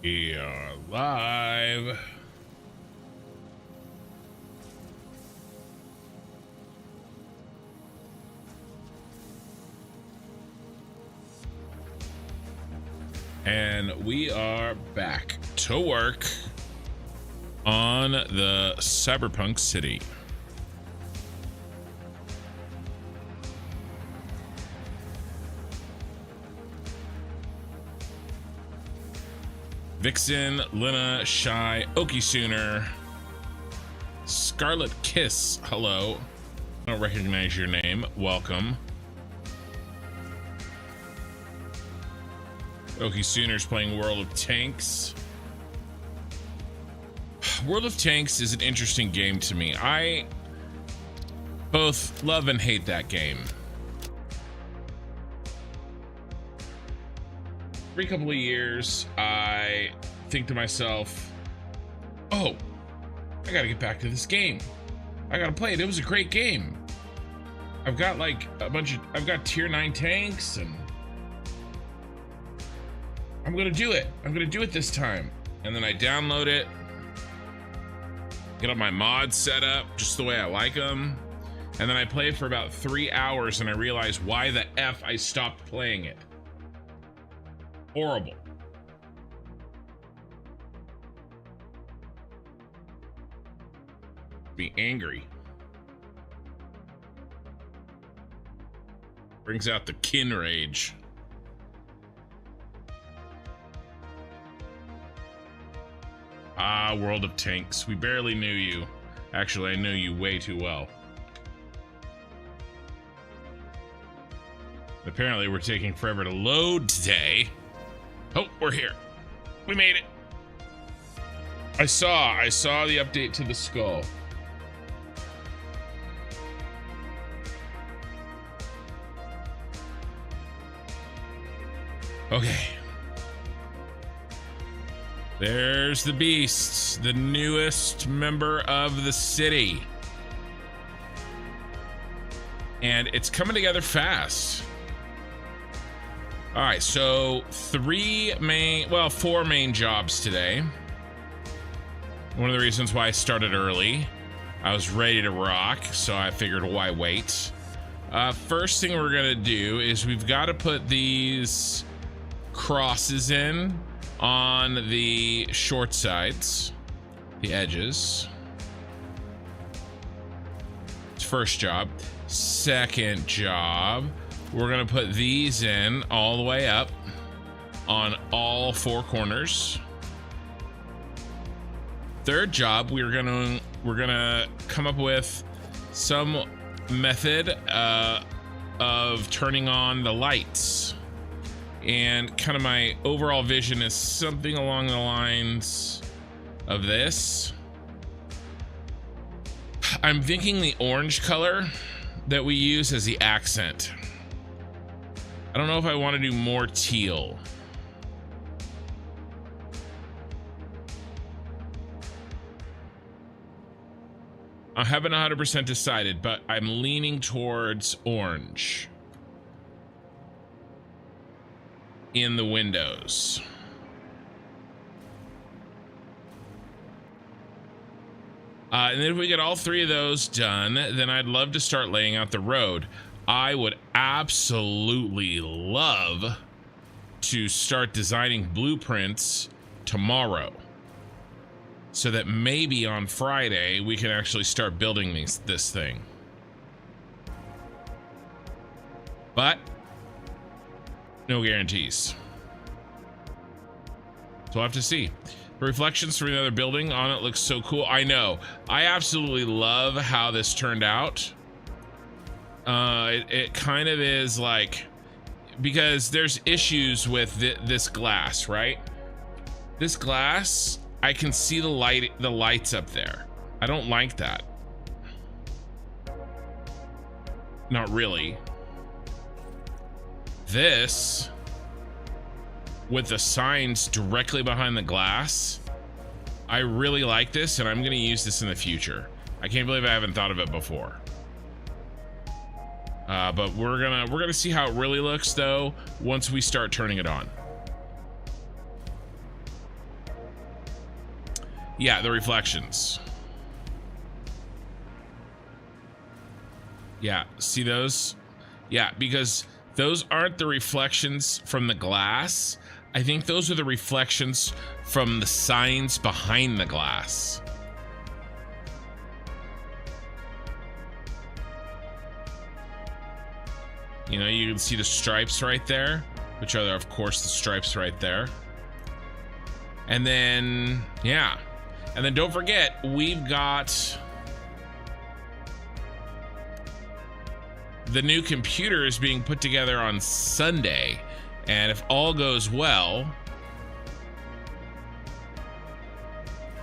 We are live. And we are back to work on the Cyberpunk city. Vixen, Lena, Shy, Okie Sooner, Scarlet Kiss, hello. I don't recognize your name. Welcome. Okie Sooner's playing World of Tanks. World of Tanks is an interesting game to me. I both love and hate that game. Every couple of years, I think to myself, oh, I gotta get back to this game. I gotta play it. It was a great game. I've got like I've got tier 9 tanks and I'm gonna do it. I'm gonna do it this time. And then I download it, get all my mods set up just the way I like them. And then I play it for about 3 hours and I realize why the F I stopped playing it. Horrible. Be angry. Brings out the kin rage. Ah, World of Tanks. We barely knew you. Actually, I knew you way too well. Apparently, we're taking forever to load today. Oh, we're here. We made it. I saw the update to the skull. Okay. There's the beast, the newest member of the city. And it's coming together fast. All right, so four main jobs today. One of the reasons why I started early, I was ready to rock, so I figured why wait. First thing we're gonna do is we've got to put these crosses in on the short sides, the edges. It's first job. Second job, we're gonna put these in all the way up on all 4 corners. Third job, we're gonna come up with some method of turning on the lights. And kind of my overall vision is something along the lines of this. I'm thinking the orange color that we use as the accent. I don't know if I want to do more teal. I haven't 100% decided, but I'm leaning towards orange in the windows. And then if we get all 3 of those done, then I'd love to start laying out the road. I would absolutely love to start designing blueprints tomorrow, so that maybe on Friday we can actually start building this thing. But no guarantees. So we'll have to see. The reflections from the other building on it looks so cool. I know. I absolutely love how this turned out. It kind of is like, because there's issues with this glass, right? This glass, I can see the lights up there. I don't like that. Not really. This, with the signs directly behind the glass, I really like this, and I'm gonna use this in the future. I can't believe I haven't thought of it before. But we're gonna see how it really looks though once we start turning it on. Yeah, the reflections. Yeah, see those? Yeah, because those aren't the reflections from the glass. I think those are the reflections from the signs behind the glass. You know, you can see the stripes right there, which are, of course, the stripes right there. And then, yeah. And then don't forget, we've got the new computer is being put together on Sunday. And if all goes well,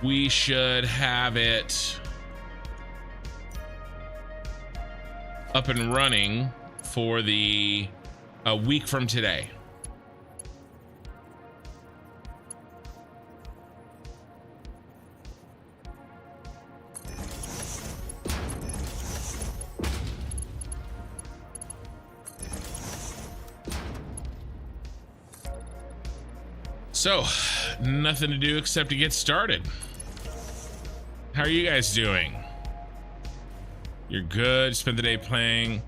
we should have it up and running for a week from today. So, nothing to do except to get started. How are you guys doing? You're good. Spent the day playing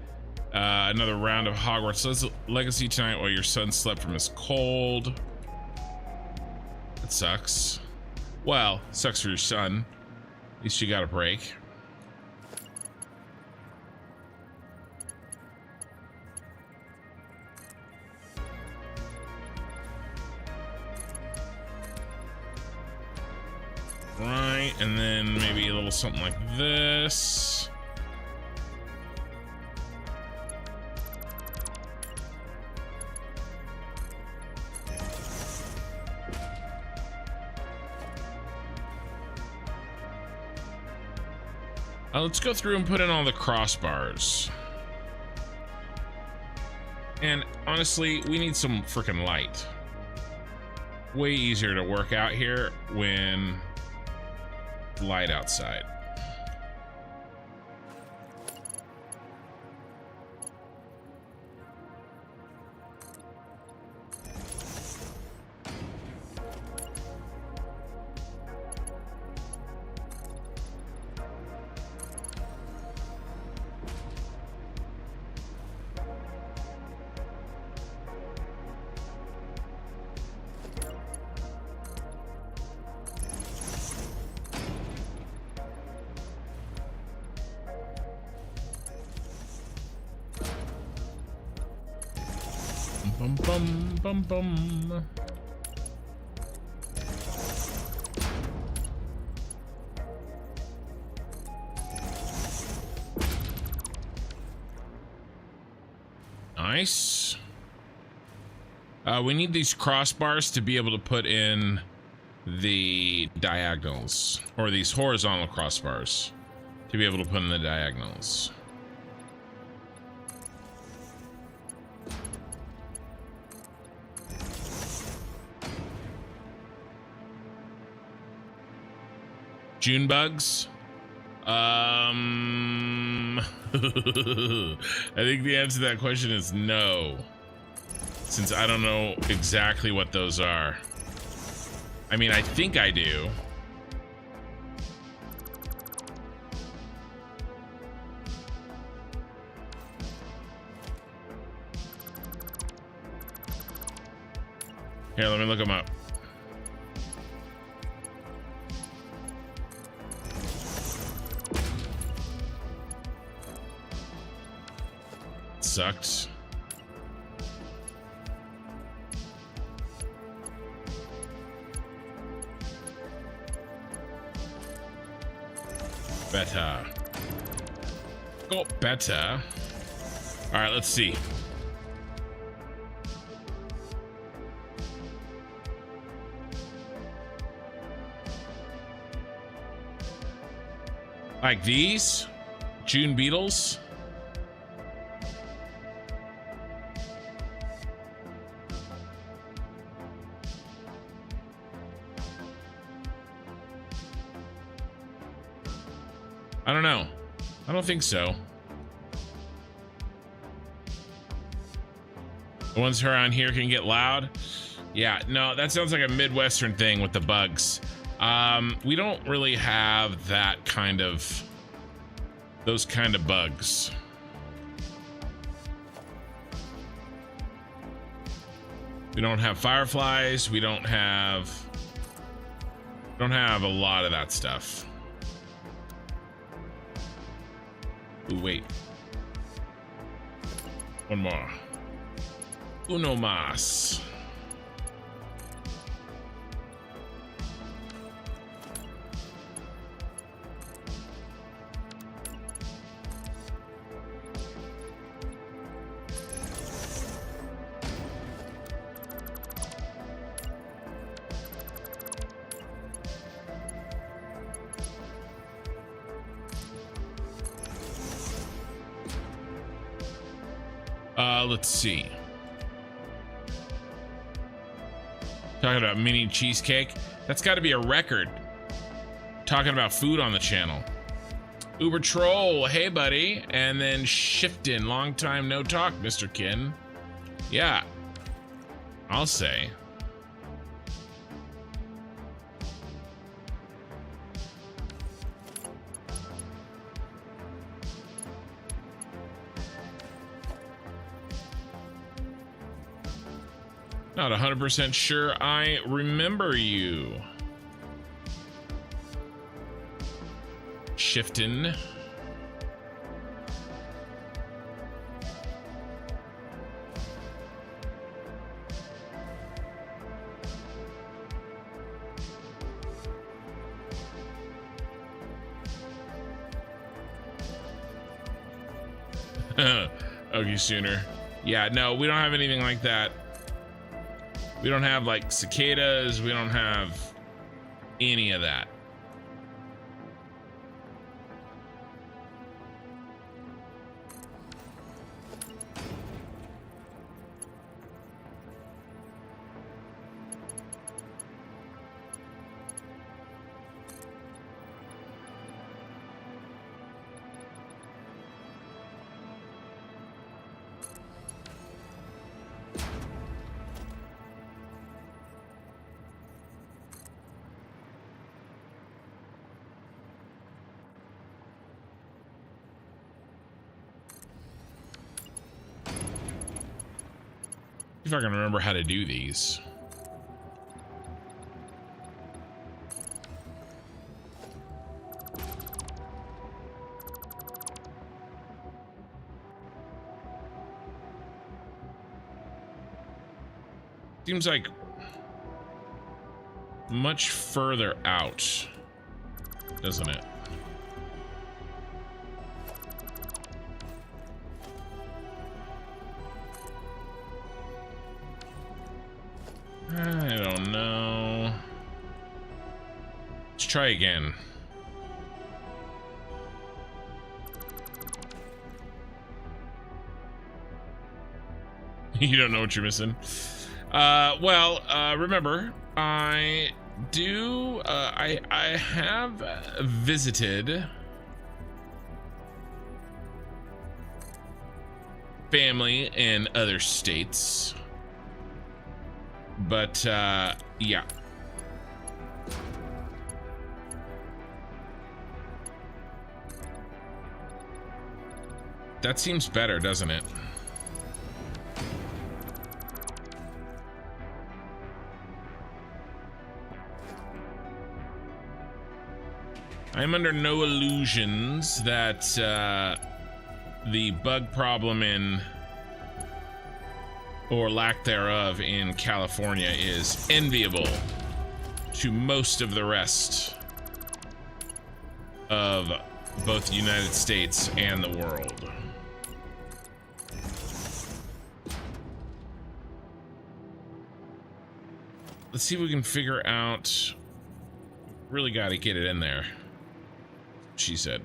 another round of Hogwarts Legacy tonight while your son slept from his cold. That sucks. Well, sucks for your son. At least you got a break. Right, and then maybe a little something like this. Let's go through and put in all the crossbars. And honestly, we need some freaking light. Way easier to work out here when light outside. Bum bum bum bum. Nice. We need these crossbars to be able to put in the diagonals, or these horizontal crossbars to be able to put in the diagonals. June bugs? I think the answer to that question is no, since I don't know exactly what those are. I mean, I think I do. Here, let me look them up. Sucked. Better. Go better. All right, let's see. Like these June beetles. I don't know. I don't think so. The ones around here can get loud. Yeah, no, that sounds like a Midwestern thing with the bugs. We don't really have that kind of, those kind of bugs. We don't have fireflies. We don't have a lot of that stuff. Ooh, wait. One more. Uno más. Let's see. Talking about mini cheesecake. That's got to be a record. Talking about food on the channel. Uber Troll, hey buddy. And then Shiftin, long time no talk, Mr. Kin. Yeah, I'll say. Not 100% sure I remember you. Shiftin'. Okay, Sooner. Yeah, no, we don't have anything like that. We don't have like cicadas. We don't have any of that. If I can remember how to do these. Seems like much further out, doesn't it? I don't know. Let's try again. You don't know what you're missing. Remember, I do. I have visited family in other states. But, yeah. That seems better, doesn't it? I'm under no illusions that, the bug problem in, or lack thereof, in California is enviable to most of the rest of both the United States and the world. Let's see if we can figure out. Really got to get it in there, she said.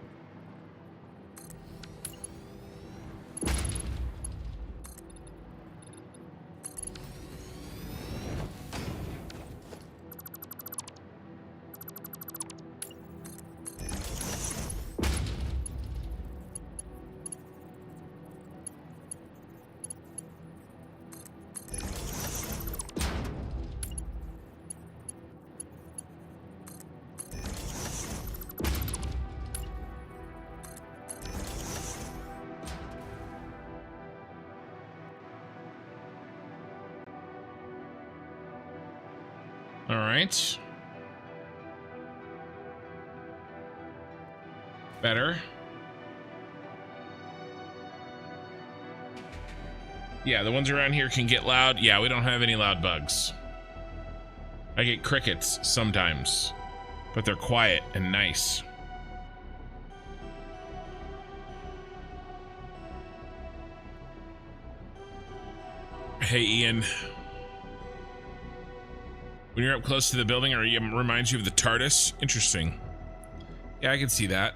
All right. Better. Yeah, the ones around here can get loud. Yeah, we don't have any loud bugs. I get crickets sometimes, but they're quiet and nice. Hey, Ian. When you're up close to the building, or it reminds you of the TARDIS? Interesting. Yeah, I can see that.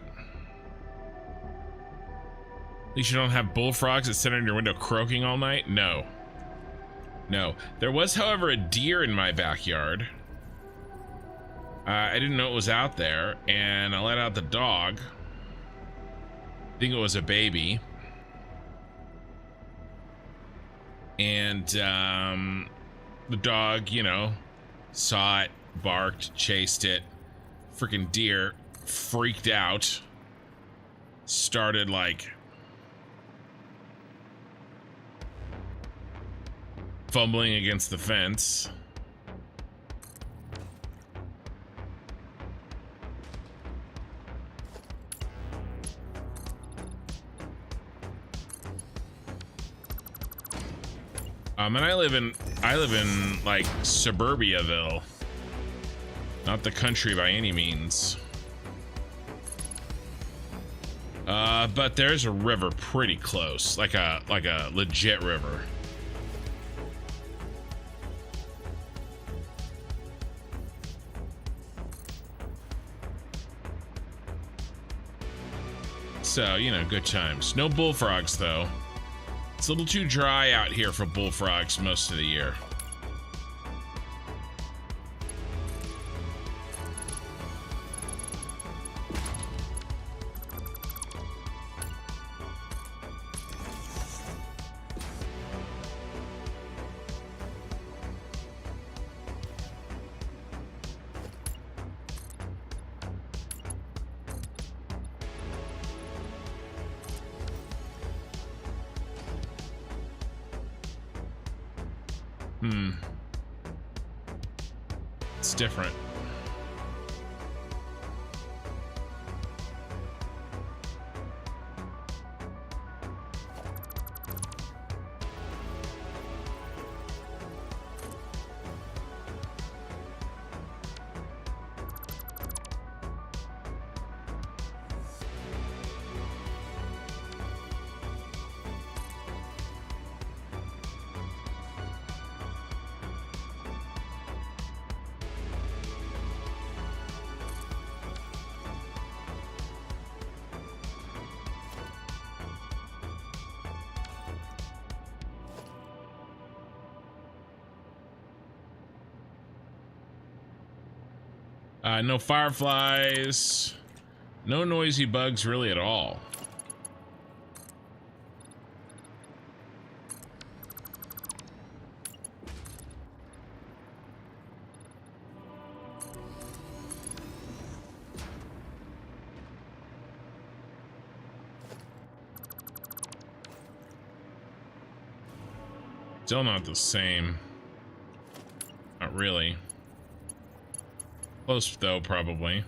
At least you don't have bullfrogs that sit on your window croaking all night? No. No. There was, however, a deer in my backyard. I didn't know it was out there, and I let out the dog. I think it was a baby. And the dog, you know, saw it, barked, chased it. Freaking deer freaked out. Started like fumbling against the fence. And I live in like Suburbiaville, not the country by any means. But there's a river pretty close, like a legit river. So, you know, good times. No bullfrogs though. It's a little too dry out here for bullfrogs most of the year. It's different. No fireflies, no noisy bugs really at all. Still not the same. Not really. Close though, probably.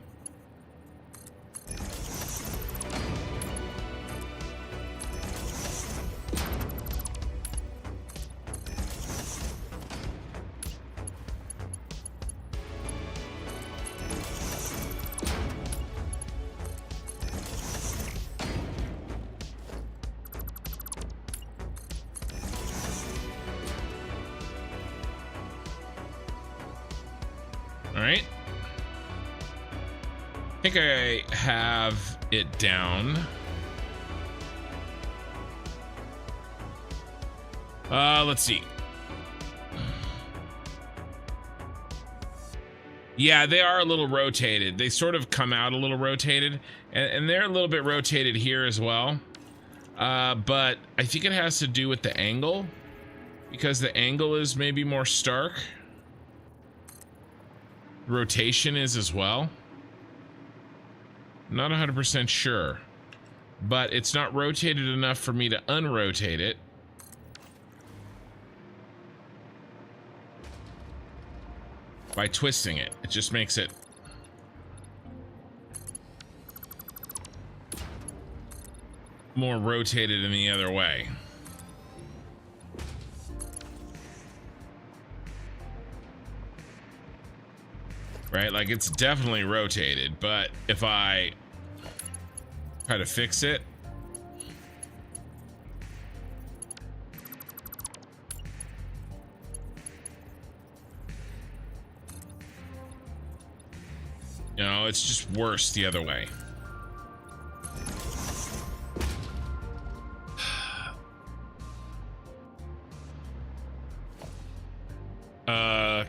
All right. I think I have it down. Let's see. Yeah, they are a little rotated. They sort of come out a little rotated, and they're a little bit rotated here as well. But I think it has to do with the angle, because the angle is maybe more stark. Rotation is as well. Not 100% sure, but it's not rotated enough for me to unrotate it. by twisting it. It just makes it more rotated in the other way. Right? Like it's definitely rotated, but if I try to fix it, you know, it's just worse the other way.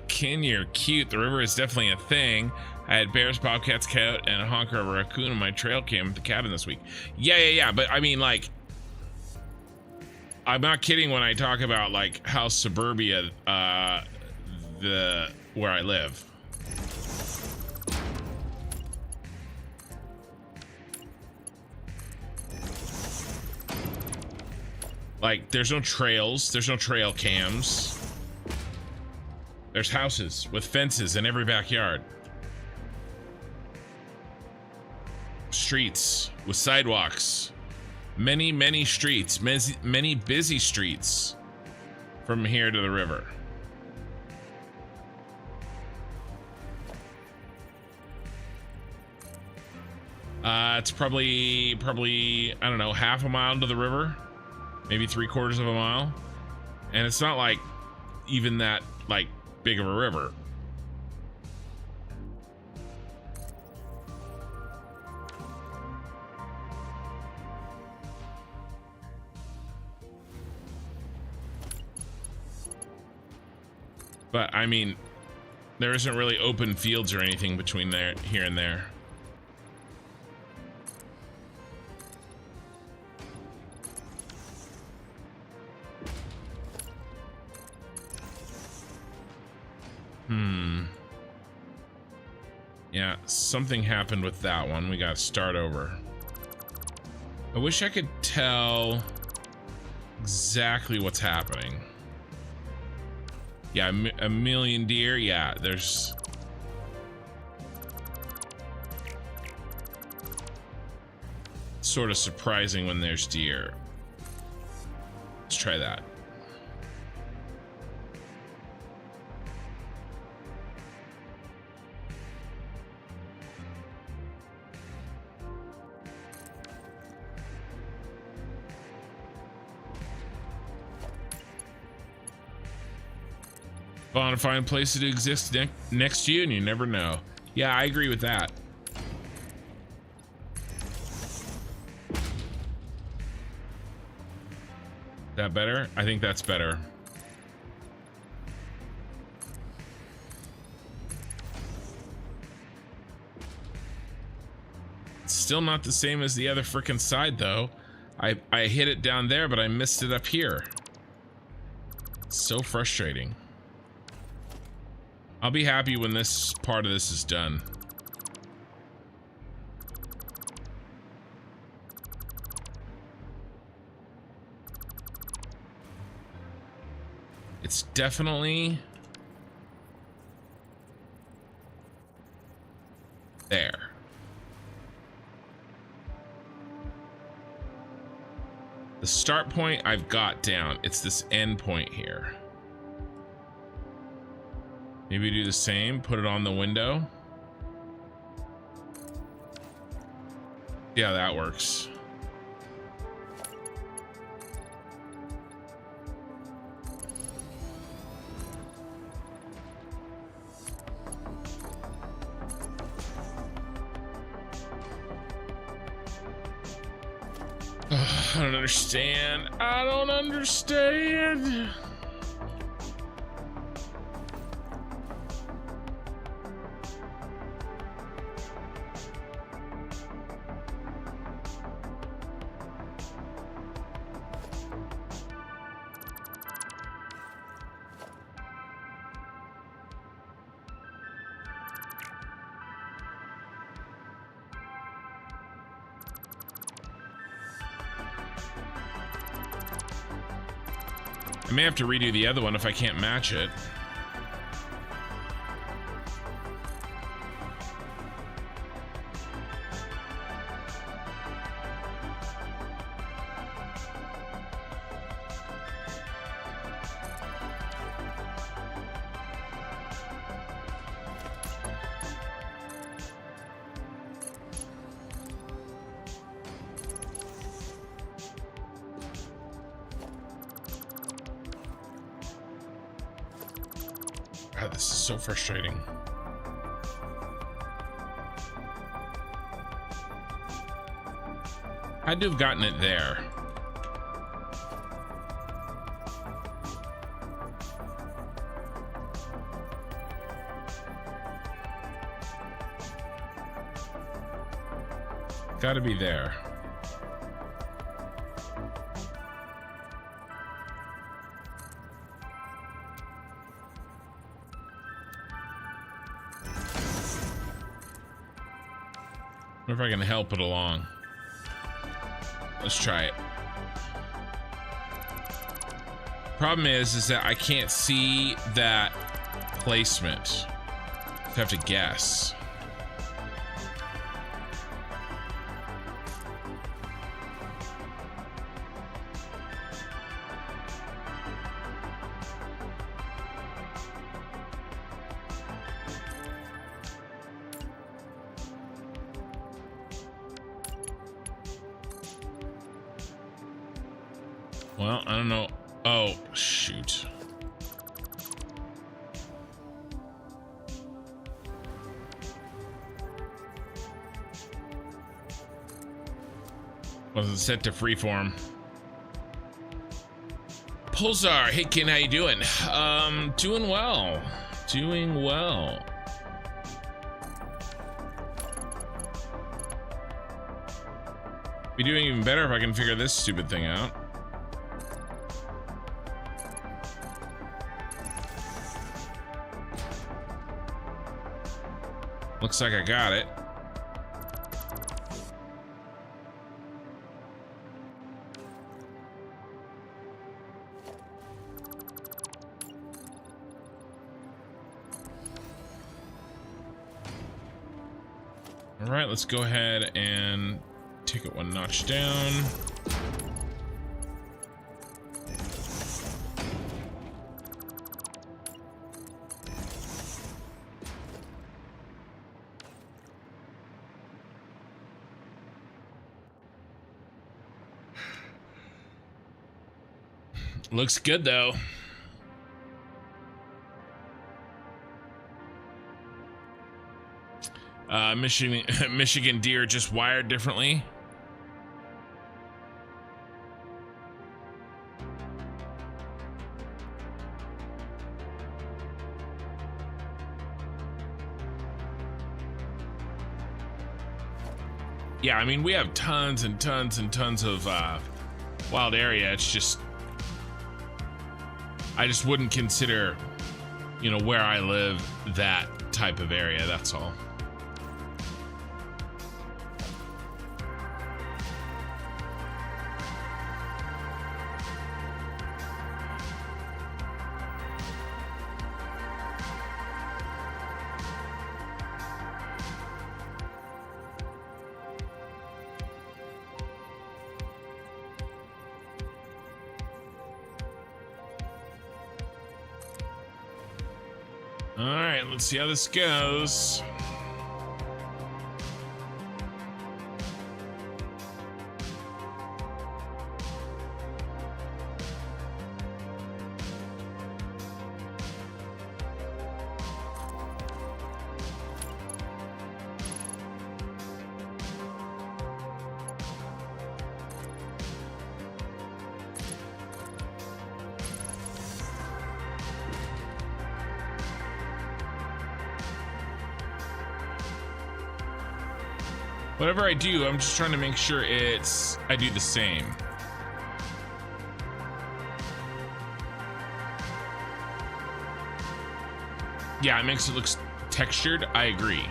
Ken, you're cute. The river is definitely a thing. I had bears, bobcats, cat, and a honker of a raccoon in my trail cam at the cabin this week. Yeah. But I mean, like, I'm not kidding when I talk about like how suburbia, where I live. Like, there's no trails, there's no trail cams. There's houses with fences in every backyard. Streets with sidewalks. Many streets, many busy streets from here to the river. It's probably, I don't know, half a mile to the river. Maybe 3/4 of a mile. And it's not like even that like big of a river. But I mean, there isn't really open fields or anything between there, here and there. Yeah, something happened with that one. We got to start over. I wish I could tell exactly what's happening. Yeah, a million deer. Yeah, there's... sort of surprising when there's deer. Let's try that. Fun to find places to exist next to you, and you never know. Yeah, I agree with that. That better? I think that's better. It's still not the same as the other frickin' side, though. I hit it down there, but I missed it up here. It's so frustrating. I'll be happy when this part of this is done. It's definitely there. The start point I've got down. It's this end point here. Maybe do the same, put it on the window. Yeah, that works. I don't understand. I don't understand. I may have to redo the other one if I can't match it. God, this is so frustrating. Had to have gotten it there. Gotta be there. Wonder if I can help it along. Let's try it. Problem is that I can't see that placement. I have to guess. Well, I don't know. Oh, shoot. Wasn't set to freeform. Pulsar, hey Ken, how you doing? Doing well. Doing well. Be doing even better if I can figure this stupid thing out. Looks like I got it. All right, let's go ahead and take it one notch down. Looks good though. Michigan deer just wired differently. Yeah, I mean, we have tons and tons and tons of wild area. It's just, I just wouldn't consider, you know, where I live that type of area, that's all. All right, let's see how this goes. Whatever I do, I'm just trying to make sure I do the same. Yeah, it makes it look textured. I agree.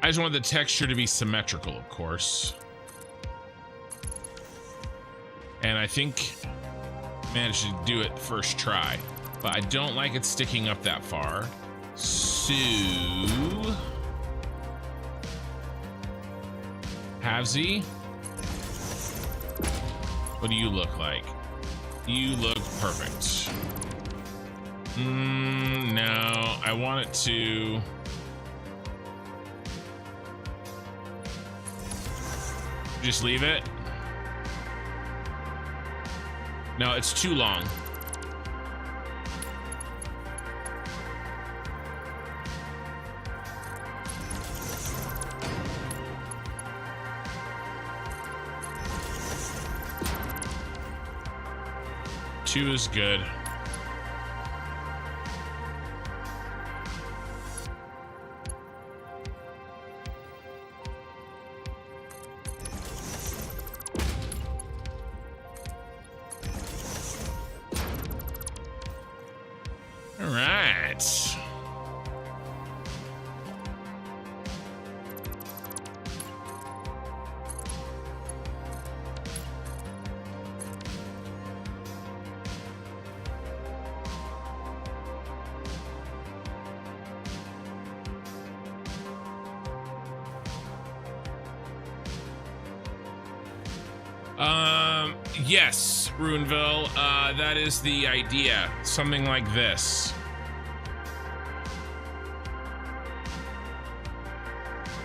I just want the texture to be symmetrical, of course. And I think I managed to do it first try, but I don't like it sticking up that far. So, Havsy, what do you look like? You look perfect. No, I want it to. Just leave it. No, it's too long. Two is good. All right. Yes, Ruinville, that is the idea. Something like this.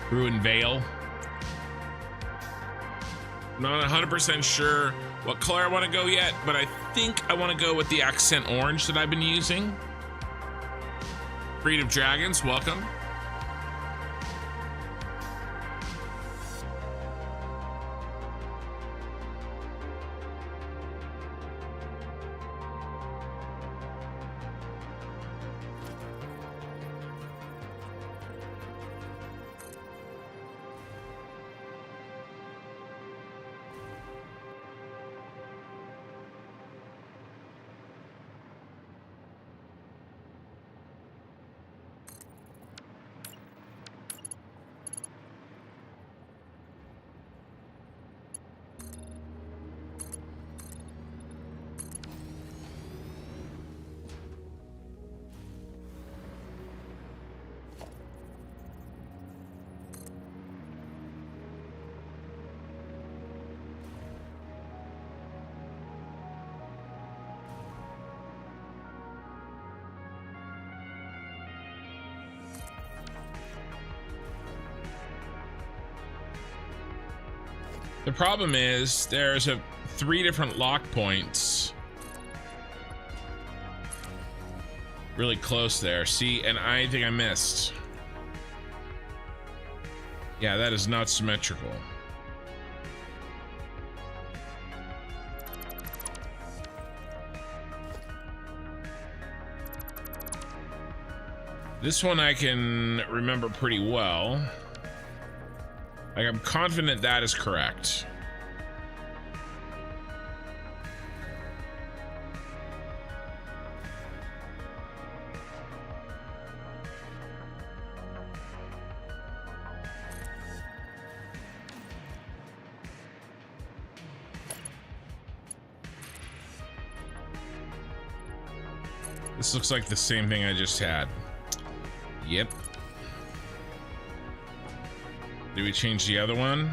Ruinvale. Not 100% sure what color I want to go yet, but I think I want to go with the accent orange that I've been using. Breed of Dragons, welcome. The problem is there's 3 different lock points really close there. See, and I think I missed. Yeah, that is not symmetrical. This one I can remember pretty well. Like, I'm confident that is correct. This looks like the same thing I just had. Yep. Did we change the other one?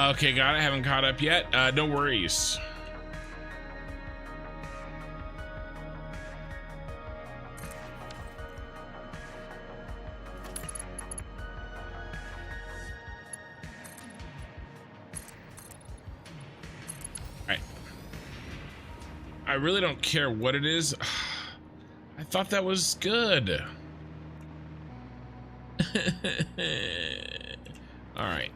Okay, got it. Haven't caught up yet. No worries. I really don't care what it is. I thought that was good. All right.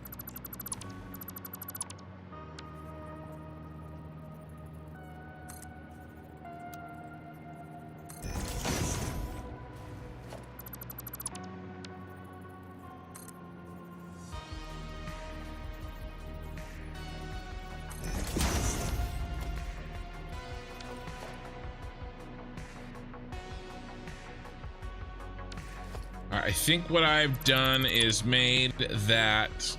I think what I've done is made that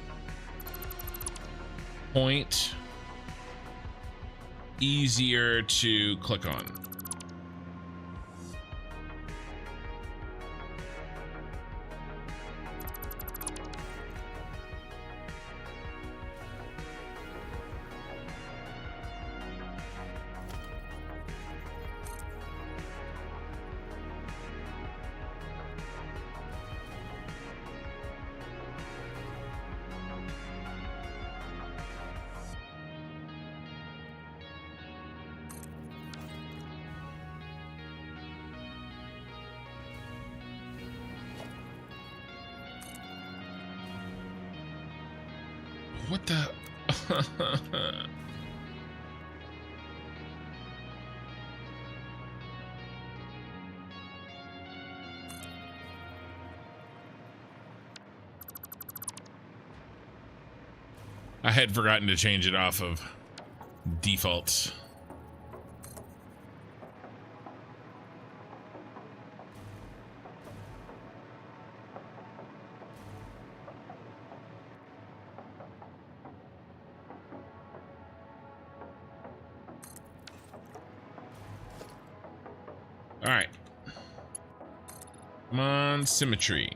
point easier to click on. what the? I had forgotten to change it off of defaults. All right. Come on, symmetry.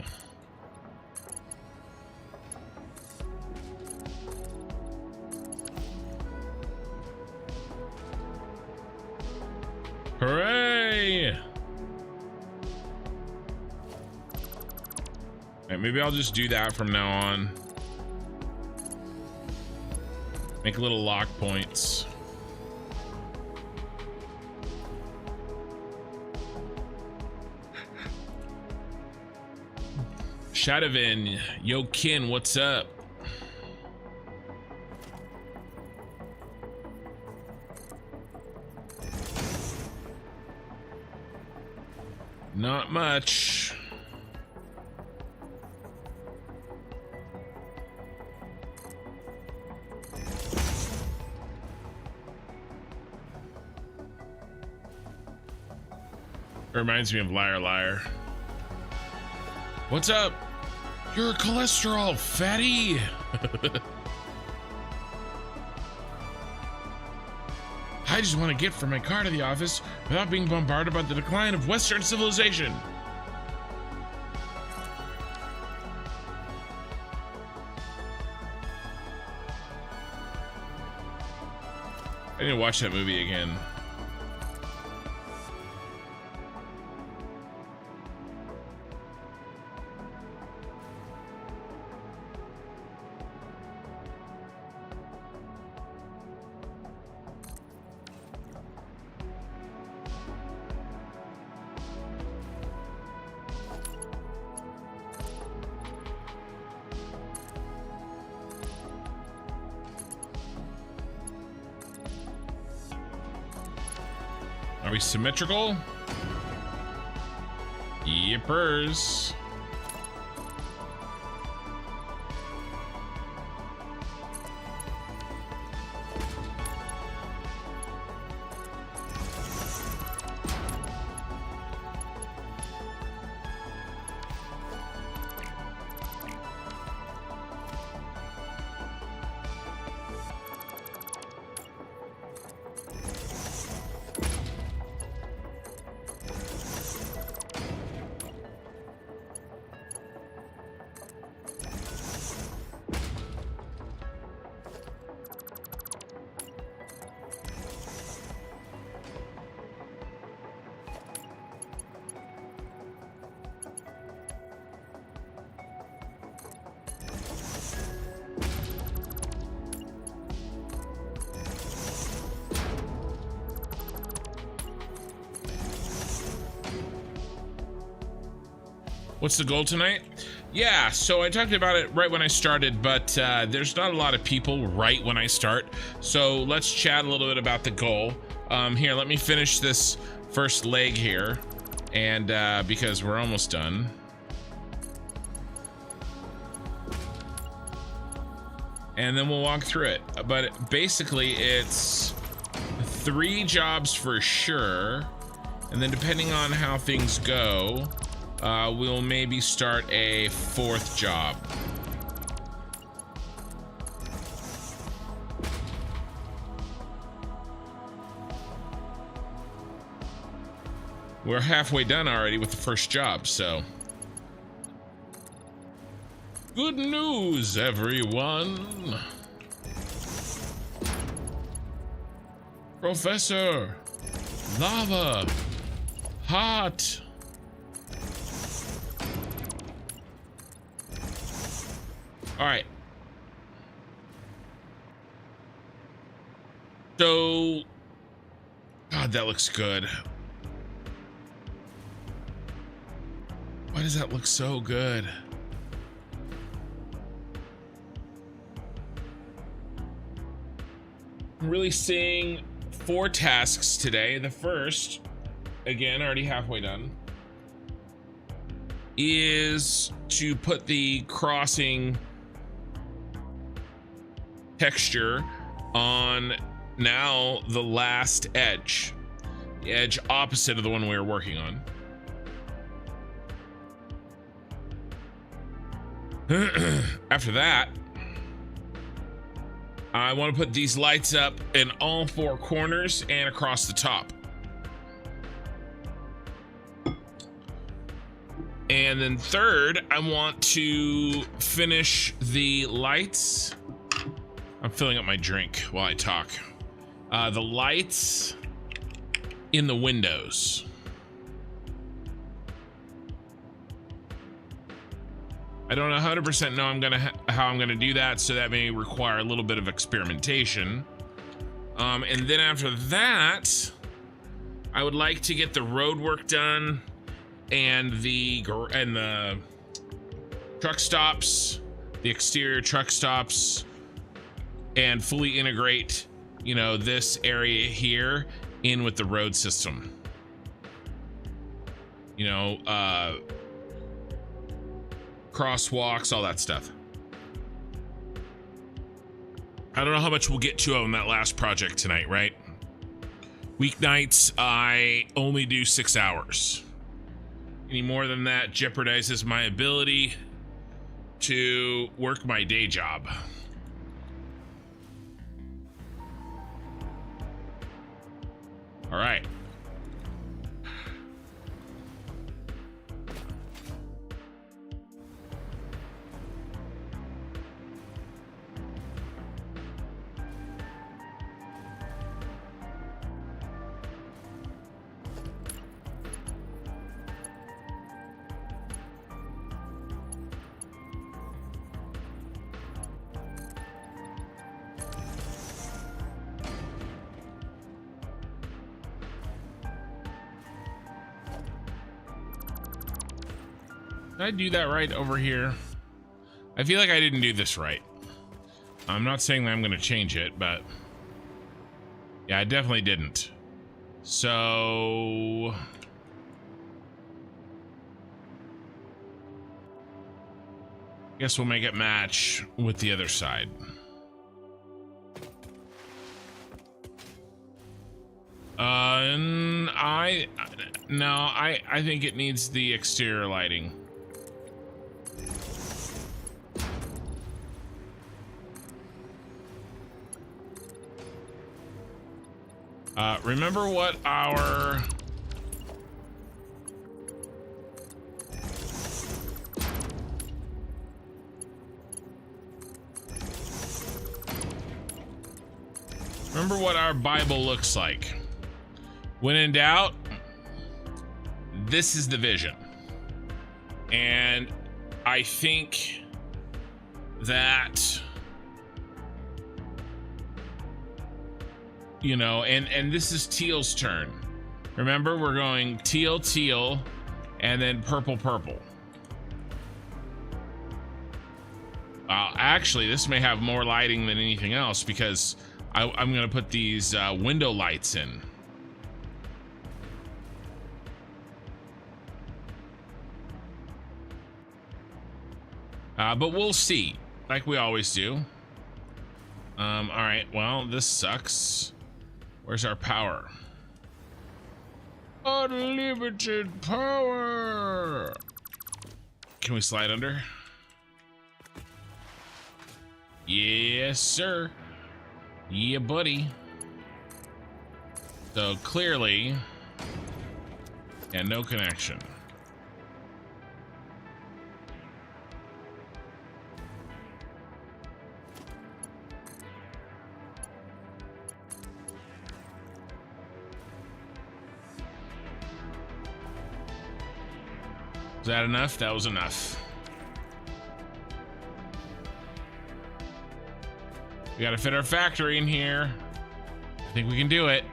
Hooray! All right, maybe I'll just do that from now on. Make little lock points. Shadowin, yo kin, what's up? Not much. It reminds me of Liar Liar. What's up? You're a cholesterol fatty. I just want to get from my car to the office without being bombarded by the decline of Western civilization. I need to watch that movie again. Are we symmetrical? Yippers. What's the goal tonight? Yeah, so I talked about it right when I started, but there's not a lot of people right when I start. So let's chat a little bit about the goal. Here, let me finish this first leg here. And because we're almost done. And then we'll walk through it. But basically it's 3 jobs for sure. And then depending on how things go, we'll maybe start a 4th job. We're halfway done already with the first job, so. Good news, everyone. Professor, lava, hot. All right. So, God, that looks good. Why does that look so good? really seeing 4 tasks today. The first, again, already halfway done, is to put the crossing texture on now the last edge, the edge opposite of the one we were working on. After that, I want to put these lights up in all 4 corners and across the top. And then third, I want to finish the lights. I'm filling up my drink while I talk. The lights in the windows. I don't 100% know how I'm gonna do that, so that may require a little bit of experimentation. And then after that, I would like to get the road work done and the truck stops, the exterior truck stops, and fully integrate, you know, this area here in with the road system. You know, crosswalks, all that stuff. I don't know how much we'll get to on that last project tonight, right? Weeknights, I only do 6 hours. Any more than that jeopardizes my ability to work my day job. All right. Did I do that right over here? I feel like I didn't do this right. I'm not saying that I'm going to change it, but yeah, I definitely didn't. So I guess we'll make it match with the other side. I think it needs the exterior lighting. Remember what our Bible looks like. When in doubt, this is the vision. And I think that, you know, and this is teal's turn. Remember, we're going teal, teal, and then purple, purple. Actually, this may have more lighting than anything else because I'm going to put these window lights in. But we'll see, like we always do. All right, well, this sucks. Where's our power? Unlimited power. Can we slide under? Yes, sir. Yeah, buddy. So clearly, yeah, no connection. Was that enough? That was enough. We gotta fit our factory in here. I think we can do it.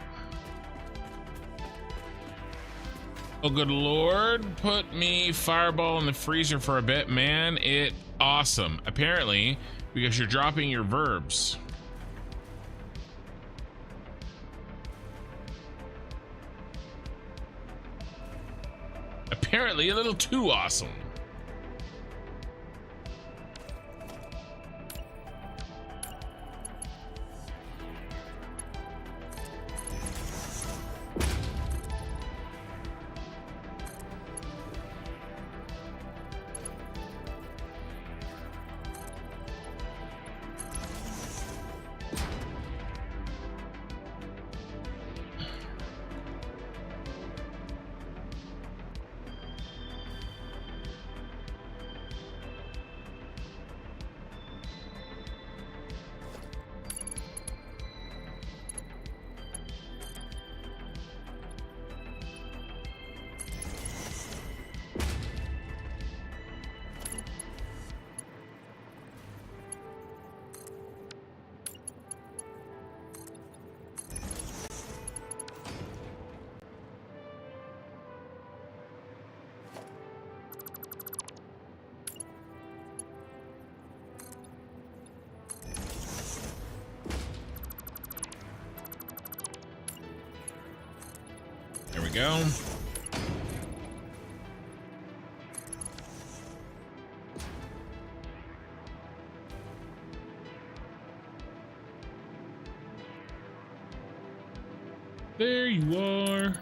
Oh, good Lord. Put me fireball in the freezer for a bit. Man, it awesome. Apparently, because you're dropping your verbs. apparently a little too awesome. There we go. There you are.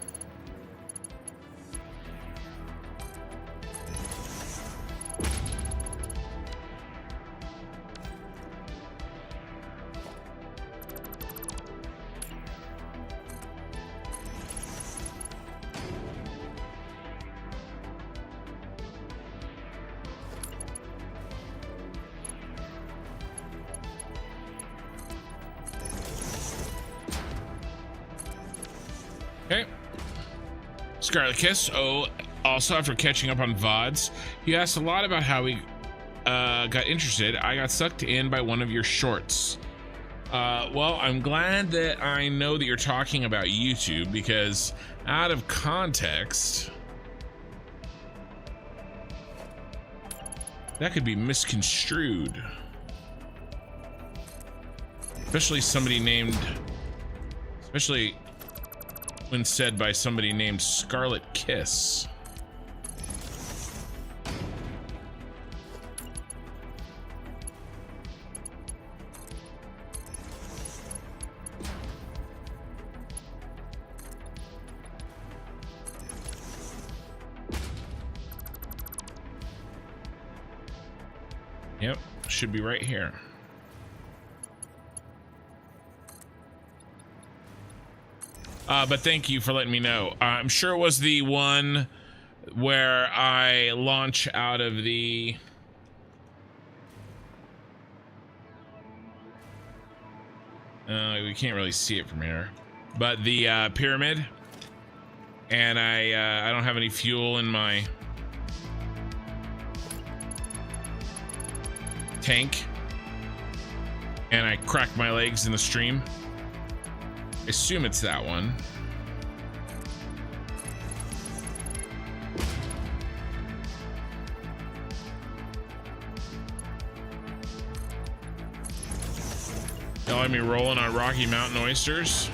Okay. Scarlet Kiss. Oh, also after catching up on VODs, you asked a lot about how we got interested. I got sucked in by one of your shorts. Well, I'm glad that I know that you're talking about YouTube, because out of context, that could be misconstrued. Especially when said by somebody named Scarlet Kiss. Yep, should be right here. But thank you for letting me know. I'm sure it was the one where I launch out of the... we can't really see it from here. But the pyramid. And I don't have any fuel in my tank. And I cracked my legs in the stream. I assume it's that one. Y'all have me rolling on Rocky Mountain oysters.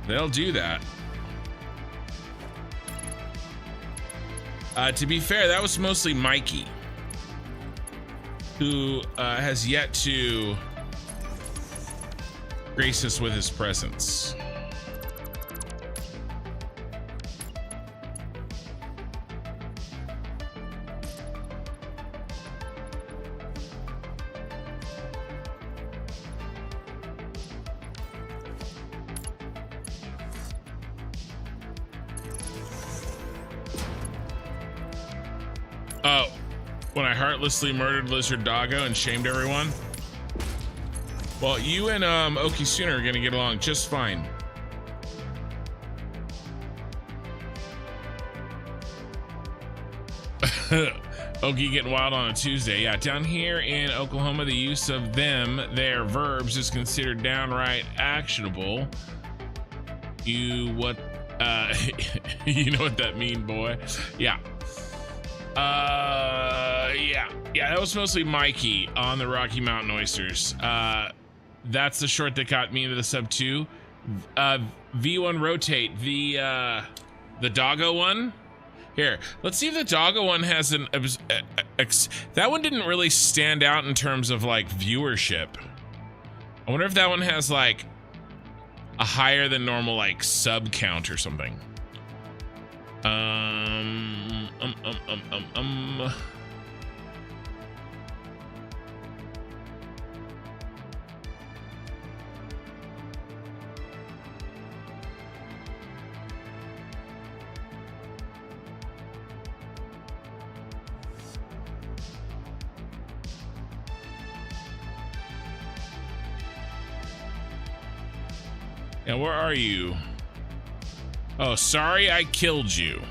They'll do that. To be fair, that was mostly Mikey, who has yet to grace us with his presence. Oh, when I heartlessly murdered Lizard Doggo and shamed everyone? Well, you and Oki Sooner are gonna get along just fine. Oki getting wild on a Tuesday. Yeah, down here in Oklahoma, the use of their verbs is considered downright actionable. You know what that mean, boy? Yeah. Yeah, that was mostly Mikey on the Rocky Mountain oysters. That's the short that got me into the sub 2. V1 rotate, the doggo one. Here, let's see if the doggo one has an that one didn't really stand out in terms of like viewership. I wonder if that one has like a higher than normal like sub count or something. Yeah, where are you? Oh, sorry I killed you.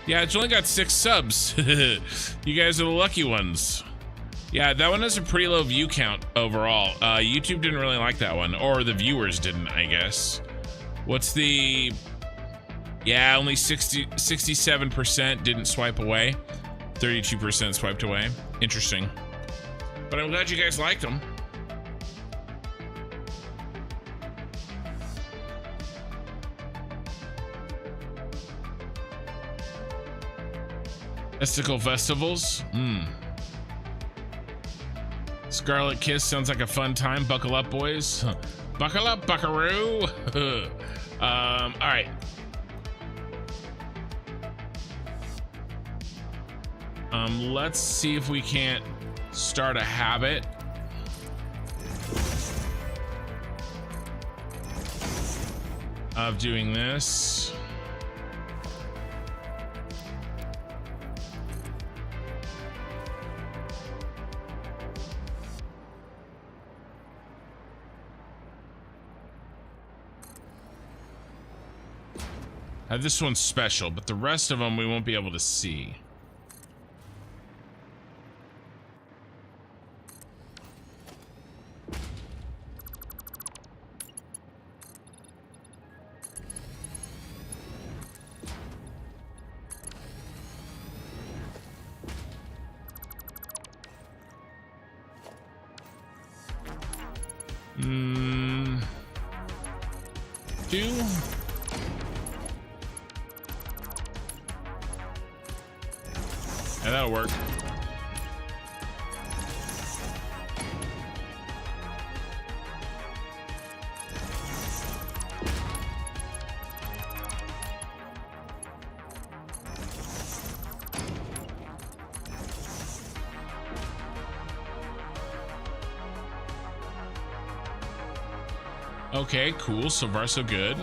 Yeah, it's only got 6 subs. You guys are the lucky ones. Yeah, that one has a pretty low view count overall. YouTube didn't really like that one, or the viewers didn't, I guess. What's the... Yeah, only 67% didn't swipe away. 32% swiped away. Interesting. But I'm glad you guys liked them. Mystical festivals. Scarlet Kiss sounds like a fun time. Buckle up, boys. Buckle up, buckaroo. All right. Let's see if we can't start a habit. Of doing this. This one's special, but the rest of them we won't be able to see. Two. Yeah, that'll work. Okay, cool. So far, so good.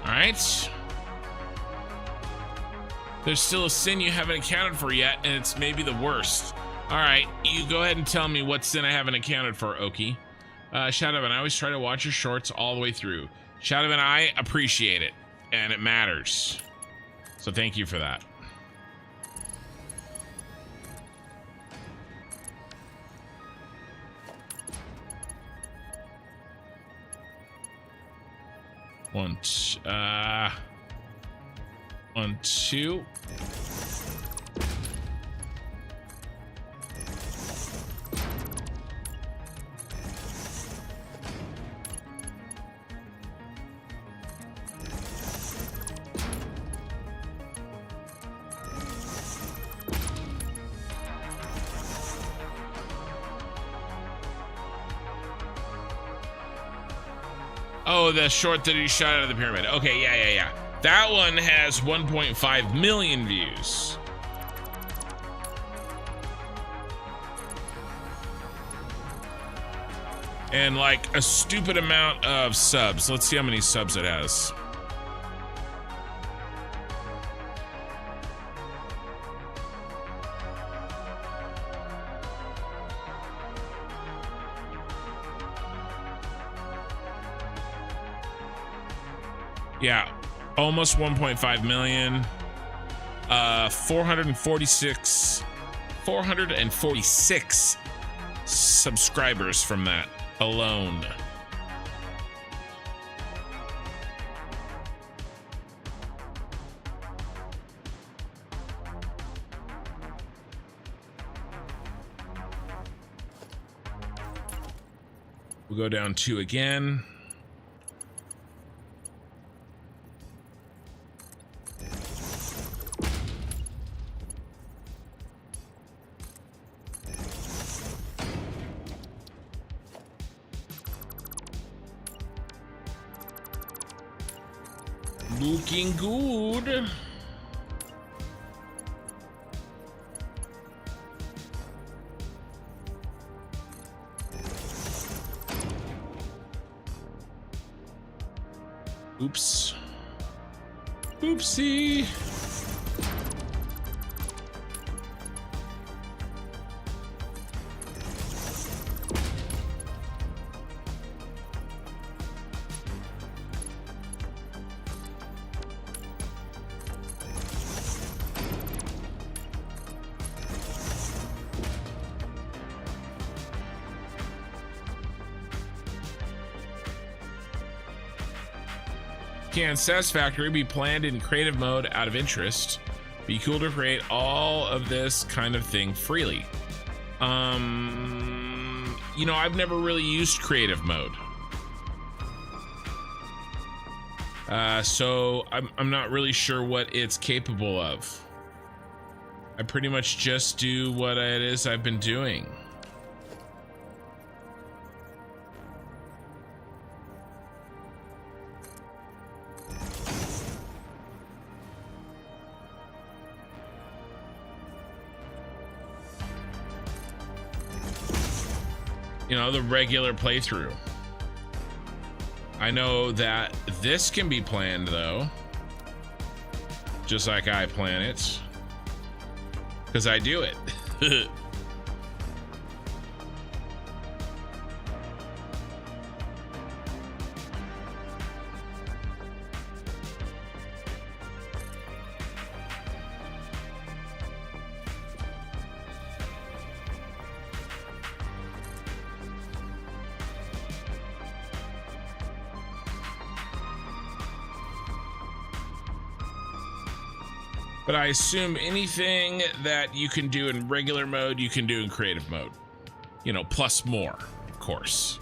Alright. There's still a sin you haven't accounted for yet, and it's maybe the worst. Alright, you go ahead and tell me what sin I haven't accounted for, Oki. Shadowman, I always try to watch your shorts all the way through. Shadowman, I appreciate it, and it matters. So thank you for that. One, two. Oh, the short that he shot out of the pyramid. Okay, yeah. That one has 1.5 million views. And like a stupid amount of subs. Let's see how many subs it has. Yeah, almost 1.5 million. 446 subscribers from that alone. We'll go down 2 again. Looking good. Oops. Oopsie. Can Satisfactory be planned in creative mode out of interest? Be cool to create all of this kind of thing freely. You know, I've never really used creative mode. So I'm not really sure what it's capable of. I pretty much just do what it is I've been doing. You know, the regular playthrough. I know that this can be planned though, just like I plan it, because I do it. But I assume anything that you can do in regular mode, you can do in creative mode. You know, plus more, of course.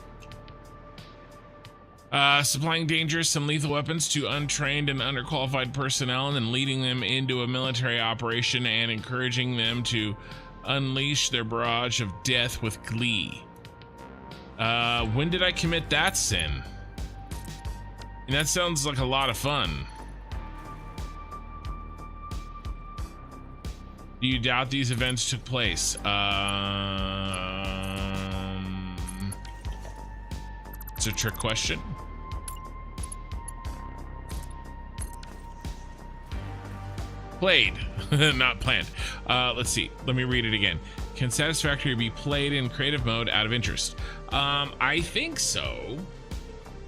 Supplying dangerous and lethal weapons to untrained and underqualified personnel and then leading them into a military operation and encouraging them to unleash their barrage of death with glee. When did I commit that sin? And that sounds like a lot of fun. Do you doubt these events took place? It's a trick question. Played, not planned. Let's see. Let me read it again. Can Satisfactory be played in creative mode out of interest? I think so.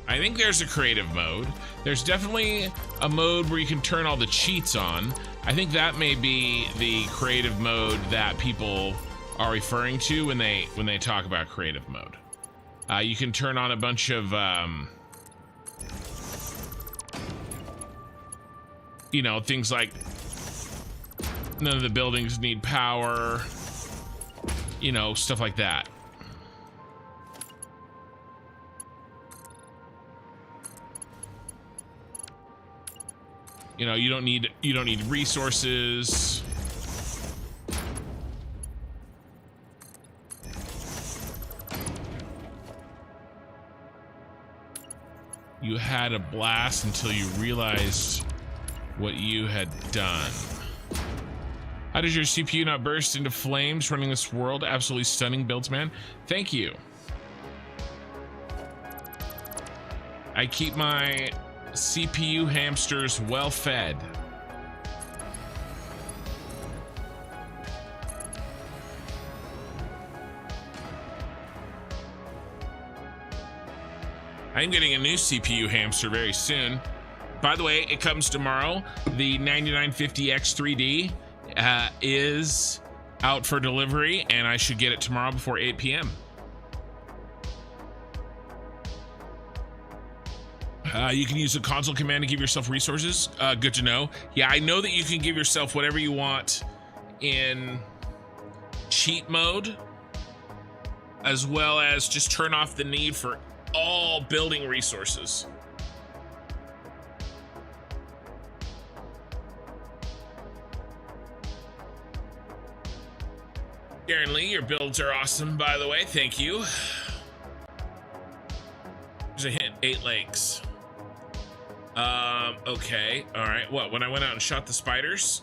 I think there's a creative mode. There's definitely a mode where you can turn all the cheats on. I think that may be the creative mode that people are referring to when they talk about creative mode. You can turn on a bunch of you know, things like none of the buildings need power, you know, stuff like that. You know, you don't need resources. You had a blast until you realized what you had done. How does your CPU not burst into flames running this world? Absolutely stunning builds, man. Thank you. I keep my CPU hamsters well fed. I'm getting a new CPU hamster very soon. By the way, it comes tomorrow. The 9950X 3D is out for delivery, and I should get it tomorrow before 8 p.m. You can use a console command to give yourself resources. Good to know. Yeah, I know that you can give yourself whatever you want in cheat mode, as well as just turn off the need for all building resources. Darren Lee, your builds are awesome, by the way. Thank you. There's a hint, 8 lakes. Okay, all right. What, when I went out and shot the spiders?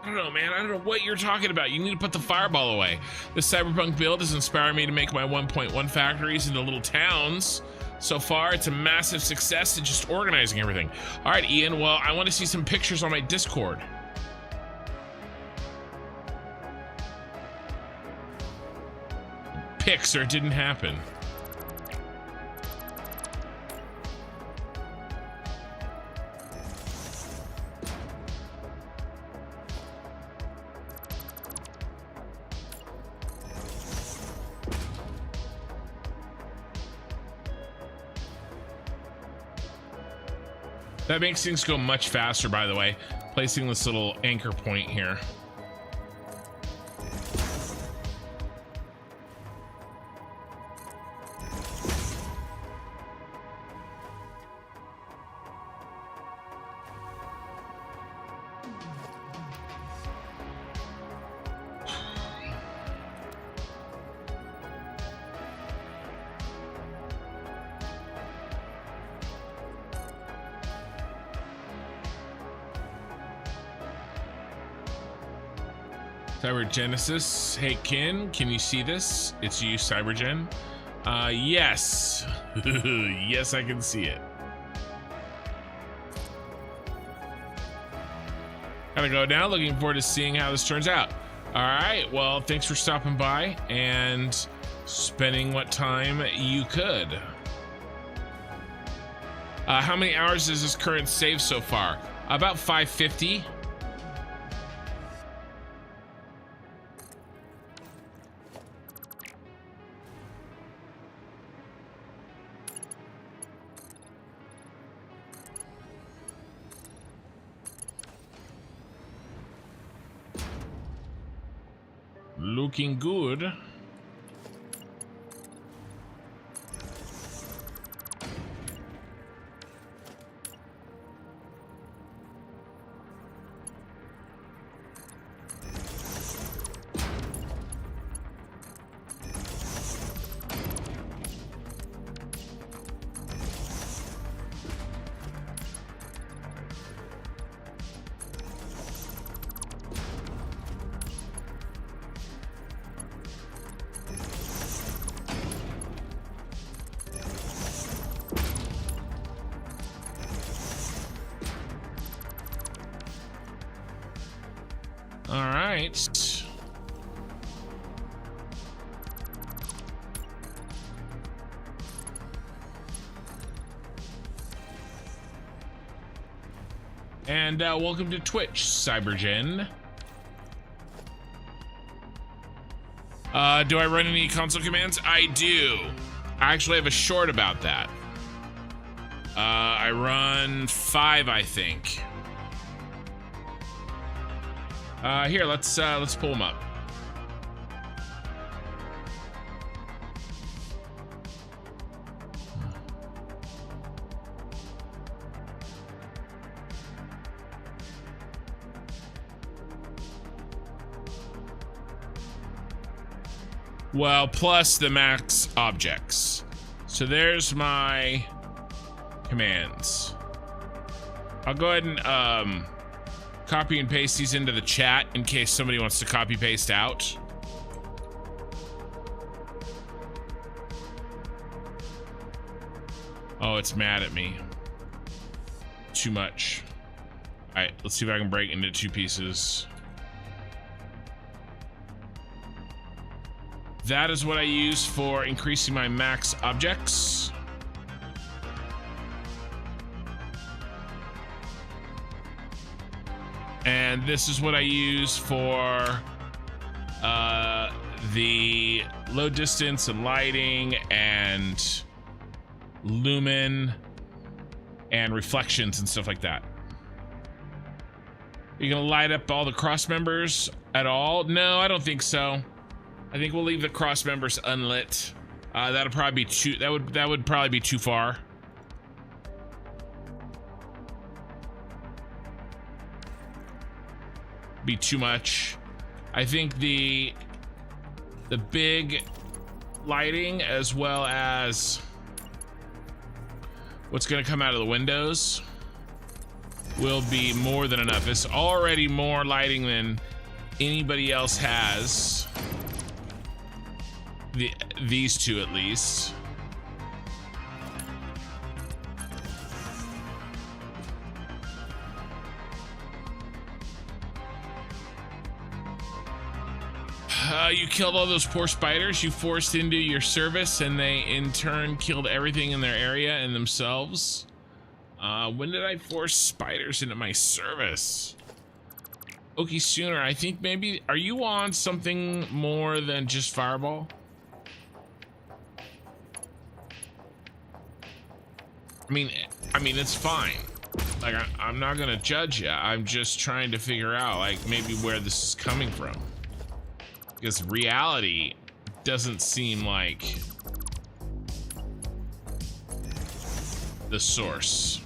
I don't know, man. I don't know what you're talking about. You need to put the fireball away. This cyberpunk build has inspired me to make my 1.1 factories into little towns. So far, it's a massive success in just organizing everything. All right, Ian. Well, I want to see some pictures on my Discord. Pics, or it didn't happen. That makes things go much faster, by the way, placing this little anchor point here. Cybergenesis, hey Kin, can you see this? It's you, Cybergen. Yes. Yes, I can see it. Gotta go now. Looking forward to seeing how this turns out. All right, well, thanks for stopping by and spending what time you could. How many hours is this current save so far? About 550. Looking good. All right. And welcome to Twitch, Cybergen. Do I run any console commands? I do. I actually have a short about that. I run 5, I think. Here, let's pull them up. Well, plus the max objects. So there's my commands. I'll go ahead and copy and paste these into the chat in case somebody wants to copy paste out. Oh, it's mad at me. Too much. All right, let's see if I can break into 2 pieces. That is what I use for increasing my max objects. And this is what I use for the low distance and lighting and lumen and reflections and stuff like that. Are you gonna light up all the cross members at all? No, I don't think so. I think we'll leave the cross members unlit. That'll probably be too, that would probably be too far. Be too much. I think the big lighting as well as what's going to come out of the windows will be more than enough. It's already more lighting than anybody else has. These two at least. You killed all those poor spiders you forced into your service, and they in turn killed everything in their area and themselves. When did I force spiders into my service? Okay, sooner. I think maybe, are you on something more than just Fireball? I mean, it's fine. Like, I'm not gonna judge you. I'm just trying to figure out, like, maybe where this is coming from. Because reality doesn't seem like the source.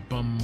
Bum.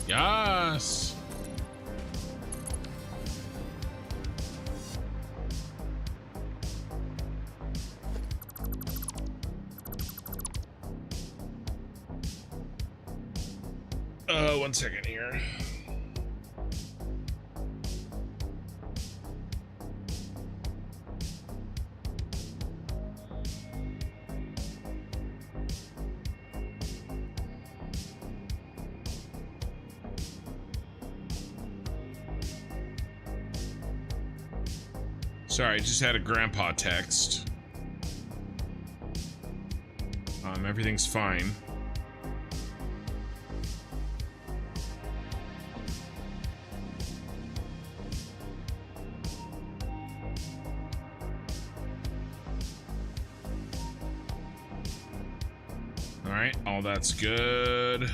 Yes. One second here. Sorry, I just had a grandpa text. Everything's fine. All right, all that's good.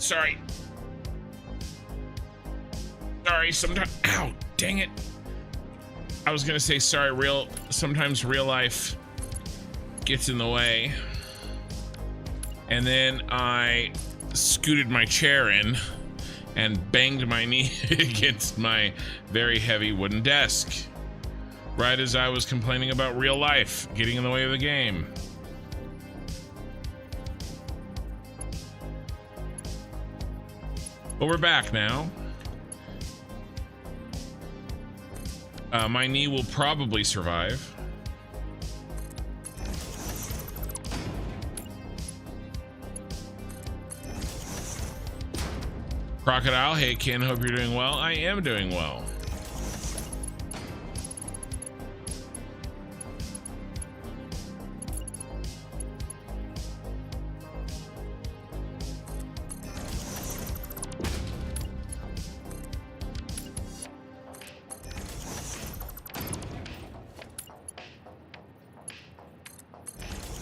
Sorry. Sorry, sometimes. Ow, dang it. I was gonna say sorry, sometimes real life gets in the way. And then I scooted my chair in and banged my knee against my very heavy wooden desk. Right as I was complaining about real life getting in the way of the game. But we're back now. My knee will probably survive. Crocodile, hey Ken, hope you're doing well. I am doing well.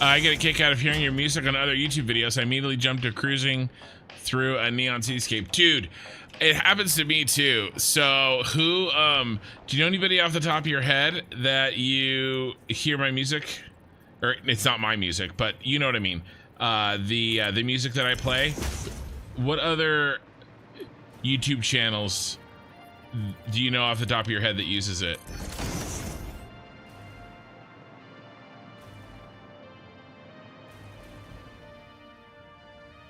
I get a kick out of hearing your music on other YouTube videos. I immediately jumped to cruising through a neon cityscape. Dude, it happens to me too. So who, do you know anybody off the top of your head that you hear my music? Or it's not my music, but you know what I mean. The music that I play. What other YouTube channels do you know off the top of your head that uses it?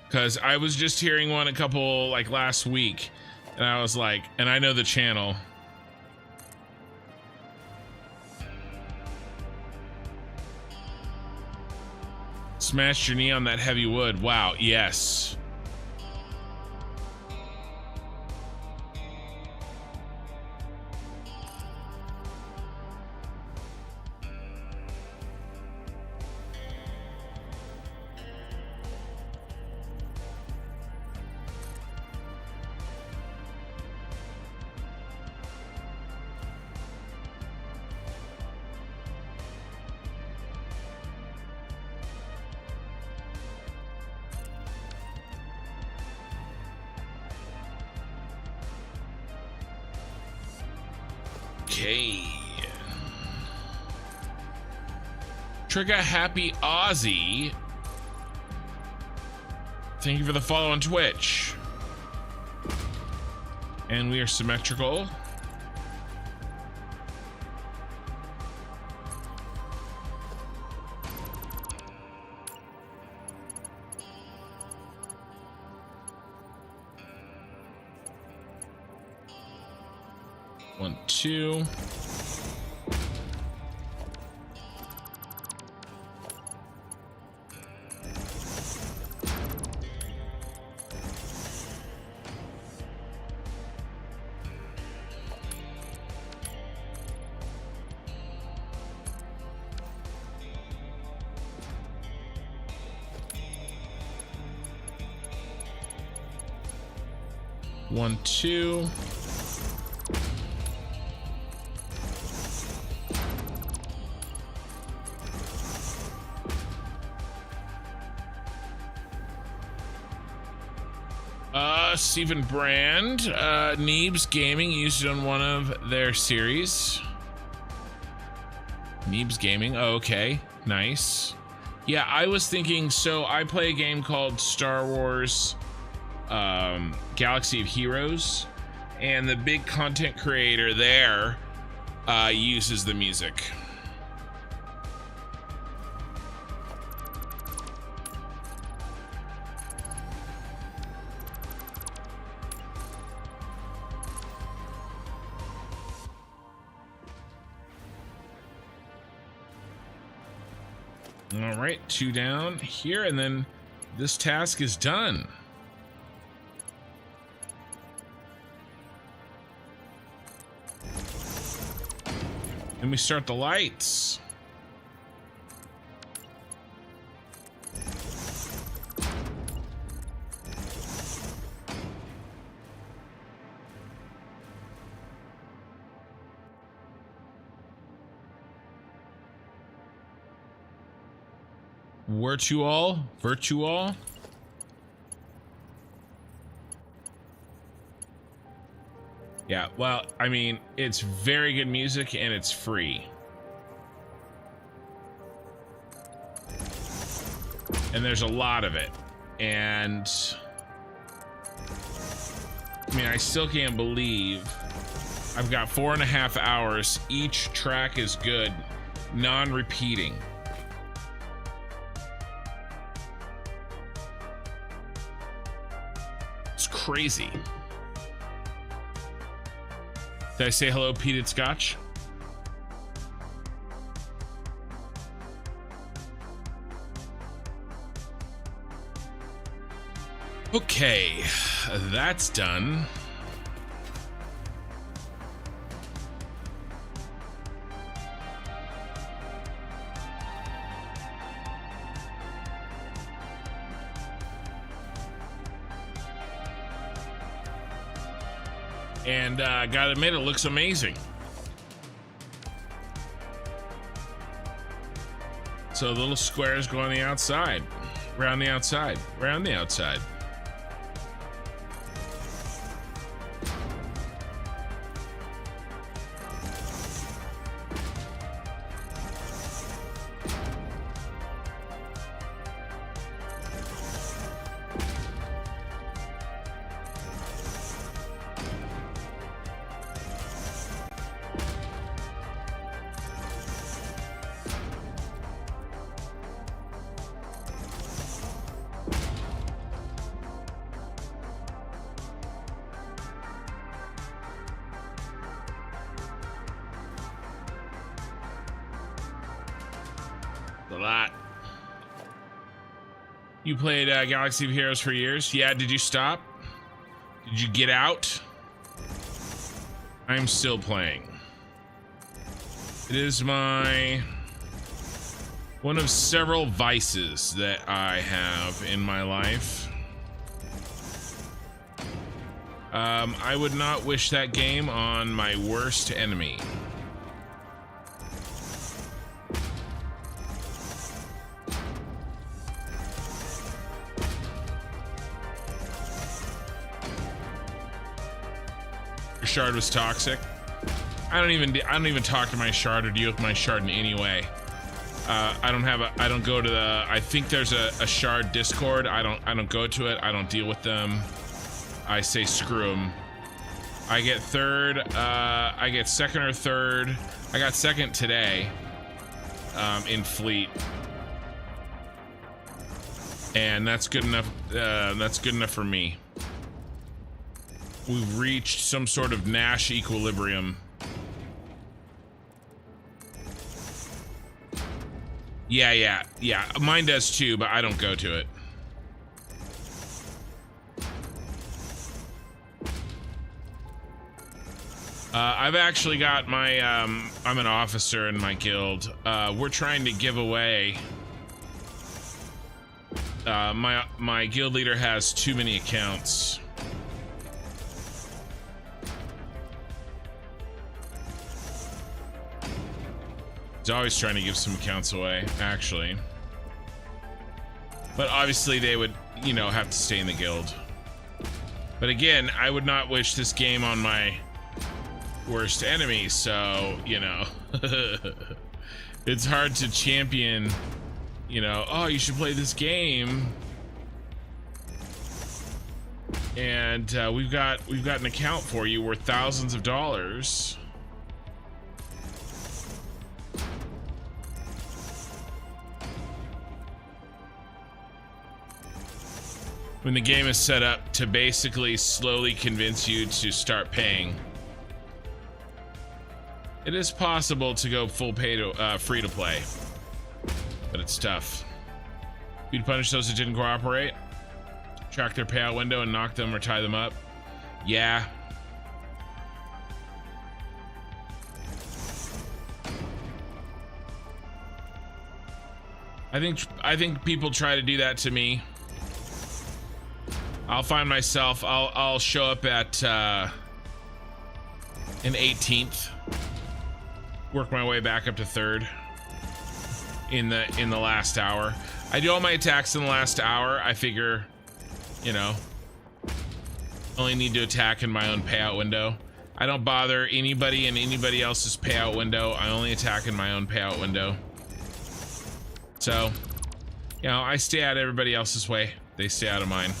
Because I was just hearing one a couple, like, last week, and I was like, and I know the channel. Smashed your knee on that heavy wood. Wow, yes. Okay. Trigger Happy Aussie. Thank you for the follow on Twitch. And we are symmetrical. One, two. One, two. Stephen Brand, Neebs Gaming used it on one of their series. Neebs Gaming, oh, okay, nice. Yeah, I was thinking, so I play a game called Star Wars Galaxy of Heroes, and the big content creator there uses the music. All right, two down here, and then this task is done. And we start the lights. Virtual. Yeah, well, I mean, it's very good music and it's free. And there's a lot of it. And I mean, I still can't believe I've got 4.5 hours. Each track is good, non-repeating. It's crazy. Did I say hello, peated scotch? Okay, that's done. And gotta admit, it looks amazing. So the little squares go on the outside, around the outside, around the outside. A lot. You played Galaxy of Heroes for years? Yeah, did you stop? Did you get out? I'm still playing. It is one of several vices that I have in my life. I would not wish that game on my worst enemy. Your shard was toxic. I don't even talk to my shard or deal with my shard in any way. I don't go to the, I think there's a shard Discord. I don't go to it. I don't deal with them. I say screw them. I get third, I get second or third. I got second today, in fleet. And that's good enough. That's good enough for me. We've reached some sort of Nash equilibrium. Yeah. Mine does too, but I don't go to it. I've actually got my, I'm an officer in my guild. We're trying to give away, my guild leader has too many accounts. He's always trying to give some accounts away, actually. But obviously they would, you know, have to stay in the guild. But again, I would not wish this game on my worst enemy, so, you know. It's hard to champion, you know, oh, you should play this game. And we've got an account for you worth thousands of dollars. When the game is set up to basically slowly convince you to start paying. It is possible to go full pay to free to play, but it's tough. You'd punish those that didn't cooperate, track their payout window and knock them or tie them up. Yeah. I think people try to do that to me. I'll find myself, I'll show up at an 18th, work my way back up to 3rd in the last hour. I do all my attacks in the last hour. I figure, you know, only need to attack in my own payout window. I don't bother anybody in anybody else's payout window. I only attack in my own payout window. So, you know, I stay out of everybody else's way. They stay out of mine.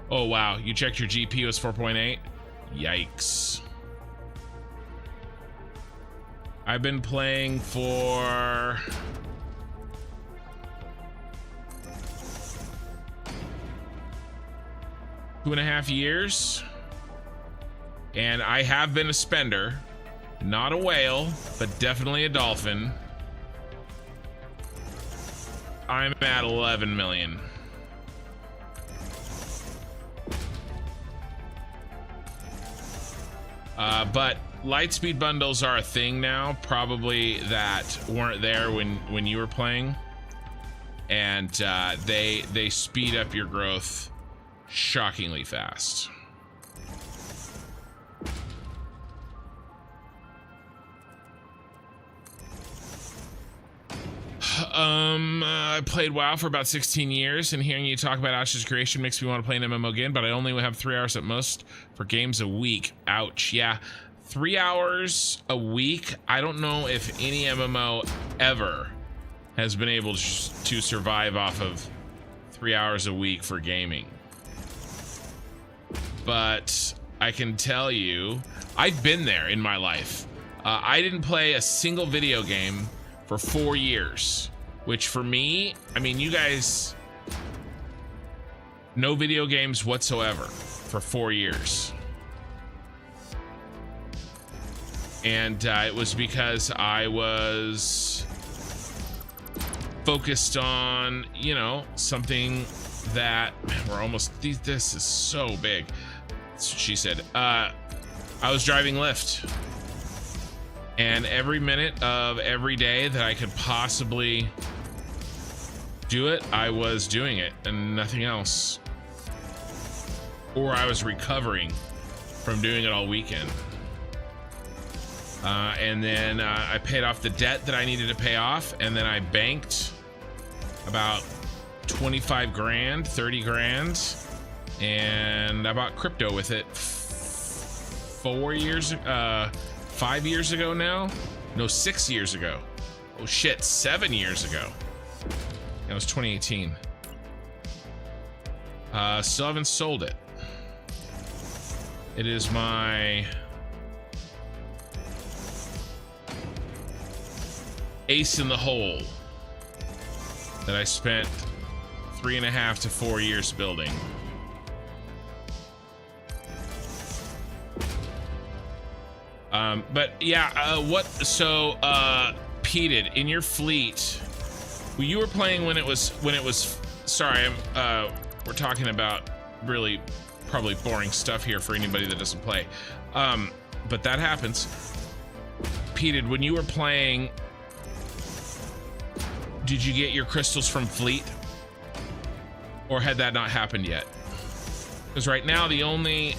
Oh, wow. You checked your GP was 4.8? Yikes. I've been playing for... two and a half years. And I have been a spender. Not a whale, but definitely a dolphin. I'm at 11 million. But lightspeed bundles are a thing now, probably that weren't there when you were playing, and they speed up your growth shockingly fast. I played WoW for about 16 years, and hearing you talk about Ash's creation makes me want to play an MMO again, but I only have 3 hours at most for games a week. Ouch. Yeah, 3 hours a week. I don't know if any MMO ever has been able to survive off of 3 hours a week for gaming. But I can tell you, I've been there in my life. I didn't play a single video game for 4 years, which for me, I mean, you guys, no video games whatsoever for 4 years. And it was because I was focused on, you know, something that we're almost, this is so big. That's what she said. I was driving Lyft. And every minute of every day that I could possibly do it, I was doing it and nothing else. Or I was recovering from doing it all weekend. And then I paid off the debt that I needed to pay off, and then I banked about 25 grand, 30 grand, and I bought crypto with it 5 years ago now? No, 6 years ago. Oh shit, 7 years ago. That was 2018. Still haven't sold it. It is my ace in the hole that I spent 3.5 to 4 years building. But yeah, Peated, in your fleet, you were playing when it was, sorry, we're talking about really probably boring stuff here for anybody that doesn't play. But that happens. Peated, when you were playing, did you get your crystals from fleet? Or had that not happened yet? Because right now the only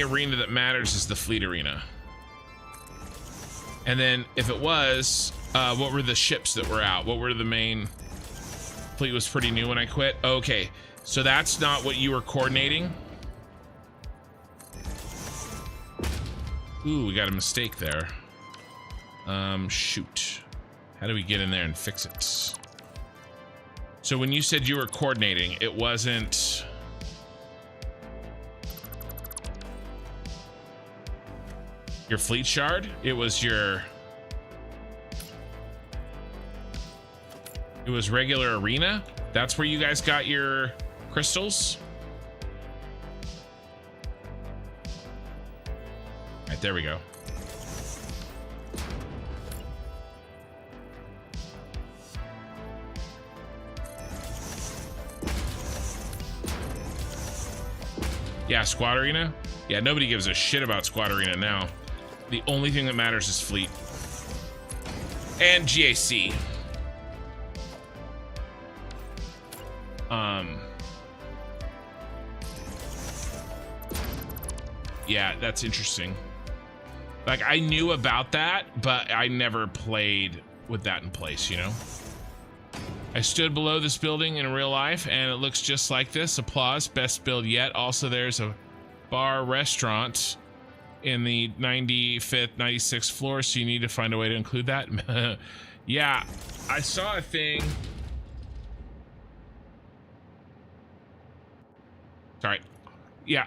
arena that matters is the fleet arena. And then if it was, what were the ships that were out? What were the main? Fleet was pretty new when I quit. Okay, so that's not what you were coordinating. Ooh, we got a mistake there. Shoot. How do we get in there and fix it? So when you said you were coordinating, it wasn't... your fleet shard? It was your... it was regular arena? That's where you guys got your crystals? All right, there we go. Yeah, squad arena? Yeah, nobody gives a shit about squad arena now. The only thing that matters is fleet. And GAC. Yeah, that's interesting. Like, I knew about that, but I never played with that in place, you know? I stood below this building in real life, and it looks just like this. Applause. Best build yet. Also, there's a bar restaurant in the 95th, 96th floor, so you need to find a way to include that. Yeah, I saw a thing. Sorry. Yeah.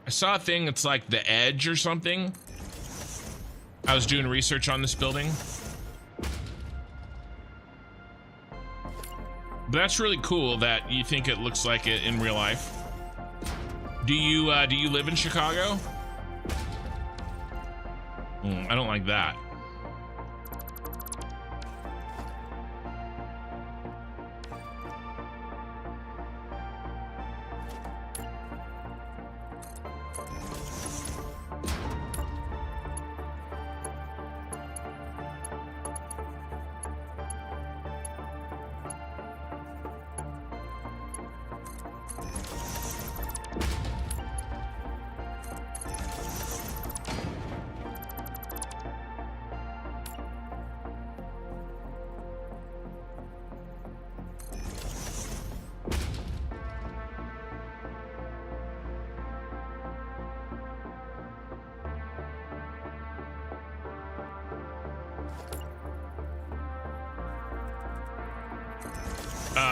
I saw a thing that's like the edge or something. I was doing research on this building. But that's really cool that you think it looks like it in real life. Do you live in Chicago? I don't like that.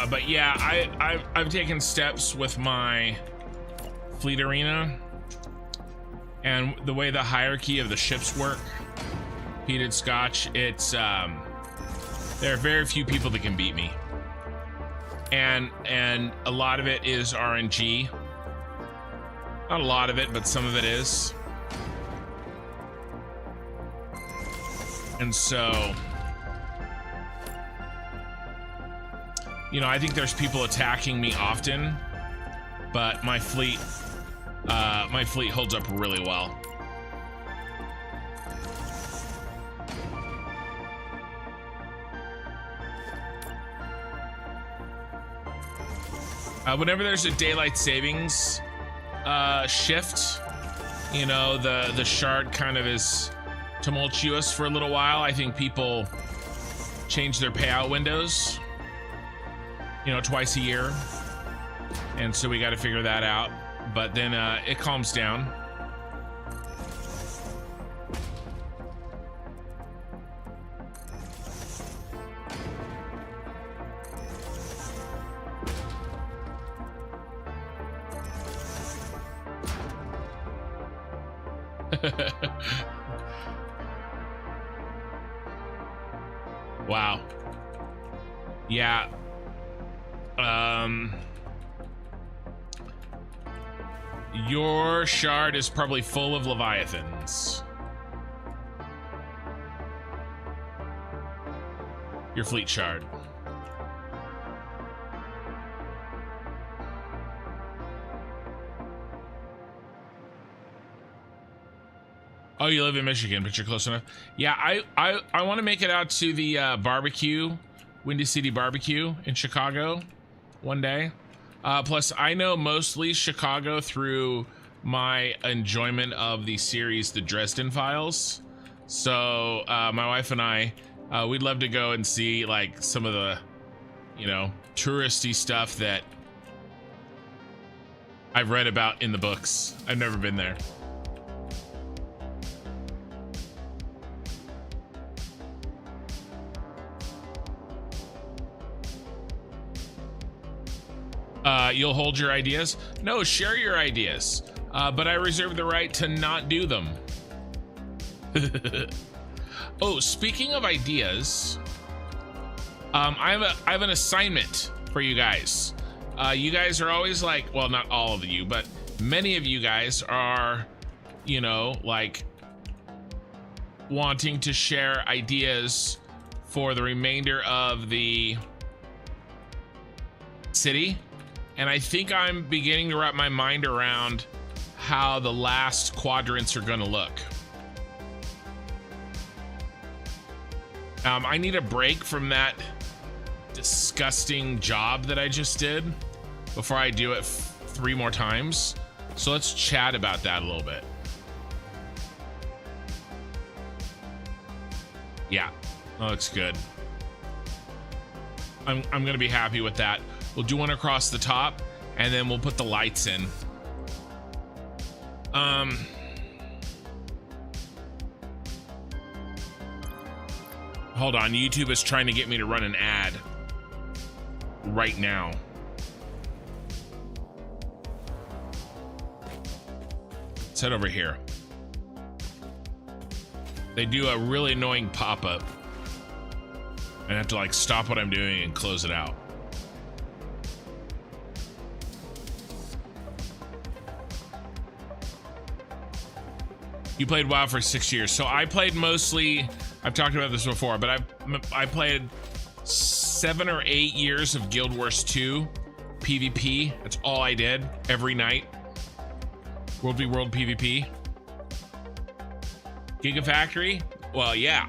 But yeah, I've taken steps with my fleet arena and the way the hierarchy of the ships work. Heated Scotch, it's there are very few people that can beat me, and a lot of it is RNG. Not a lot of it, but some of it is. And so, you know, I think there's people attacking me often, but my fleet holds up really well. Whenever there's a daylight savings shift, you know, the shard kind of is tumultuous for a little while. I think people change their payout windows, you know, twice a year, and so we got to figure that out. But then it calms down. Wow. Yeah. Your shard is probably full of leviathans. Your fleet shard. Oh, you live in Michigan, but you're close enough. Yeah, I want to make it out to the barbecue, Windy City Barbecue in Chicago one day. Plus, I know mostly Chicago through my enjoyment of the series The Dresden Files. So my wife and I, we'd love to go and see like some of the, you know, touristy stuff that I've read about in the books. I've never been there. You'll hold your ideas? No, share your ideas. But I reserve the right to not do them. Oh, speaking of ideas, I have an assignment for you guys. You guys are always like, well, not all of you, but many of you guys are, you know, like wanting to share ideas for the remainder of the city. And I think I'm beginning to wrap my mind around how the last quadrants are going to look. I need a break from that disgusting job that I just did before I do it 3 more times. So let's chat about that a little bit. Yeah. That looks good. I'm gonna be happy with that. We'll do one across the top, and then we'll put the lights in. Hold on, YouTube is trying to get me to run an ad right now. Let's head over here. They do a really annoying pop-up. And I have to like stop what I'm doing and close it out. You played WoW for 6 years. So I played mostly, I've talked about this before, but I played 7 or 8 years of Guild Wars 2 PvP. That's all I did every night. World v World PvP. Gigafactory? Well, yeah.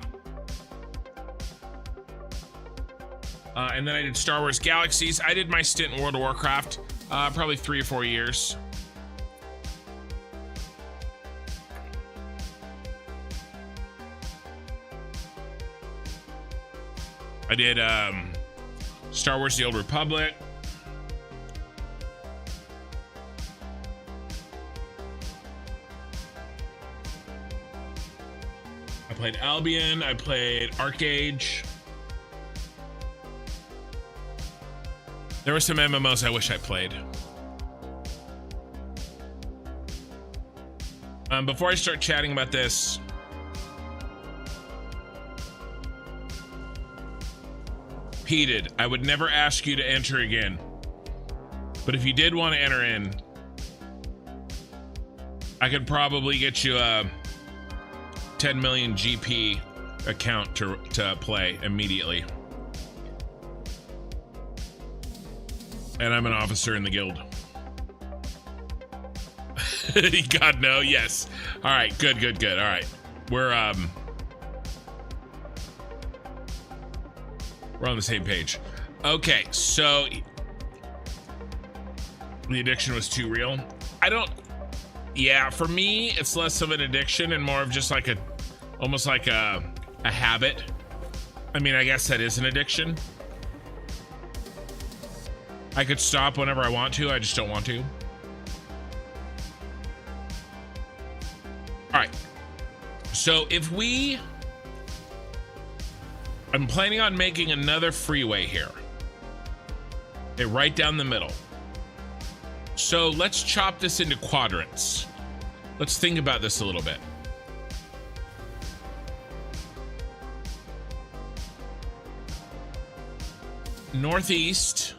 And then I did Star Wars Galaxies. I did my stint in World of Warcraft, probably 3 or 4 years. I did Star Wars The Old Republic. I played Albion. I played Arcage. There were some MMOs I wish I played. Before I start chatting about this, Heated, I would never ask you to enter again. But if you did want to enter in, I could probably get you a 10 million GP account to play immediately. And I'm an officer in the guild. God, no, yes. All right, good. All right. We're on the same page. Okay, so the addiction was too real. Yeah, for me, it's less of an addiction and more of just like almost like a habit. I mean, I guess that is an addiction. I could stop whenever I want to, I just don't want to. All right, so I'm planning on making another freeway here. Okay, right down the middle. So let's chop this into quadrants. Let's think about this a little bit. Northeast,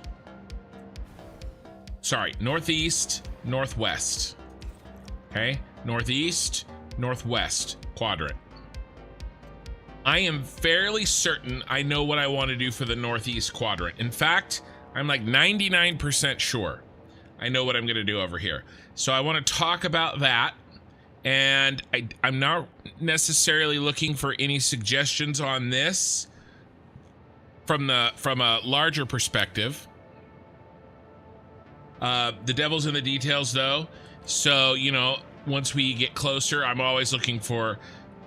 northwest. Okay, northeast, northwest quadrant. I am fairly certain I know what I want to do for the northeast quadrant. In fact, I'm like 99% sure I know what I'm going to do over here. So I want to talk about that. And I'm not necessarily looking for any suggestions on this from a larger perspective. The devil's in the details, though. So, you know, once we get closer, I'm always looking for,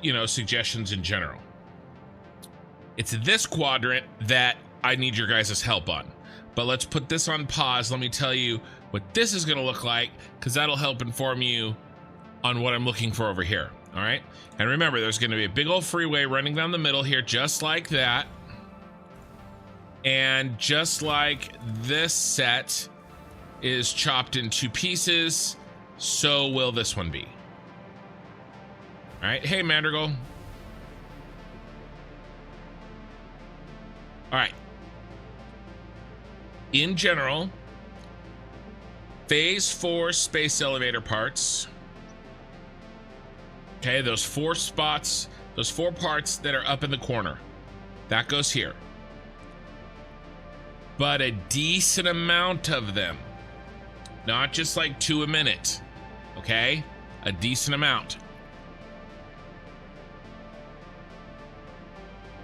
you know, suggestions in general. It's this quadrant that I need your guys' help on. But let's put this on pause. Let me tell you what this is going to look like, because that'll help inform you on what I'm looking for over here. All right. And remember, there's going to be a big old freeway running down the middle here, just like that. And just like this set is chopped in 2 pieces, so will this one be. All right. Hey, Mandrigal. All right. In general, phase 4 space elevator parts. Okay, those 4 spots, those 4 parts that are up in the corner, that goes here. But a decent amount of them, not just like 2 a minute, okay? A decent amount.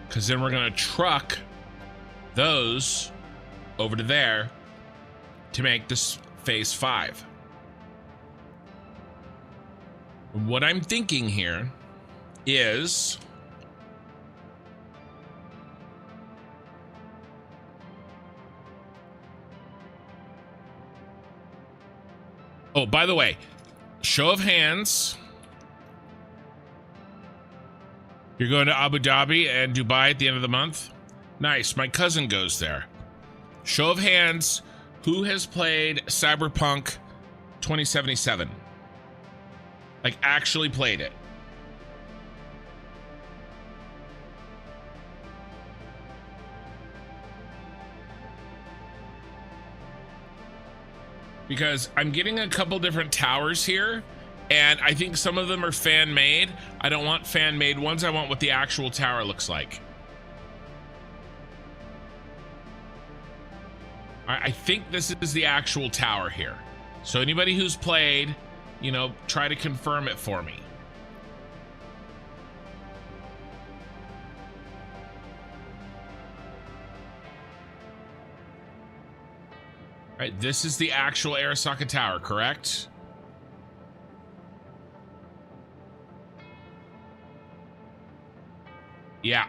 Because then we're gonna truck those over to there to make this phase 5. What I'm thinking here is Oh, by the way, show of hands. You're going to Abu Dhabi and Dubai at the end of the month? Nice. My cousin goes there. Show of hands. Who has played Cyberpunk 2077? Like, actually played it. Because I'm getting a couple different towers here, and I think some of them are fan-made. I don't want fan-made ones. I want what the actual tower looks like. I think this is the actual tower here. So anybody who's played, you know, try to confirm it for me. All right, this is the actual Arasaka Tower, correct? Yeah.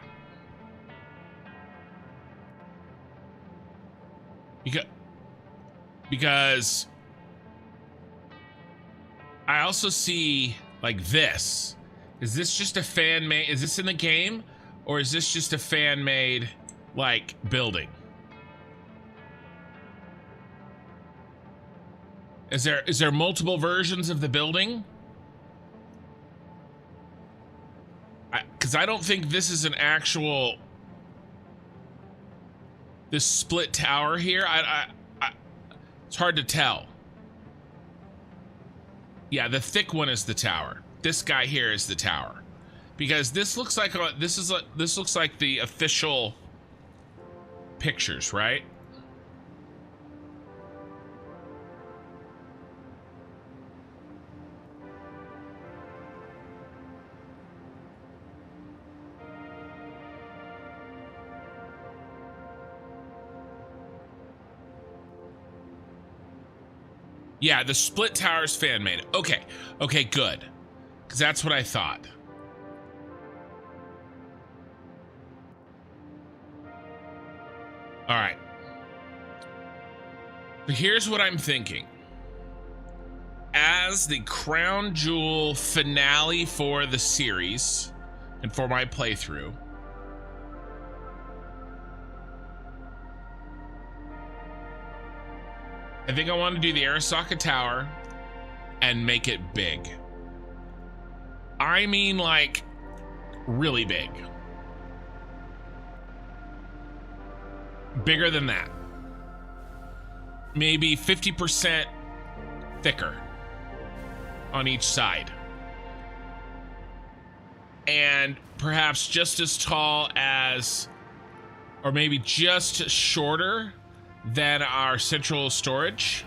Because I also see like this. Is this just a fan-made? Is this in the game, or is this just a fan-made like building? Is there multiple versions of the building? Because I don't think this is an actual this split tower here. It's hard to tell. Yeah, the thick one is the tower. This guy here is the tower, because this looks like this looks like the official pictures, right? Yeah, the split tower is fan made. Okay, okay, good. Because that's what I thought. All right. So here's what I'm thinking. As the crown jewel finale for the series and for my playthrough, I think I want to do the Arasaka Tower and make it big. I mean, like, really big. Bigger than that. Maybe 50% thicker on each side. And perhaps just as tall as, or maybe just shorter than our central storage,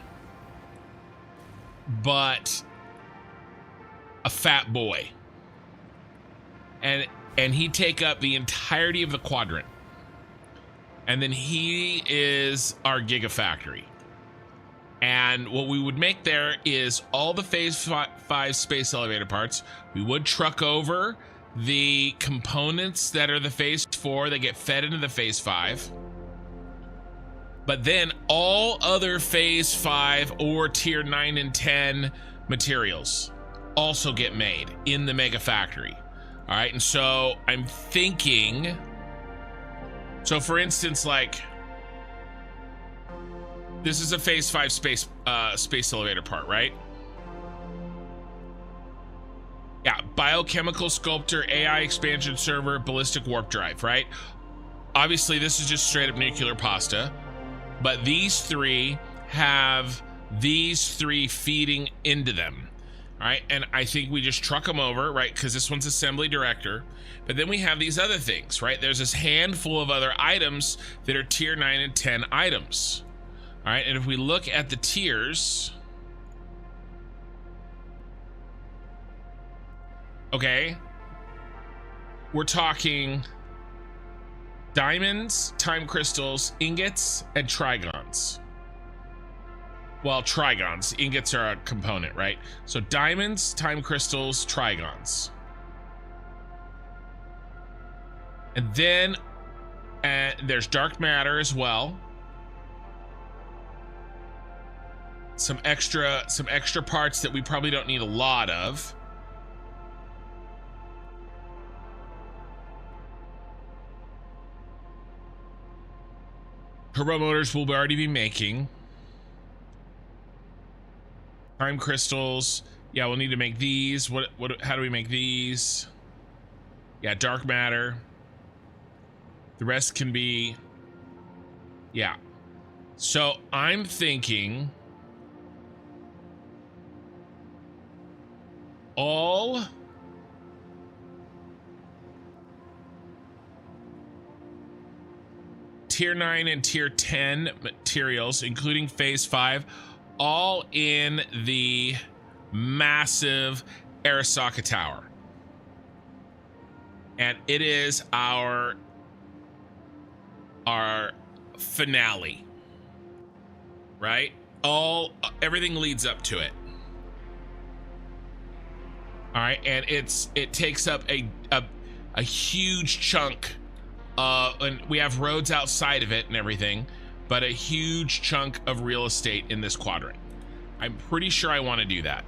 but a fat boy, and he'd take up the entirety of the quadrant, and then he is our gigafactory. And what we would make there is all the phase 5 space elevator parts. We would truck over the components that are the phase 4 that get fed into the phase 5. But then all other phase 5 or tier 9 and 10 materials also get made in the mega factory. All right, and so I'm thinking, so for instance, like this is a phase 5 space elevator part, right? Yeah, biochemical sculptor, AI expansion server, ballistic warp drive, right? Obviously this is just straight up nuclear pasta. But these three have these three feeding into them, all right? And I think we just truck them over, right? Because this one's assembly director. But then we have these other things, right? There's this handful of other items that are tier 9 and 10 items, all right? And if we look at the tiers, okay, we're talking diamonds, time crystals, ingots, and trigons. Well, trigons. Ingots are a component, right? So diamonds, time crystals, trigons. And then there's dark matter as well. some extra parts that we probably don't need a lot of. Turbo motors we'll already be making. Time crystals. Yeah, we'll need to make these. How do we make these? Yeah, dark matter. The rest can be, yeah. So I'm thinking all tier 9 and tier 10 materials, including phase 5, all in the massive Arasaka Tower. And it is our finale, right? Everything leads up to it. All right, and it takes up a huge chunk, and we have roads outside of it and everything, but a huge chunk of real estate in this quadrant. I'm pretty sure I want to do that.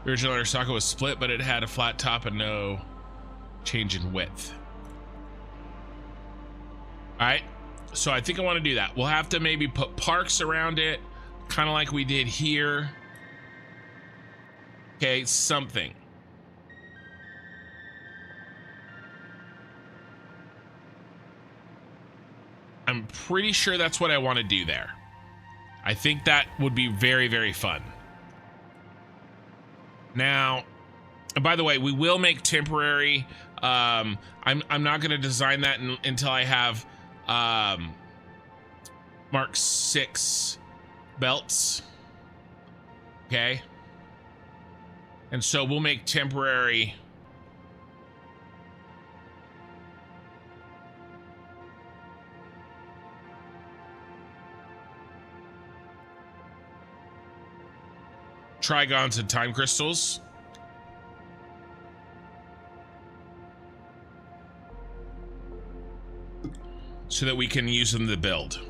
The original Arasaka was split, but it had a flat top and no change in width. All right, so I think I want to do that. We'll have to maybe put parks around it, kind of like we did here. Okay, something. I'm pretty sure that's what I want to do there. I think that would be very, very fun. Now, by the way, we will make temporary. I'm not going to design that until I have Mark 6 belts. Okay. And so we'll make temporary. Trigons and time crystals. So that we can use them to build.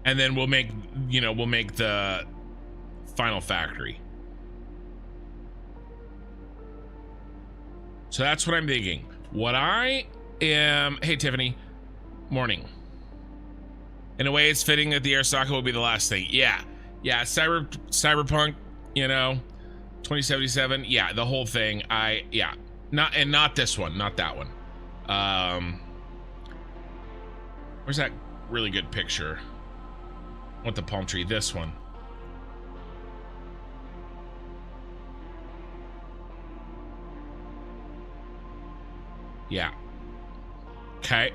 And then we'll make, we'll make the final factory. So that's what I'm thinking. What I am, hey Tiffany, morning. In a way, it's fitting that the Arasaka will be the last thing. Yeah, cyberpunk, 2077. Yeah, the whole thing. Not this one, not that one. Where's that really good picture? I want the palm tree. This one. Yeah. Okay.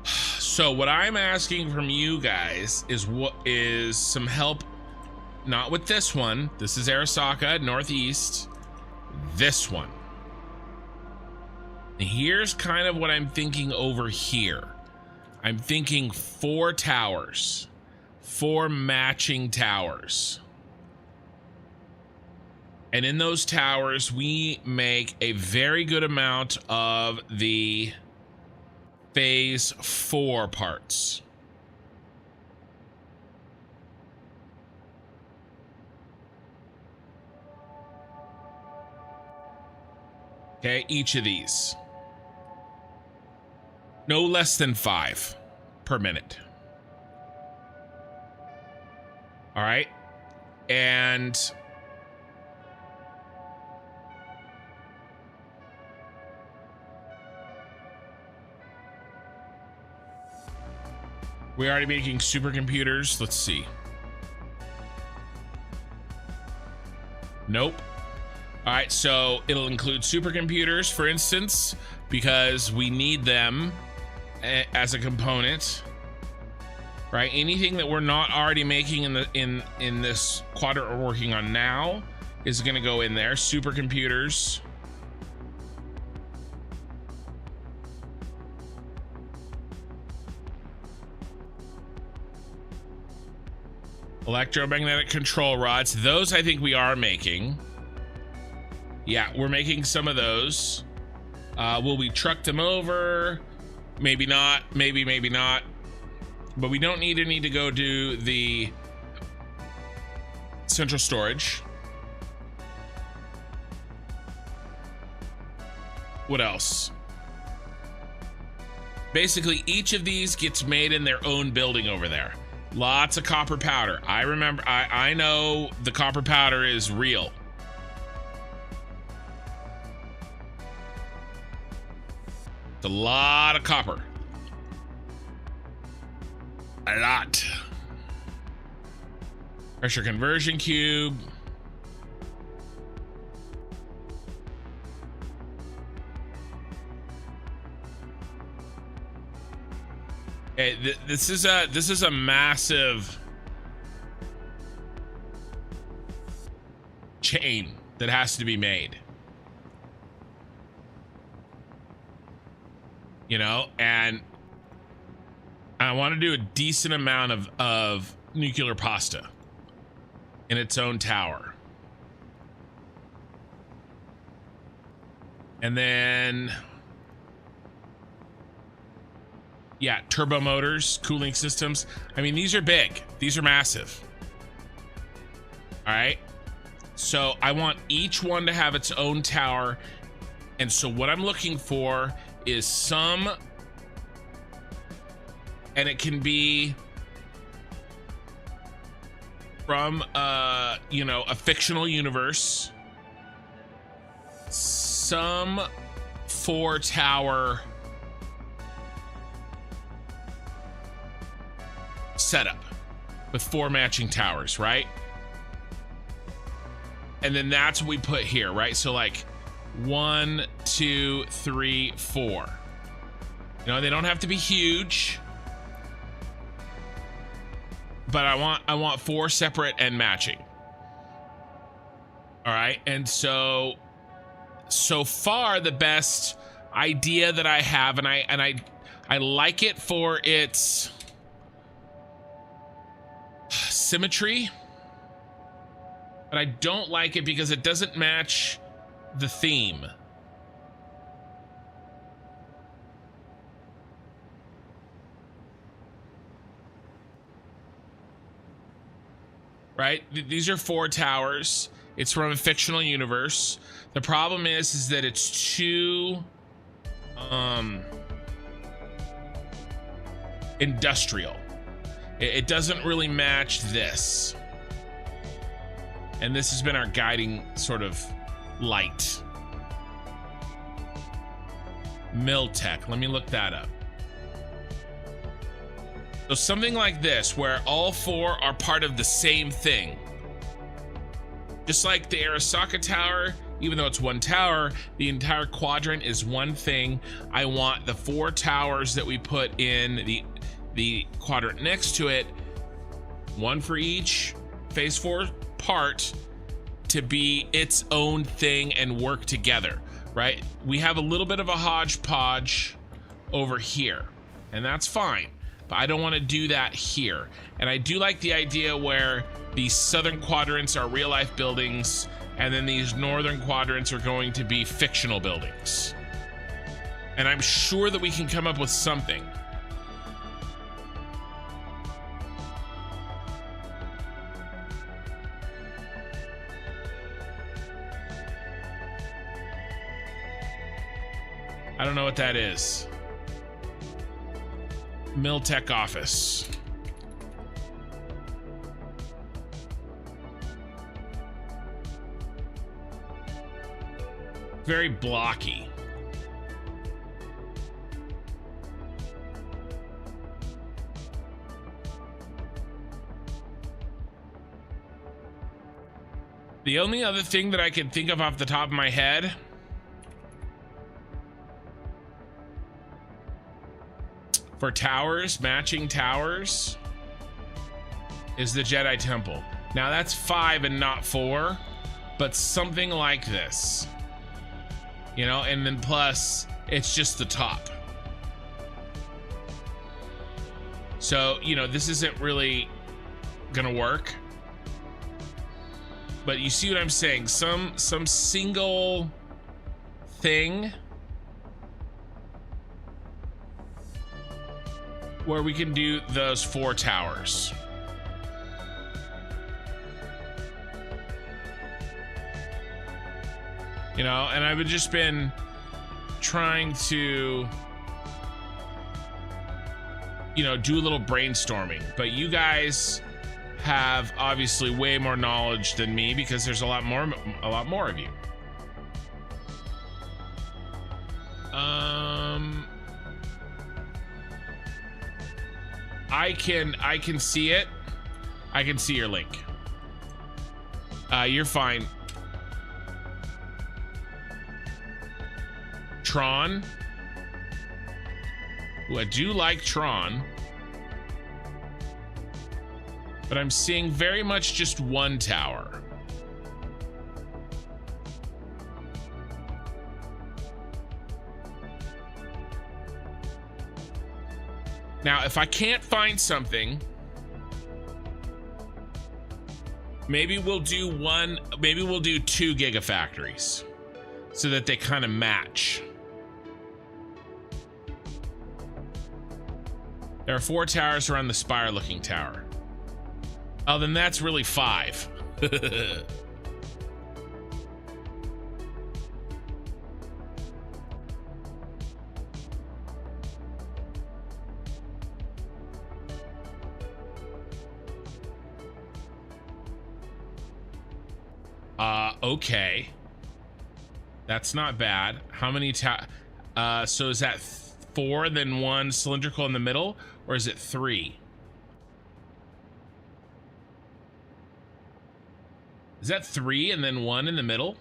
So what I'm asking from you guys is some help, not with this one. This is Arasaka, northeast. This one. Here's kind of what I'm thinking over here. I'm thinking 4 towers, 4 matching towers. And in those towers, we make a very good amount of the phase 4 parts. Okay, each of these. No less than 5 per minute. All right. And we're already making supercomputers. Let's see. Nope. All right, so it'll include supercomputers, for instance, because we need them as a component, right? Anything that we're not already making in this quadrant we're working on now is going to go in there. Supercomputers. Electromagnetic control rods. Those I think we are making. Yeah, we're making some of those. Will we truck them over? Maybe not. Maybe not. But we don't need to go do the central storage. What else? Basically, each of these gets made in their own building over there. Lots of copper powder. I remember, I know the copper powder is real. It's a lot of copper. A lot. Pressure conversion cube. Okay, this is a massive chain that has to be made. You know, and I want to do a decent amount of nuclear pasta in its own tower. And then, yeah, turbo motors, cooling systems. I mean, these are big. These are massive. All right. So I want each one to have its own tower. And so what I'm looking for is some, and it can be from you know, a fictional universe, some 4-tower setup with 4 matching towers, right? And then that's what we put here, right? So like 1, 2, 3, 4. You know, they don't have to be huge, but I want 4 separate and matching. All right, and so far the best idea that I have, and I like it for its symmetry, but I don't like it because it doesn't match the theme. Right? These are 4 towers. It's from a fictional universe. The problem is that it's too industrial. It doesn't really match this. And this has been our guiding sort of light. Miltech, let me look that up. So something like this, where all 4 are part of the same thing. Just like the Arasaka Tower, even though it's 1 tower, the entire quadrant is one thing. I want the 4 towers that we put in the quadrant next to it, 1 for each phase 4 part, to be its own thing and work together, right? We have a little bit of a hodgepodge over here, and that's fine, but I don't want to do that here. And I do like the idea where these southern quadrants are real life buildings, and then these northern quadrants are going to be fictional buildings. And I'm sure that we can come up with something. I don't know what that is. Miltech office. Very blocky. The only other thing that I can think of off the top of my head for towers, matching towers, is the Jedi Temple. Now that's 5 and not 4, but something like this, you know, and then plus it's just the top. So, you know, this isn't really gonna work. But you see what I'm saying? Some single thing where we can do those 4 towers. You know, and I've just been trying to, you know, do a little brainstorming, but you guys have obviously way more knowledge than me because there's a lot more of you. I can see it. I can see your link. You're fine. Tron. Ooh, I do like Tron. But I'm seeing very much just 1 tower. Now, if I can't find something, maybe we'll do 2 gigafactories so that they kind of match. There are 4 towers around the spire looking tower. Oh, then that's really 5. Okay. That's not bad. How many so is that 4 then 1 cylindrical in the middle, or is it 3? Is that 3 and then 1 in the middle?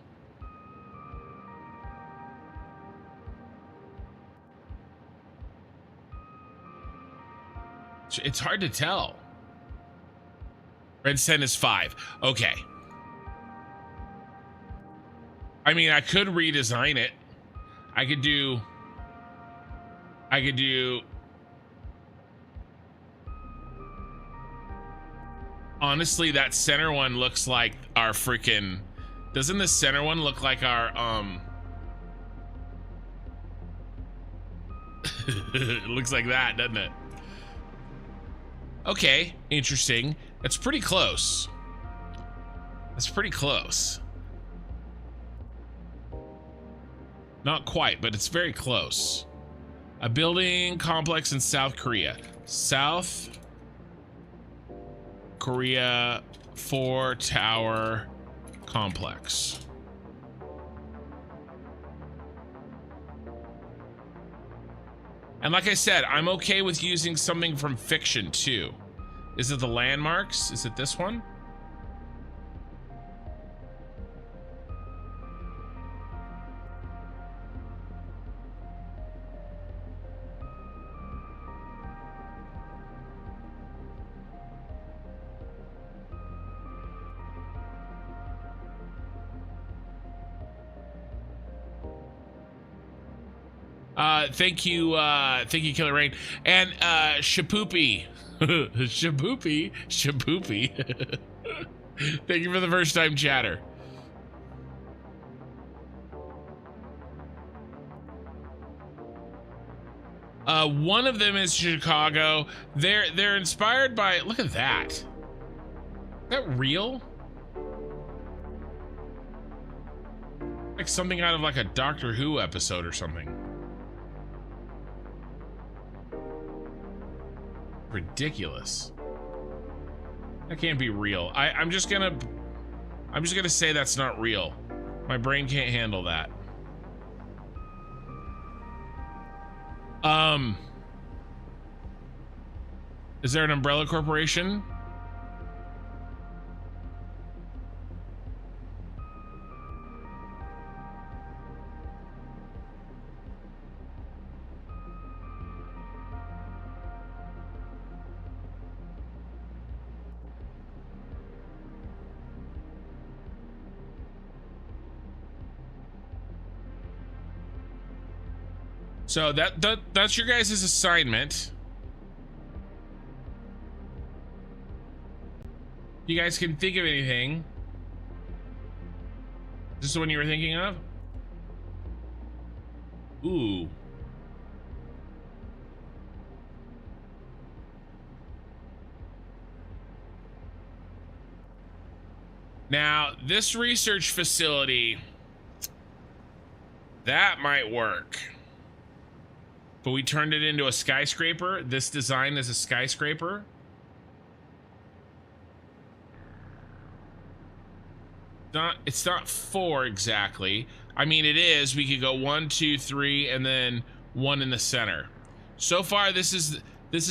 It's hard to tell. Red Sen is 5. Okay. I mean, I could redesign it. I could do honestly, that center one looks like our freaking, doesn't the center one look like our it looks like that, doesn't it? Okay, interesting. That's pretty close. That's pretty close. Not quite, but it's very close. A building complex in South Korea. South Korea 4 tower complex. And like I said, I'm okay with using something from fiction too. Is it the landmarks? Is it this one? Thank you, Killer Rain. And Shapoopy. Shapoopy. Thank you for the first time chatter. One of them is Chicago. They're inspired by, look at that. Is that real? Like something out of like a Doctor Who episode or something. Ridiculous. That can't be real. I'm just gonna say that's not real. My brain can't handle that. Is there an Umbrella Corporation? So that's your guys' assignment. You guys can think of anything. Is this the one you were thinking of? Ooh. Now, this research facility, that might work. But we turned it into a skyscraper. This design is a skyscraper. It's not 4 exactly. I mean, it is. We could go 1, 2, 3, and then 1 in the center. So far, this is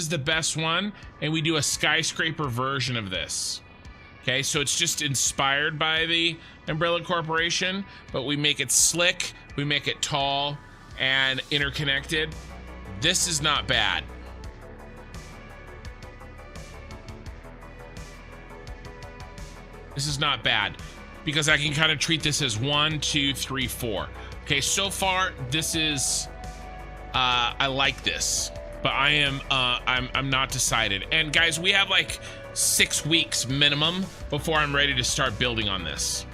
the best one, and we do a skyscraper version of this. Okay, so it's just inspired by the Umbrella Corporation, but we make it slick, we make it tall and interconnected. This is not bad. This is not bad because I can kind of treat this as 1, 2, 3, 4. Okay, so far this is I like this, but I'm not decided. And guys, we have like 6 weeks minimum before I'm ready to start building on this.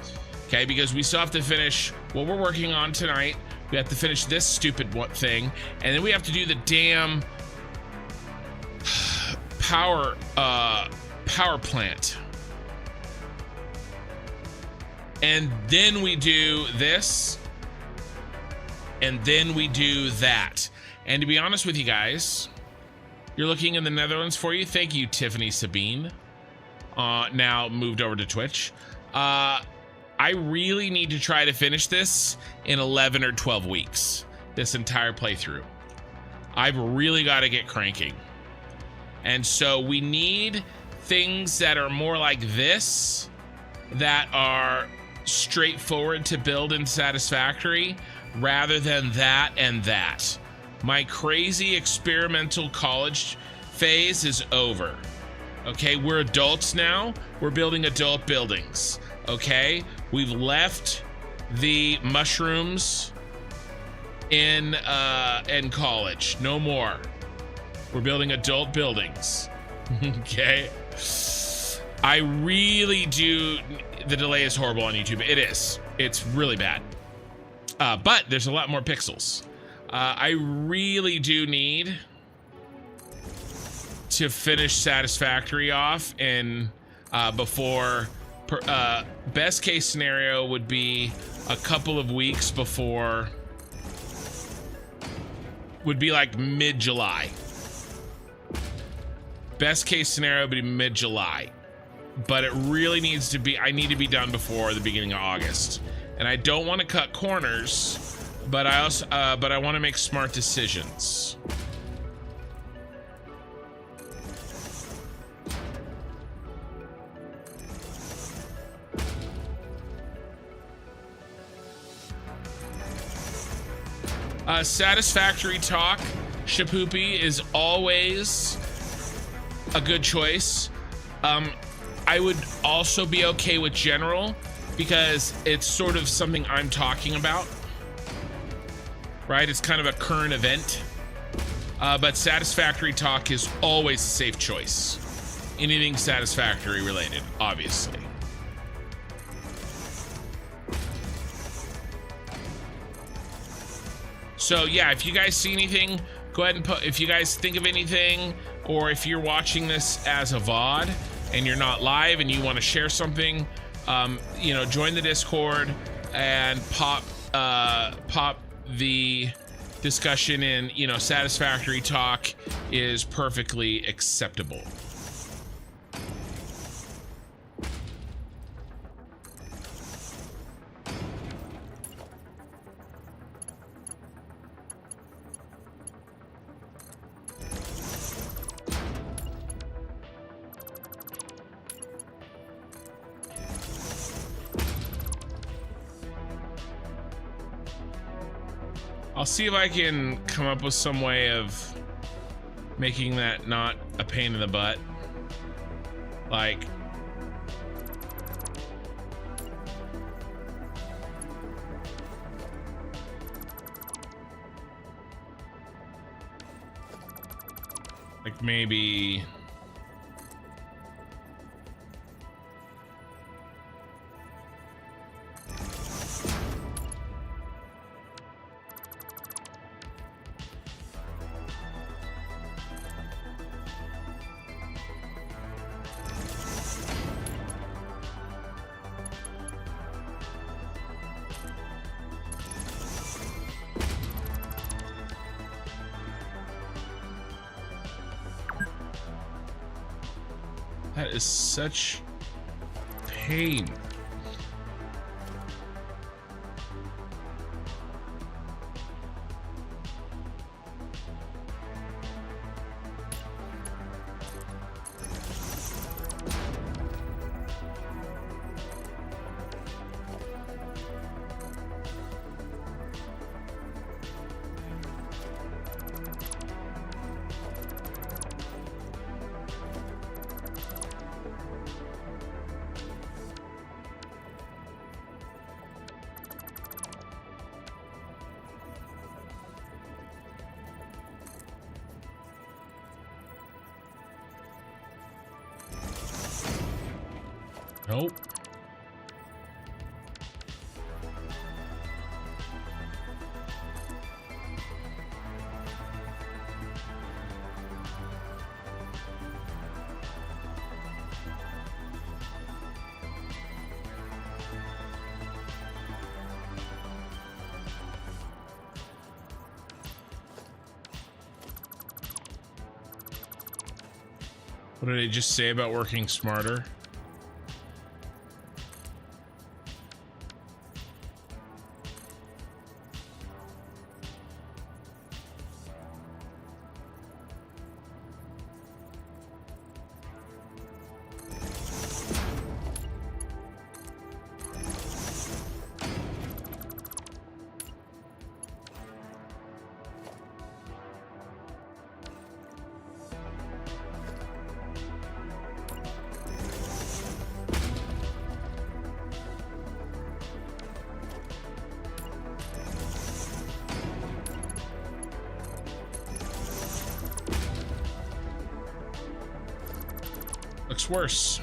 Okay, because we still have to finish what we're working on tonight. We have to finish this stupid thing, and then we have to do the damn power plant. And then we do this, and then we do that. And to be honest with you guys, you're looking in the Netherlands for you. Thank you, Tiffany Sabine. Now moved over to Twitch. I really need to try to finish this in 11 or 12 weeks. This entire playthrough. I've really got to get cranking. And so we need things that are more like this, that are straightforward to build in Satisfactory, rather than that and that. My crazy experimental college phase is over. Okay, we're adults now. We're building adult buildings. Okay, we've left the mushrooms in college. No more. We're building adult buildings. Okay. I really do. The delay is horrible on YouTube. It is. It's really bad. But there's a lot more pixels. I really do need to finish Satisfactory off and before best case scenario would be a couple of weeks before, would be like mid-July. Best case scenario would be mid-July, but it really needs to be, I need to be done before the beginning of August. And I don't want to cut corners, but I also but I want to make smart decisions. Satisfactory talk, Shapoopy is always a good choice. I would also be okay with general because it's sort of something I'm talking about, right? It's kind of a current event. But Satisfactory talk is always a safe choice. Anything Satisfactory related, obviously. So yeah, if you guys see anything, go ahead and put, if you guys think of anything, or if you're watching this as a VOD and you're not live and you want to share something, you know, join the Discord and pop the discussion in, you know, Satisfactory talk is perfectly acceptable. I'll see if I can come up with some way of making that not a pain in the butt. Like, maybe That is such pain. Nope. What did it just say about working smarter? Looks worse.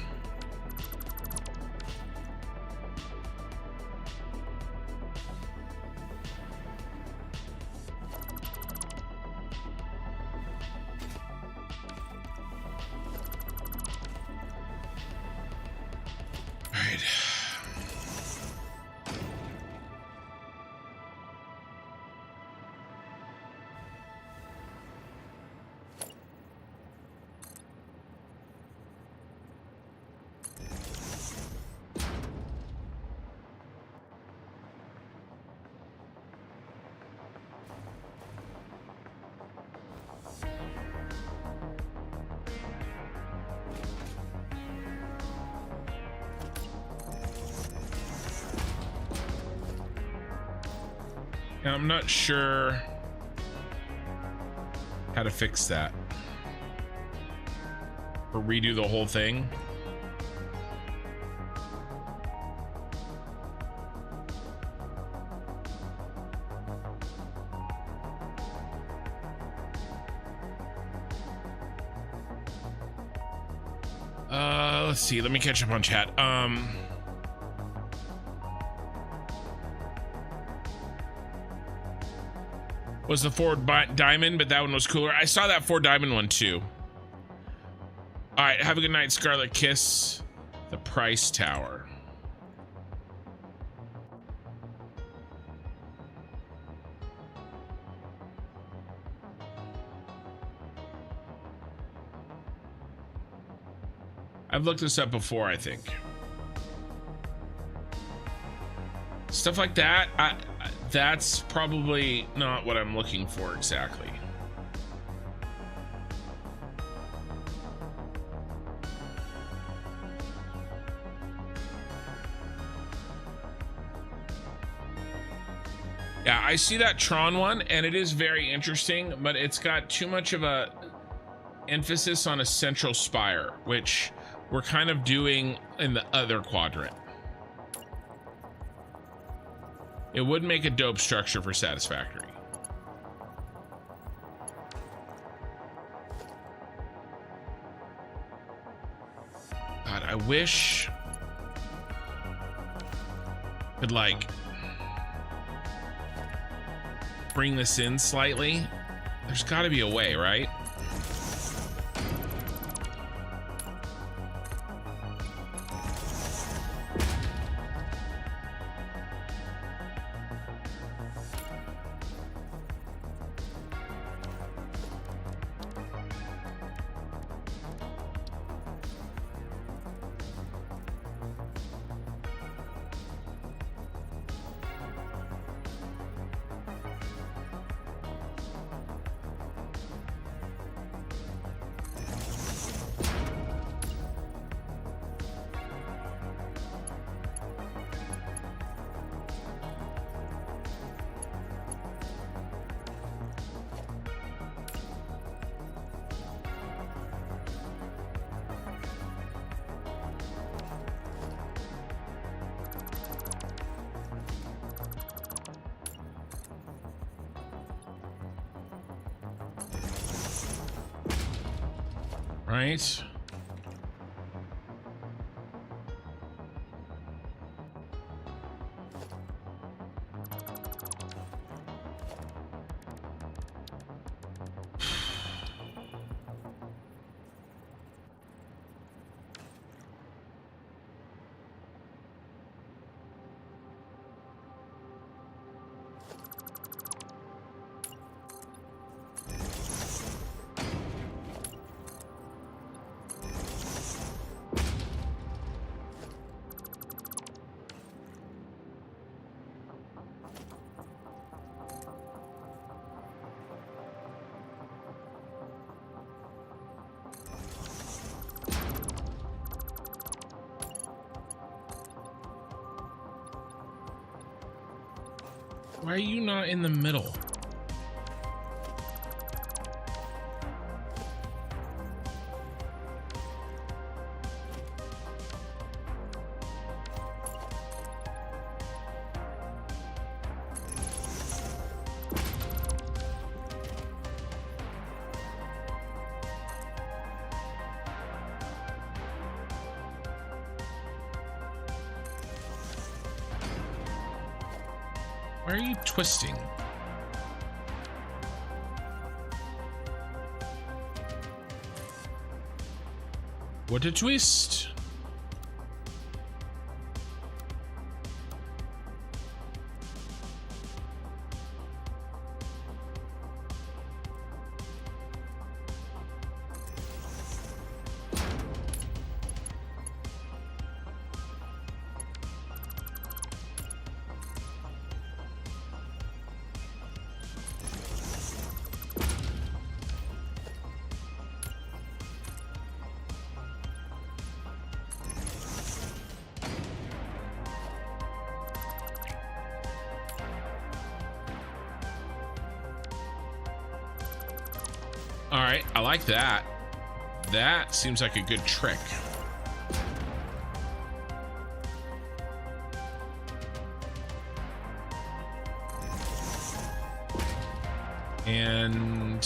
All right. I'm not sure how to fix that or redo the whole thing. Let's see. Let me catch up on chat. Was the Ford Diamond, but that one was cooler. I saw that Ford Diamond one too. All right, have a good night, Scarlet Kiss. The Price Tower. I've looked this up before, I think. Stuff like that, that's probably not what I'm looking for exactly. Yeah, I see that Tron one, and it is very interesting, but it's got too much of a emphasis on a central spire, which we're kind of doing in the other quadrant. It would make a dope structure for Satisfactory. God, I wish I could like bring this in slightly. There's got to be a way, right? right? Why are you not in the middle? Why are you twisting? What a twist! All right, I like that. That seems like a good trick. And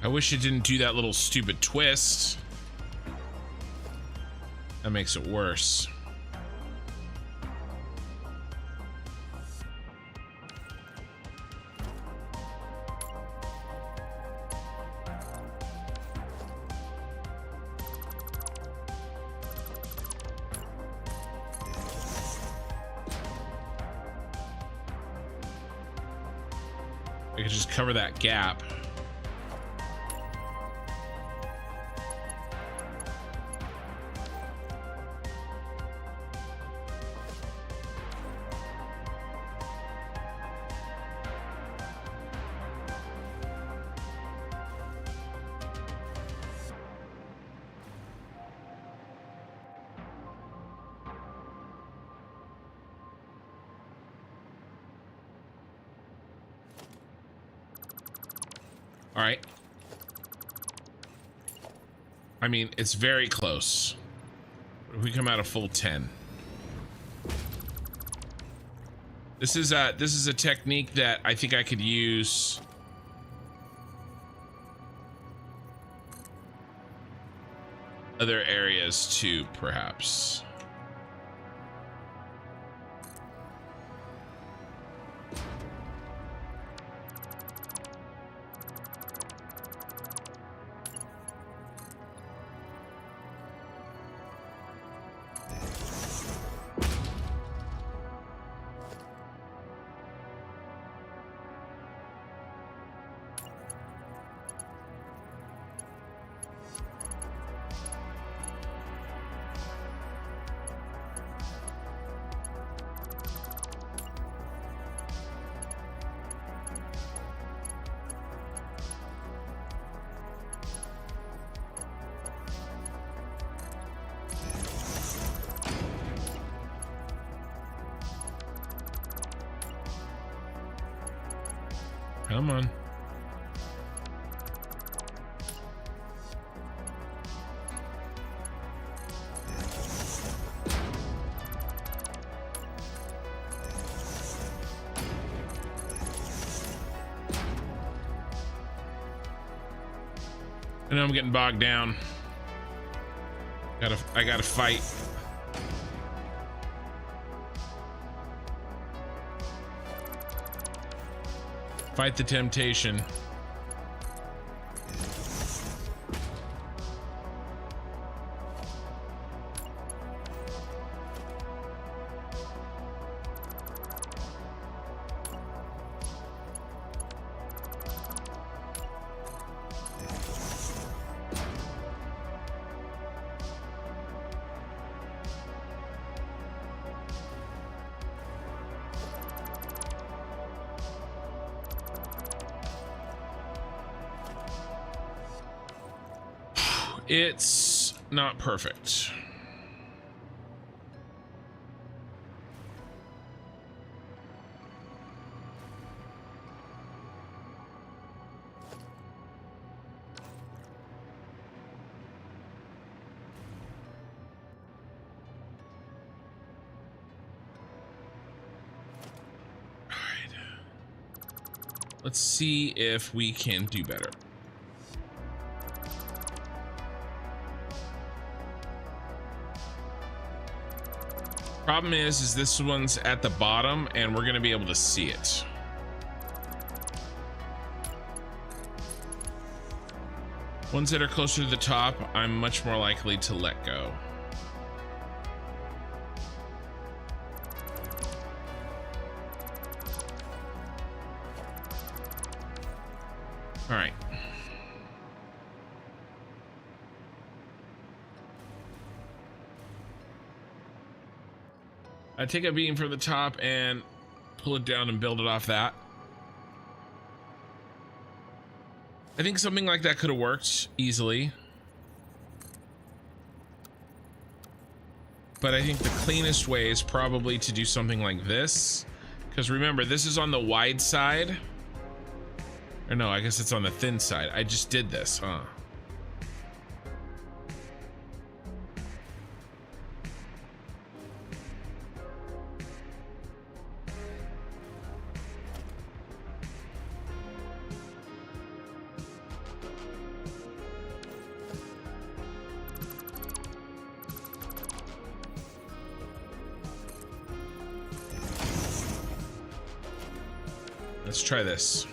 I wish it didn't do that little stupid twist. That makes it worse. I could just cover that gap. All right. I mean, it's very close. If we come out a full 10. This is a technique that I think I could use other areas too, perhaps. Come on. I know I'm getting bogged down. I gotta fight. Fight the temptation. It's not perfect. All right. Let's see if we can do better. Problem is this one's at the bottom and we're gonna be able to see it. Ones that are closer to the top, I'm much more likely to let go. All right. I take a beam from the top and pull it down and build it off that. I think something like that could have worked easily. But I think the cleanest way is probably to do something like this. Because remember, this is on the wide side. Or no, I guess it's on the thin side. I just did this, huh? Let's try this.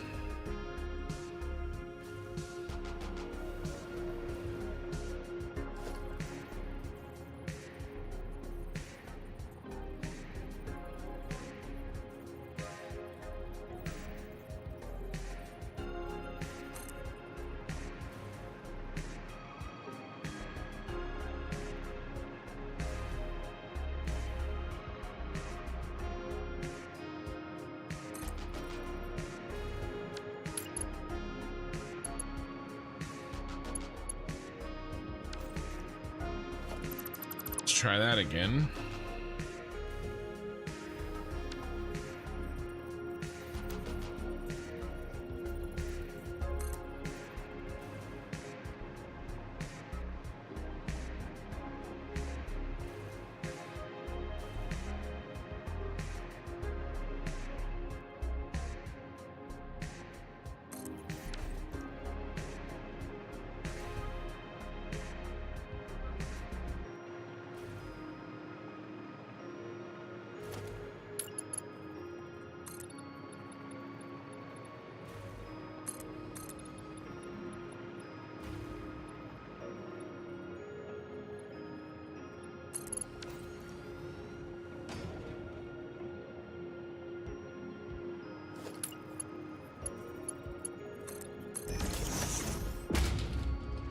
Try that again.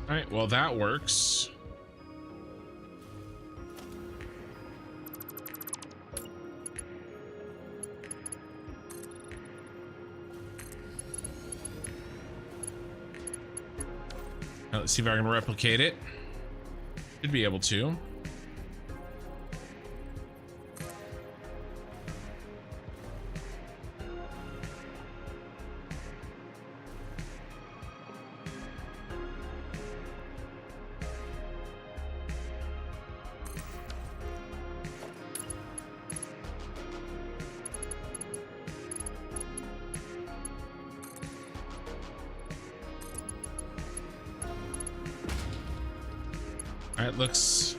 All right, well, that works. Now, let's see if I can replicate it. Should be able to. All right, looks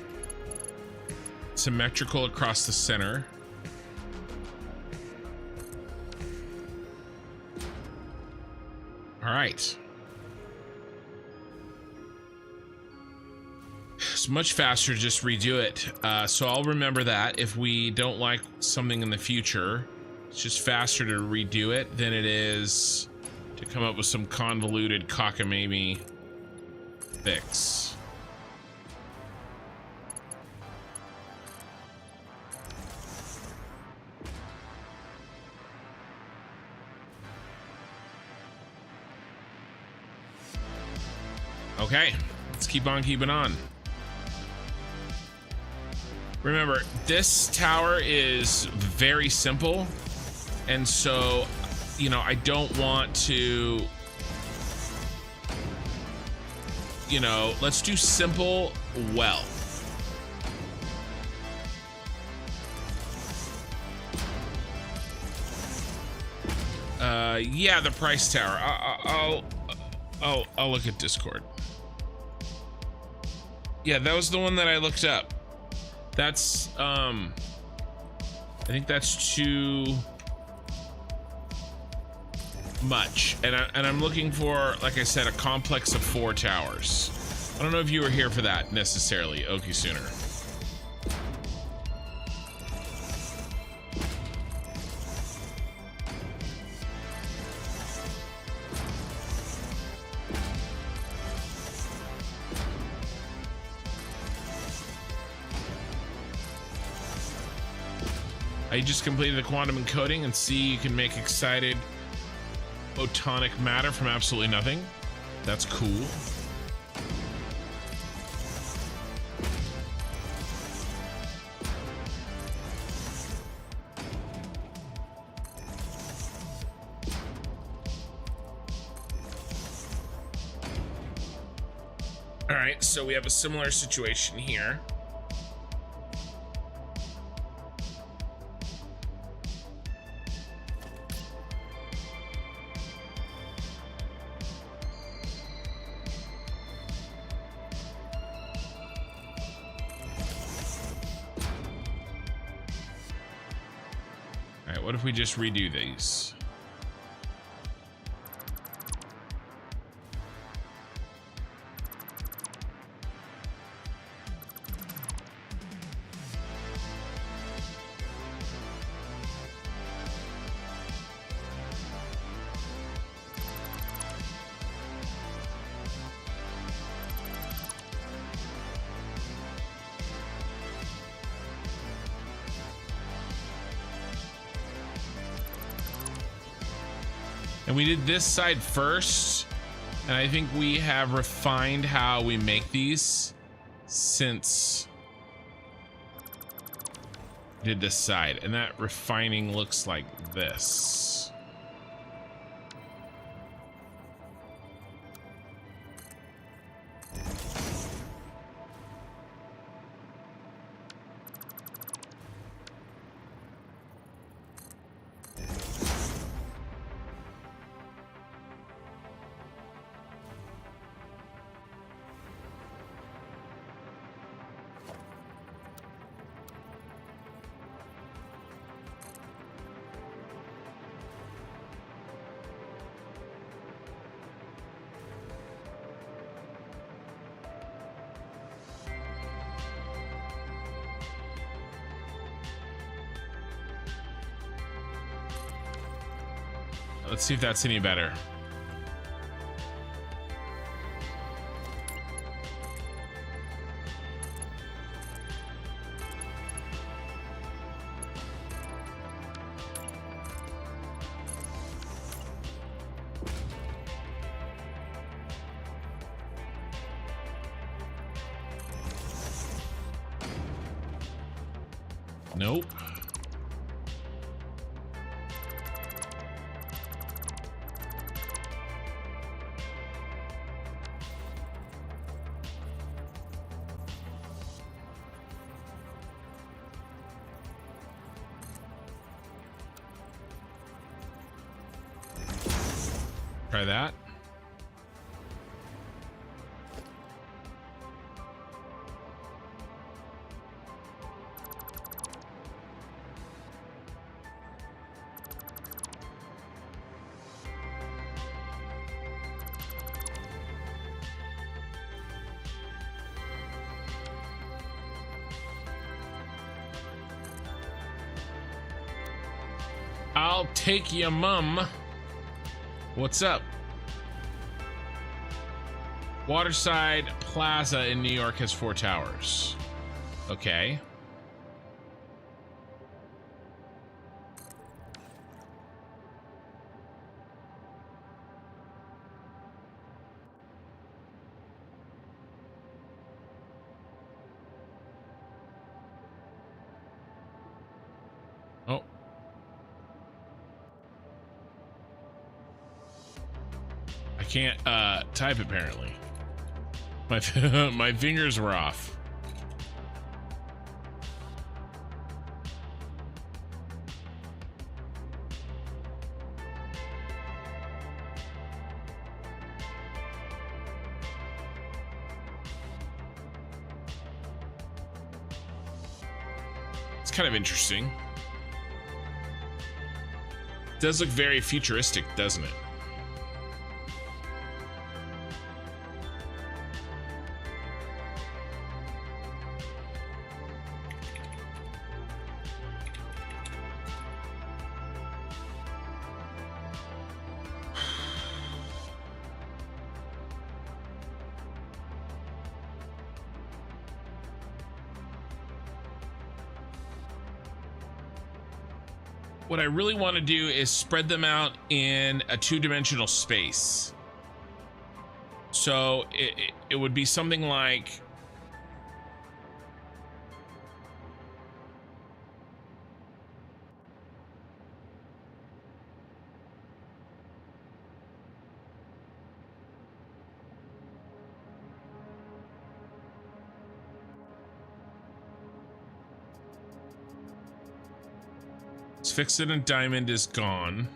symmetrical across the center. All right. It's much faster to just redo it. So I'll remember that if we don't like something in the future, it's just faster to redo it than it is to come up with some convoluted cockamamie fix. Okay, let's keep on keeping on. Remember, this tower is very simple, and so, you know, I don't want to, you know, let's do simple well. Yeah, the price tower. I'll look at Discord. Yeah, that was the one that I looked up. That's I think that's too much, and I'm looking for, like I said, a complex of 4 towers. I don't know if you were here for that necessarily, Okie Sooner. I just completed the quantum encoding, and see, you can make excited photonic matter from absolutely nothing. That's cool. All right, so we have a similar situation here. What if we just redo these? And we did this side first, and I think we have refined how we make these since we did this side, and that refining looks like this. Let's see if that's any better. Nope. Try that. I'll take ya, mum. What's up? Waterside Plaza in New York has 4 towers. Okay. Oh. I can't type apparently. My fingers were off. It's kind of interesting. It does look very futuristic, doesn't it? What I really want to do is spread them out in a 2-dimensional space. So it would be something like Fix It and Diamond is gone.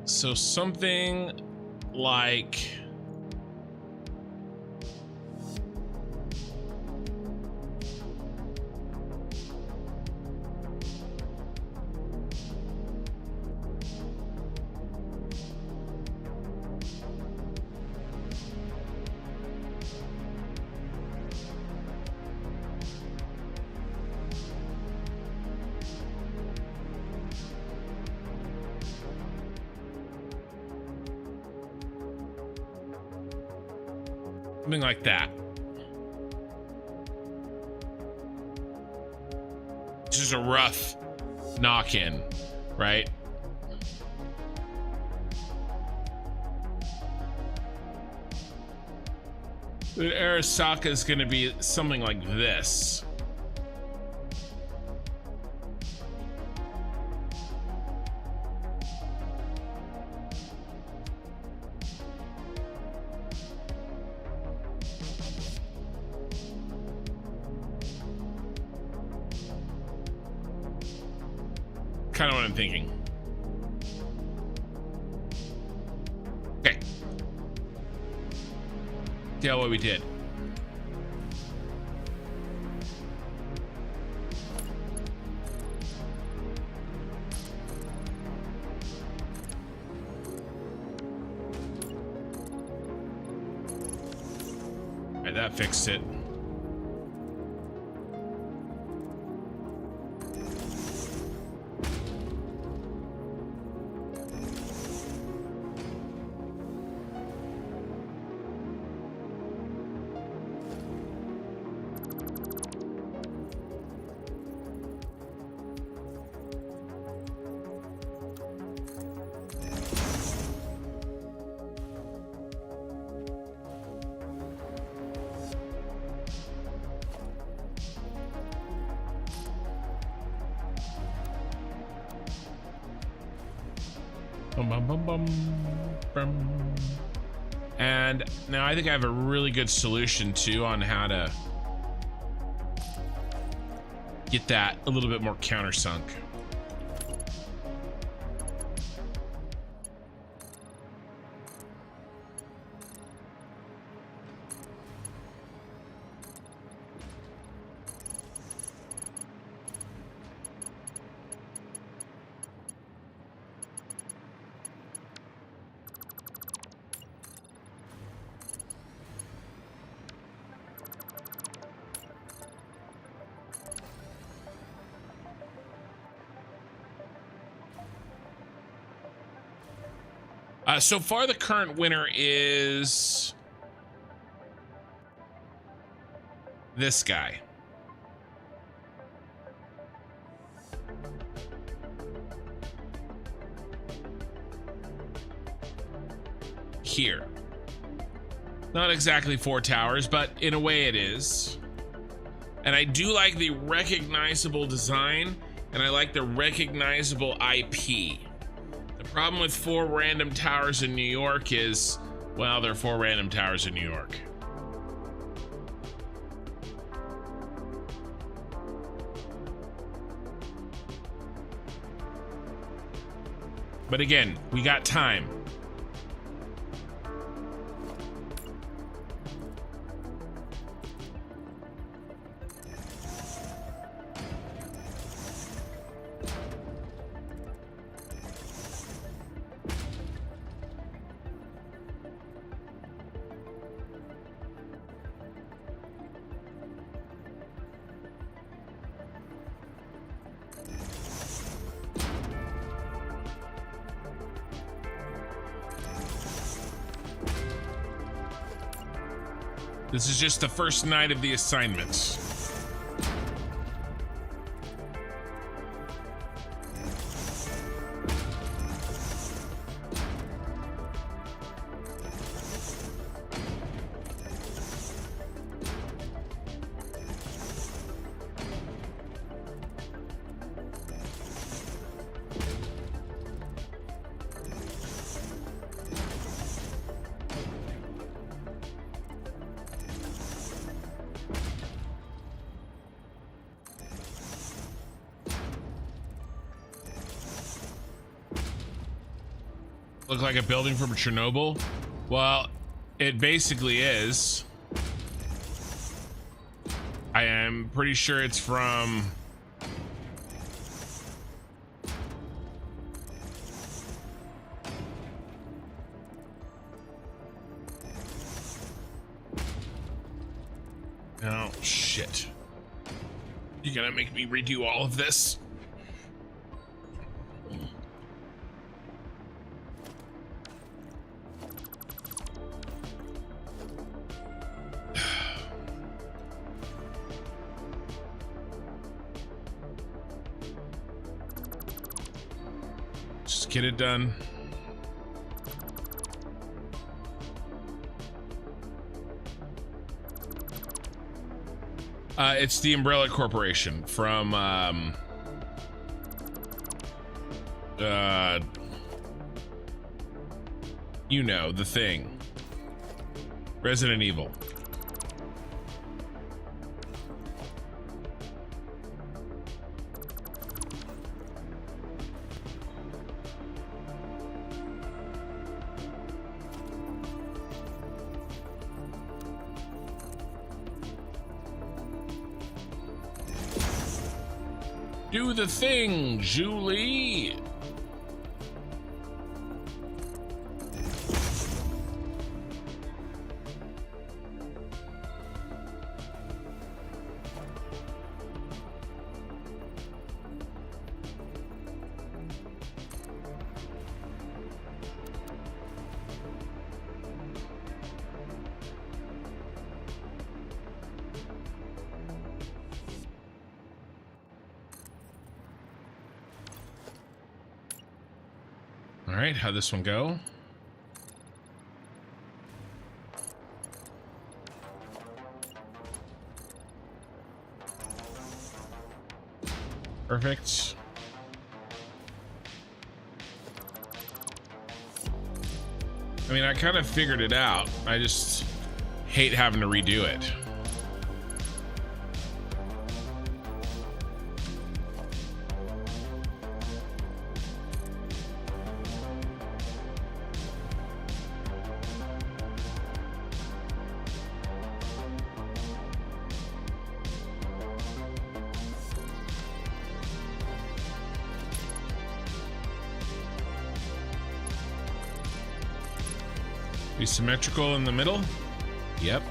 So something like something like that. This is a rough knock-in, right? The Arasaka is going to be something like this. Kind of what I'm thinking. Okay. See how what we did. All right, that fixed it. And now I think I have a really good solution too on how to get that a little bit more countersunk. So far, the current winner is this guy. Here. Not exactly 4 towers, but in a way it is. And I do like the recognizable design, and I like the recognizable IP. The problem with 4 random towers in New York is, well, there are 4 random towers in New York. But again, we got time. This is just the first night of the assignments. Look like a building from Chernobyl? Well, it basically is. I am pretty sure it's from... Oh, shit. You gonna make me redo all of this? Get it done. It's the Umbrella Corporation from you know, The Thing. Resident Evil. Do the thing, Julie. All right, how'd this one go? Perfect. I mean, I kind of figured it out. I just hate having to redo it. Be symmetrical in the middle. Yep.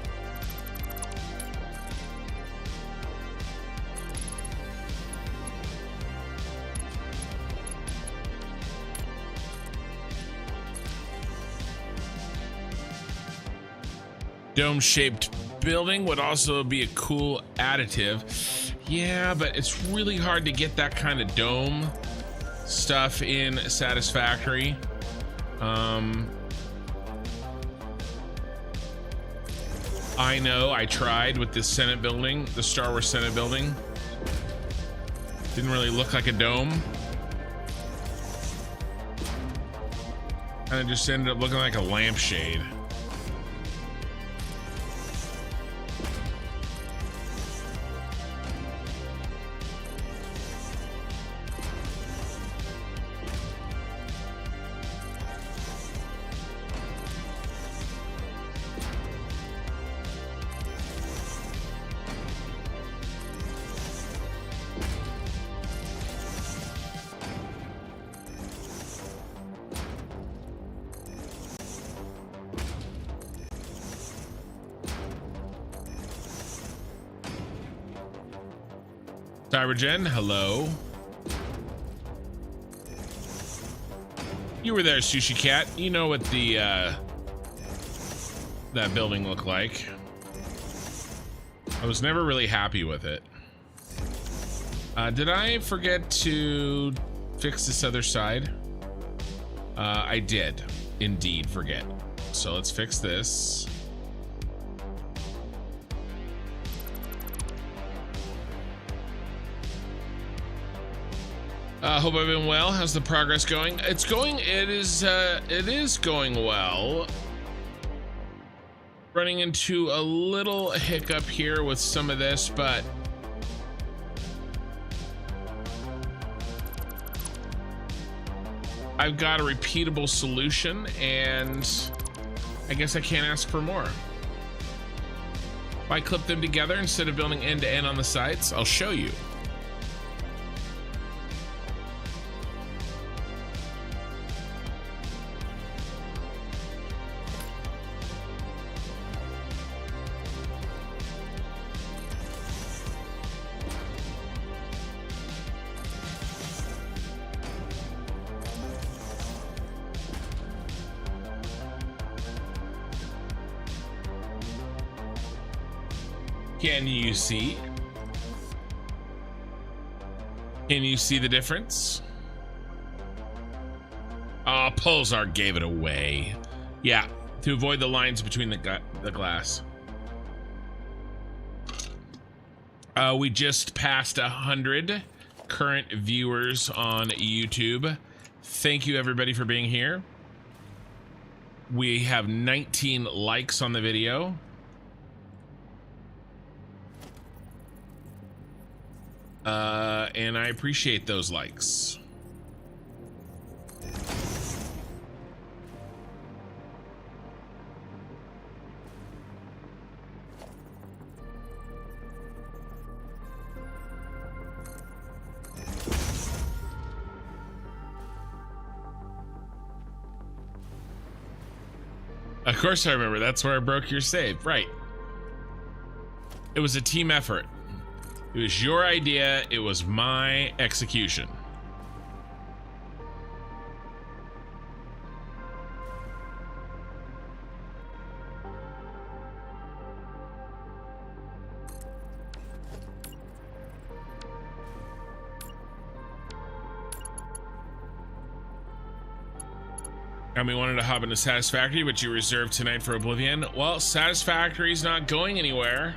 Dome-shaped building would also be a cool additive. Yeah, but it's really hard to get that kind of dome stuff in Satisfactory. I know I tried with this Senate building, the Star Wars Senate building. Didn't really look like a dome. And it just ended up looking like a lampshade. Cybergen, hello. You were there, Sushi Cat. You know what the that building looked like. I was never really happy with it. Did I forget to fix this other side? I did indeed forget. So let's fix this. Hope I've been well. How's the progress going? It's going. It is going well. Running into a little hiccup here with some of this, but I've got a repeatable solution, and I guess I can't ask for more. If I clip them together instead of building end to end on the sides, I'll show you. Can you see? Can you see the difference? Oh, Pulsar gave it away. Yeah, to avoid the lines between the glass. We just passed 100 current viewers on YouTube. Thank you everybody for being here. We have 19 likes on the video. And I appreciate those likes. Of course I remember. That's where I broke your save. Right. It was a team effort. It was your idea. It was my execution. And we wanted to hop into Satisfactory, but you reserved tonight for Oblivion. Well, Satisfactory's not going anywhere.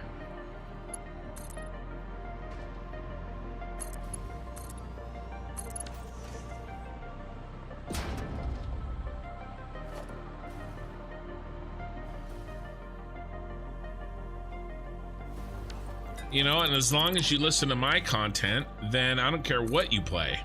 You know, and as long as you listen to my content, then I don't care what you play.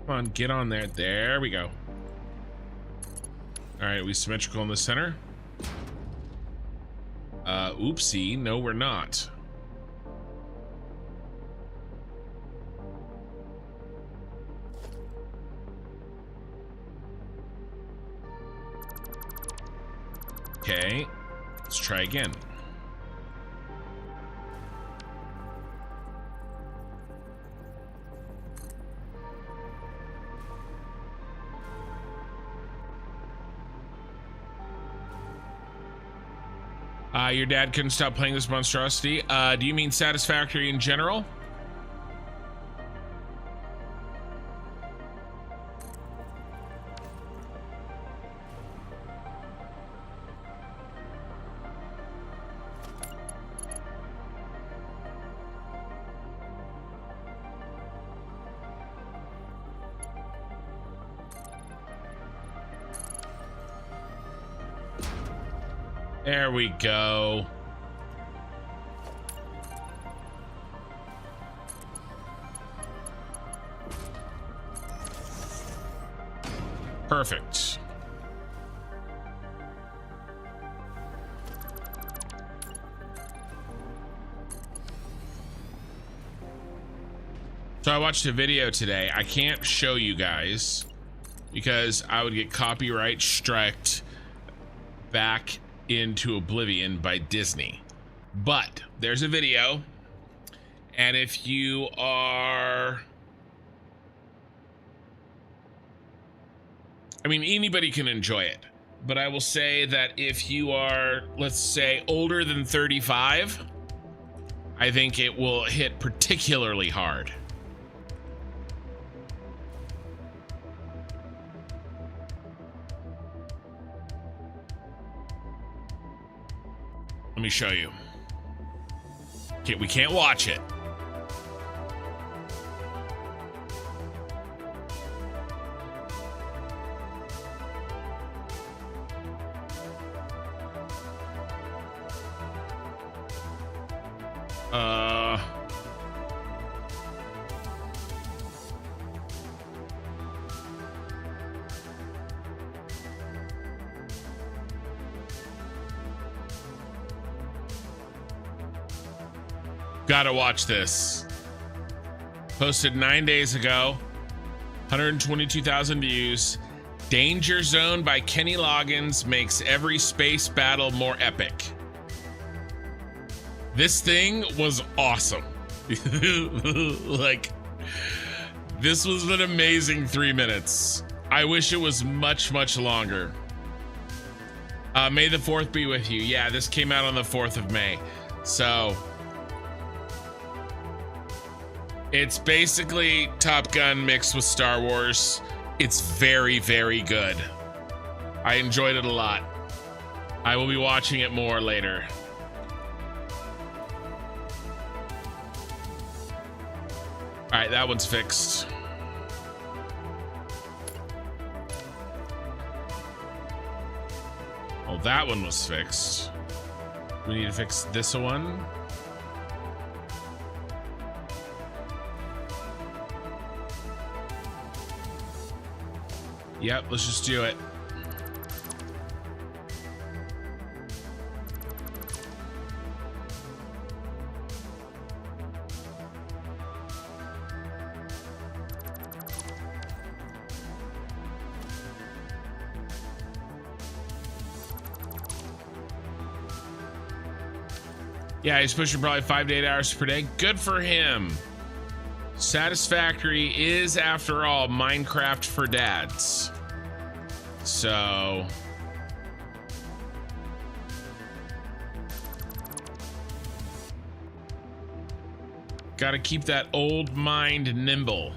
Come on, get on there. There we go. All right, are we symmetrical in the center? Oopsie. No, we're not. Okay, let's try again. Your dad couldn't stop playing this monstrosity. Do you mean Satisfactory in general? There we go. Perfect. So I watched a video today. I can't show you guys because I would get copyright striked back into oblivion by Disney. But there's a video, and if you are, I mean, anybody can enjoy it, but I will say that if you are, let's say, older than 35, I think it will hit particularly hard. Let me show you. Okay, we can't watch it. Gotta watch this. Posted 9 days ago. 122,000 views. Danger Zone by Kenny Loggins makes every space battle more epic. This thing was awesome. Like, this was an amazing 3 minutes. I wish it was much, much longer. May the 4th be with you. Yeah, this came out on the 4th of May. So it's basically Top Gun mixed with Star Wars. It's very, very good. I enjoyed it a lot. I will be watching it more later. All right, that one's fixed. Oh, that one was fixed. We need to fix this one. Yep, let's just do it. Yeah, he's pushing probably 5 to 8 hours per day. Good for him. Satisfactory is, after all, Minecraft for dads. So gotta keep that old mind nimble.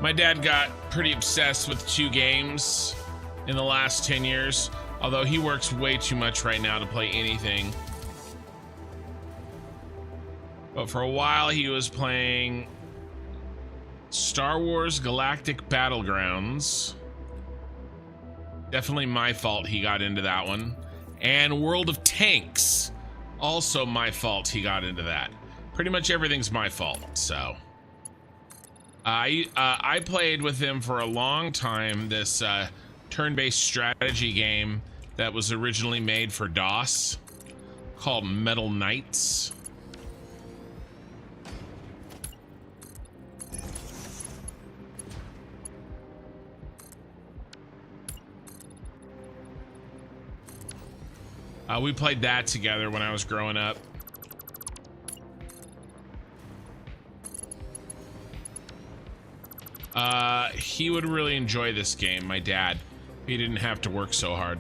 My dad got pretty obsessed with 2 games in the last 10 years. Although he works way too much right now to play anything. But for a while he was playing Star Wars Galactic Battlegrounds. Definitely my fault he got into that one. And World of Tanks. Also my fault he got into that. Pretty much everything's my fault, so. I played with him for a long time, this turn-based strategy game that was originally made for DOS called Metal Knights. We played that together when I was growing up. He would really enjoy this game, my dad. He didn't have to work so hard.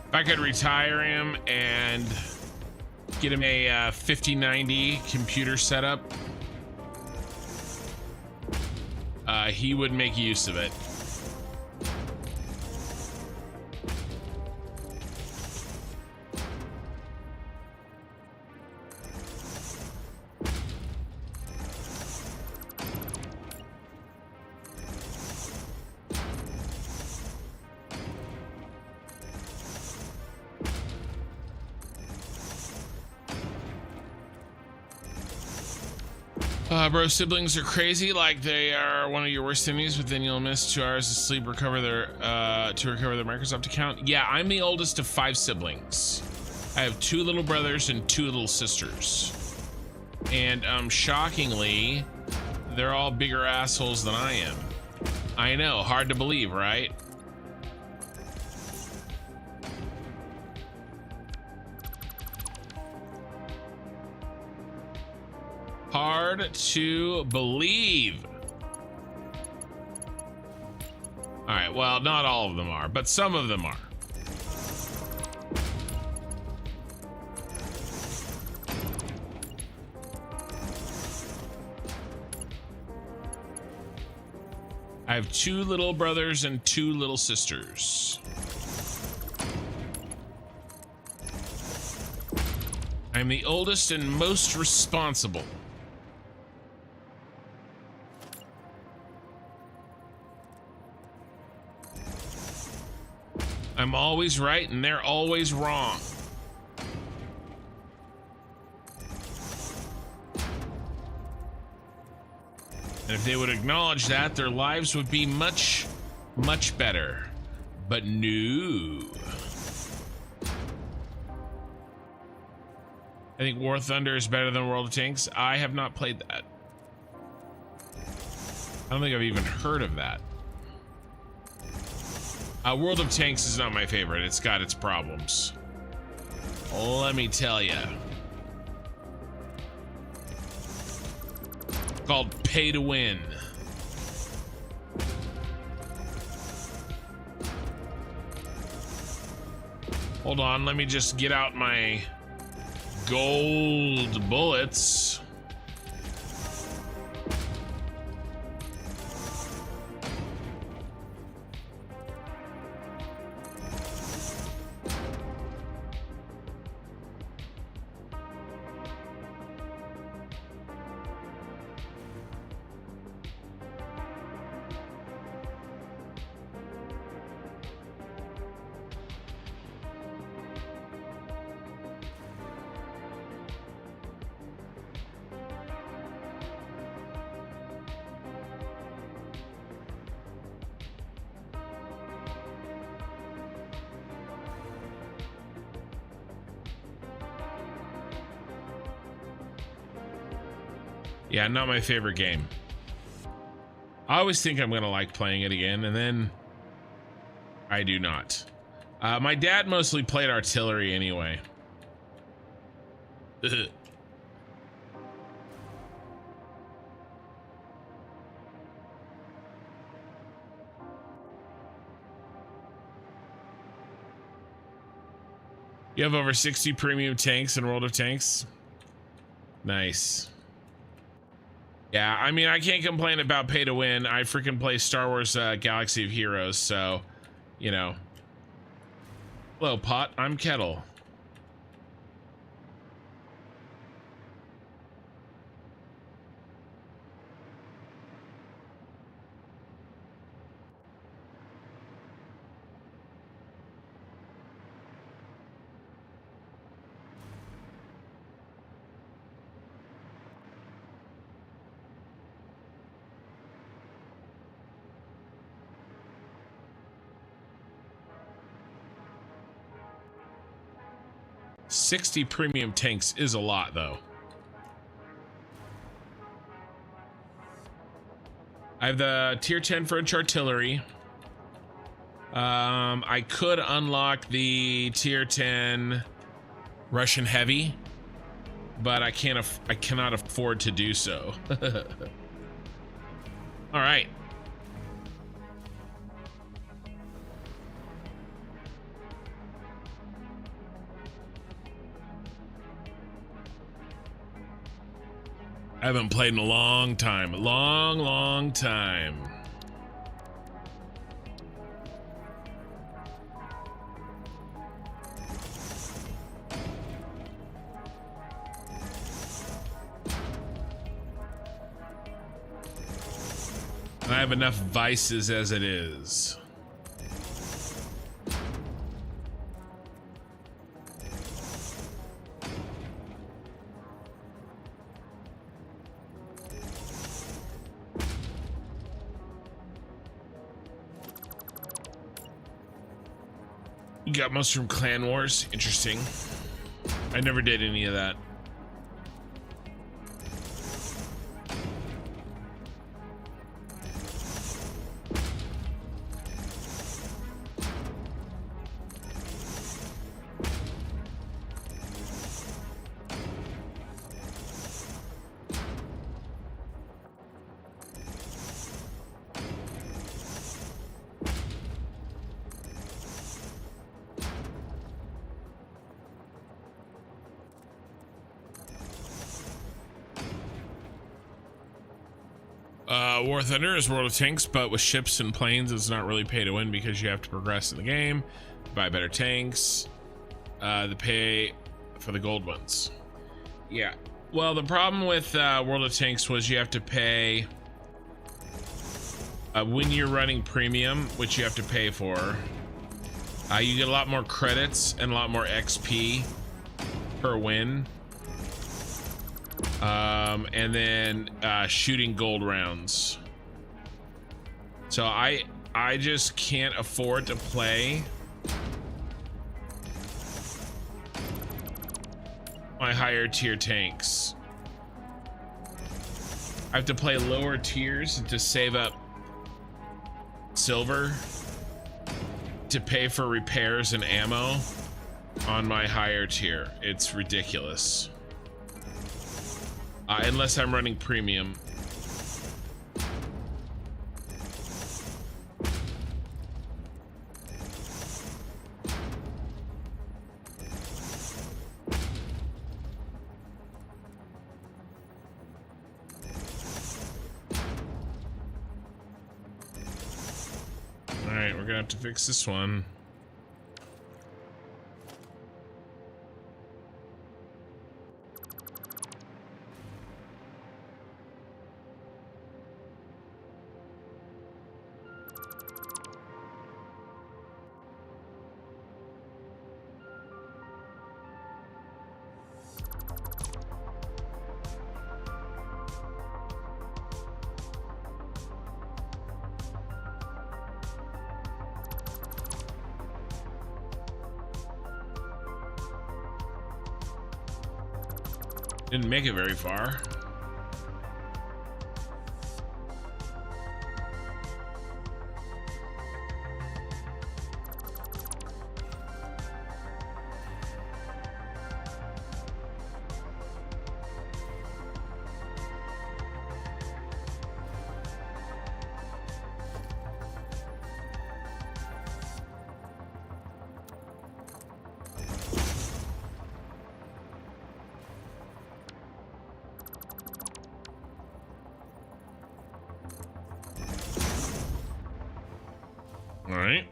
If I could retire him and get him a 5090 computer setup, he would make use of it. Bro, siblings are crazy, like they are one of your worst enemies, but then you'll miss 2 hours of sleep, recover their Microsoft account. Yeah, I'm the oldest of 5 siblings. I have 2 little brothers and 2 little sisters. And shockingly, they're all bigger assholes than I am. I know, hard to believe, right? Hard to believe. All right, well, not all of them are, but some of them are. I have 2 little brothers and 2 little sisters. I'm the oldest and most responsible. I'm always right and they're always wrong. And if they would acknowledge that, their lives would be much, much better. But no. I think War Thunder is better than World of Tanks. I have not played that. I don't think I've even heard of that. World of Tanks is not my favorite. It's got its problems. Let me tell you. Called Pay to Win. Hold on, let me just get out my gold bullets. Yeah, not my favorite game. I always think I'm gonna like playing it again, and then I do not. My dad mostly played artillery anyway. You have over 60 premium tanks in World of Tanks. Nice. Yeah, I mean, I can't complain about pay to win. I freaking play Star Wars Galaxy of Heroes, so, you know. Hello, Pot. I'm Kettle. $60 premium tanks is a lot, though. I have the tier 10 French artillery. I could unlock the tier 10 Russian heavy, but I cannot afford to do so. All right. I haven't played in a long time. Long time. I have enough vices as it is. You got Mushroom Clan Wars? Interesting. I never did any of that. War Thunder is World of Tanks, but with ships and planes, it's not really pay to win because you have to progress in the game, buy better tanks, the pay for the gold ones. Yeah. Well, the problem with World of Tanks was you have to pay when you're running premium, which you have to pay for. You get a lot more credits and a lot more XP per win. And then shooting gold rounds. So I just can't afford to play my higher tier tanks. I have to play lower tiers to save up silver to pay for repairs and ammo on my higher tier. It's ridiculous. Unless I'm running premium. All right, we're gonna have to fix this one. Didn't make it very far. All right.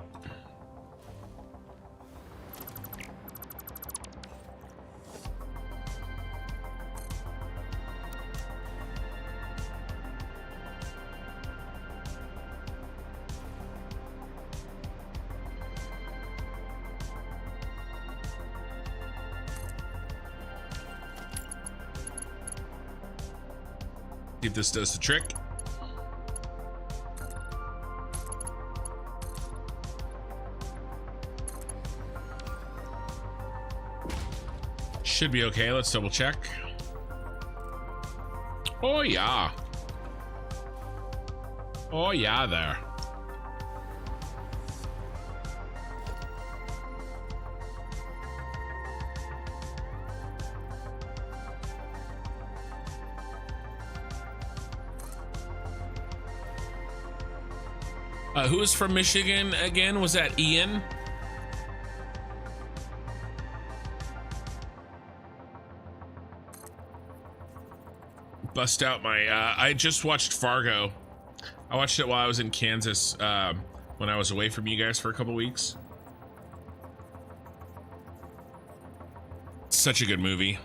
See if this does the trick. Should be okay. Let's double check. Oh yeah. Oh yeah there. Who was from Michigan again? Was that Ian? Bust out my I just watched Fargo. I watched it while I was in Kansas when I was away from you guys for a couple weeks. Such a good movie.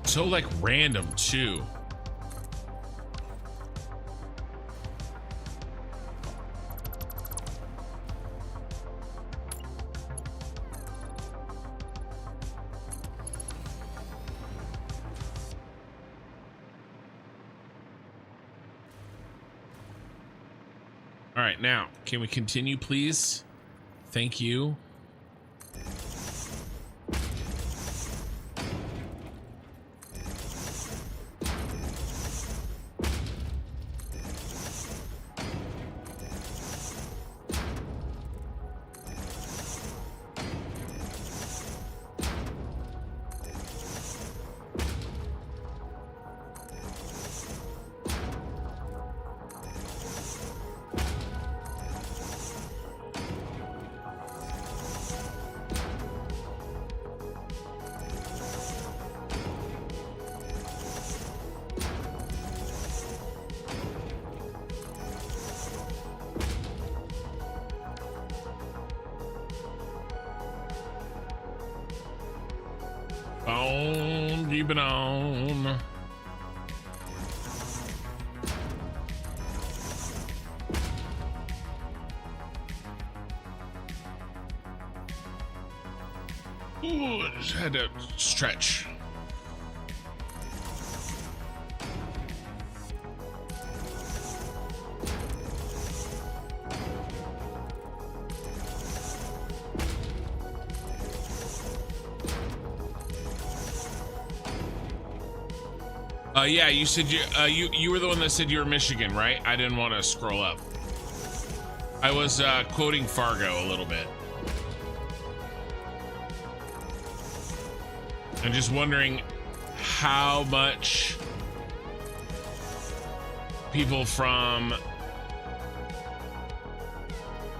So like random too. All right, now can we continue, please? Thank you. On, keep it on. Ooh, I just had to stretch. Yeah, you said you were the one that said you were Michigan, right? I didn't want to scroll up. I was quoting Fargo a little bit. I'm just wondering how much people from,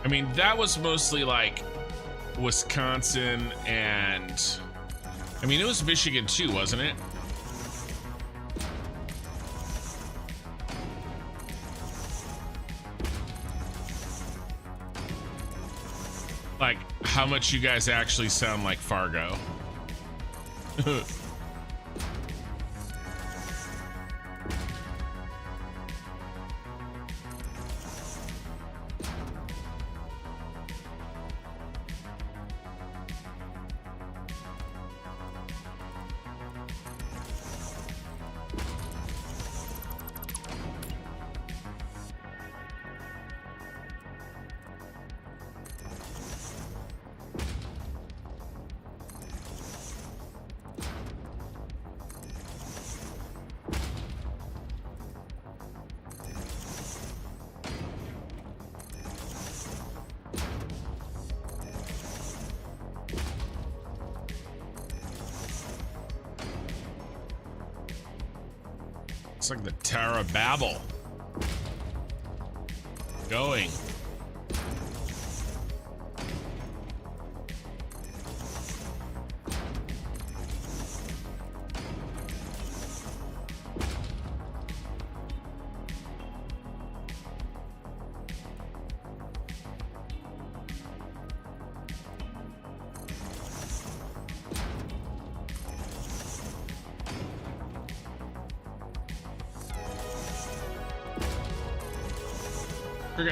I mean, that was mostly like Wisconsin and, I mean, it was Michigan too, wasn't it? Like how much you guys actually sound like Fargo. It's like the Tower of Babel. Going.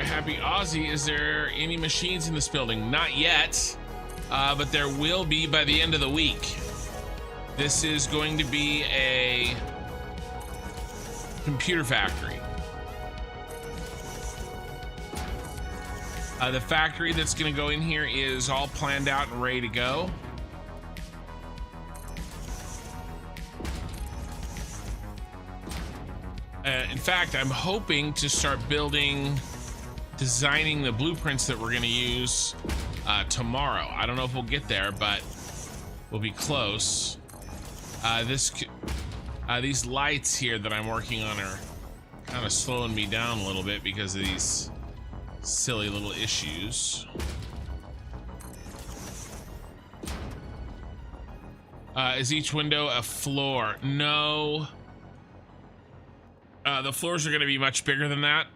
Happy Aussie, is there any machines in this building? Not yet, but there will be by the end of the week. This is going to be a computer factory. The factory that's going to go in here is all planned out and ready to go. In fact, I'm hoping to start designing the blueprints that we're going to use tomorrow. I don't know if we'll get there, but we'll be close. These lights here that I'm working on are kind of slowing me down a little bit because of these silly little issues. Is each window a floor? No. The floors are going to be much bigger than that,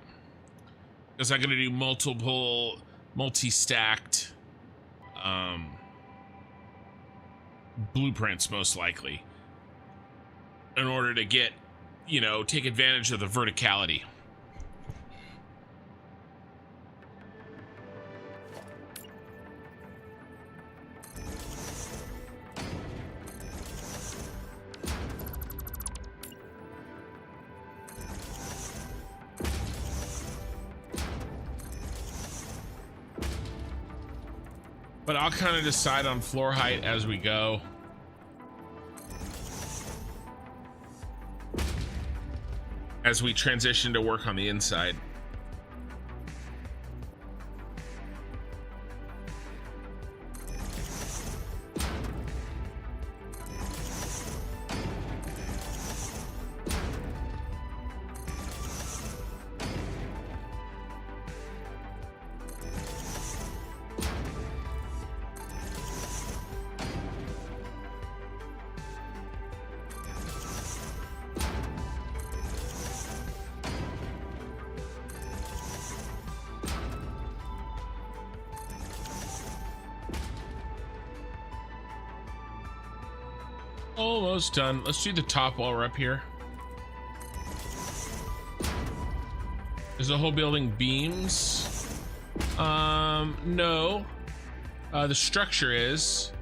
because I'm going to do multi-stacked blueprints, most likely, in order to get, take advantage of the verticality. But I'll kind of decide on floor height as we go. As we transition to work on the inside. Almost done. Let's do the top while we're up here. Is the whole building beams? No. The structure is.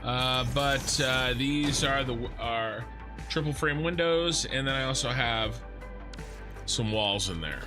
But these are our triple frame windows, and then I also have some walls in there.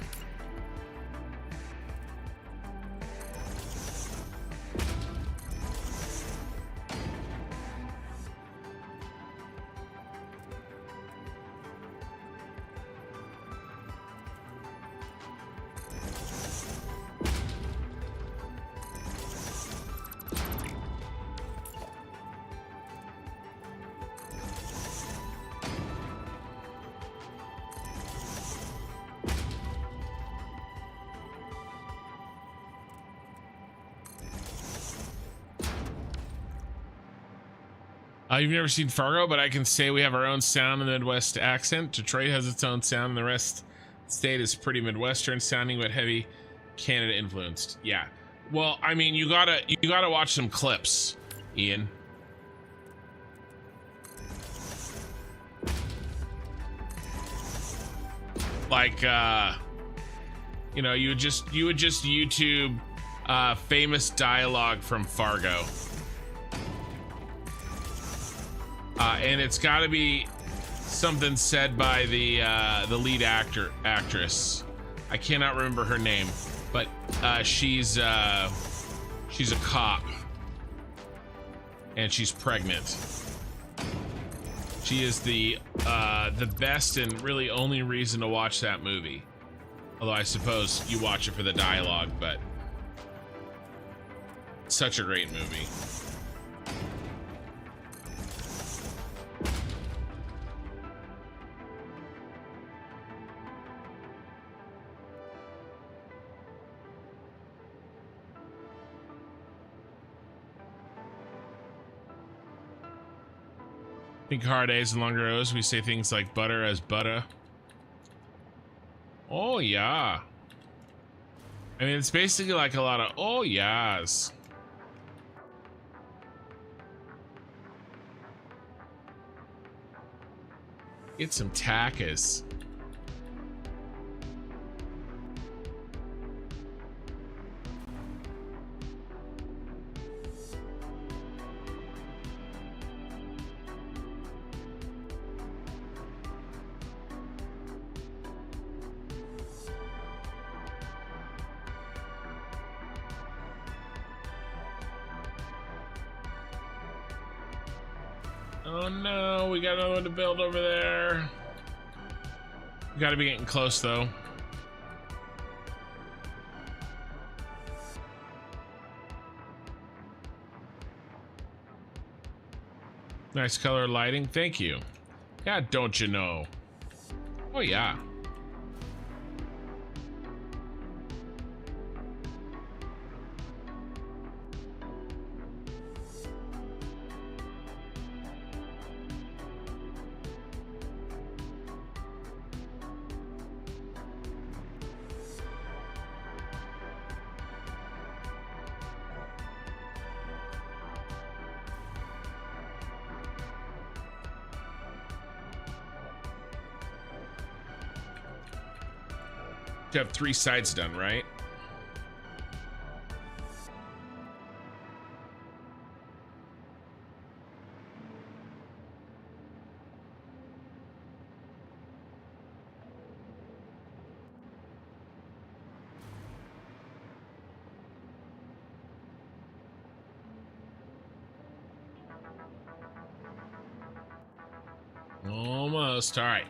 You've never seen Fargo, but I can say we have our own sound in the Midwest accent. Detroit has its own sound, and the rest of the state is pretty Midwestern sounding, but heavy Canada influenced. Yeah. Well, I mean, you gotta watch some clips, Ian. Like, you would just YouTube famous dialogue from Fargo. And it's got to be something said by the lead actress. I cannot remember her name, but she's a cop, and she's pregnant. She is the best and really only reason to watch that movie. Although I suppose you watch it for the dialogue, but such a great movie. Think hard A's and longer O's. We say things like butter as butter. Oh yeah. I mean, it's basically like a lot of oh yeahs. Get some tacos. Oh no, we got another one to build over there. We gotta be getting close though. Nice color lighting, thank you. God, don't you know? Oh yeah. To have 3 sides done, right? Almost. All right.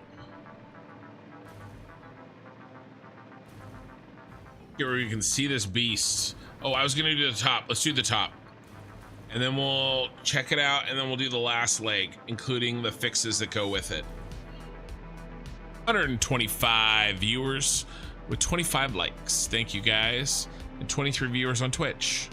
Get where you can see this beast. Oh, I was gonna do the top. Let's do the top, and then we'll check it out, and then we'll do the last leg, including the fixes that go with it. 125 viewers with 25 likes. Thank you guys, and 23 viewers on Twitch.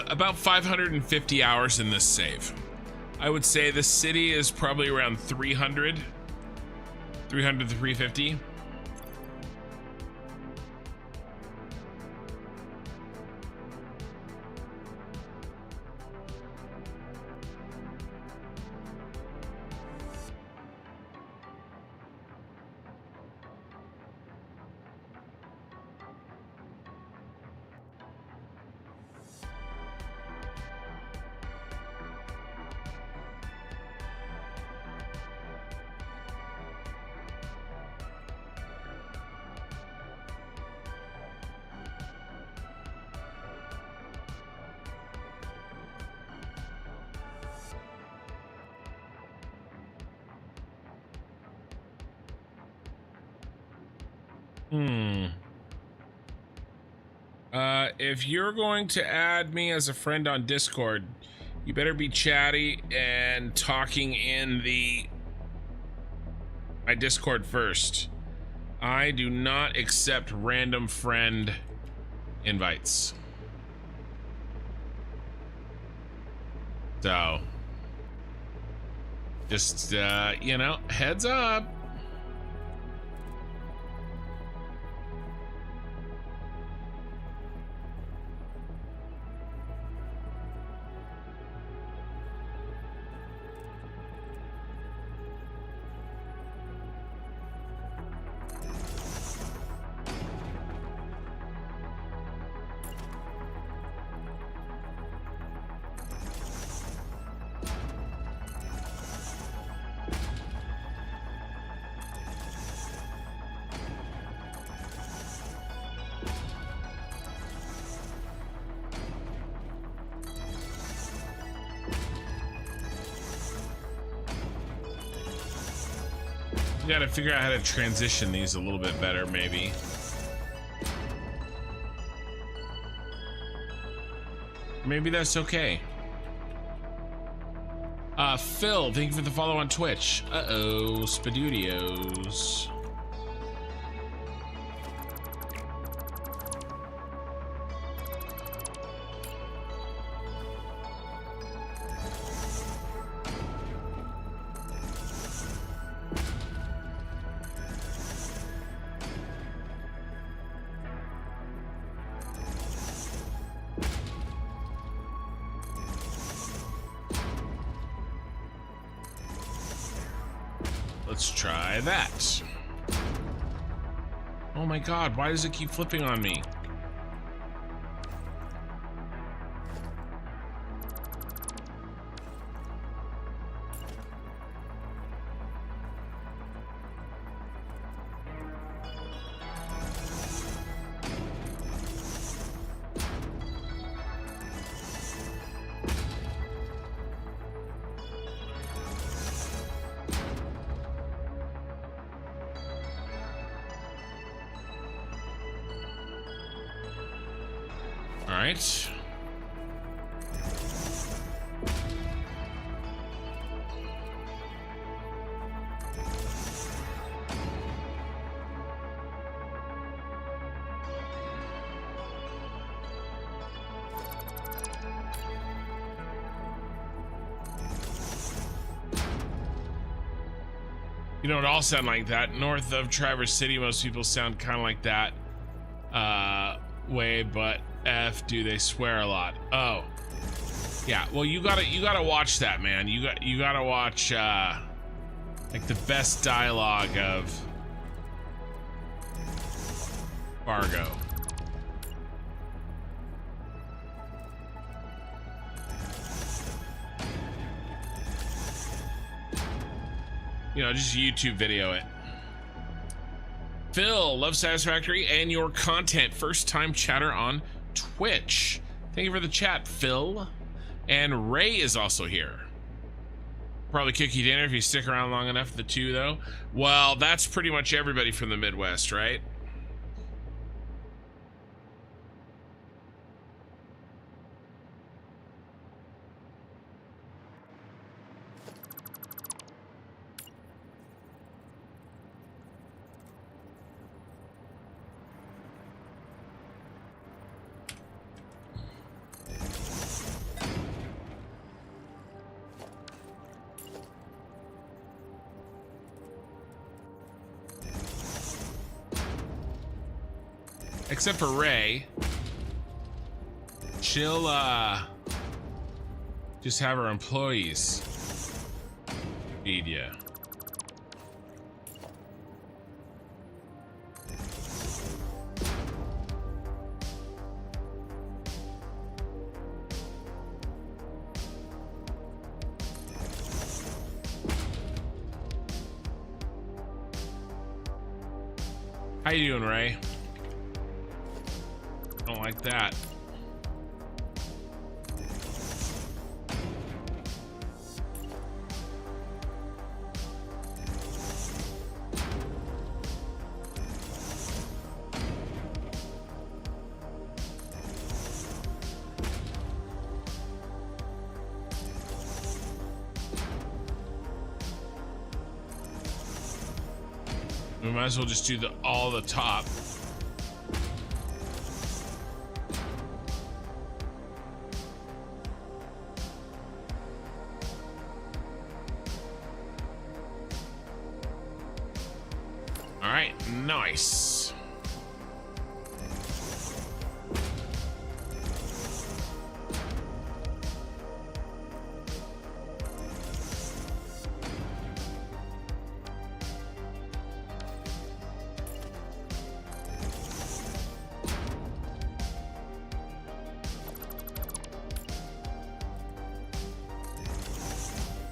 About 550 hours in this save. I would say the city is probably around 300 to 350. If you're going to add me as a friend on Discord, you better be chatty and talking in my Discord first. I do not accept random friend invites. So, just, you know, heads up. We gotta figure out how to transition these a little bit better, maybe. Maybe that's okay. Phil, thank you for the follow on Twitch. Uh-oh, Spadudios. let's try that. Oh my god, why does it keep flipping on me? All right. You don't all sound like that. North of Traverse City, most people sound kind of like that way, but F, do they swear a lot? Oh, yeah. Well, you gotta watch that, man. You gotta watch like the best dialogue of Fargo. You know, just YouTube video it. Phil, love Satisfactory and your content. First time chatter on Twitch. Thank you for the chat, Phil. And Ray is also here. Probably cook you dinner if you stick around long enough, the two though. Well, that's pretty much everybody from the Midwest, right? Except for Ray. She'll just have her employees feed ya. How you doing, Ray? Don't like that. We might as well just do all the top. Nice.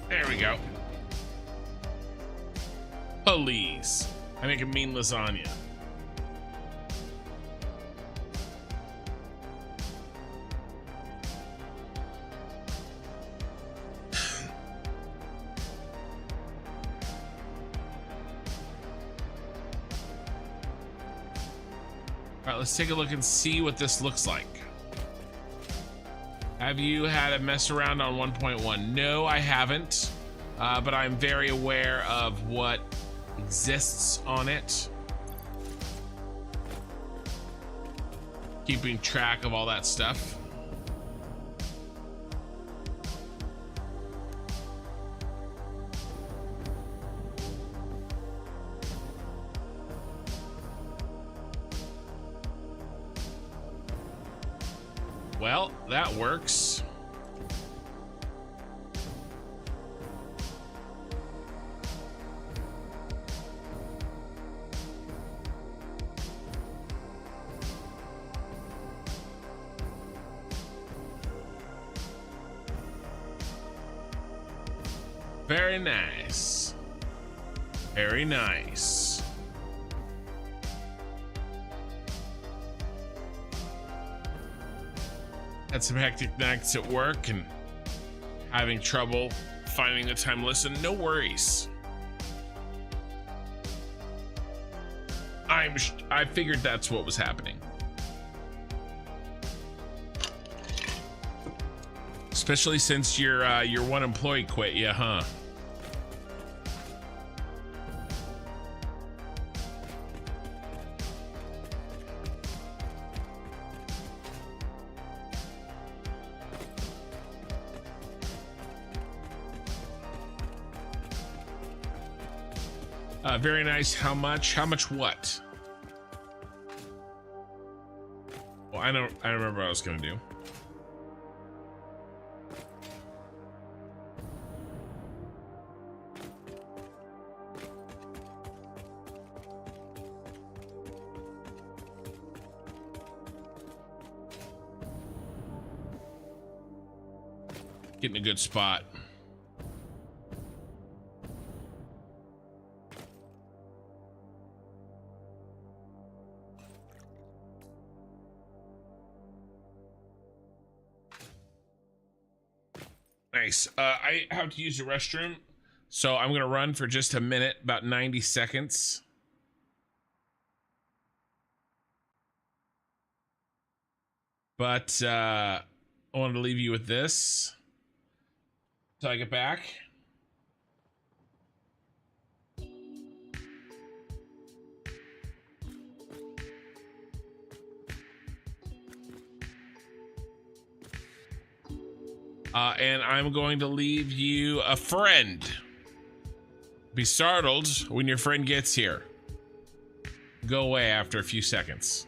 There we go. Please. I make a mean lasagna. All right, let's take a look and see what this looks like. Have you had a mess around on 1.1? No, I haven't, but I'm very aware of what exists on it. Keeping track of all that stuff. Well, that works. Very nice. Very nice. Had some hectic nights at work and having trouble finding the time to listen. No worries. I figured that's what was happening. Especially since your one employee quit, yeah, huh? Very nice. How much? How much what? Well, I remember what I was gonna do. Getting a good spot. Nice. I have to use the restroom, so I'm gonna run for just a minute, about 90 seconds. But I wanted to leave you with this until I get back. And I'm going to leave you a friend. Be startled when your friend gets here. Go away after a few seconds.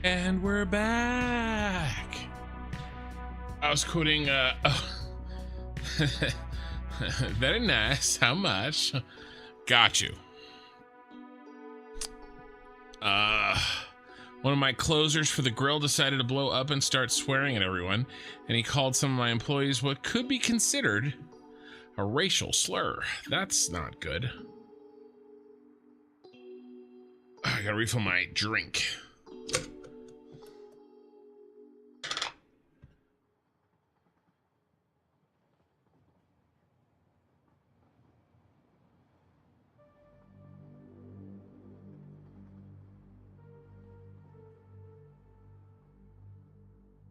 And we're back. I was quoting, very nice. How much? Got you. One of my closers for the grill decided to blow up and start swearing at everyone, and he called some of my employees what could be considered a racial slur. That's not good. I gotta refill my drink.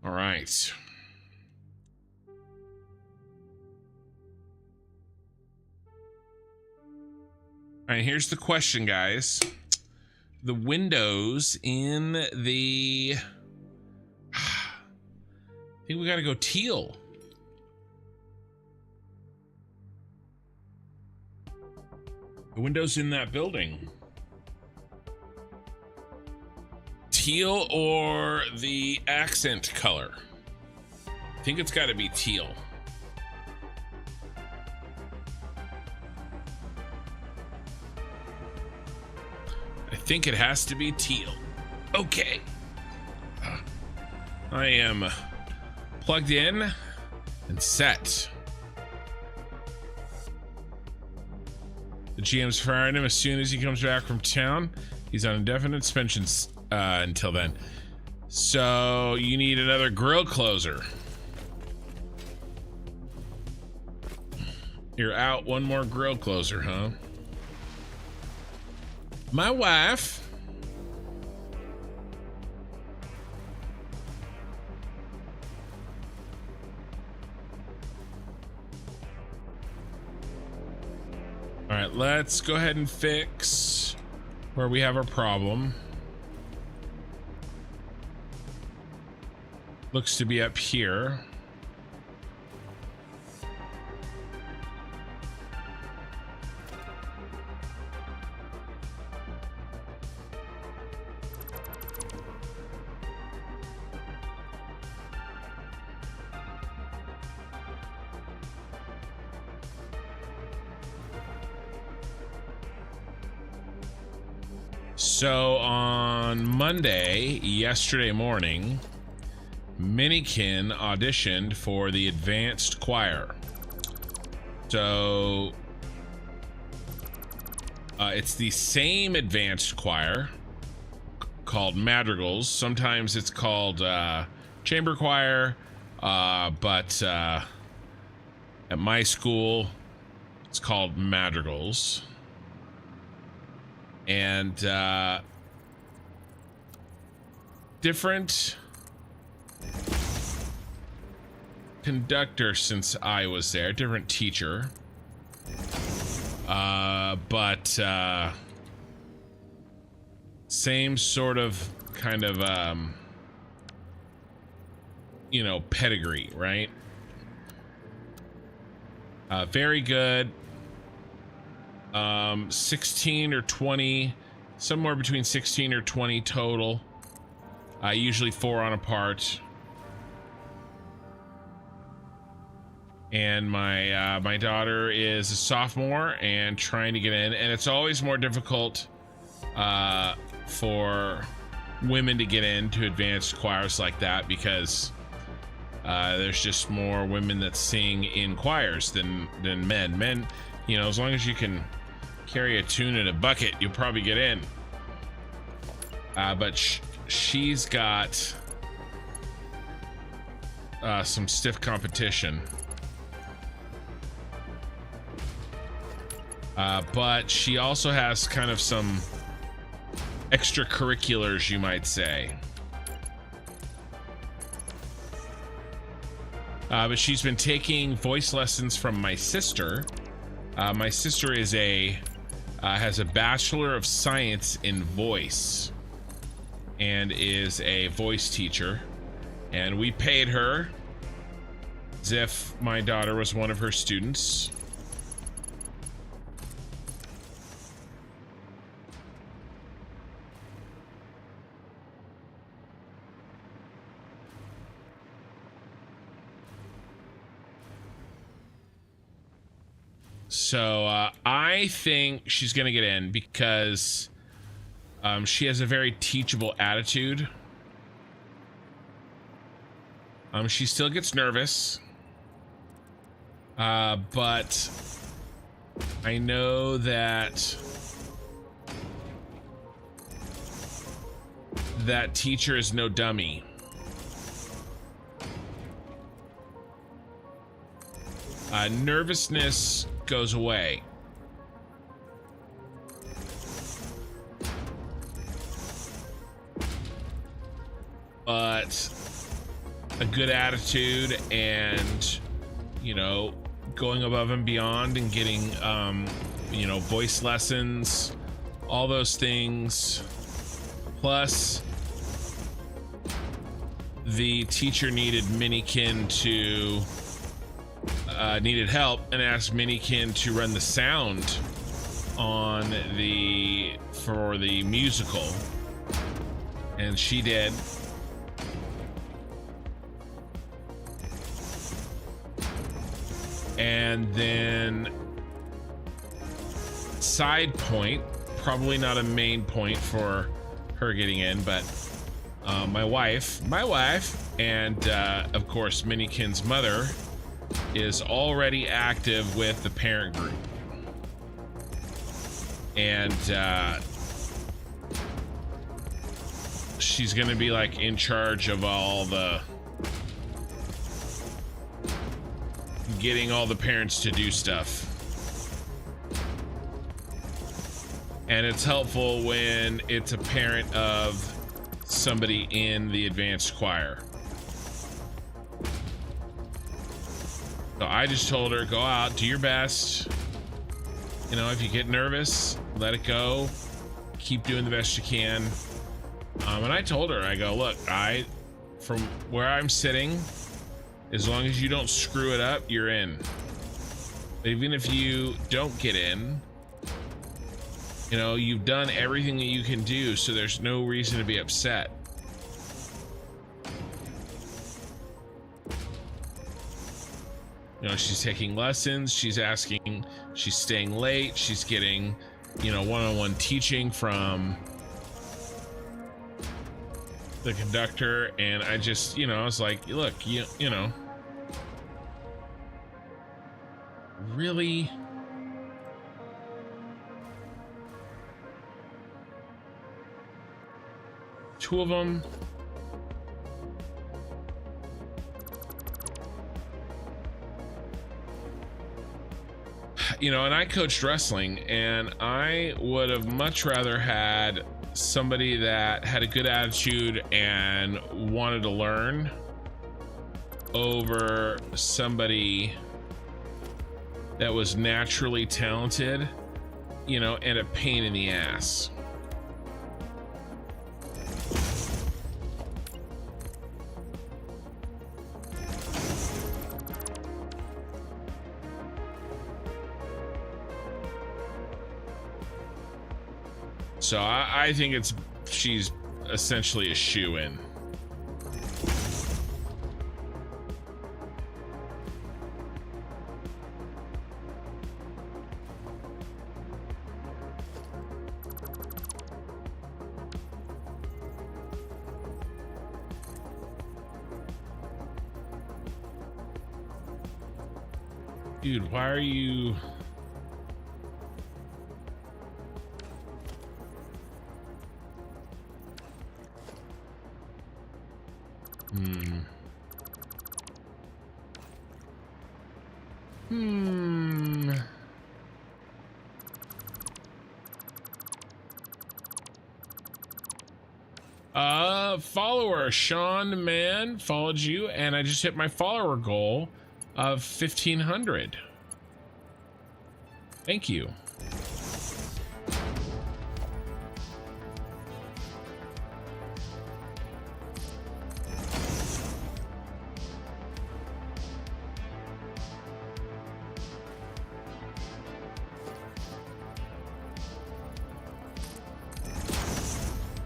All right. All right, here's the question, guys. The windows in the... I think we gotta go teal. The windows in that building. Teal or the accent color? I think it's gotta be teal. I think it has to be teal. Okay. I am plugged in and set. The GM's firing him as soon as he comes back from town. He's on indefinite suspension until then. So you need another grill closer. You're out one more grill closer, huh? My wife. All right, let's go ahead and fix where we have a problem. Looks to be up here. So on Monday, yesterday morning, Minikin auditioned for the advanced choir. So it's the same advanced choir called madrigals. Sometimes it's called chamber choir, but at my school, it's called madrigals. And different conductor since I was there, different teacher, but same sort of kind of you know, pedigree, right? Very good. 16 or 20, somewhere between 16 or 20 total, usually 4 on a part. And my daughter is a sophomore and trying to get in, and it's always more difficult for women to get into advanced choirs like that because there's just more women that sing in choirs than men. Men, you know, as long as you can carry a tune in a bucket, you'll probably get in. But she's got some stiff competition. But she also has kind of some extracurriculars, you might say. But she's been taking voice lessons from my sister. My sister is has a Bachelor of Science in Voice and is a voice teacher. And we paid her as if my daughter was one of her students. So I think she's gonna get in because she has a very teachable attitude. She still gets nervous, but I know that that teacher is no dummy. Nervousness goes away. But a good attitude and, you know, going above and beyond and getting, you know, voice lessons, all those things. Plus, the teacher needed Minikin to, needed help and asked Minikin to run the sound on for the musical. And she did. And then side point, probably not a main point for her getting in, but my wife, and of course Minikin's mother is already active with the parent group. And she's gonna be like in charge of all the getting all the parents to do stuff. And it's helpful when it's a parent of somebody in the advanced choir. So I just told her, go out, do your best. You know, if you get nervous, let it go. Keep doing the best you can. And I told her, I go, look, from where I'm sitting, as long as you don't screw it up, you're in. But even if you don't get in, you know, you've done everything that you can do, so there's no reason to be upset. You know, she's taking lessons, she's staying late, she's getting, you know, one-on-one teaching from the conductor, and I just, you know, I was like, look, you know, really? Two of them? You know, and I coached wrestling, and I would have much rather had somebody that had a good attitude and wanted to learn over somebody that was naturally talented, you know, and a pain in the ass. So I think she's essentially a shoo-in. Dude, why are you... Follower Sean Man followed you, and I just hit my follower goal of 1,500. Thank you.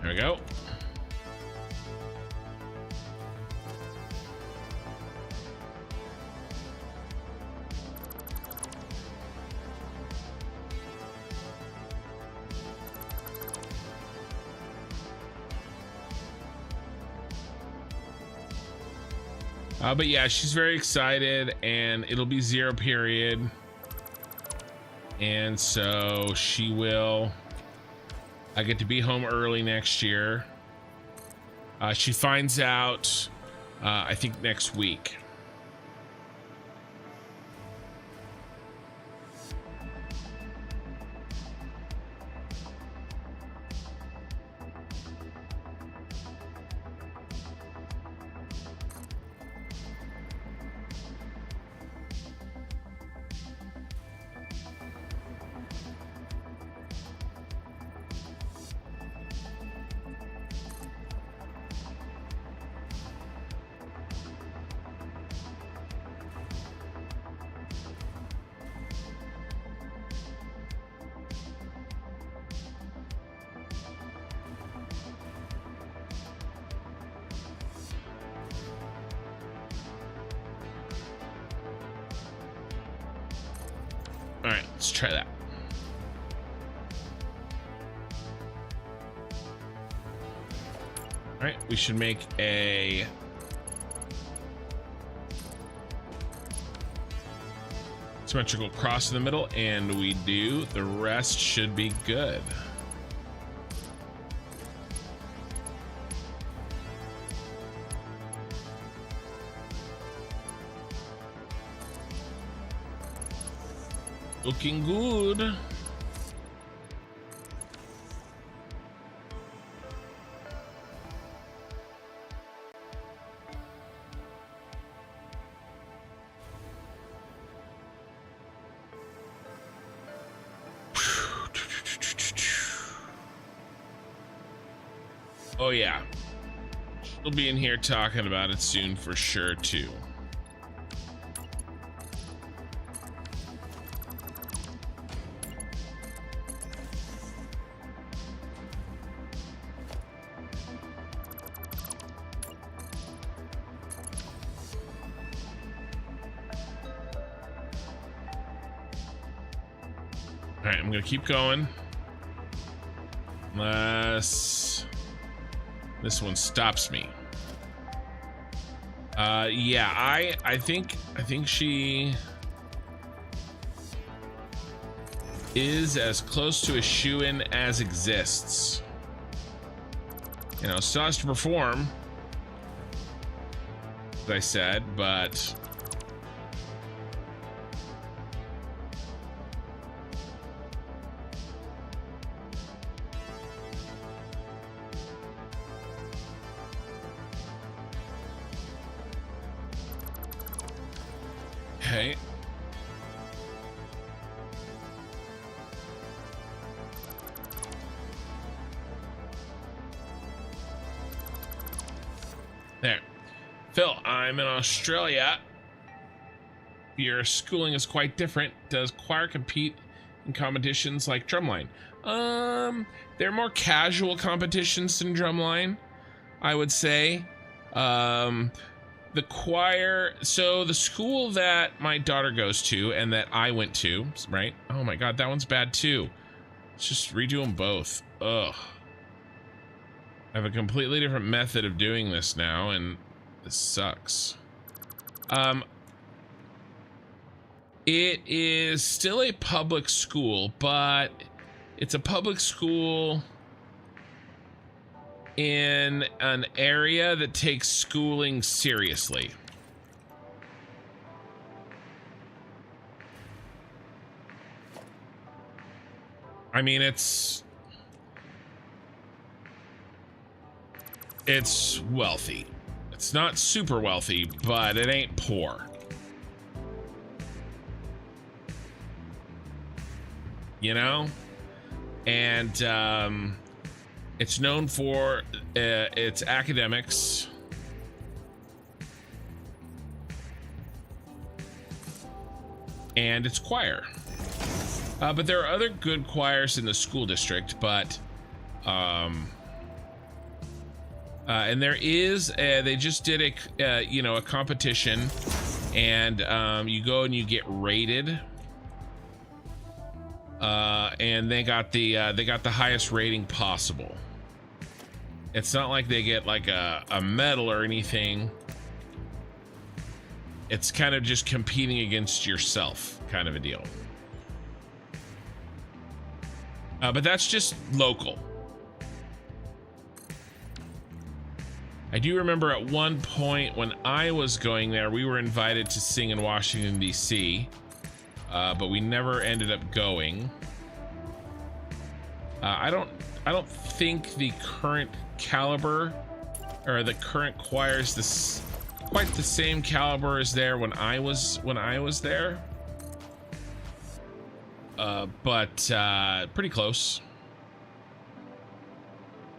There we go. But yeah, she's very excited, and it'll be 0 period. And so she will, I get to be home early next year. She finds out, I think next week. right, let's try that. All right, we should make a symmetrical cross in the middle, and we do. The rest should be good. Looking good. Oh yeah, she'll be in here talking about it soon for sure too. All right, I'm gonna keep going. Unless this one stops me. Yeah, I think she is as close to a shoo-in as exists. You know, still has to perform, as I said, but okay. There. Phil, I'm in Australia. Your schooling is quite different. Does choir compete in competitions like drumline? They're more casual competitions than drumline, I would say. The choir, so the school that my daughter goes to and that I went to, right? Oh my God, that one's bad too. Let's just redo them both. Ugh. I have a completely different method of doing this now, and this sucks. It is still a public school, but it's a public school in an area that takes schooling seriously. I mean, it's wealthy. It's not super wealthy, but it ain't poor. You know? And it's known for its academics. And its choir. But there are other good choirs in the school district, but and there is they just did a you know, a competition, and you go and you get rated, and they got the highest rating possible. It's not like they get like a medal or anything. It's kind of just competing against yourself kind of a deal. But that's just local. I do remember at one point when I was going there, we were invited to sing in Washington, D.C., but we never ended up going. I don't think the current caliber or the current choir is quite the same caliber as there when I was there. But pretty close.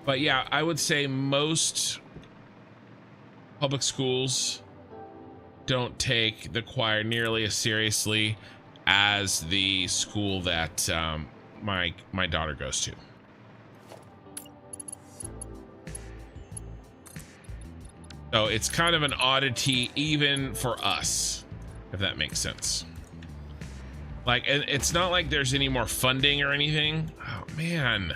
But yeah, I would say most public schools don't take the choir nearly as seriously as the school that my daughter goes to. So it's kind of an oddity even for us, if that makes sense. Like, and it's not like there's any more funding or anything. Oh, man.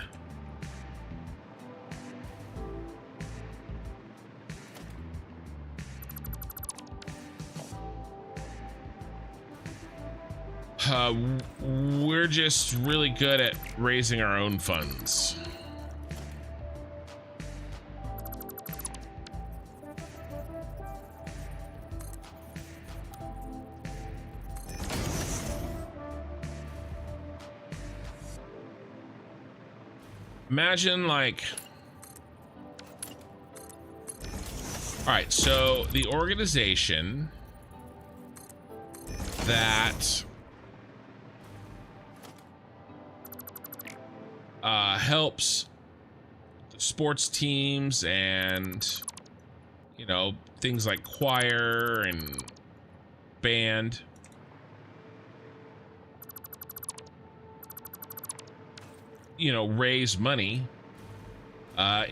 We're just really good at raising our own funds. Imagine, like, all right, so the organization that helps sports teams and, you know, things like choir and band. You know, raise money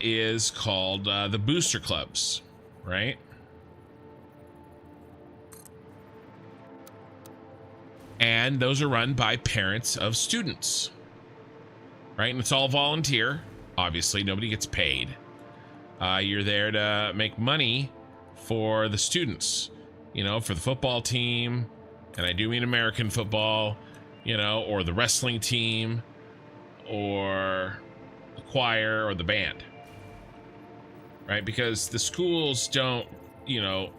is called the booster clubs, right? And those are run by parents of students, right? And it's all volunteer. Obviously, nobody gets paid. You're there to make money for the students, you know, for the football team. And I do mean American football, you know, or the wrestling team, or the choir, or the band, right? Because the schools don't, you know,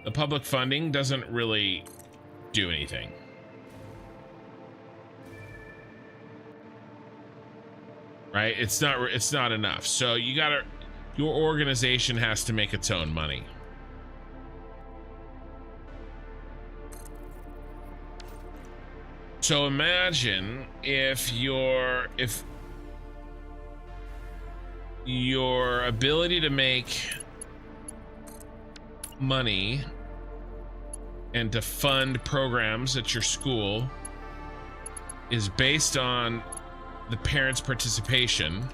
the public funding doesn't really do anything. Right? It's not enough. So you gotta, your organization has to make its own money. So imagine if your ability to make money and to fund programs at your school is based on the parents' participation.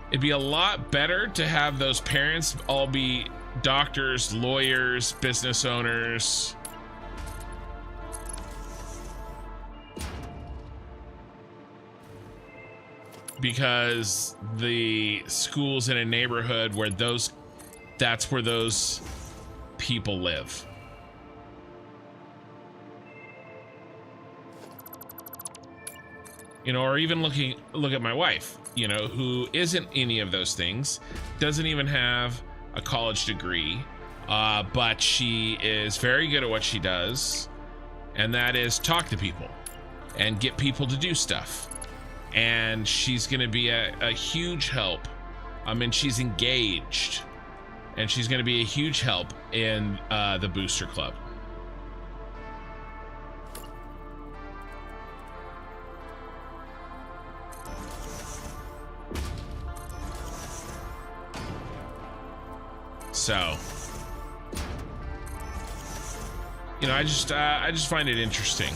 It'd be a lot better to have those parents all be doctors, lawyers, business owners. Because the schools in a neighborhood where that's where those people live. You know, or even look at my wife, you know, who isn't any of those things, doesn't even have a college degree, but she is very good at what she does, and that is talk to people and get people to do stuff. And she's going to be a huge help. I mean, she's engaged, and she's going to be a huge help in the Booster Club. So, you know, I just find it interesting.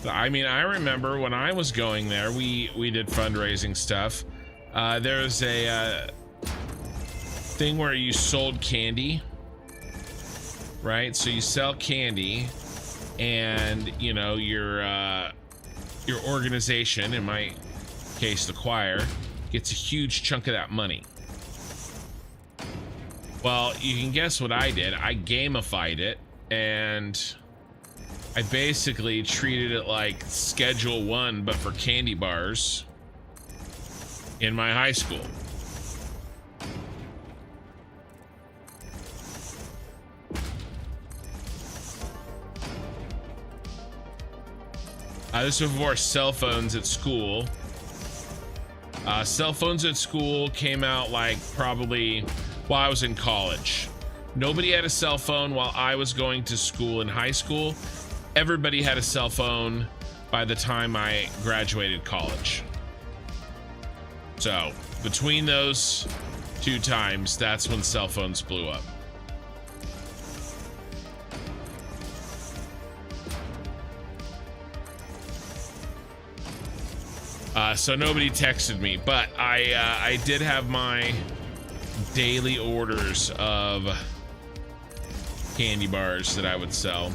I mean, I remember when I was going there, we did fundraising stuff. There was a thing where you sold candy, right? So you sell candy, and you know your organization, in my case the choir, gets a huge chunk of that money. Well, you can guess what I did. I gamified it, and I basically treated it like Schedule 1 but for candy bars in my high school. This was before cell phones at school. Cell phones at school came out like probably while I was in college. Nobody had a cell phone while I was going to school in high school. Everybody had a cell phone by the time I graduated college. So between those two times, that's when cell phones blew up. So nobody texted me, but I did have my daily orders of candy bars that I would sell.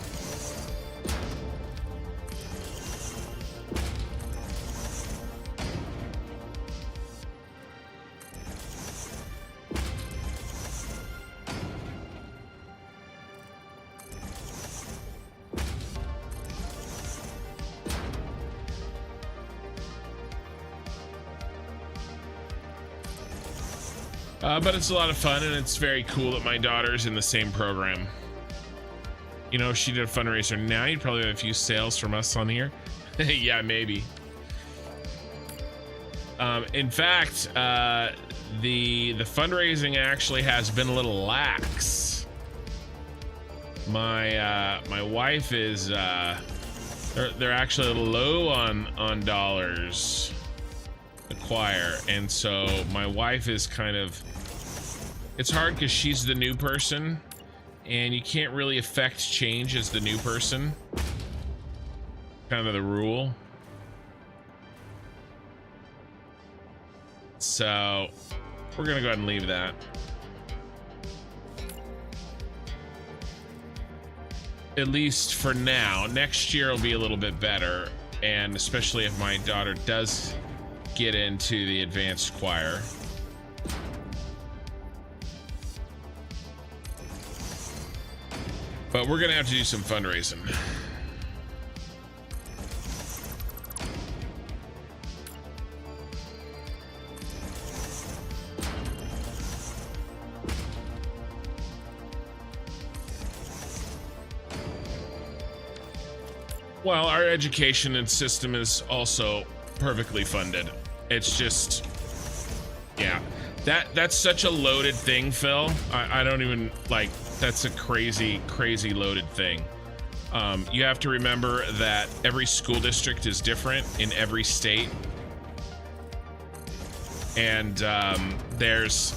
But it's a lot of fun, and it's very cool that my daughter's in the same program. You know, if she did a fundraiser now, you'd probably have a few sales from us on here. Yeah, maybe. In fact, the fundraising actually has been a little lax. My wife is they're actually a little low on dollars acquire, and so my wife is kind of, it's hard because she's the new person and you can't really affect change as the new person, kind of the rule. So we're gonna go ahead and leave that. At least for now. Next year will be a little bit better, and especially if my daughter does get into the advanced choir. But we're gonna have to do some fundraising. Well, our education and system is also perfectly funded. It's just, yeah, that's such a loaded thing, Phil. I don't even, like, that's a crazy loaded thing. You have to remember that every school district is different in every state, and there's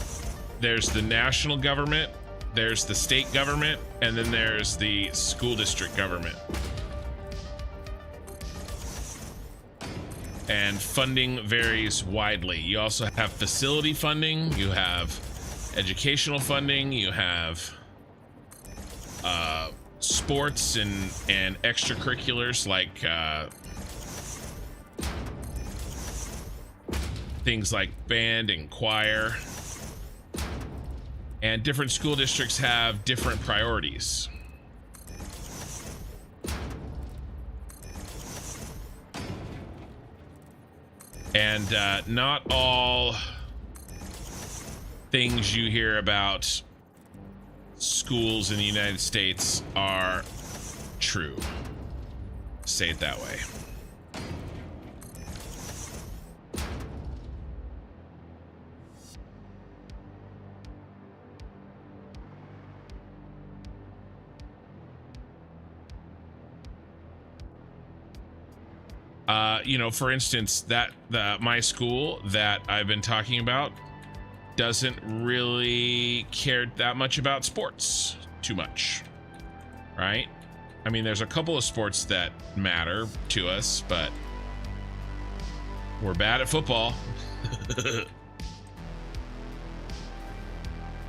the national government, there's the state government, and then there's the school district government. And funding varies widely. You also have facility funding, you have educational funding, you have sports and extracurriculars like things like band and choir. And different school districts have different priorities. And not all things you hear about schools in the United States are true. Say it that way. You know, for instance, my school that I've been talking about doesn't really care that much about sports too much, right? I mean, there's a couple of sports that matter to us, but we're bad at football.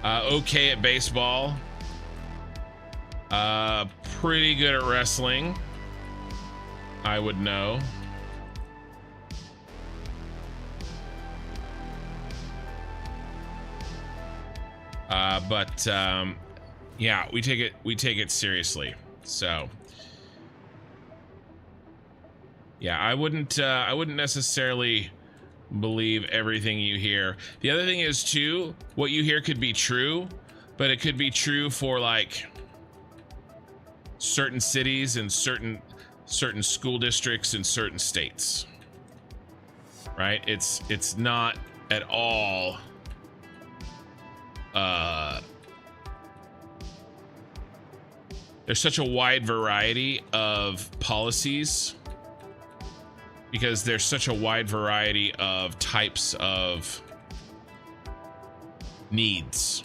Okay at baseball. Pretty good at wrestling, I would know. But yeah, we take it seriously. So yeah, I wouldn't necessarily believe everything you hear. The other thing is too, what you hear could be true, but it could be true for like certain cities and certain school districts in certain states, right? It's not at all there's such a wide variety of policies because there's such a wide variety of types of needs.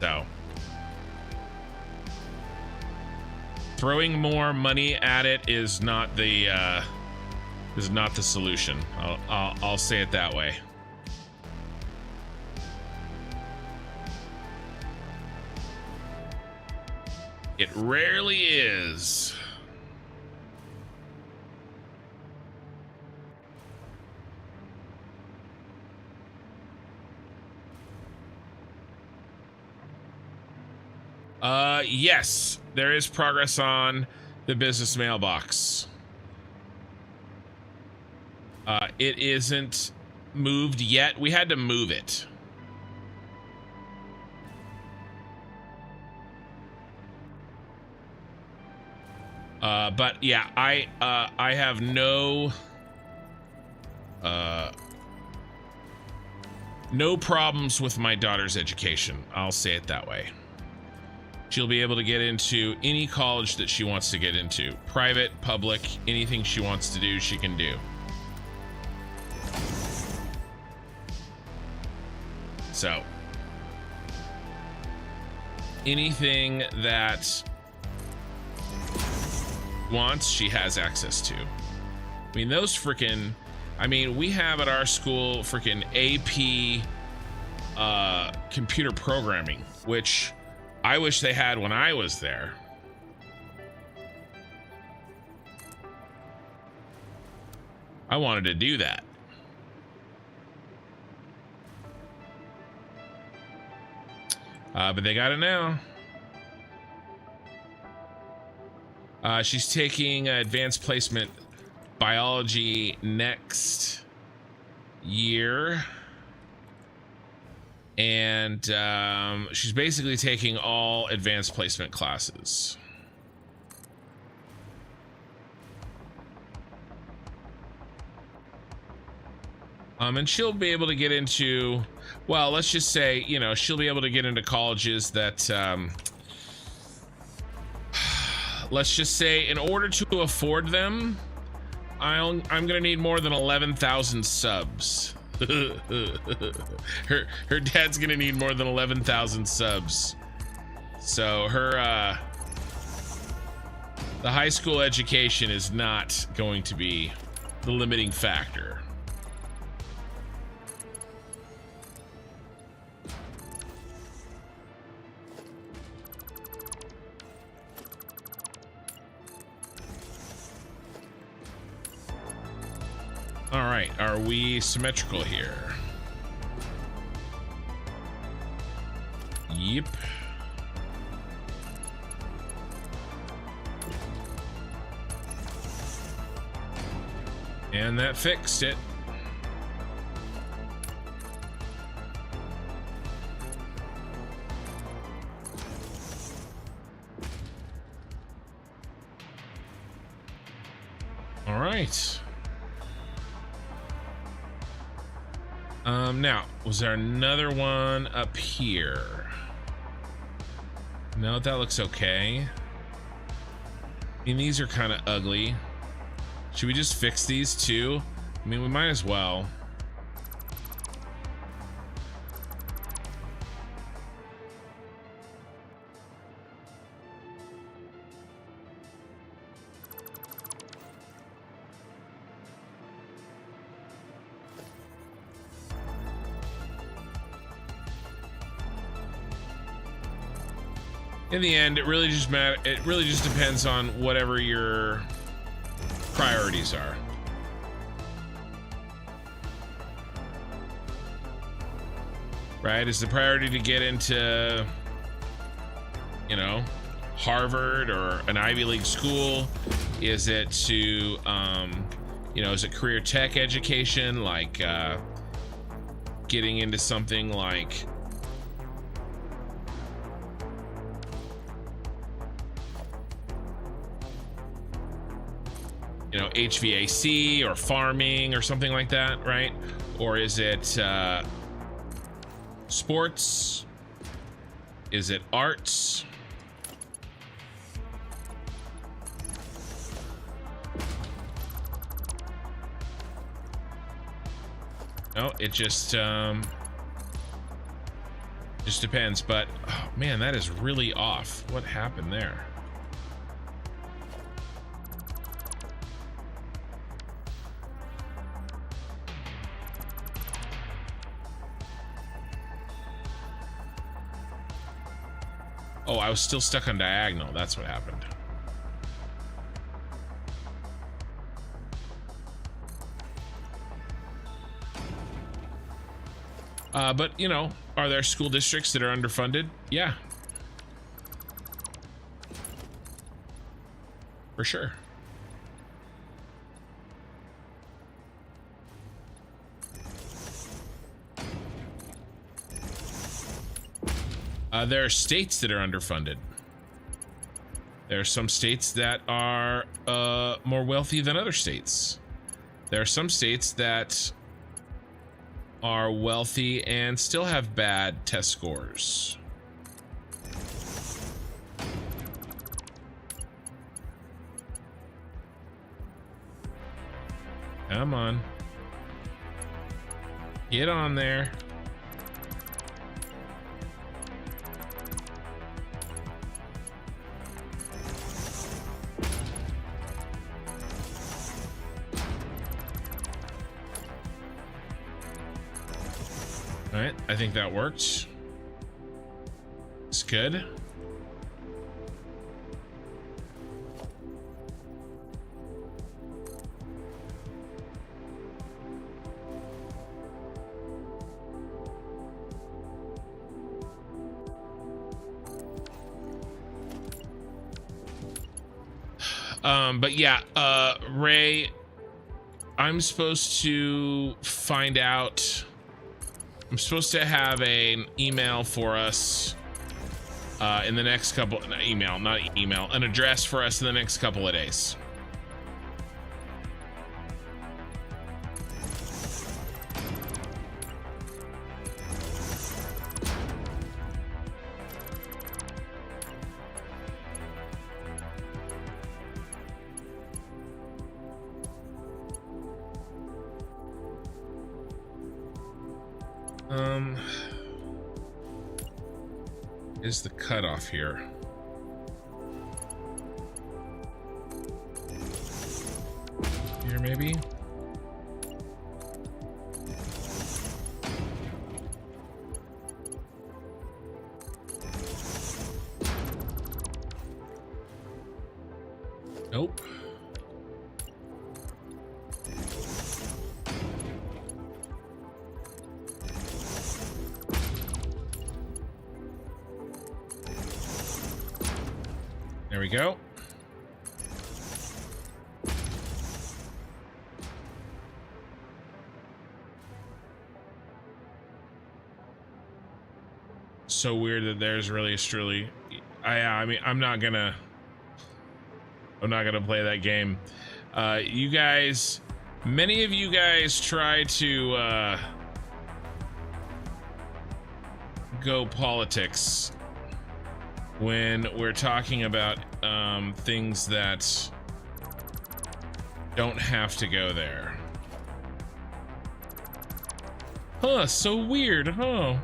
So throwing more money at it is not the solution. I'll say it that way. It rarely is. Yes, there is progress on the business mailbox. It isn't moved yet. We had to move it. But yeah, I have no problems with my daughter's education. I'll say it that way. She'll be able to get into any college that she wants to get into. Private, public, anything she wants to do, she can do. So, anything that wants, she has access to. I mean, those freaking, we have at our school freaking AP computer programming, which I wish they had when I was there. I wanted to do that. But they got it now. She's taking advanced placement biology next year. And she's basically taking all advanced placement classes. And she'll be able to get into, well, let's just say, she'll be able to get into colleges that, let's just say, in order to afford them, I'm gonna need more than 11,000 subs. her dad's gonna need more than 11,000 subs. So her the high school education is not going to be the limiting factor. All right, are we symmetrical here? Yep. And that fixed it. All right. Now, was there another one up here? No, that looks okay. These are kind of ugly. Should we just fix these too? We might as well. In the end, it really just depends on whatever your priorities are. Right? Is the priority to get into, Harvard or an Ivy League school? Is it to, is it career tech education, like getting into something like HVAC or farming or something like that, right? Or is it sports? Is it arts? No, it just Just depends, but oh man, that is really off. What happened there? Oh, I was still stuck on diagonal. That's what happened. But, you know, are there school districts that are underfunded? Yeah. For sure. There are states that are underfunded. There are some states that are more wealthy than other states. There are some states that are wealthy and still have bad test scores. Come on. Get on there. All right, I think that worked. It's good. But yeah, Ray, I'm supposed to find out. I'm supposed to have an email for us in the next couple, an address for us in the next couple of days. Is the cutoff here? Here, maybe? Nope. There we go. So weird that there's really truly. I mean, I'm not gonna play that game. You guys, many of you guys try to go politics when we're talking about things that don't have to go there. Huh, so weird, huh?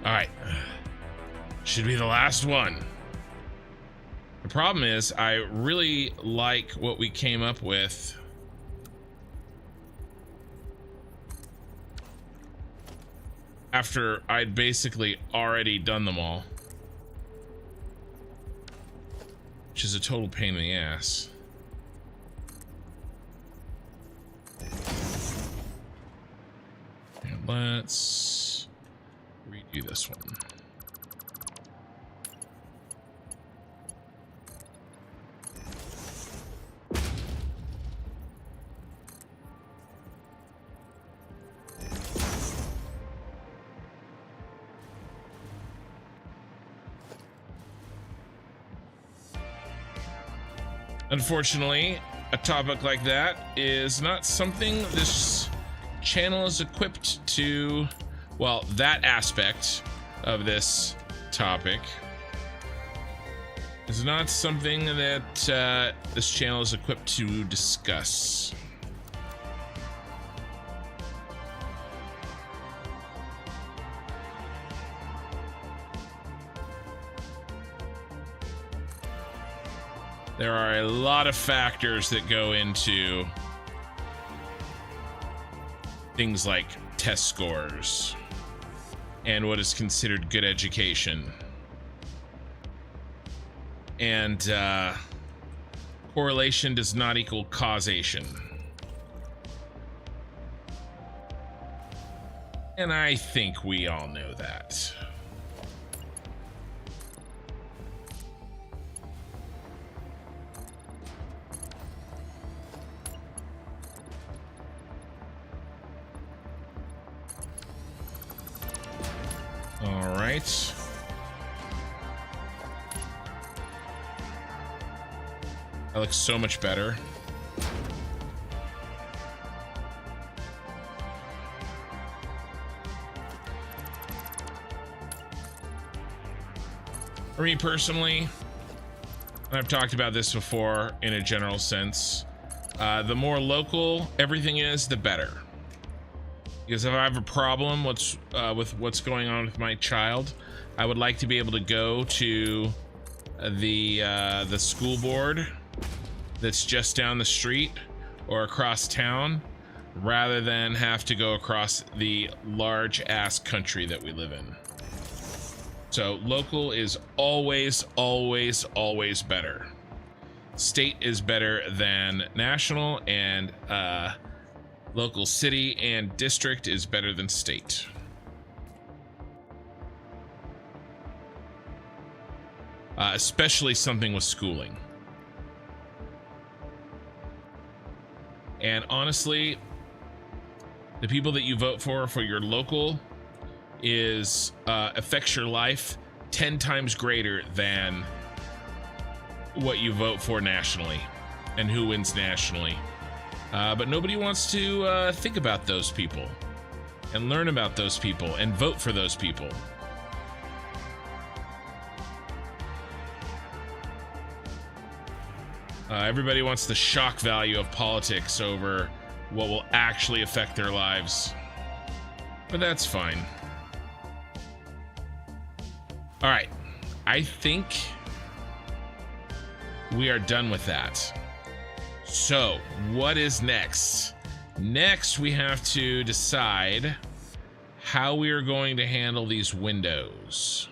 All right, should be the last one. The problem is I really like what we came up with. After I'd basically already done them all. Which is a total pain in the ass. And let's redo this one. Unfortunately, a topic like that is not something this channel is equipped to Well, that aspect of this topic is not something that this channel is equipped to discuss. There are a lot of factors that go into things like test scores and what is considered good education. And correlation does not equal causation. And I think we all know that. All right. That looks so much better. For me personally, and I've talked about this before in a general sense, the more local everything is, the better. Because if I have a problem with what's going on with my child, I would like to be able to go to the school board that's just down the street or across town, rather than have to go across the large ass country that we live in. So local is always, always, always better. State is better than national, and local city and district is better than state. Especially something with schooling. And honestly, the people that you vote for your local is affects your life 10 times greater than what you vote for nationally and who wins nationally. But nobody wants to think about those people and learn about those people and vote for those people. Everybody wants the shock value of politics over what will actually affect their lives. But that's fine. All right, I think we are done with that. So, what is next? Next, we have to decide how we are going to handle these windows.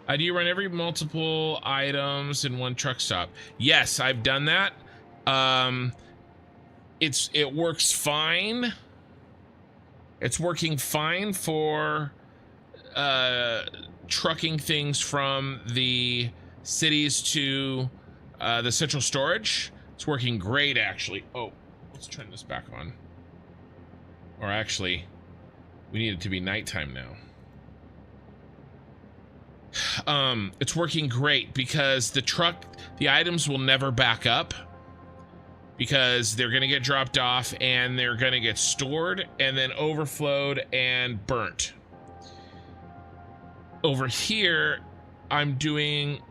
Do you run every multiple items in one truck stop? Yes, I've done that. It works fine. It's working fine for trucking things from the cities to the central storage. It's working great, actually. Oh, let's turn this back on. Or actually, we need it to be nighttime now. It's working great because the items will never back up, because they're going to get dropped off and they're going to get stored and then overflowed and burnt. Over here, I'm doing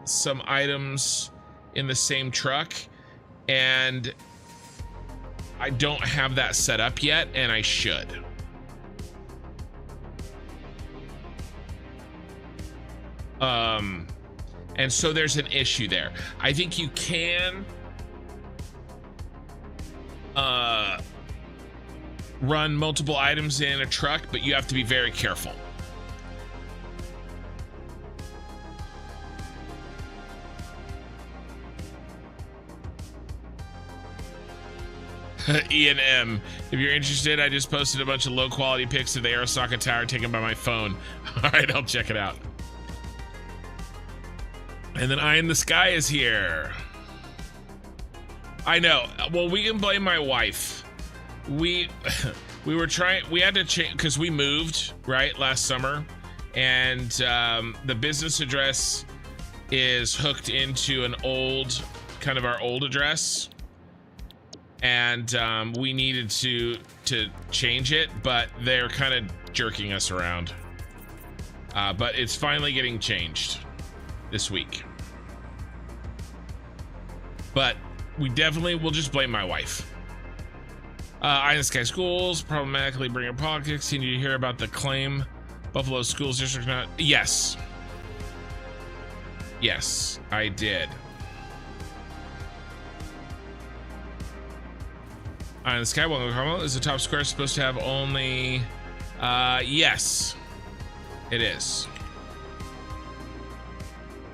some items in the same truck and I don't have that set up yet, and I should. And so there's an issue there. I think you can run multiple items in a truck, but you have to be very careful. Ian M, if you're interested, I just posted a bunch of low quality pics of the Arasaka Tower taken by my phone. All right, I'll check it out. And then Eye in the Sky is here. I know. Well, we can blame my wife. We were trying. We had to change because we moved right last summer, and the business address is hooked into an old, kind of our old address. and we needed to change it, but they're kind of jerking us around. But it's finally getting changed this week. But we definitely will just blame my wife. Eye in the Sky Schools problematically bring up politics. Did you hear about the claim Buffalo Schools District not? Yes. Yes, I did. Eye in the Sky, welcome to Carmel. Is the top square supposed to have only... yes. It is.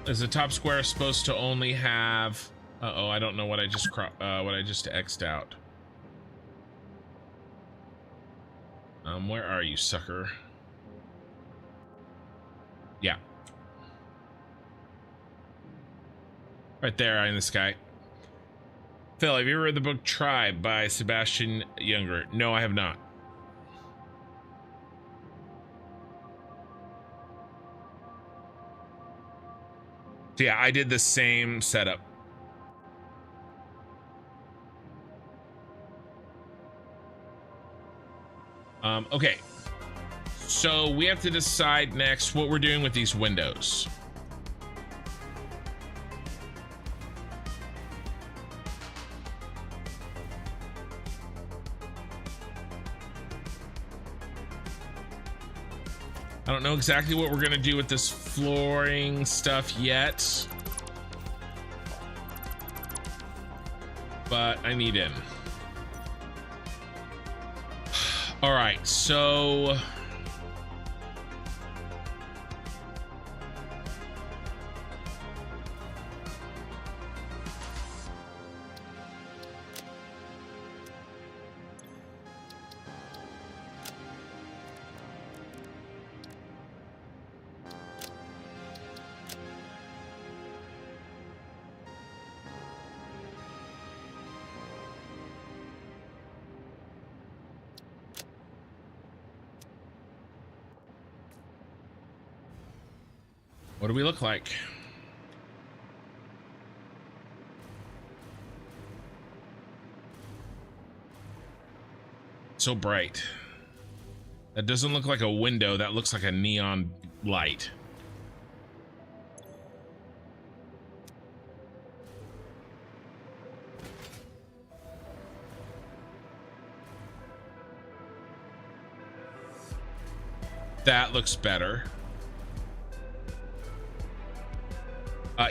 Is the top square supposed to only have... Uh-oh, I don't know what I just X'd out. Where are you, sucker? Yeah. Right there, Eye in the Sky. Phil, have you ever read the book Tribe by Sebastian Junger? No, I have not. So yeah, I did the same setup. Okay. So we have to decide next what we're doing with these windows. I don't know exactly what we're gonna do with this flooring stuff yet, but I need in. All right, so what do we look like? So bright. That doesn't look like a window. That looks like a neon light. That looks better.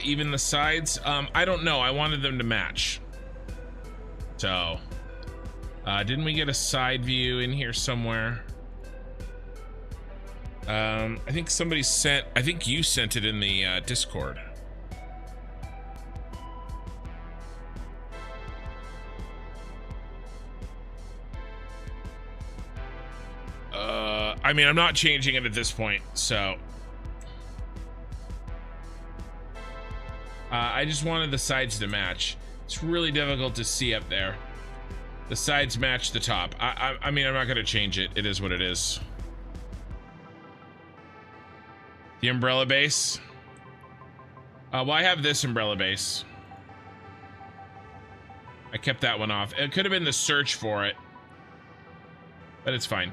Even the sides, I don't know. I wanted them to match. So, didn't we get a side view in here somewhere? I think somebody sent, I think you sent it in the Discord. I mean, I'm not changing it at this point, so. I just wanted the sides to match. It's really difficult to see up there. The sides match the top. I mean, I'm not gonna change it. It is what it is. The umbrella base. Well, I have this umbrella base. I kept that one off. It could have been the search for it, but it's fine.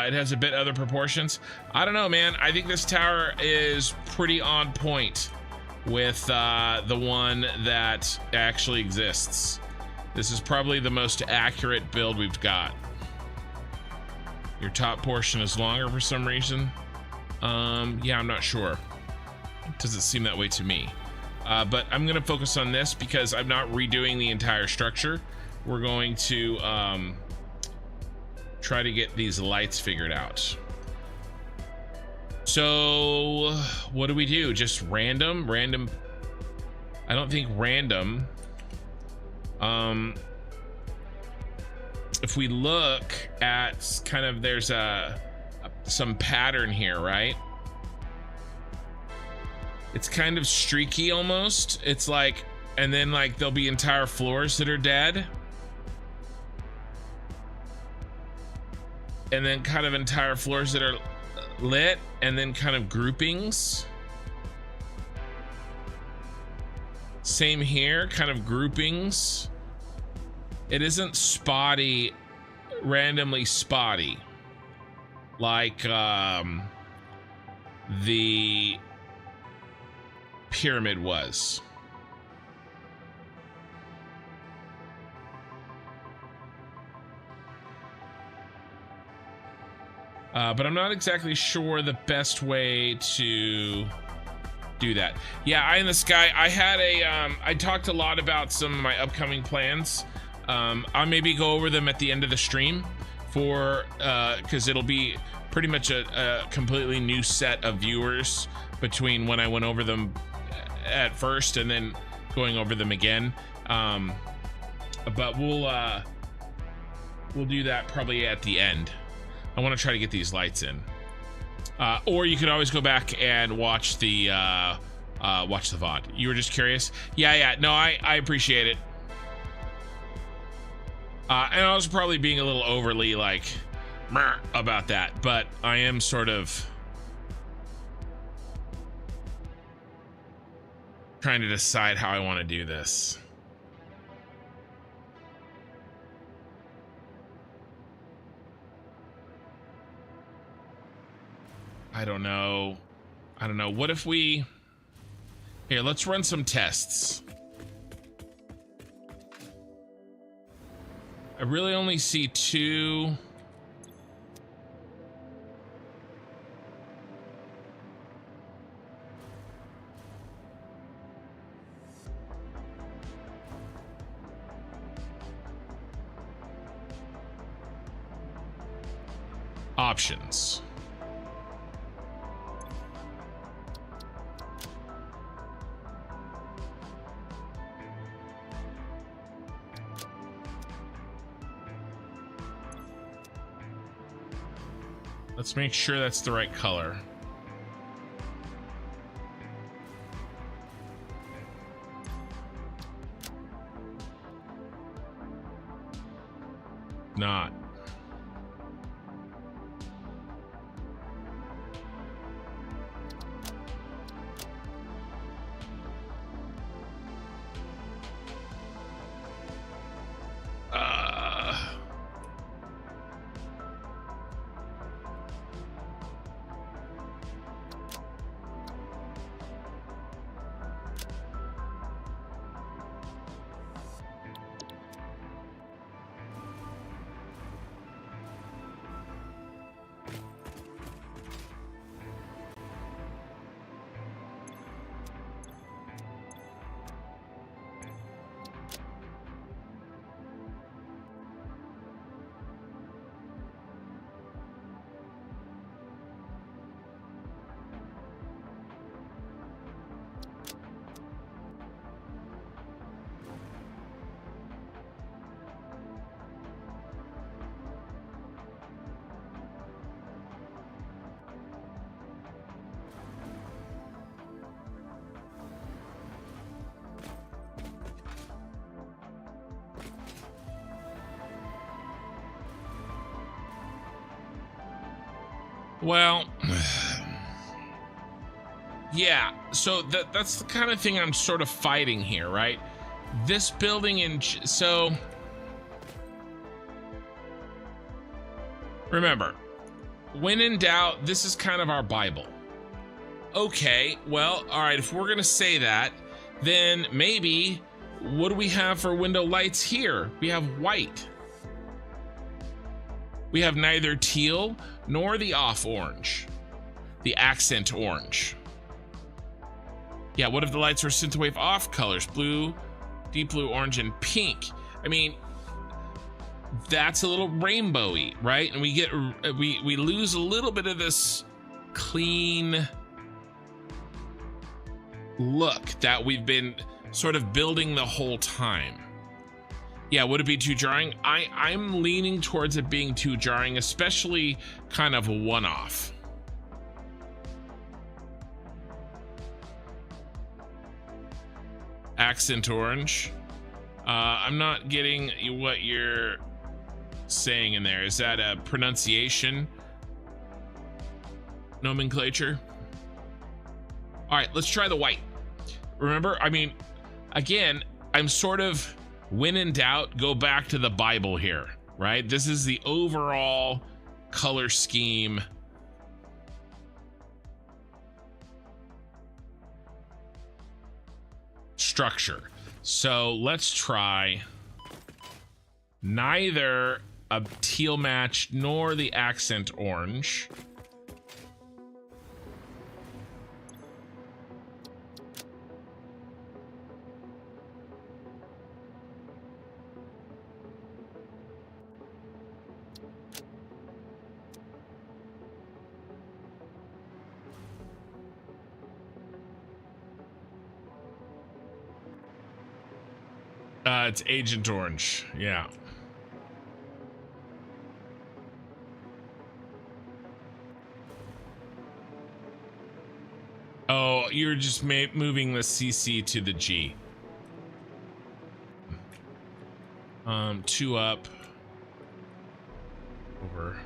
It has a bit other proportions. I don't know, man. I think this tower is pretty on point with the one that actually exists. This is probably the most accurate build we've got. Your top portion is longer for some reason. Yeah, I'm not sure. It doesn't seem that way to me. But I'm gonna focus on this because I'm not redoing the entire structure. We're going to try to get these lights figured out. So what do we do? Just random? I don't think random. If we look at kind of, there's some pattern here, right? It's kind of streaky almost. It's like, and then like there'll be entire floors that are dead. And then kind of entire floors that are lit, and then kind of groupings. Same here, kind of groupings. It isn't spotty, randomly spotty, like the pyramid was. But I'm not exactly sure the best way to do that. Yeah, Eye in the Sky, I had a I talked a lot about some of my upcoming plans. I'll maybe go over them at the end of the stream for because it'll be pretty much a completely new set of viewers between when I went over them at first and then going over them again. But we'll do that probably at the end. I want to try to get these lights in. Or you could always go back and watch the VOD. You were just curious? Yeah. No, I appreciate it. And I was probably being a little overly like meh about that, but I am sort of trying to decide how I want to do this. I don't know. What if we... Here, let's run some tests. I really only see two... options. Let's make sure that's the right color. Not. Well, yeah, so that's the kind of thing I'm sort of fighting here, right? This building so remember, when in doubt, this is kind of our Bible. Okay, well, all right, if we're gonna say that, then maybe what do we have for window lights here? We have white. We have neither teal nor the off orange, the accent orange. Yeah, what if the lights were synthwave off colors? Blue, deep blue, orange, and pink. I mean, that's a little rainbowy, right? And we get we lose a little bit of this clean look that we've been sort of building the whole time. Yeah, would it be too jarring? I'm leaning towards it being too jarring, especially kind of a one-off. Accent orange. I'm not getting what you're saying in there. Is that a pronunciation nomenclature? All right, let's try the white. Remember, I mean, again, I'm sort of, when in doubt, go back to the Bible here, right? This is the overall color scheme. Structure. So let's try neither a teal match nor the accent orange. It's Agent Orange, yeah. Oh, you're just moving the CC to the G. 2 up. Over.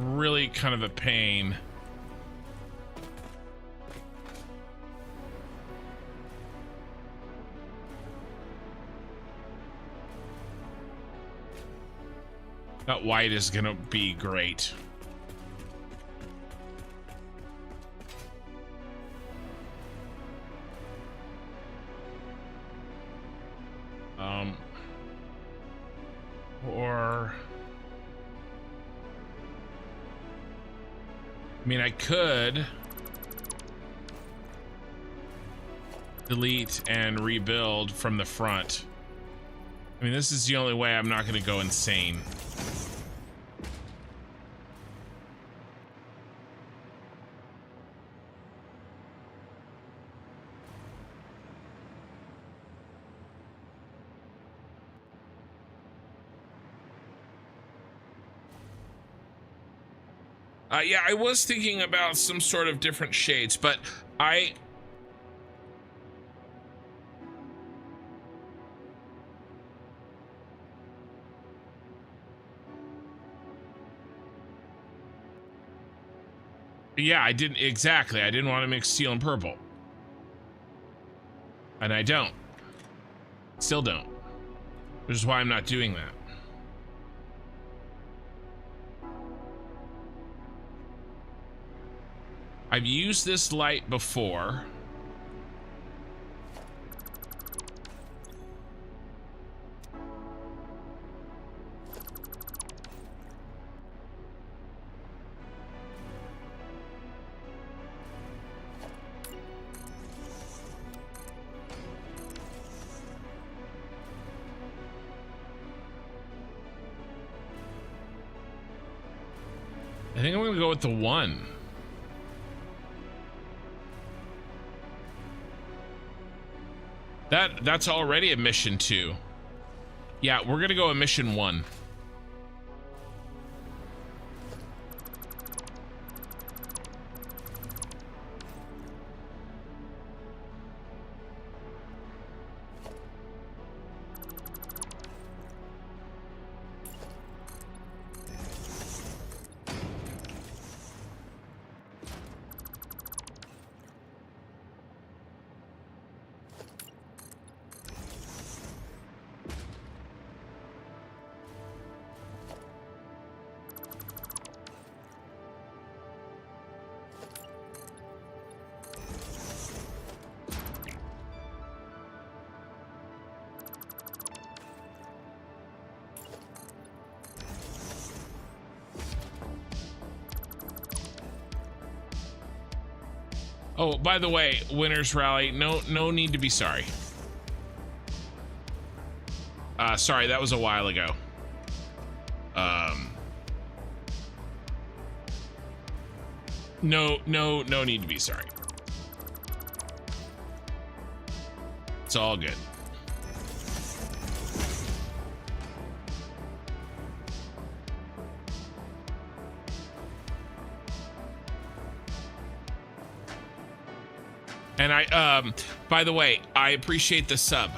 Really kind of a pain. That white is gonna be great. Or I mean, I could delete and rebuild from the front. I mean, this is the only way I'm not going to go insane. Yeah, I was thinking about some sort of different shades, but yeah, I didn't exactly. I didn't want to mix teal and purple. And I don't. Still don't. Which is why I'm not doing that. I've used this light before. I think I'm gonna go with the 1. That's already a mission 2. Yeah, we're gonna go a mission 1. Oh, by the way, Winners Rally, no need to be sorry. Sorry, that was a while ago. No need to be sorry. It's all good. And by the way, I appreciate the sub.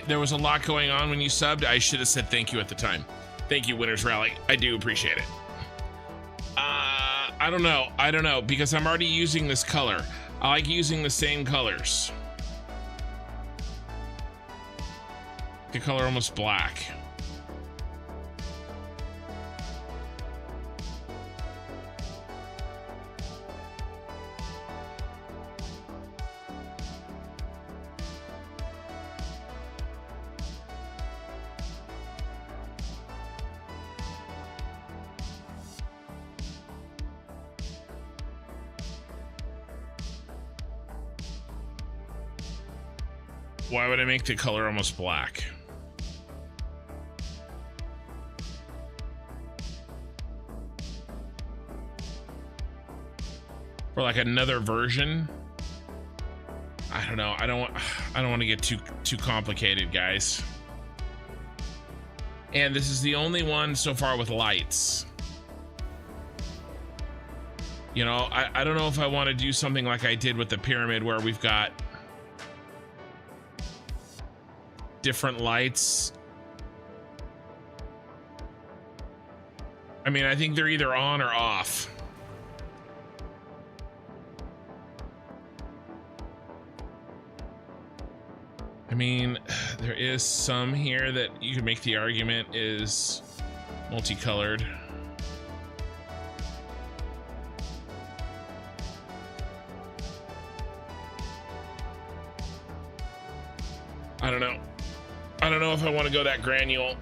There was a lot going on when you subbed. I should have said thank you at the time. Thank you, Winners Rally. I do appreciate it. I don't know, because I'm already using this color. I like using the same colors. The color almost black. Why would I make the color almost black? For like another version? I don't know. I don't want to get too complicated, guys. And this is the only one so far with lights. You know, I don't know if I want to do something like I did with the pyramid where we've got different lights. I mean, I think they're either on or off. I mean, there is some here that you could make the argument is multicolored. I don't know. I don't know if I want to go that granule.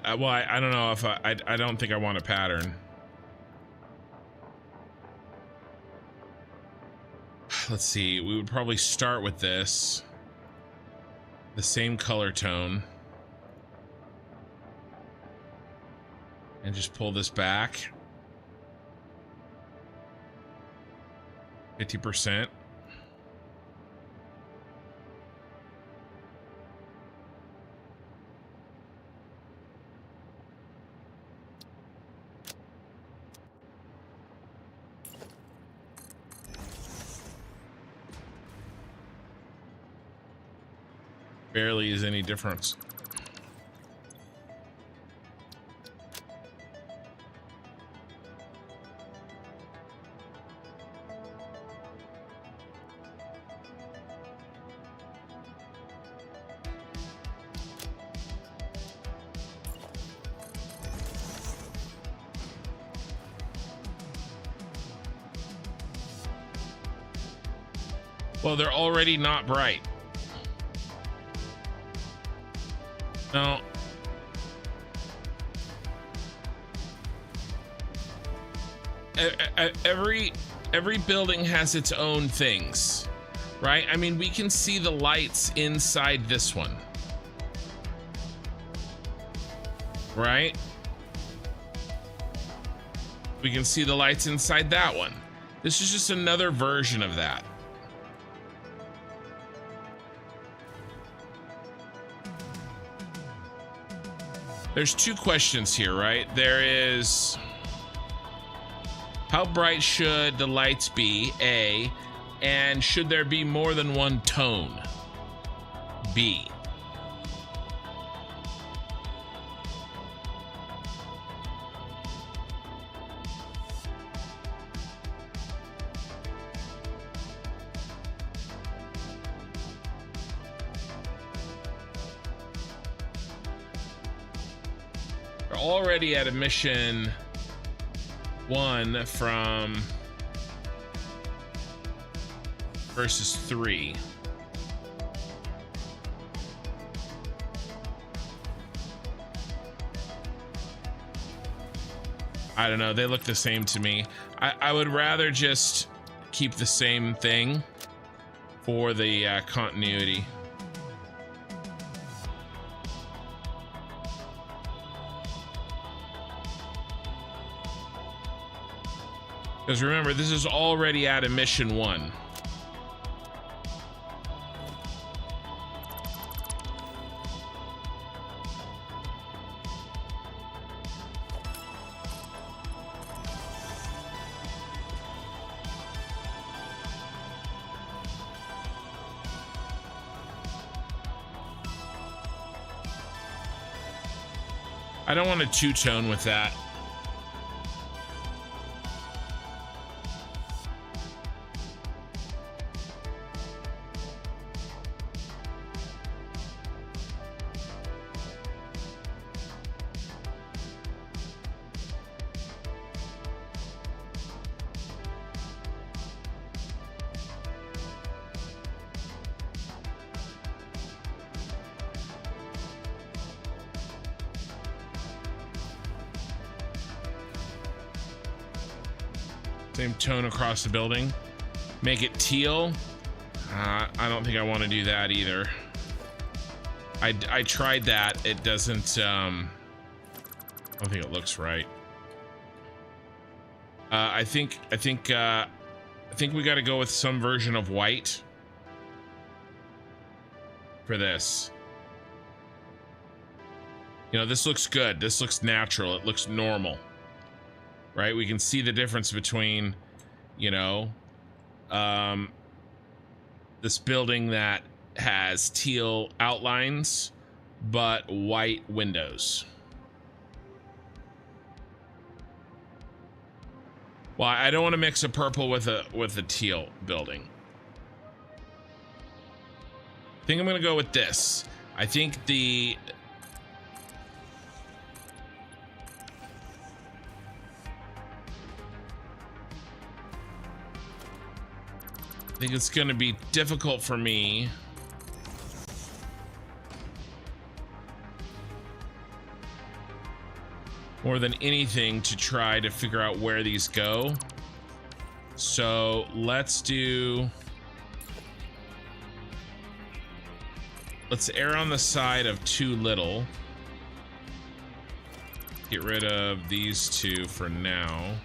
I don't know if I don't think I want a pattern. Let's see, we would probably start with this, the same color tone, and just pull this back 50%. Barely is any difference. Well, they're already not bright. No. Every building has its own things, right? I mean, we can see the lights inside this one, right? We can see the lights inside that one. This is just another version of that. There's two questions here, right? There is, how bright should the lights be, A, and should there be more than one tone, B? We're already at emission 1 from versus 3. I don't know, they look the same to me. I would rather just keep the same thing for the continuity. Because remember, this is already at emission 1. I don't want to two-tone with that. Same tone across the building. Make it teal. I don't think I want to do that either. I tried that. It doesn't. I don't think it looks right. I think we got to go with some version of white for this. You know, this looks good. This looks natural. It looks normal. Right? We can see the difference between, you know, this building that has teal outlines, but white windows. Well, I don't want to mix a purple with a teal building. I think I'm going to go with this. I think it's going to be difficult for me more than anything to try to figure out where these go. So let's err on the side of too little. Get rid of these two for now.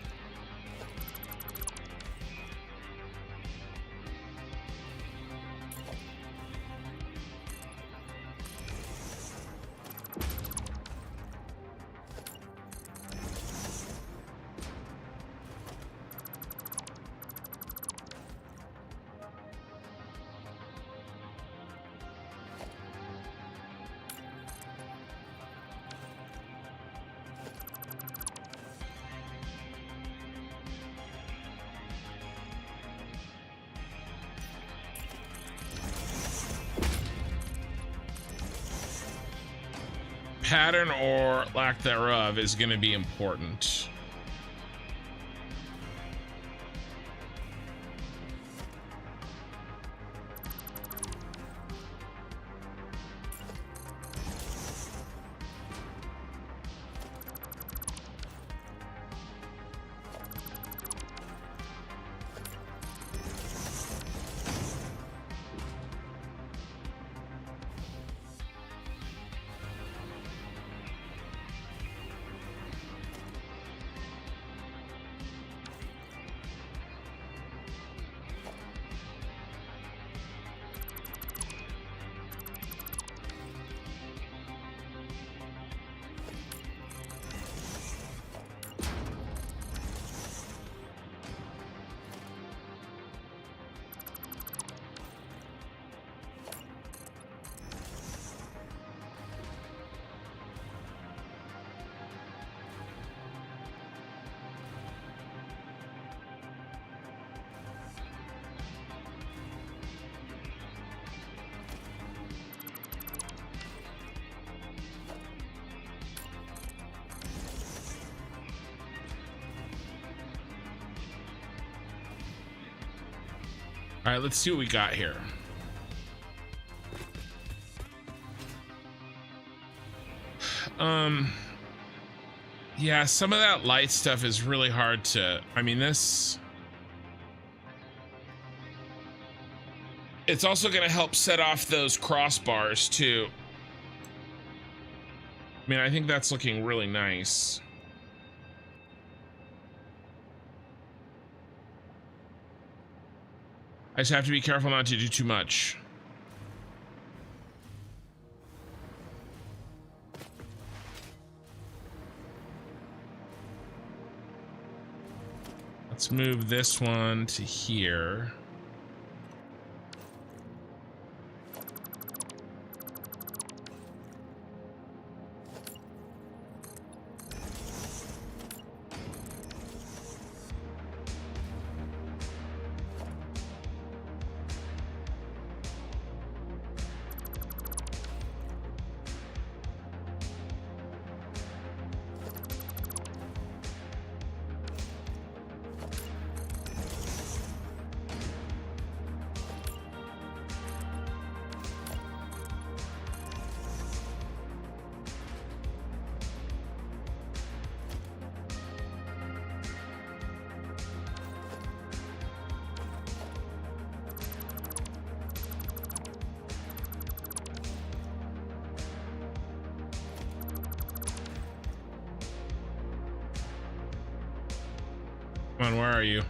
Pattern or lack thereof is going to be important. All right, let's see what we got here. Yeah, some of that light stuff is really hard to, I mean, this, it's also going to help set off those crossbars too. I mean, I think that's looking really nice. I just have to be careful not to do too much. Let's move this one to here. Come on, where are you?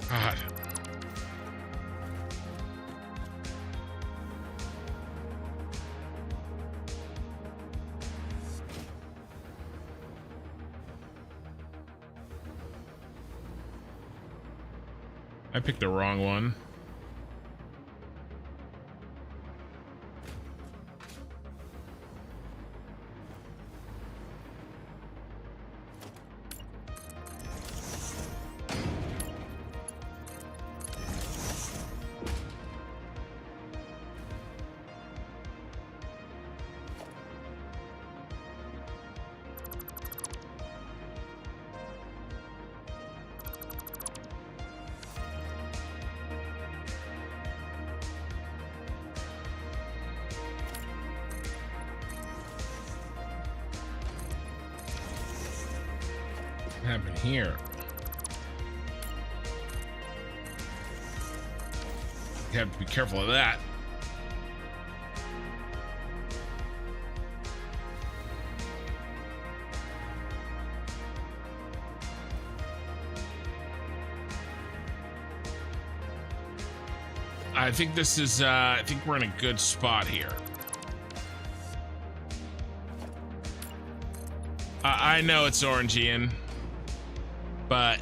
God. I picked the wrong one. What happened here? You have to be careful of that. I think this is, I think we're in a good spot here. I know it's Orangian, but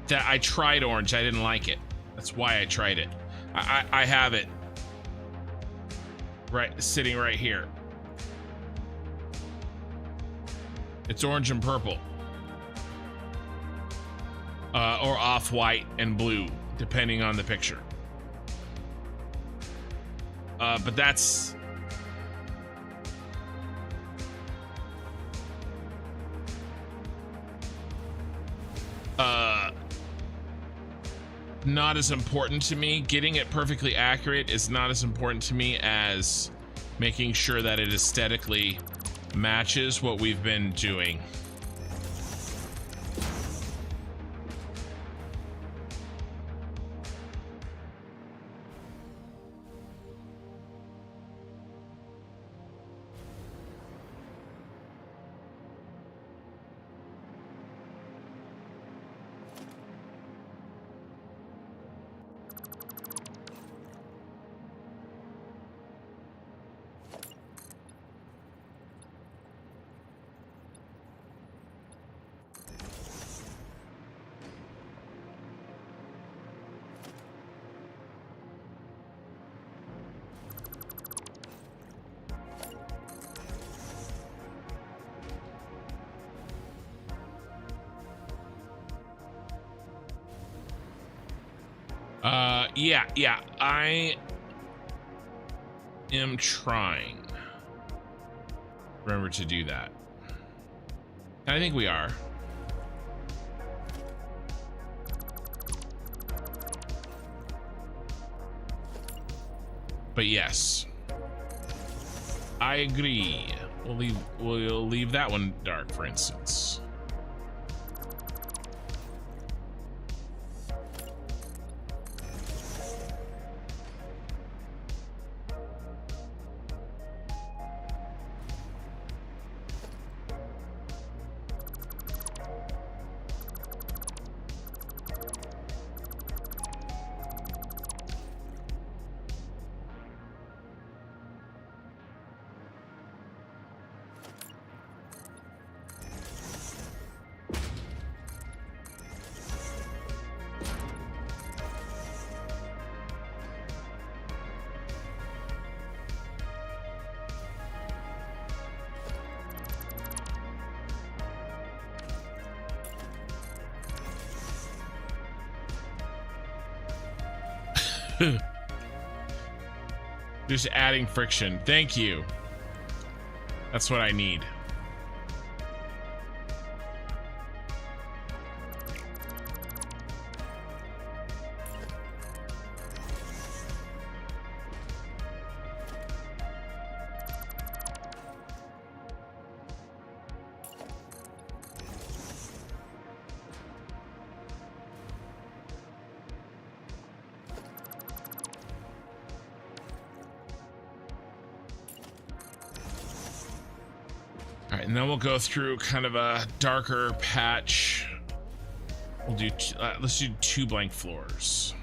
that I tried orange. I didn't like it. That's why I tried it. I have it right sitting right here. It's orange and purple, or off-white and blue, depending on the picture. But that's not as important to me. Getting it perfectly accurate is not as important to me as making sure that it aesthetically matches what we've been doing. Yeah, I am trying. Remember to do that. I think we are. But yes, I agree. We'll leave that one dark, for instance. Just adding friction. Thank you. That's what I need. And then we'll go through kind of a darker patch. We'll do let's do 2 blank floors.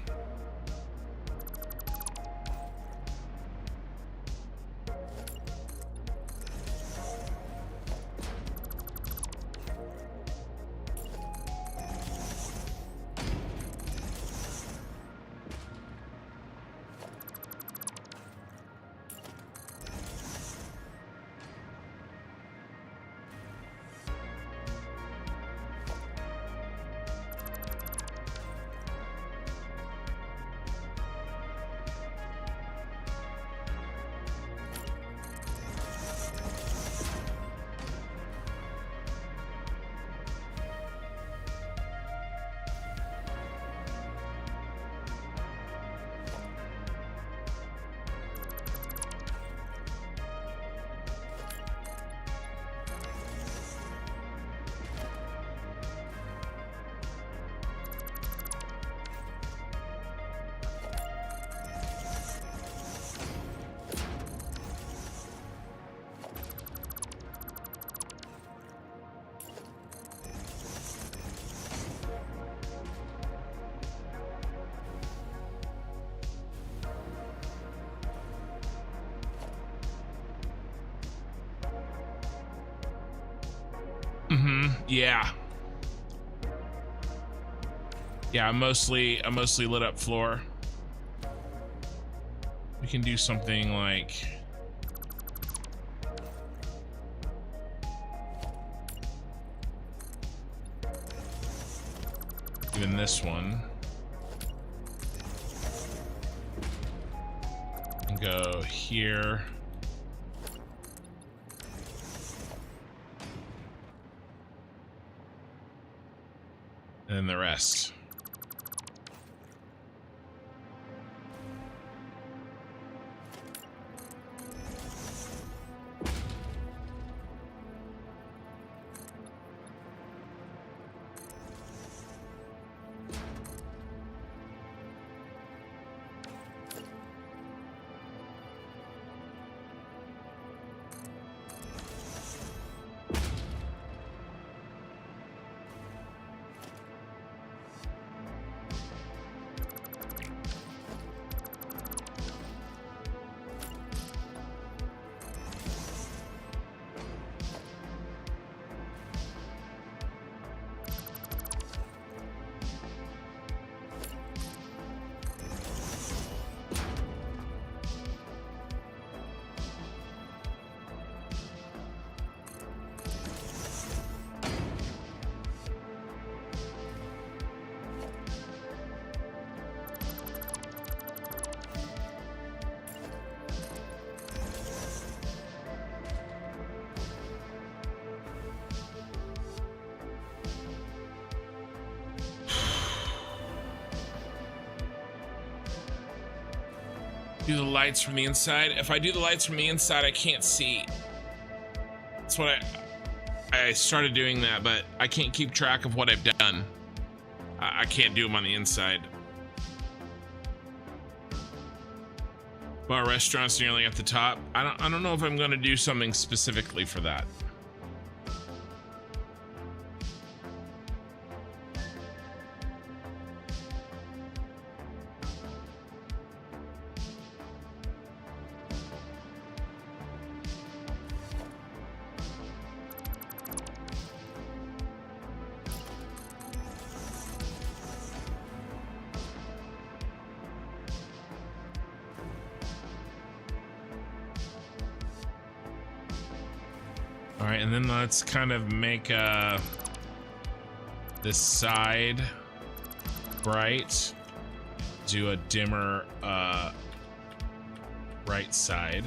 Yeah. Yeah, a mostly lit up floor. We can do something like even this one. And go here. And then the rest. Do the lights from the inside. If I do the lights from the inside, I can't see. That's what I started doing that, but I can't keep track of what I've done. I can't do them on the inside. Bar restaurants nearly at the top. I don't know if I'm gonna do something specifically for that. All right, and then let's kind of make this side bright. Do a dimmer right side.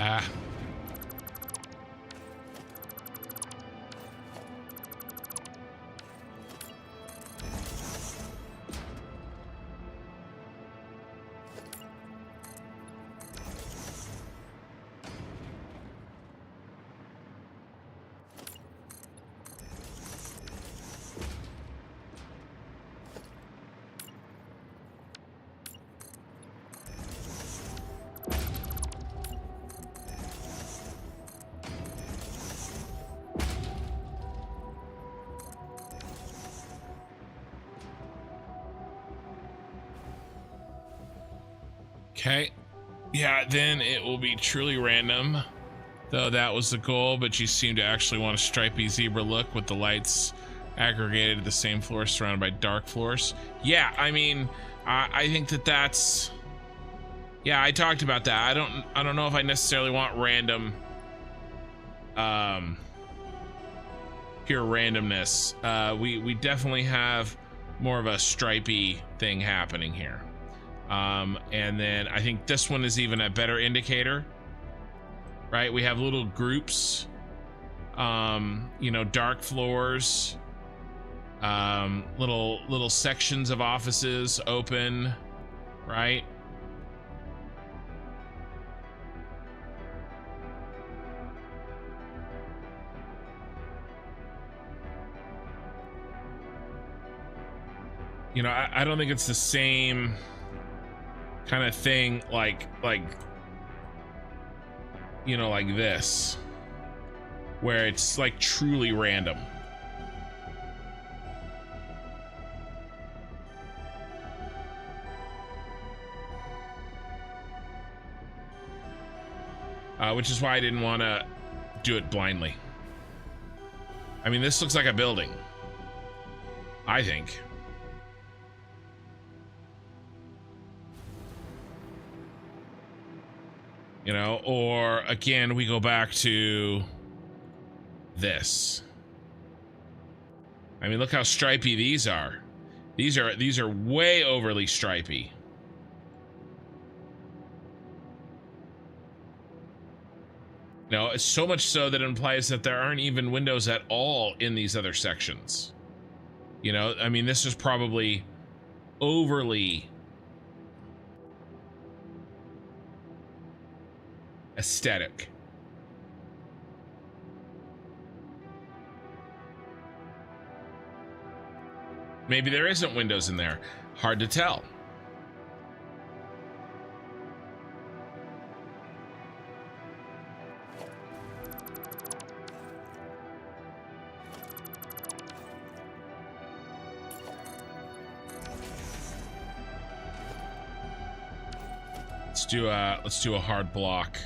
Ah. Okay. Yeah, then it will be truly random. Though that was the goal, but you seem to actually want a stripy zebra look with the lights aggregated to the same floor surrounded by dark floors. Yeah, I mean, I think that's... Yeah, I talked about that. I don't know if I necessarily want random... pure randomness. We definitely have more of a stripy thing happening here. And then I think this one is even a better indicator, right? We have little groups, you know, dark floors, little sections of offices open, right? You know, I don't think it's the same kind of thing like you know, like this, where it's like truly random. Which is why I didn't want to do it blindly. I mean, this looks like a building, I think. You know, or again, we go back to this. I mean, look how stripy these are. These are way overly stripy. No, it's so much so that it implies that there aren't even windows at all in these other sections. You know, I mean, this is probably overly aesthetic. Maybe there isn't windows in there. Hard to tell. Let's do a hard block.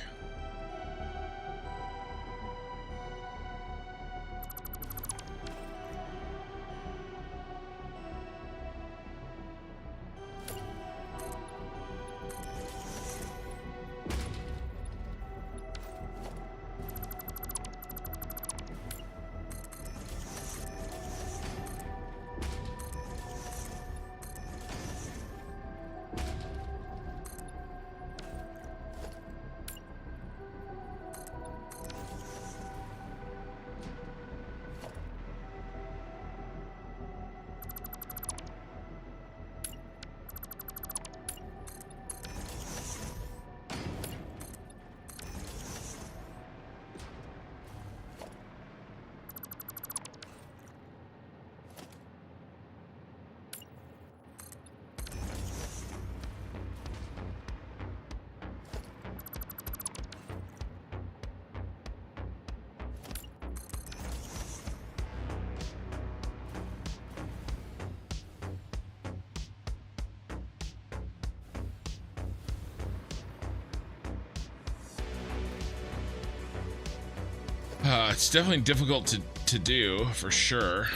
It's definitely difficult to do, for sure.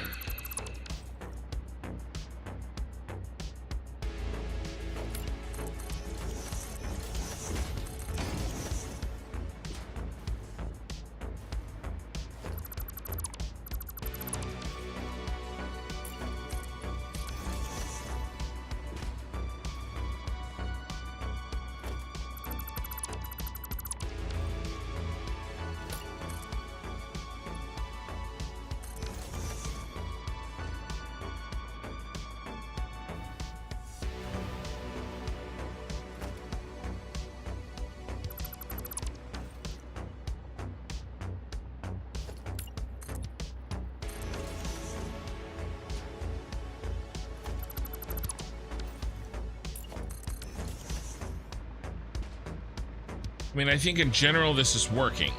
I mean, I think in general this is working.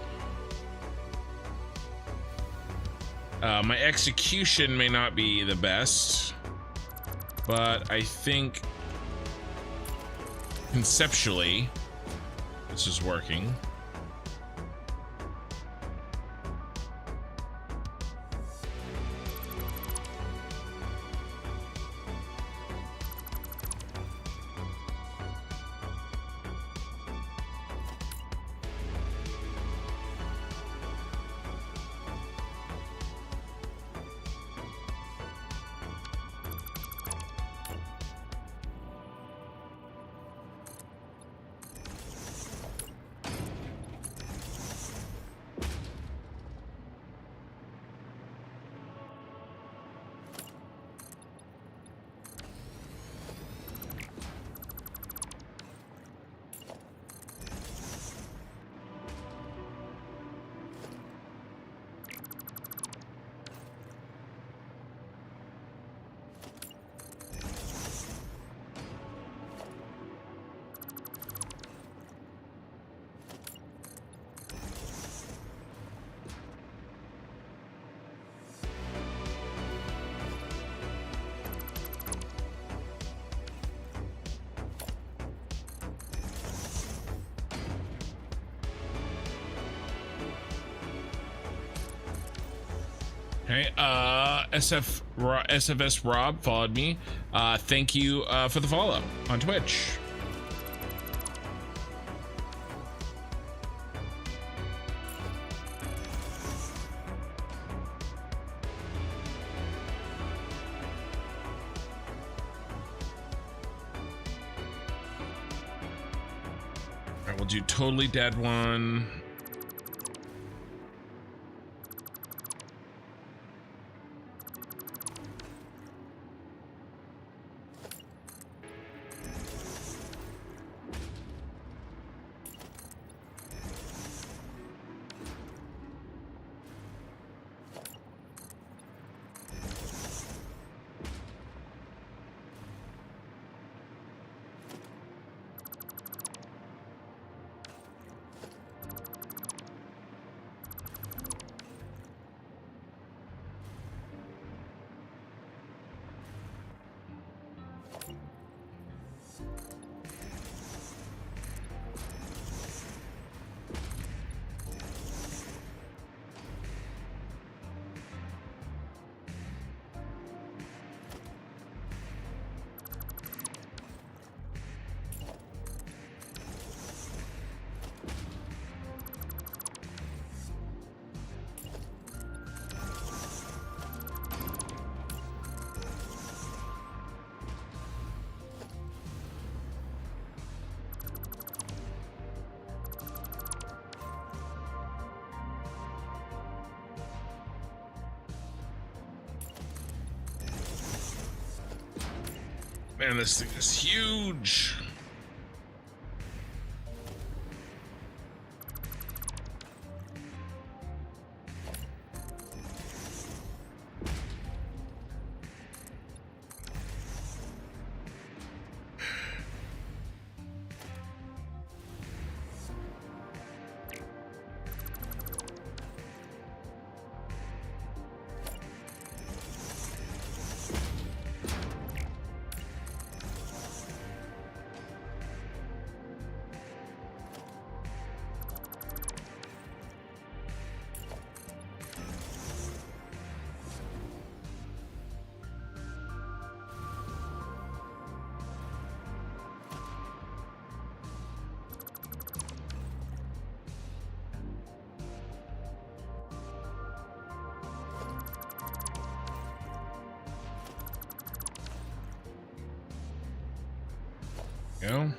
My execution may not be the best, but I think conceptually this is working. Okay, SFS Rob followed me. Thank you for the follow on Twitch. we'll do totally dead one. Man, this thing is huge. Go.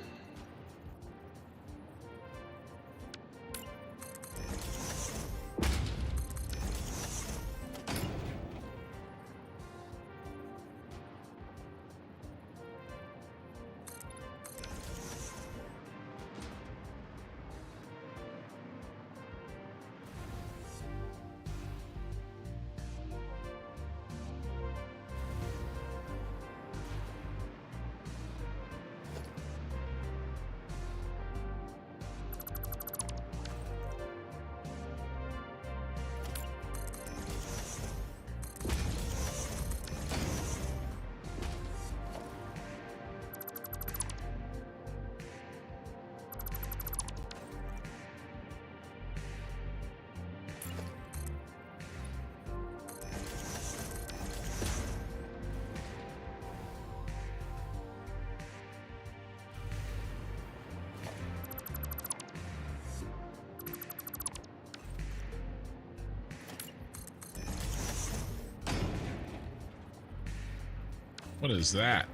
What is that?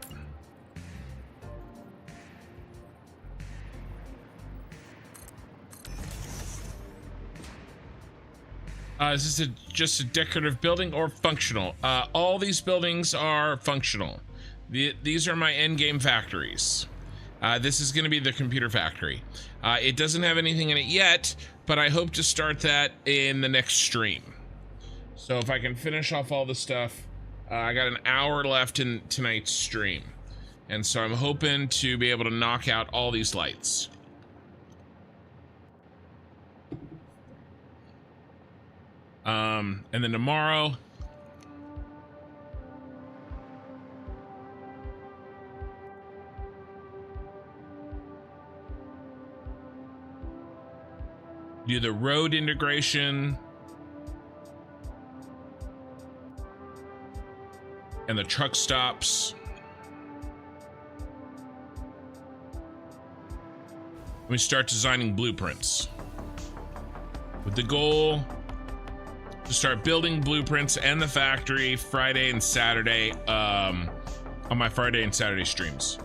Is this just a decorative building or functional? All these buildings are functional. These are my endgame factories. This is going to be the computer factory. It doesn't have anything in it yet, but I hope to start that in the next stream. So if I can finish off all the stuff, I got an hour left in tonight's stream. And so I'm hoping to be able to knock out all these lights. And then tomorrow, do the road integration and the truck stops. We start designing blueprints with the goal to start building blueprints and the factory Friday and Saturday, on my Friday and Saturday streams.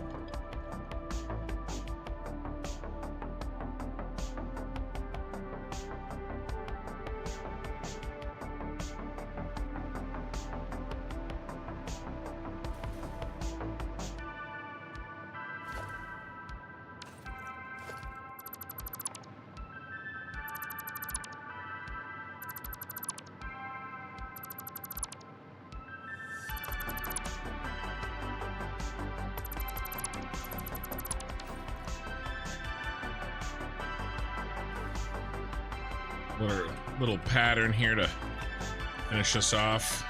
little pattern here to finish us off.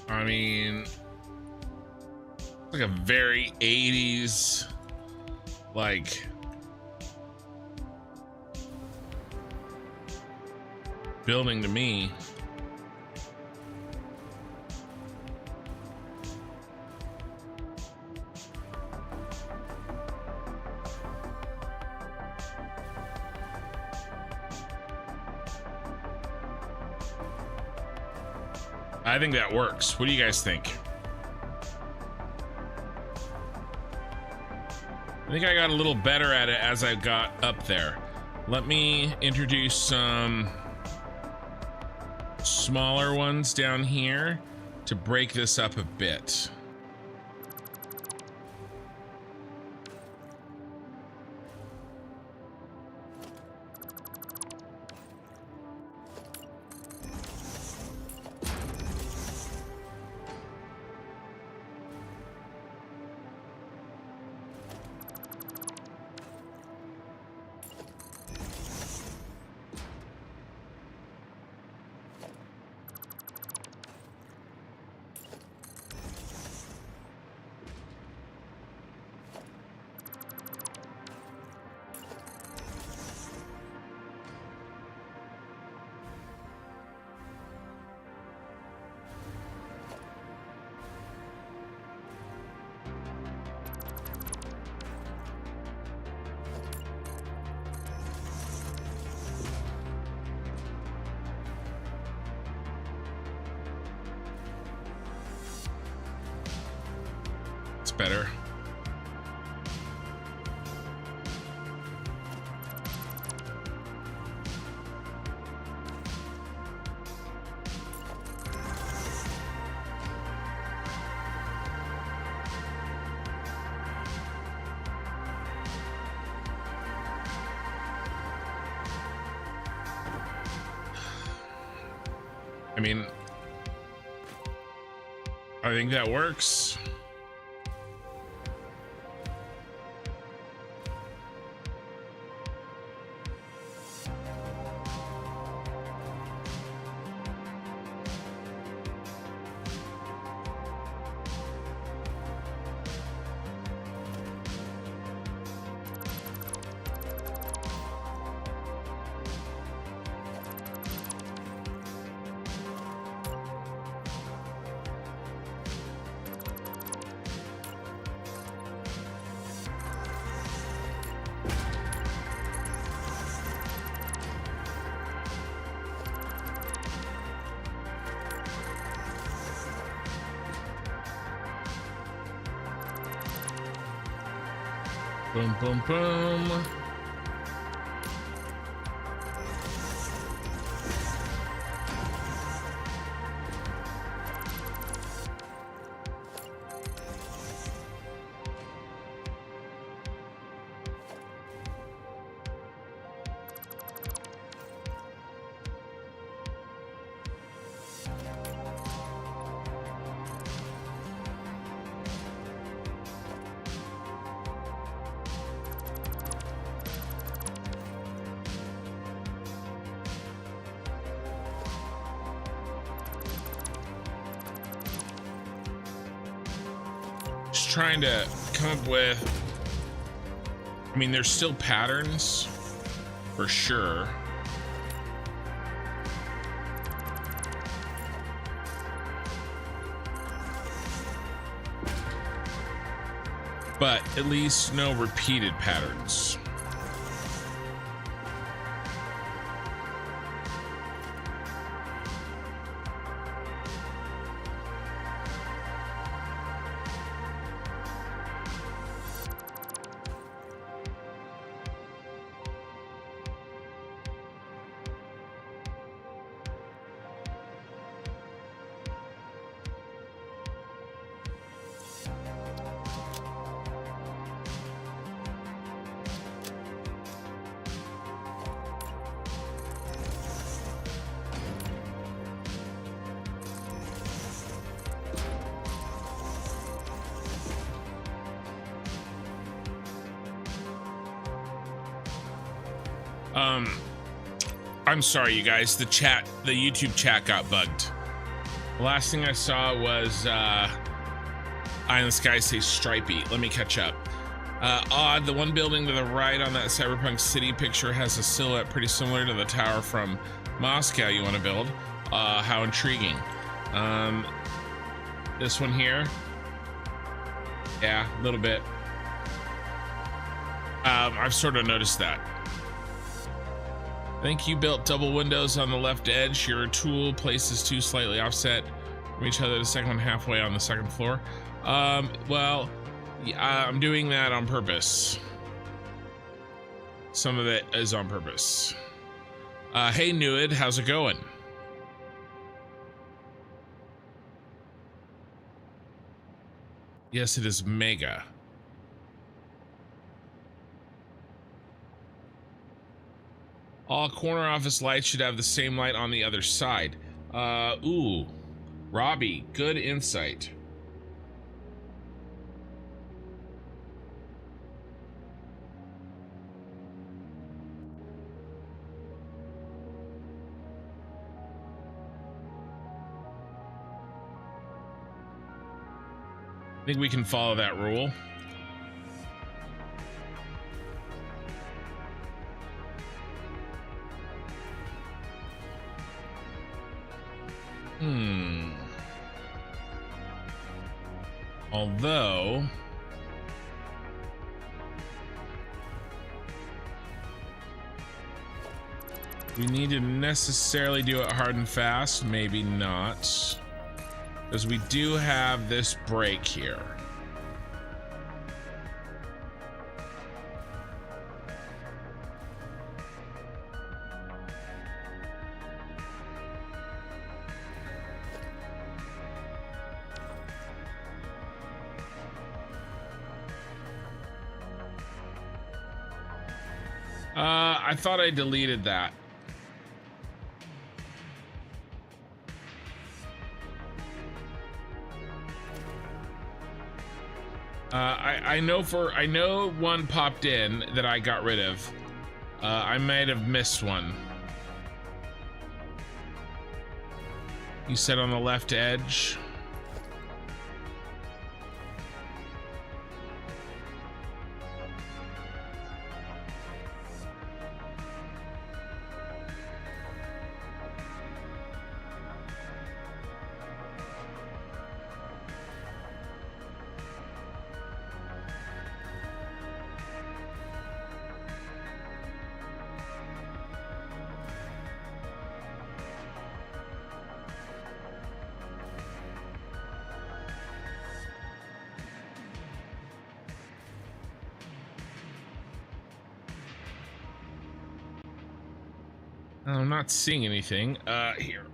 I mean, like a very 80s, like building to me. I think that works. What do you guys think? I think I got a little better at it as I got up there. Let me introduce some smaller ones down here to break this up a bit. Better. I mean, I think that works. Boom, boom, boom. Just trying to come up with, I mean, there's still patterns for sure. But at least no repeated patterns. I'm sorry, you guys. The YouTube chat got bugged. The last thing I saw was Eye in the Sky say stripey. Let me catch up. Odd, the one building to the right on that Cyberpunk city picture has a silhouette pretty similar to the tower from Moscow you want to build. How intriguing. This one here. Yeah, a little bit. I've sort of noticed that. I think you built double windows on the left edge. Your tool places two slightly offset from each other, the second one halfway on the second floor. Well, I'm doing that on purpose. Some of it is on purpose. Hey, Nuid, how's it going? Yes, it is mega. All corner office lights should have the same light on the other side. Ooh, Robbie, good insight. I think we can follow that rule. Although we need to necessarily do it hard and fast, maybe not, because we do have this break here. I thought I deleted that. I know one popped in that I got rid of. I might have missed one. You said on the left edge. I'm not seeing anything. Here.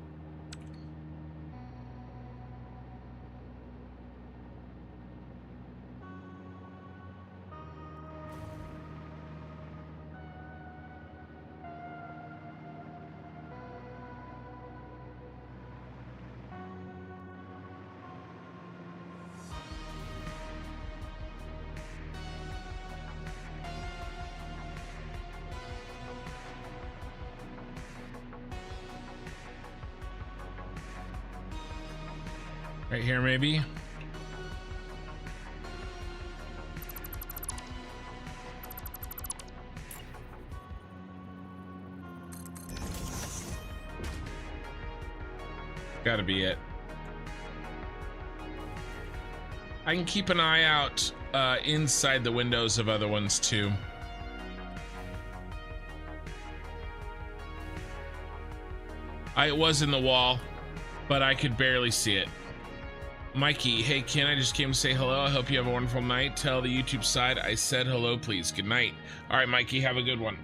Right here, maybe. Gotta be it. I can keep an eye out inside the windows of other ones too. It was in the wall, but I could barely see it. Mikey, hey Ken, I just came to say hello. I hope you have a wonderful night. Tell the YouTube side I said hello, please. Good night. All right, Mikey, have a good one.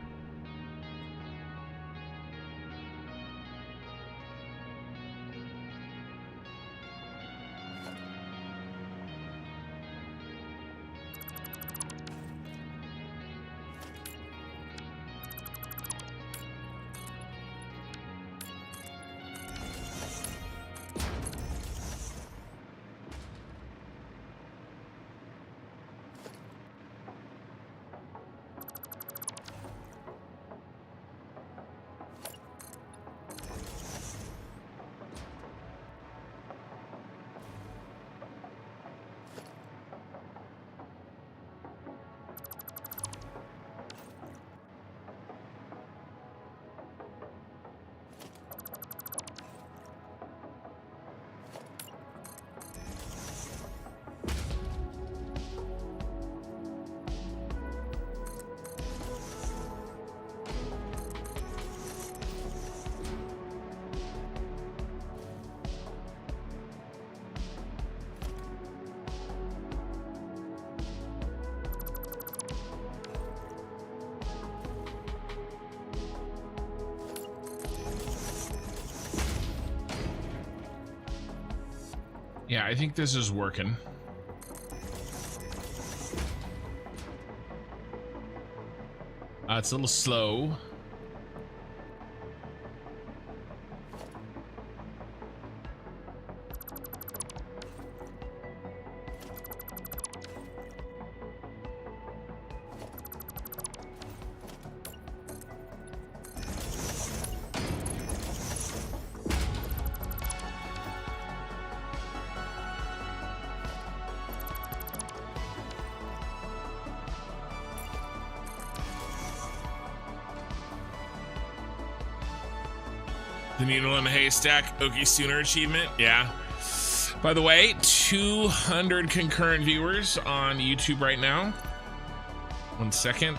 Yeah, I think this is working. It's a little slow. The needle in the haystack, Okie Sooner achievement, yeah. By the way, 200 concurrent viewers on YouTube right now. 1 second.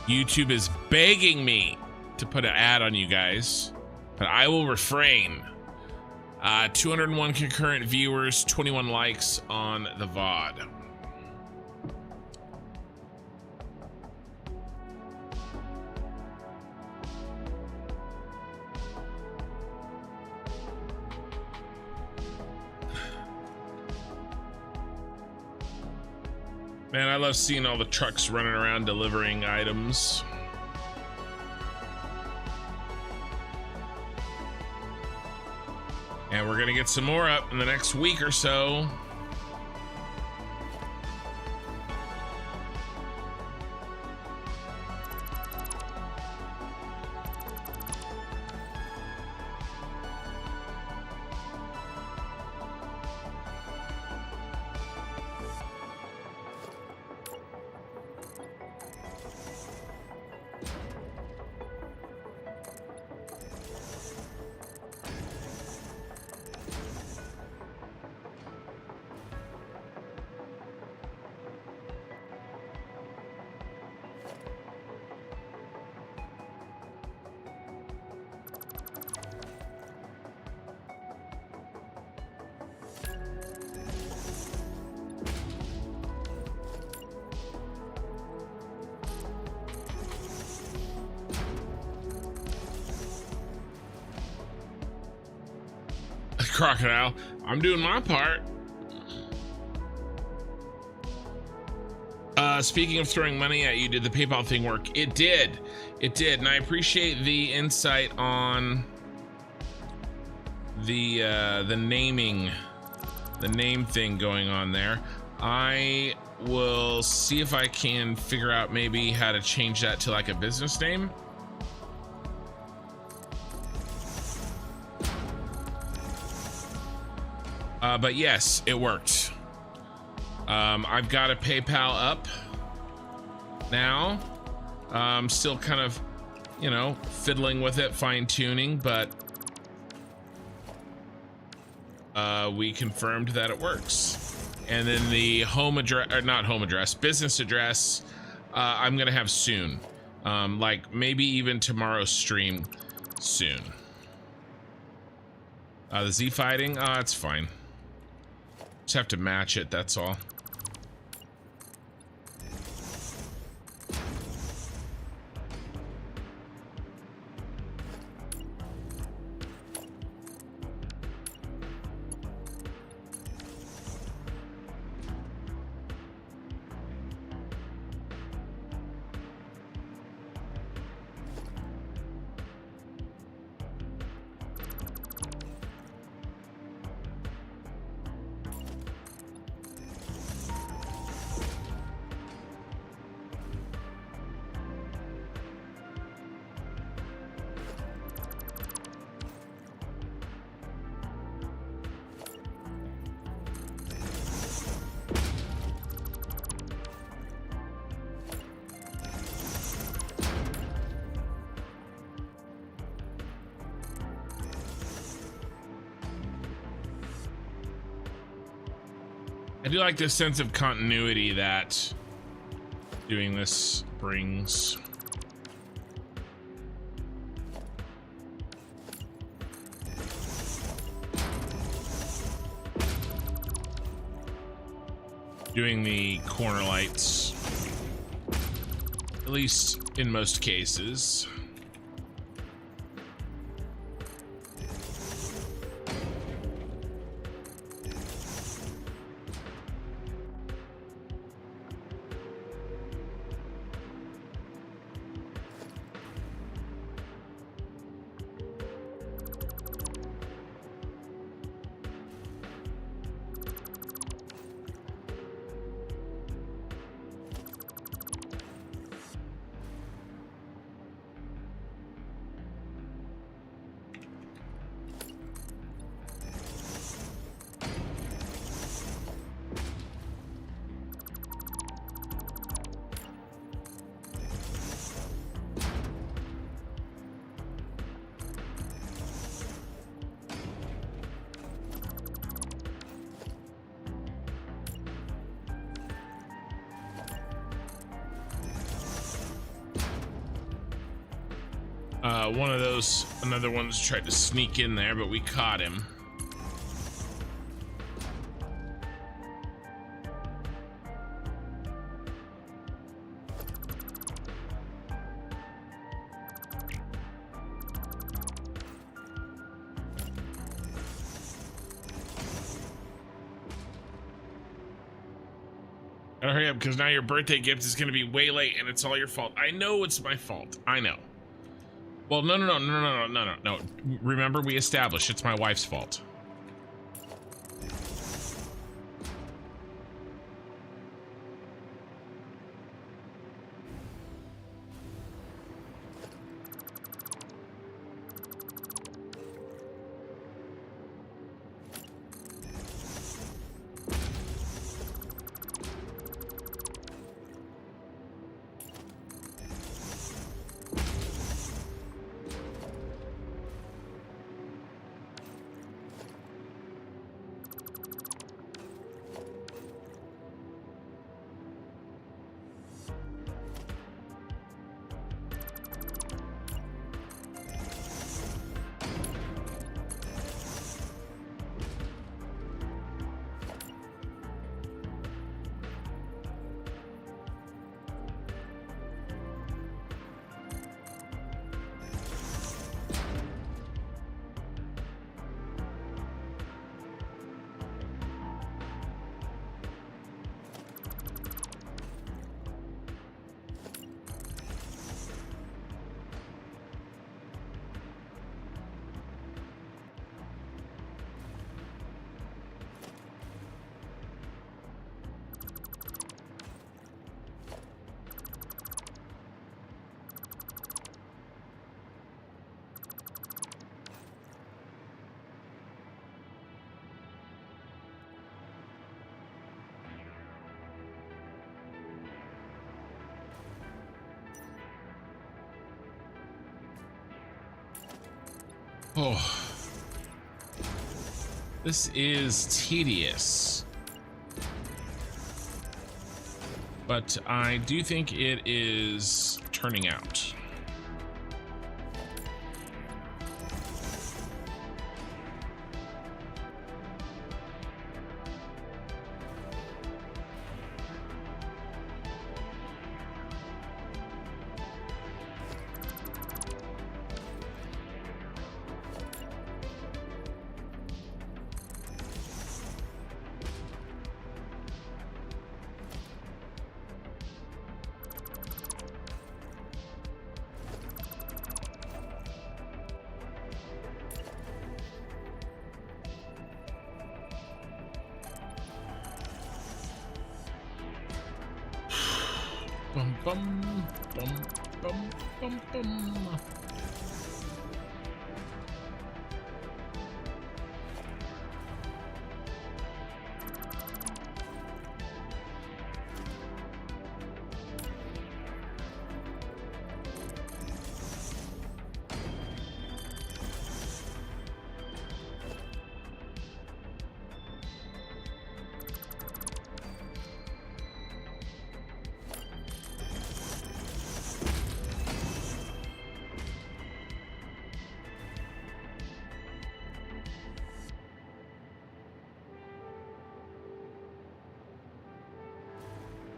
YouTube is begging me to put an ad on you guys, but I will refrain. 201 concurrent viewers, 21 likes on the VOD. Man, I love seeing all the trucks running around delivering items. And we're gonna get some more up in the next week or so. Crocodile, I'm doing my part. Speaking of throwing money at you, did the PayPal thing work? It did. It did, and I appreciate the insight on the naming, the name thing going on there. I will see if I can figure out maybe how to change that to like a business name. But yes, it worked. I've got a PayPal up now. I'm still kind of, you know, fiddling with it, fine tuning, but we confirmed that it works. And then the home address, or not home address, business address, I'm gonna have soon. Like maybe even tomorrow's stream soon. The Z fighting, it's fine. Just have to match it, that's all. I do like this sense of continuity that doing this brings. Doing the corner lights, at least in most cases. One of those, another one's tried to sneak in there, but we caught him. Gotta hurry up, because now your birthday gift is gonna be way late and it's all your fault. I know it's my fault. I know. Well, no. Remember, we established it's my wife's fault. Oh. This is tedious. But I do think it is turning out. Bum bum bum bum bum bum.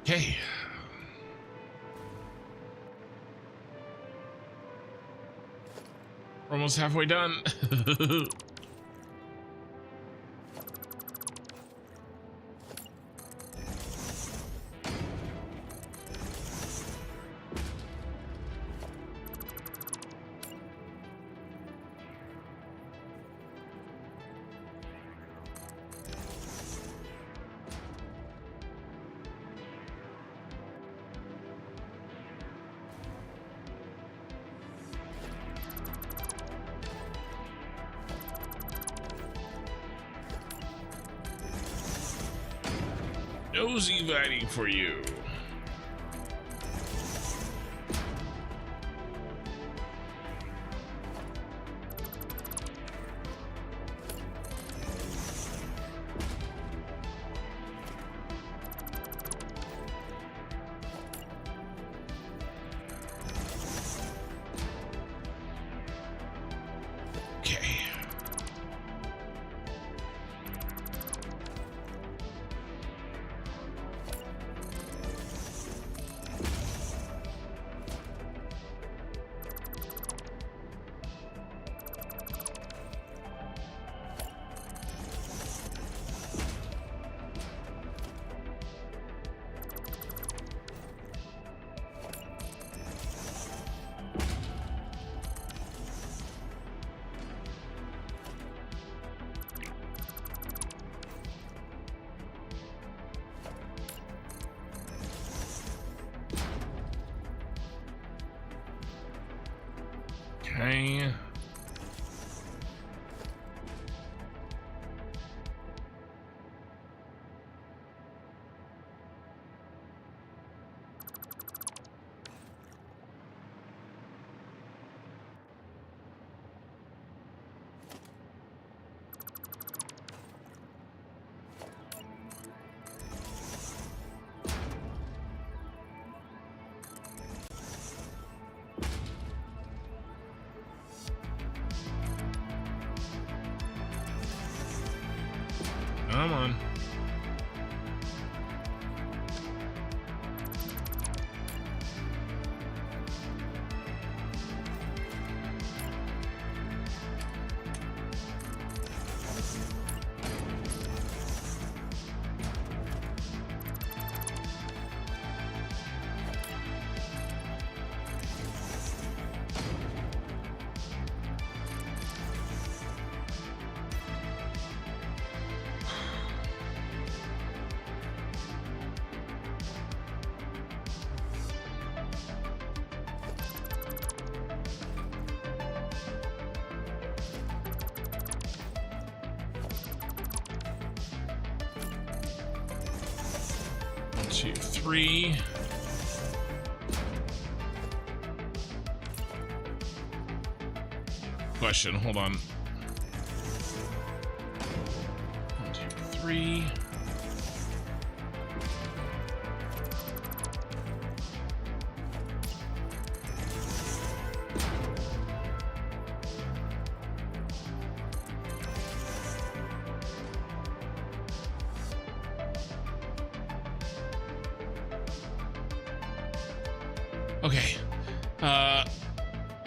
Okay. We're almost halfway done. Nosy writing for you. Okay. Okay. Come on. One, two, three. Question, hold on. 3. Okay.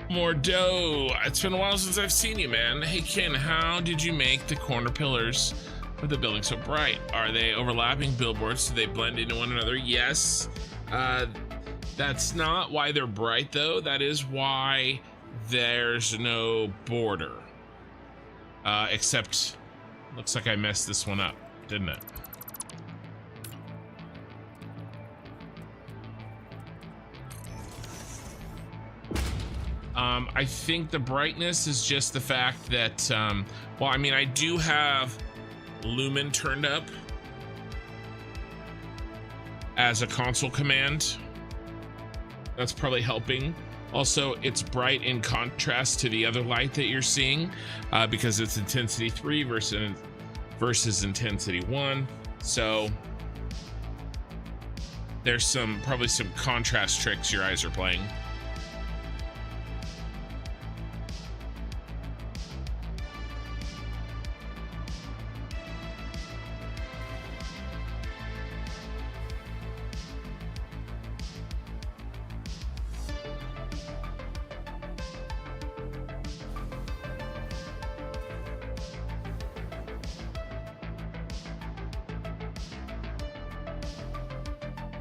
More dough. It's been a while since I've seen you, man. Hey, Ken, how did you make the corner pillars of the building so bright? Are they overlapping billboards? Do they blend into one another? Yes. That's not why they're bright, though. That is why there's no border. Except, looks like I messed this one up, didn't it? I think the brightness is just the fact that, well, I mean, I do have Lumen turned up as a console command. That's probably helping. Also, it's bright in contrast to the other light that you're seeing, because it's intensity 3 versus intensity 1. So there's probably some contrast tricks your eyes are playing.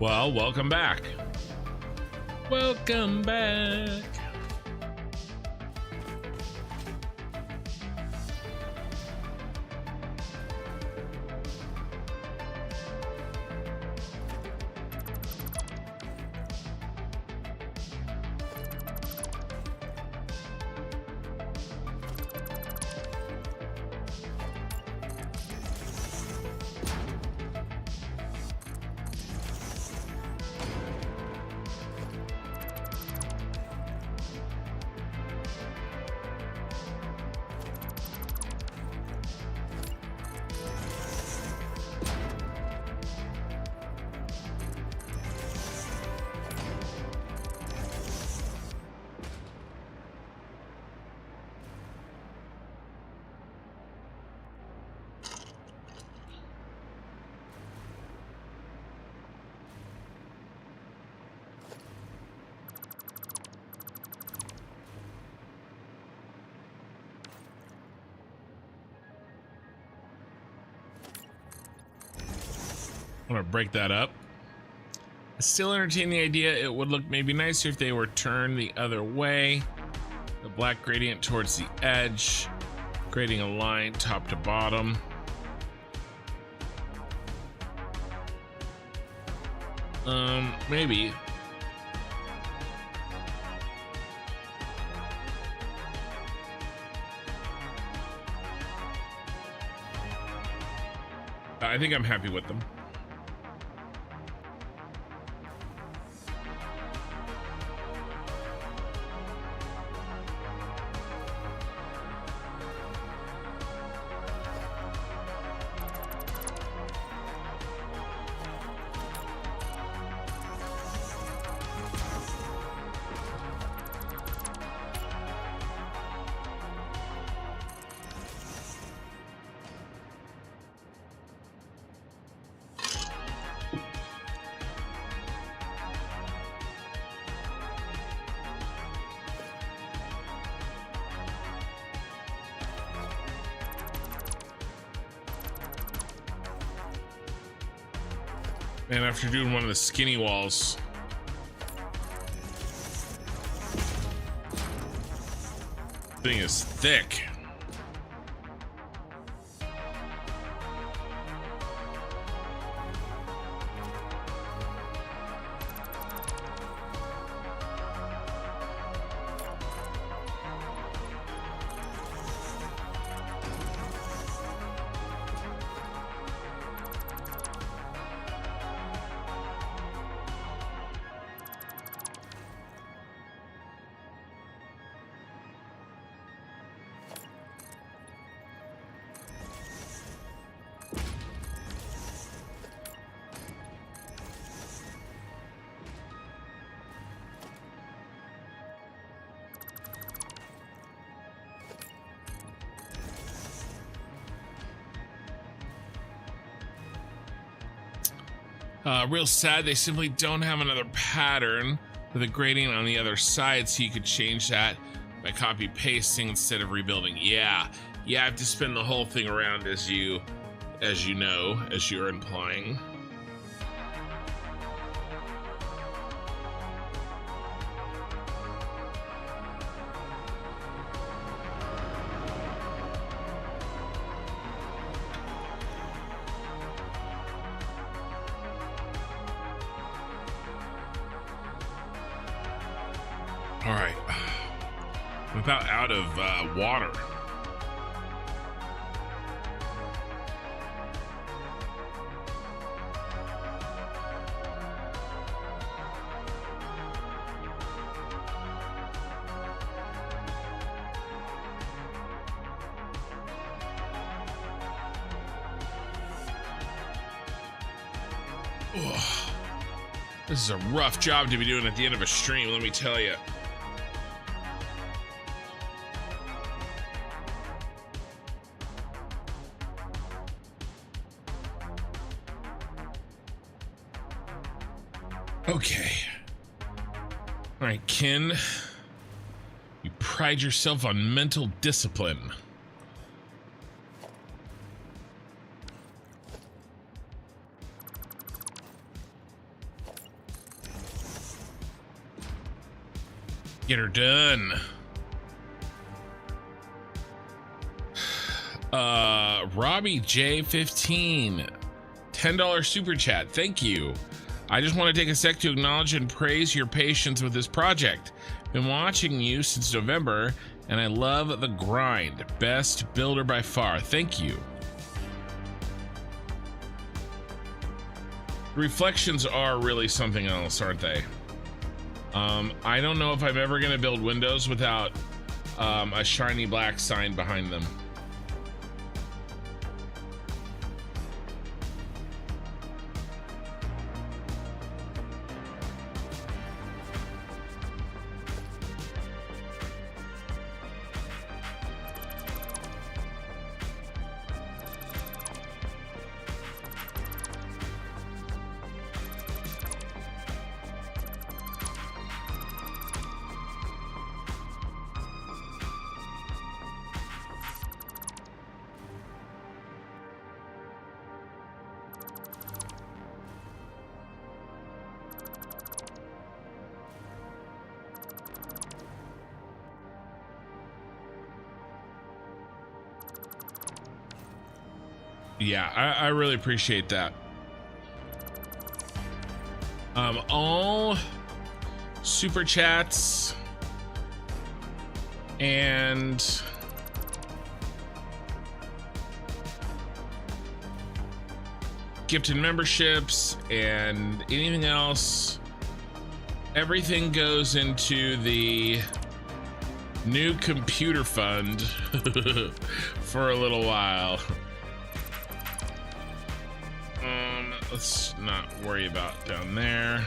Well, welcome back. Welcome back. I'm gonna break that up. I still entertain the idea it would look maybe nicer if they were turned the other way. The black gradient towards the edge, grading a line top to bottom. Maybe. I think I'm happy with them. Man, after doing one of the skinny walls, thing is thick. Real sad they simply don't have another pattern with a gradient on the other side, so you could change that by copy pasting instead of rebuilding. Yeah, I have to spin the whole thing around, as you're implying. All right, I'm about out of water. Ugh. This is a rough job to be doing at the end of a stream, let me tell you. Okay. All right, Kin. You pride yourself on mental discipline. Get her done. Robbie J15, $10 super chat. Thank you. I just want to take a sec to acknowledge and praise your patience with this project. Been watching you since November, and I love the grind. Best builder by far. Thank you. Reflections are really something else, aren't they? I don't know if I'm ever going to build windows without a shiny black sign behind them. Yeah, I really appreciate that. All super chats and gifted memberships and anything else, everything goes into the new computer fund for a little while. Let's not worry about down there.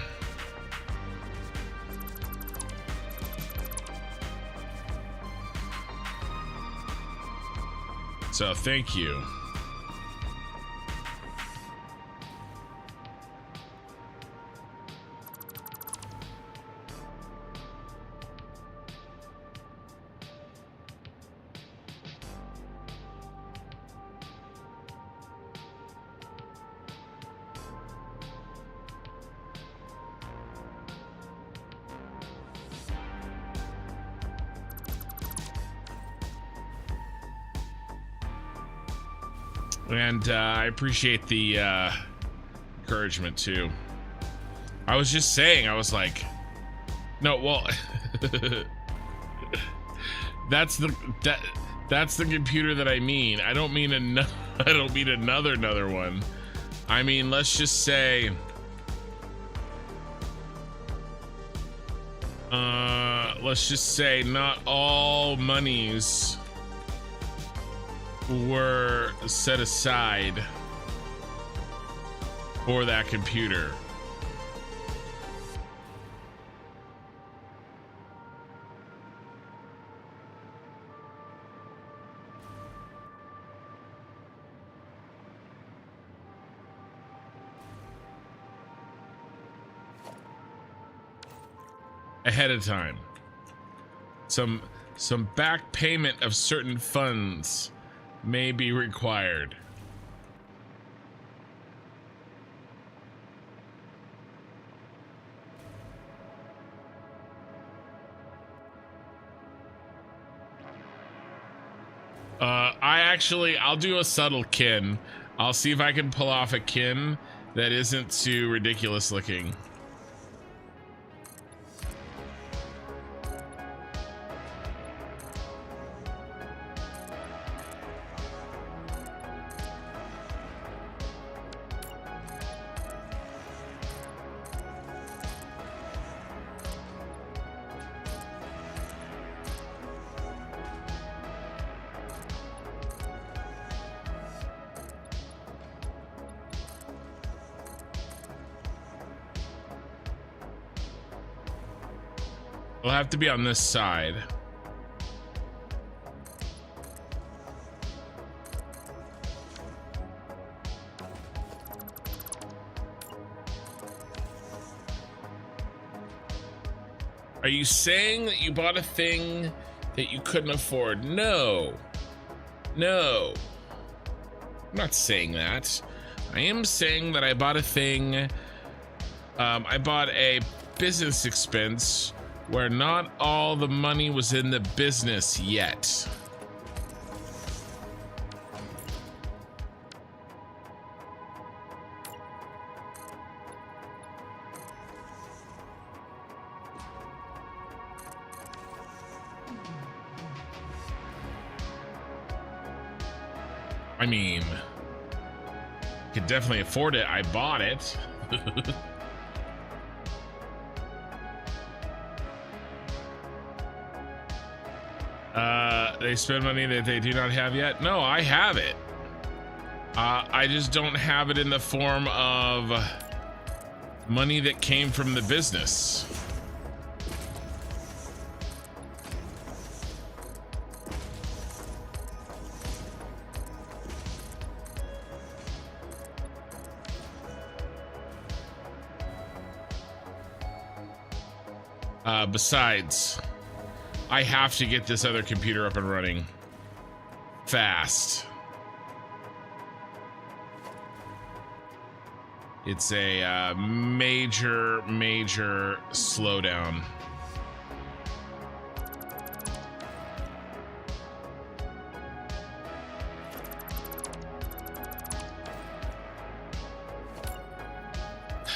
So thank you. And I appreciate the encouragement too. I was just saying, I was like, no, well, that's the computer that I mean. I don't mean another one. I mean, let's just say, not all monies were set aside for that computer. ahead of time. Some back payment of certain funds may be required. I'll do a subtle kin. I'll see if I can pull off a kin that isn't too ridiculous looking. It'll have to be on this side. Are you saying that you bought a thing that you couldn't afford? No. No. I'm not saying that. I am saying that I bought a thing. I bought a business expense where not all the money was in the business yet. I mean, could definitely afford it. I bought it. They spend money that they do not have yet. No, I have it. I just don't have it in the form of money that came from the business. Besides, I have to get this other computer up and running fast. It's a major slowdown.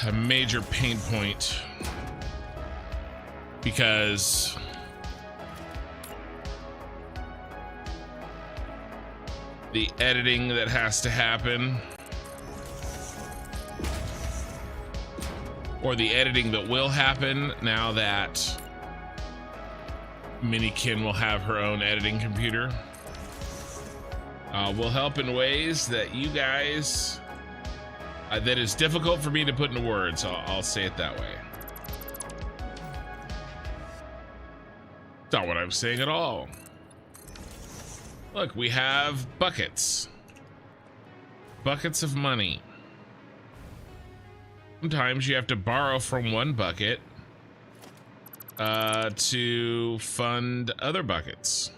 A major pain point. Because the editing that has to happen, or the editing that will happen now that Minikin will have her own editing computer, will help in ways that you guys, that is difficult for me to put into words. I'll say it that way. Not what I'm saying at all. Look, we have buckets. Buckets of money. Sometimes you have to borrow from one bucket to fund other buckets.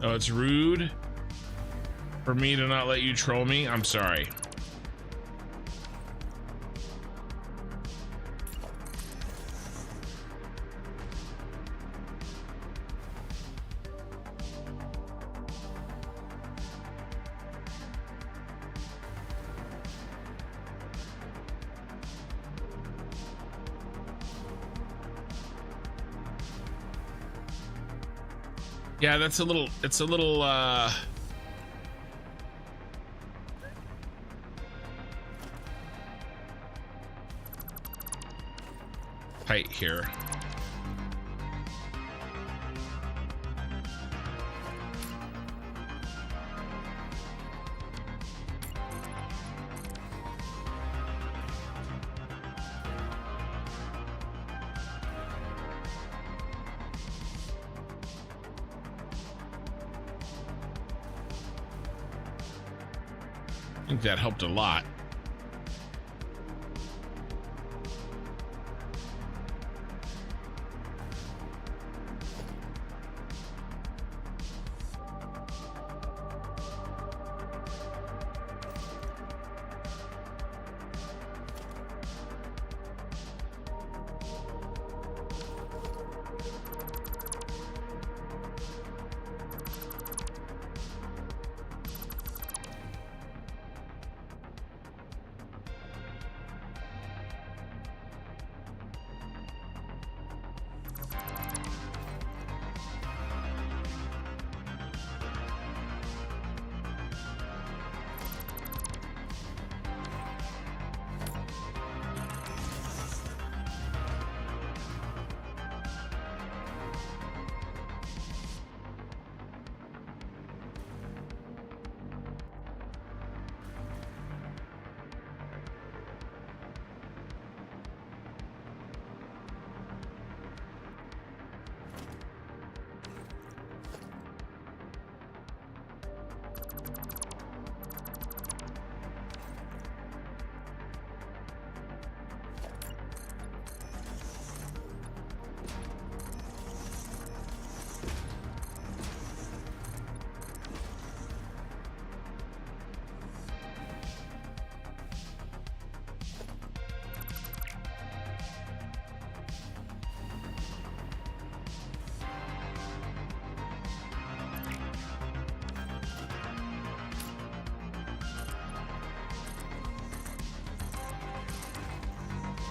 Oh, it's rude for me to not let you troll me. I'm sorry. Yeah, that's a little, it's a little, tight here. I think that helped a lot.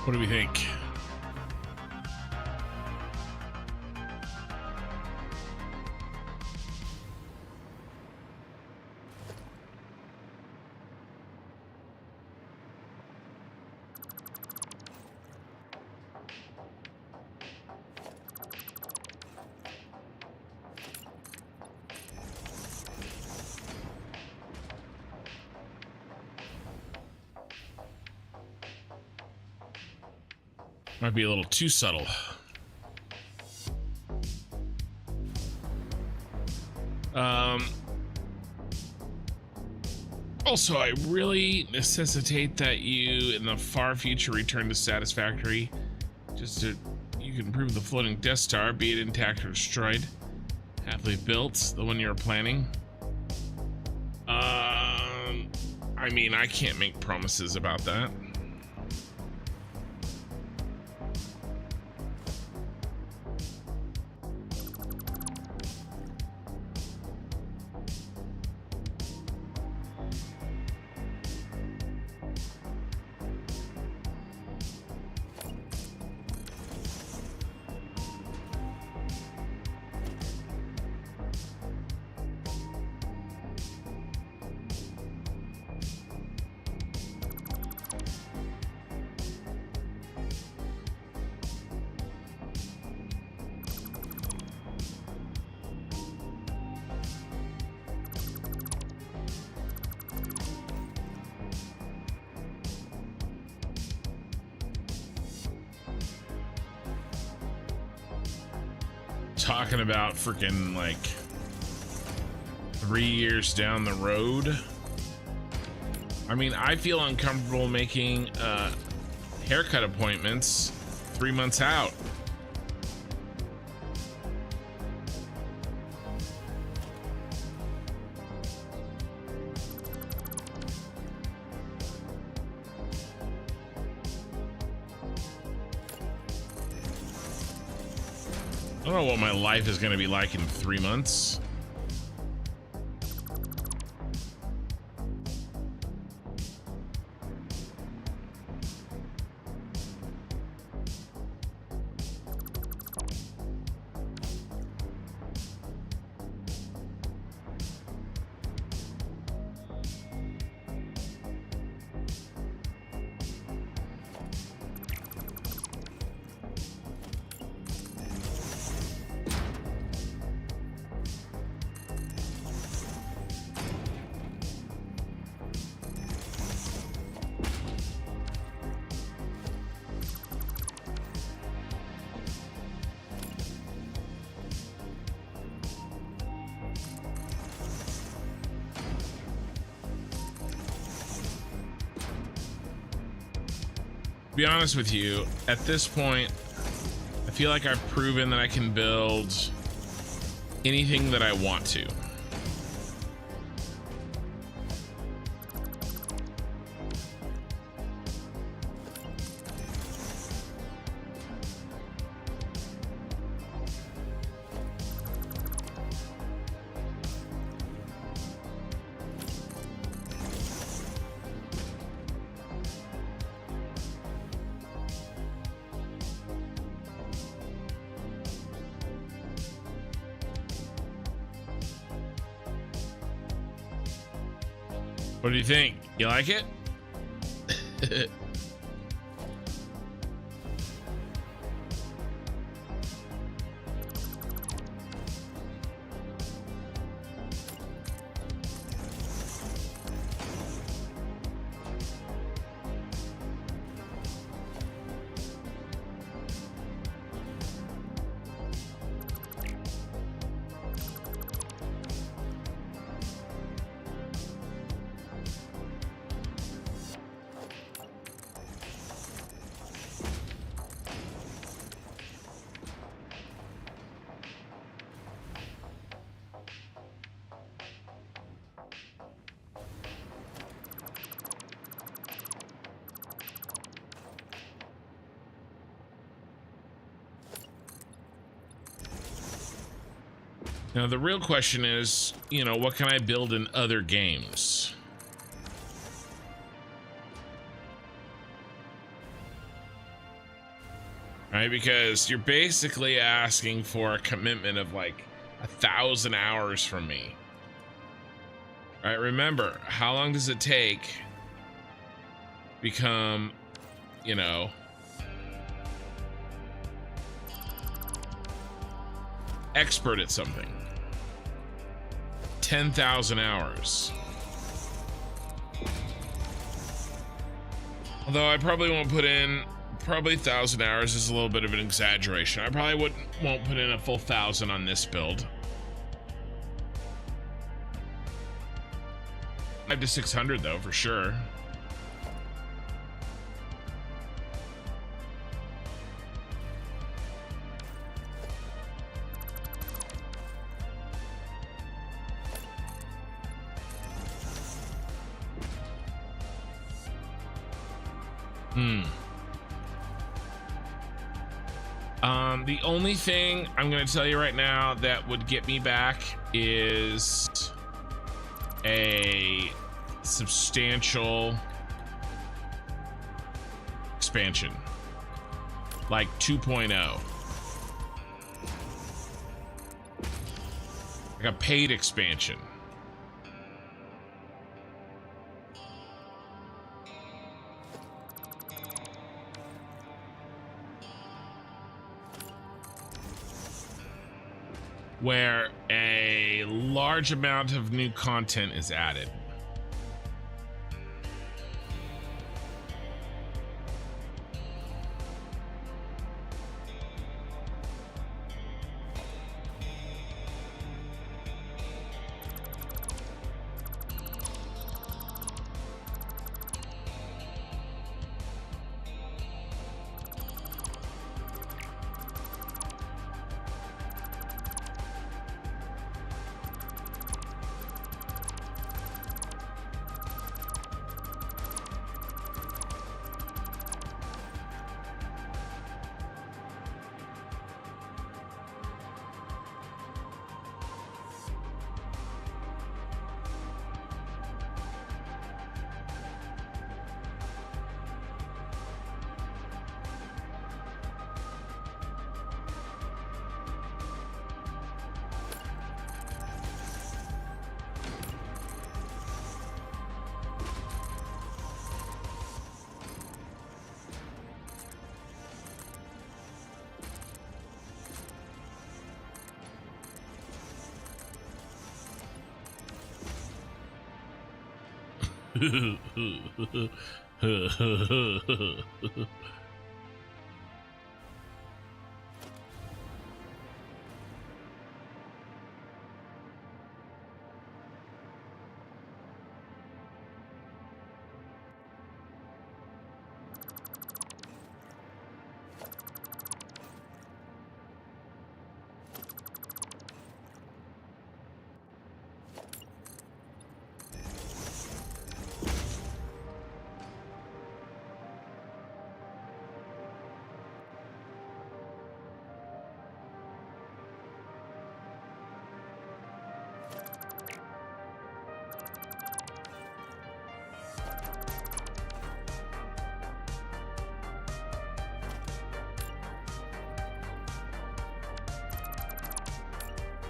What do we think? Might be a little too subtle. Also, I really necessitate that you, in the far future, return to Satisfactory, just so you can prove the floating Death Star, be it intact or destroyed, happily built, the one you were planning. I mean, I can't make promises about that. Talking about freaking like 3 years down the road. I mean, I feel uncomfortable making haircut appointments 3 months out. I don't know what my life is going to be like in 3 months. To be honest with you, at this point, I feel like I've proven that I can build anything that I want to. What do you think? You like it? Now, the real question is, you know, what can I build in other games? Right? Because you're basically asking for a commitment of like 1,000 hours from me. All right, remember, how long does it take to become, you know, expert at something? 10,000 hours. Although I probably won't put in, probably 1,000 hours is a little bit of an exaggeration. I probably won't put in a full 1,000 on this build. 500 to 600 though, for sure. The only thing I'm going to tell you right now that would get me back is a substantial expansion, like 2.0, like a paid expansion. Where a large amount of new content is added.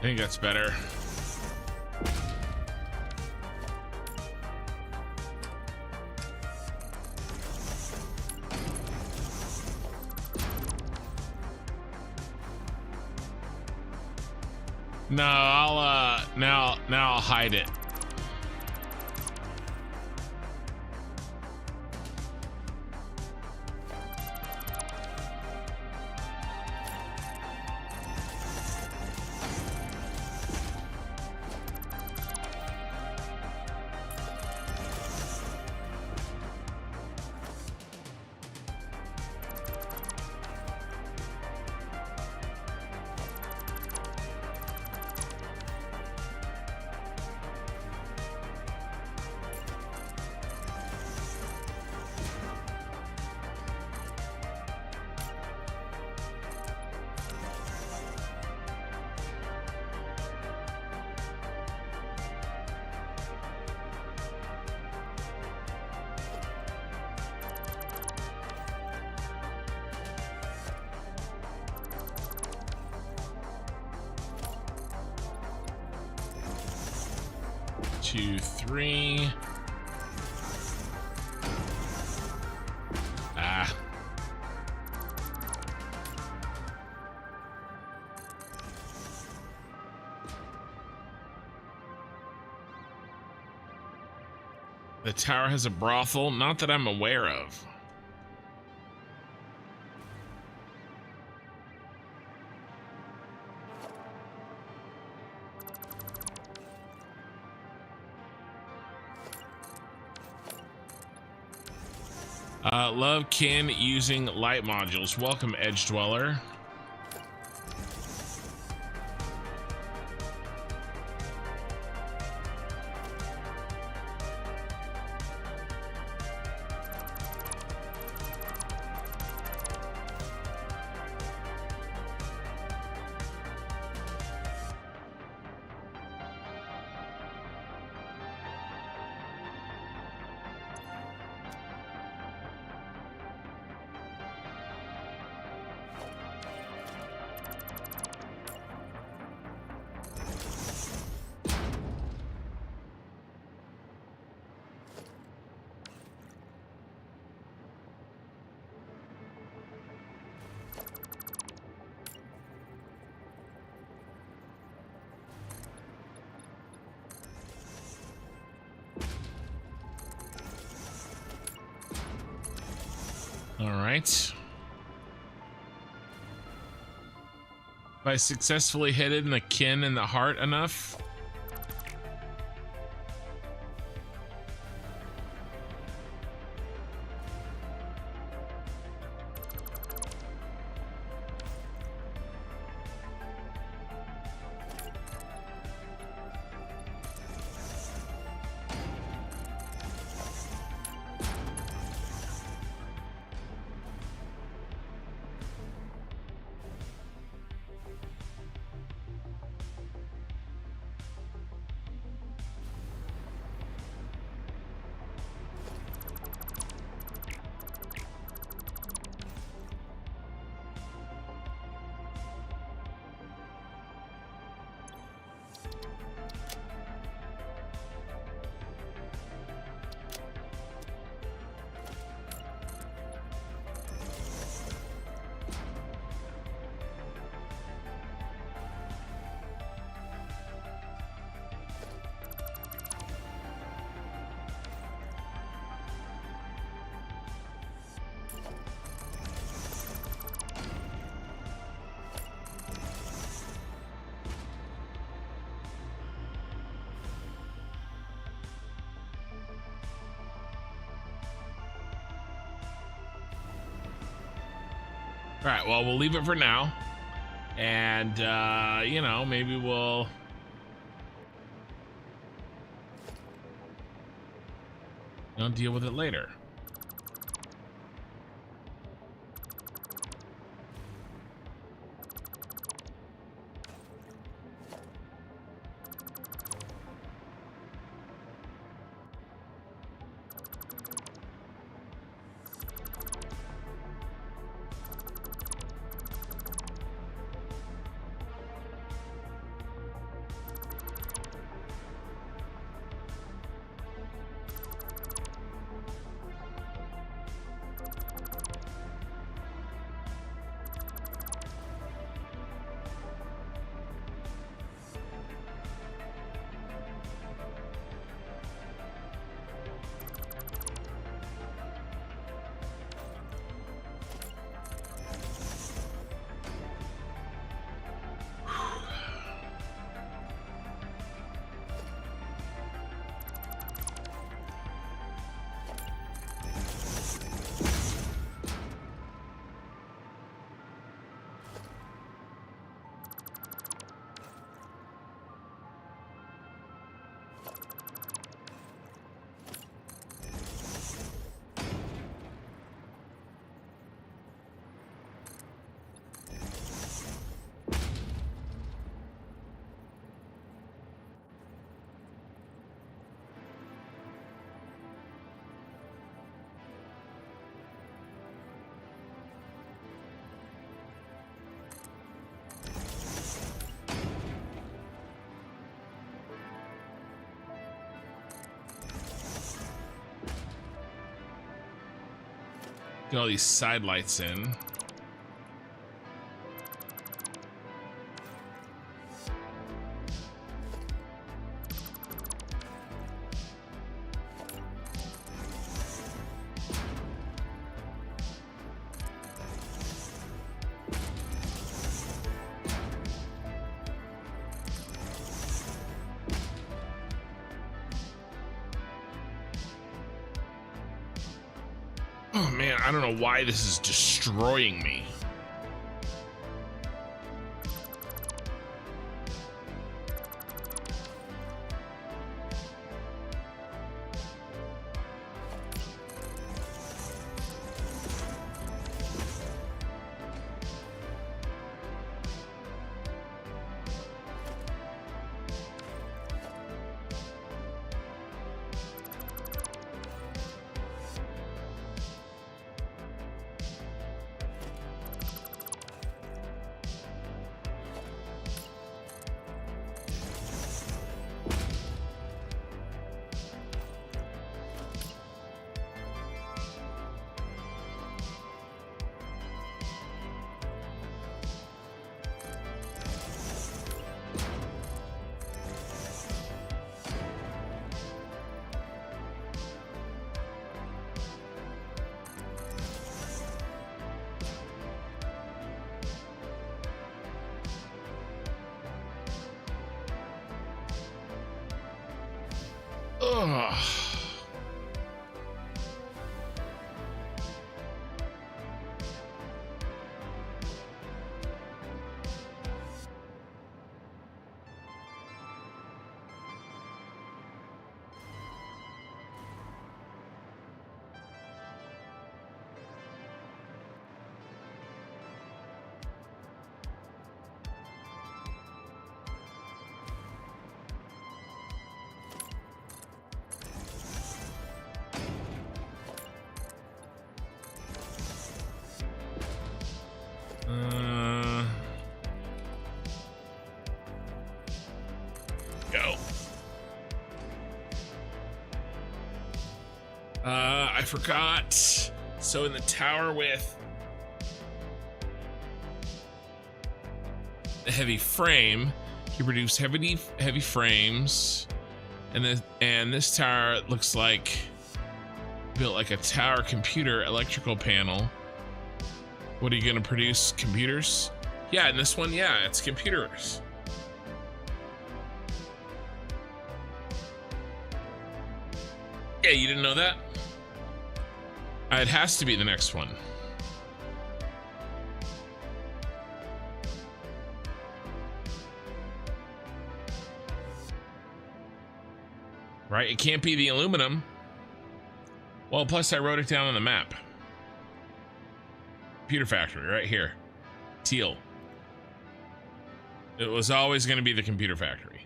think that's better. No, I'll now I'll hide it. Two, three. Ah. The tower has a brothel, not that I'm aware of. Love Kin using light modules. Welcome, Edge Dweller. All right. If I successfully hit it in the kin and the heart enough. All right, well, we'll leave it for now. And, you know, maybe we'll... deal with it later. Get all these side lights in. Oh man, I don't know why this is destroying me. Ugh. Go. I forgot. So in the tower with the heavy frame, you produce heavy frames, and this tower looks like built like a tower computer electrical panel. What are you gonna produce? Computers? Yeah, in this one, yeah, it's computers. Yeah, you didn't know that? It has to be the next one. Right? It can't be the aluminum. Well, plus I wrote it down on the map. Computer factory, right here. Teal. It was always going to be the computer factory.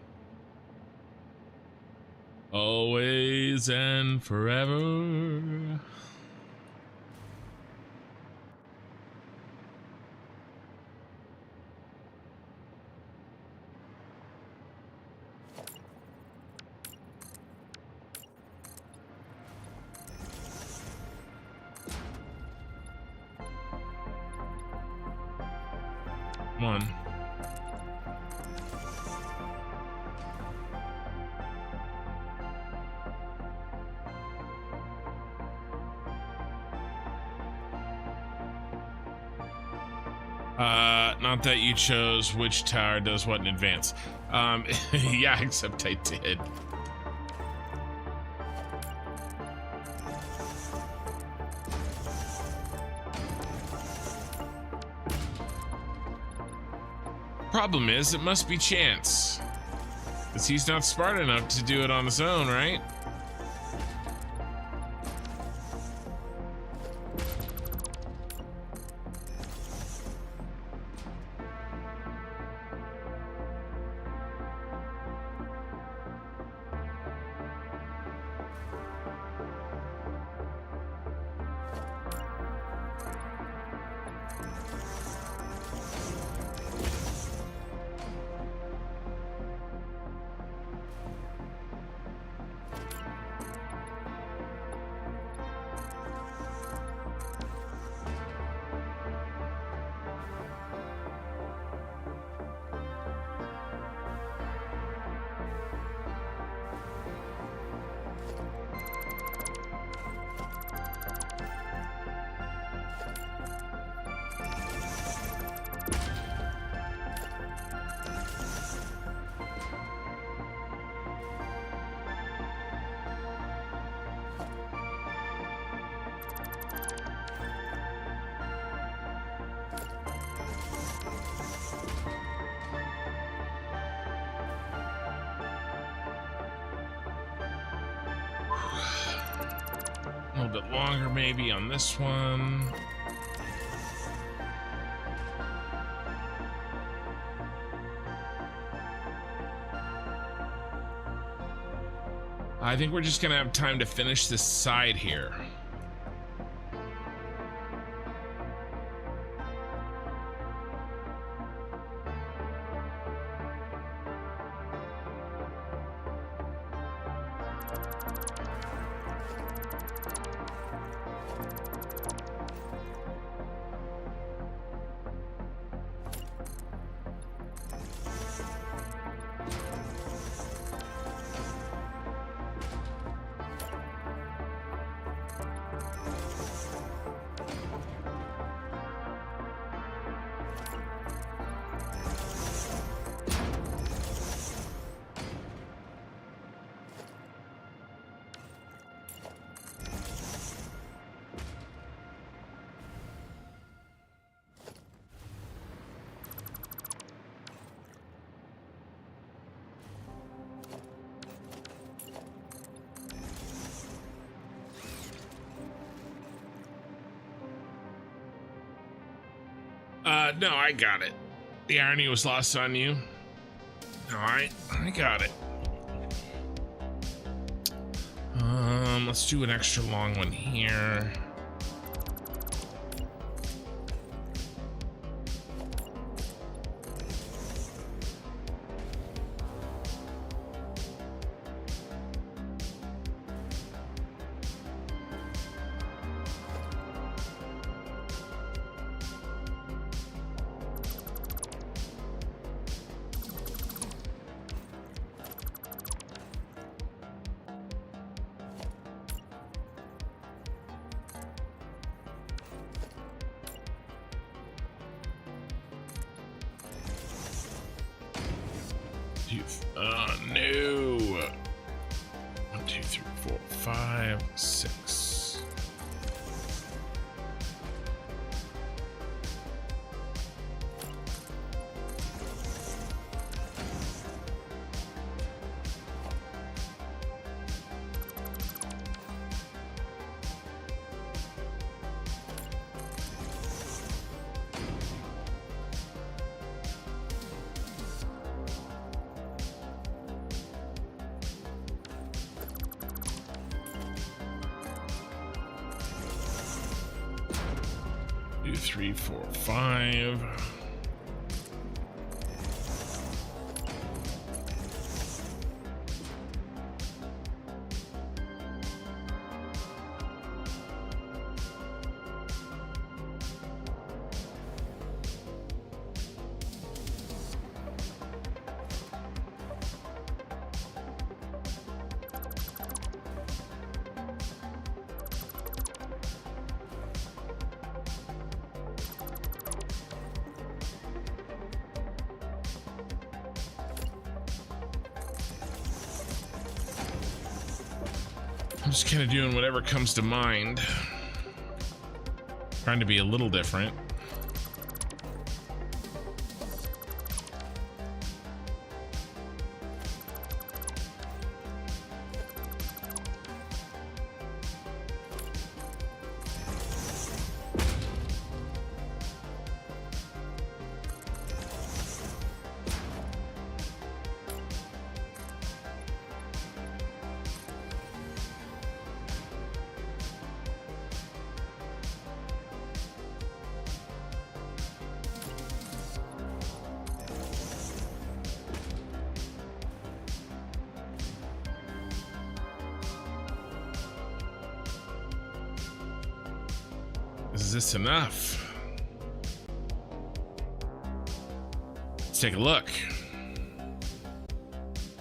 Always and forever. One. Not that you chose which tower does what in advance. Yeah, except I did. Problem is, it must be chance. Because he's not smart enough to do it on his own, right? A little bit longer maybe on this one. I think we're just gonna have time to finish this side here. No, I got it. The irony was lost on you. No, I got it. Let's do an extra long one here. No. 1, 2, 3, 4, 5, 6. Do 3, 4, 5. I'm just kind of doing whatever comes to mind. Trying to be a little different. Is this enough? Let's take a look.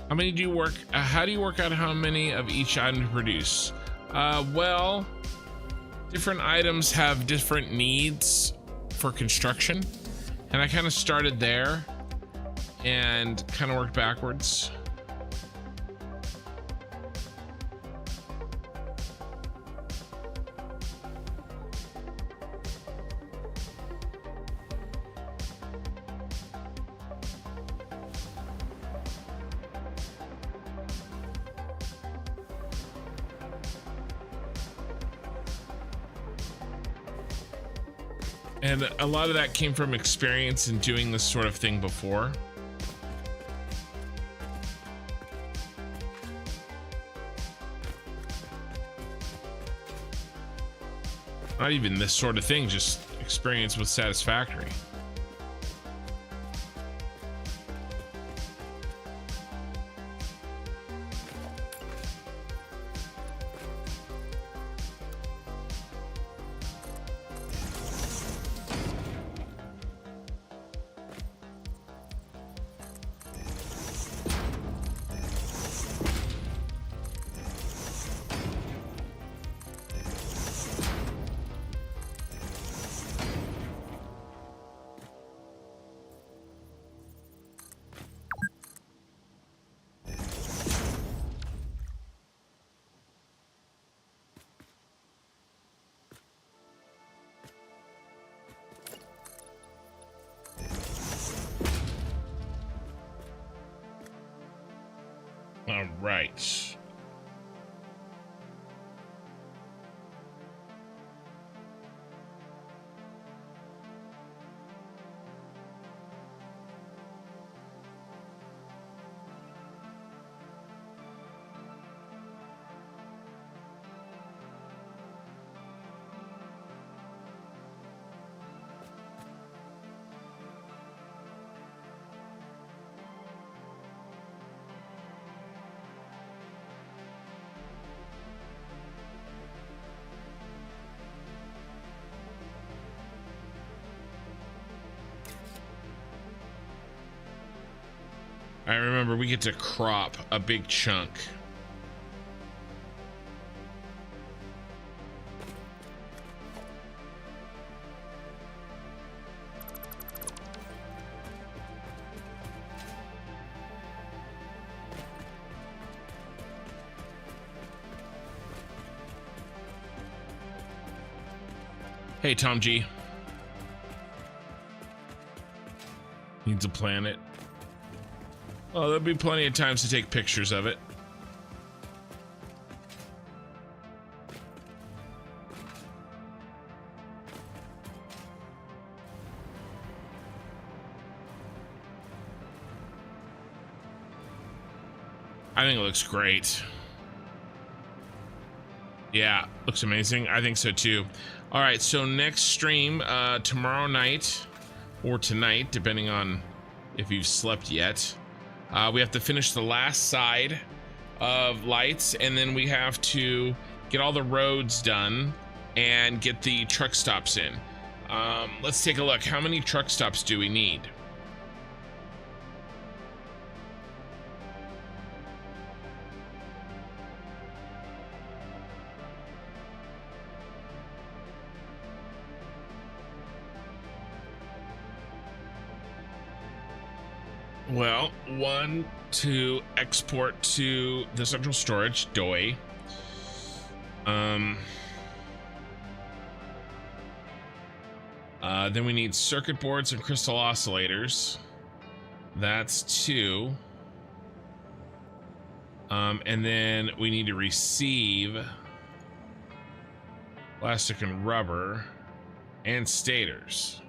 How many do you work? How do you work out how many of each item to produce? Well, different items have different needs for construction, and I kind of started there and kind of worked backwards. And a lot of that came from experience in doing this sort of thing before. Not even this sort of thing, just experience with Satisfactory. All right. I remember we get to crop a big chunk. Hey, Tom G. Needs a planet. Oh, there'll be plenty of times to take pictures of it. I think it looks great. Yeah, looks amazing. I think so too. All right, so next stream tomorrow night or tonight, depending on if you've slept yet. We have to finish the last side of lights, and then we have to get all the roads done and get the truck stops in. Let's take a look. How many truck stops do we need? Well, 1 to export to the central storage, DOI. Then we need circuit boards and crystal oscillators. That's 2. And then we need to receive plastic and rubber and stators.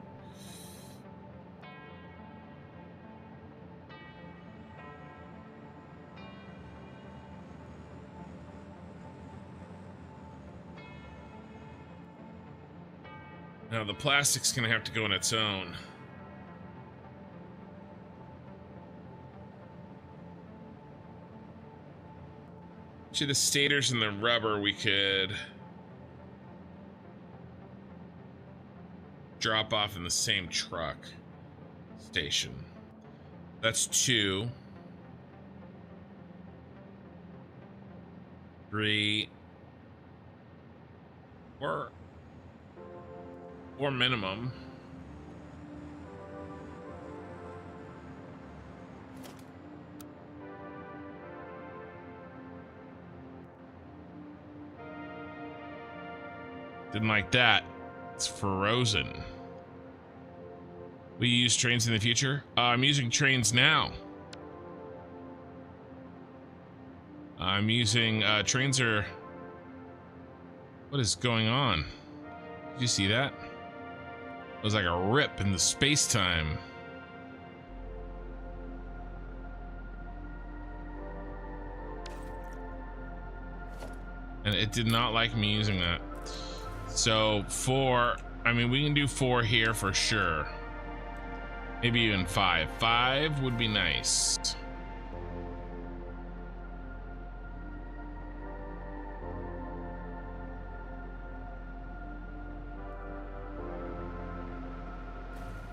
Now the plastic's gonna have to go on its own. To the stators and the rubber we could drop off in the same truck station. That's 2. 3. 4. Or minimum. Didn't like that. It's frozen. Will you use trains in the future? I'm using trains now. I'm using trains are... What is going on? Did you see that? It was like a rip in the space-time. And it did not like me using that. So 4, I mean, we can do 4 here for sure. Maybe even 5. 5 would be nice.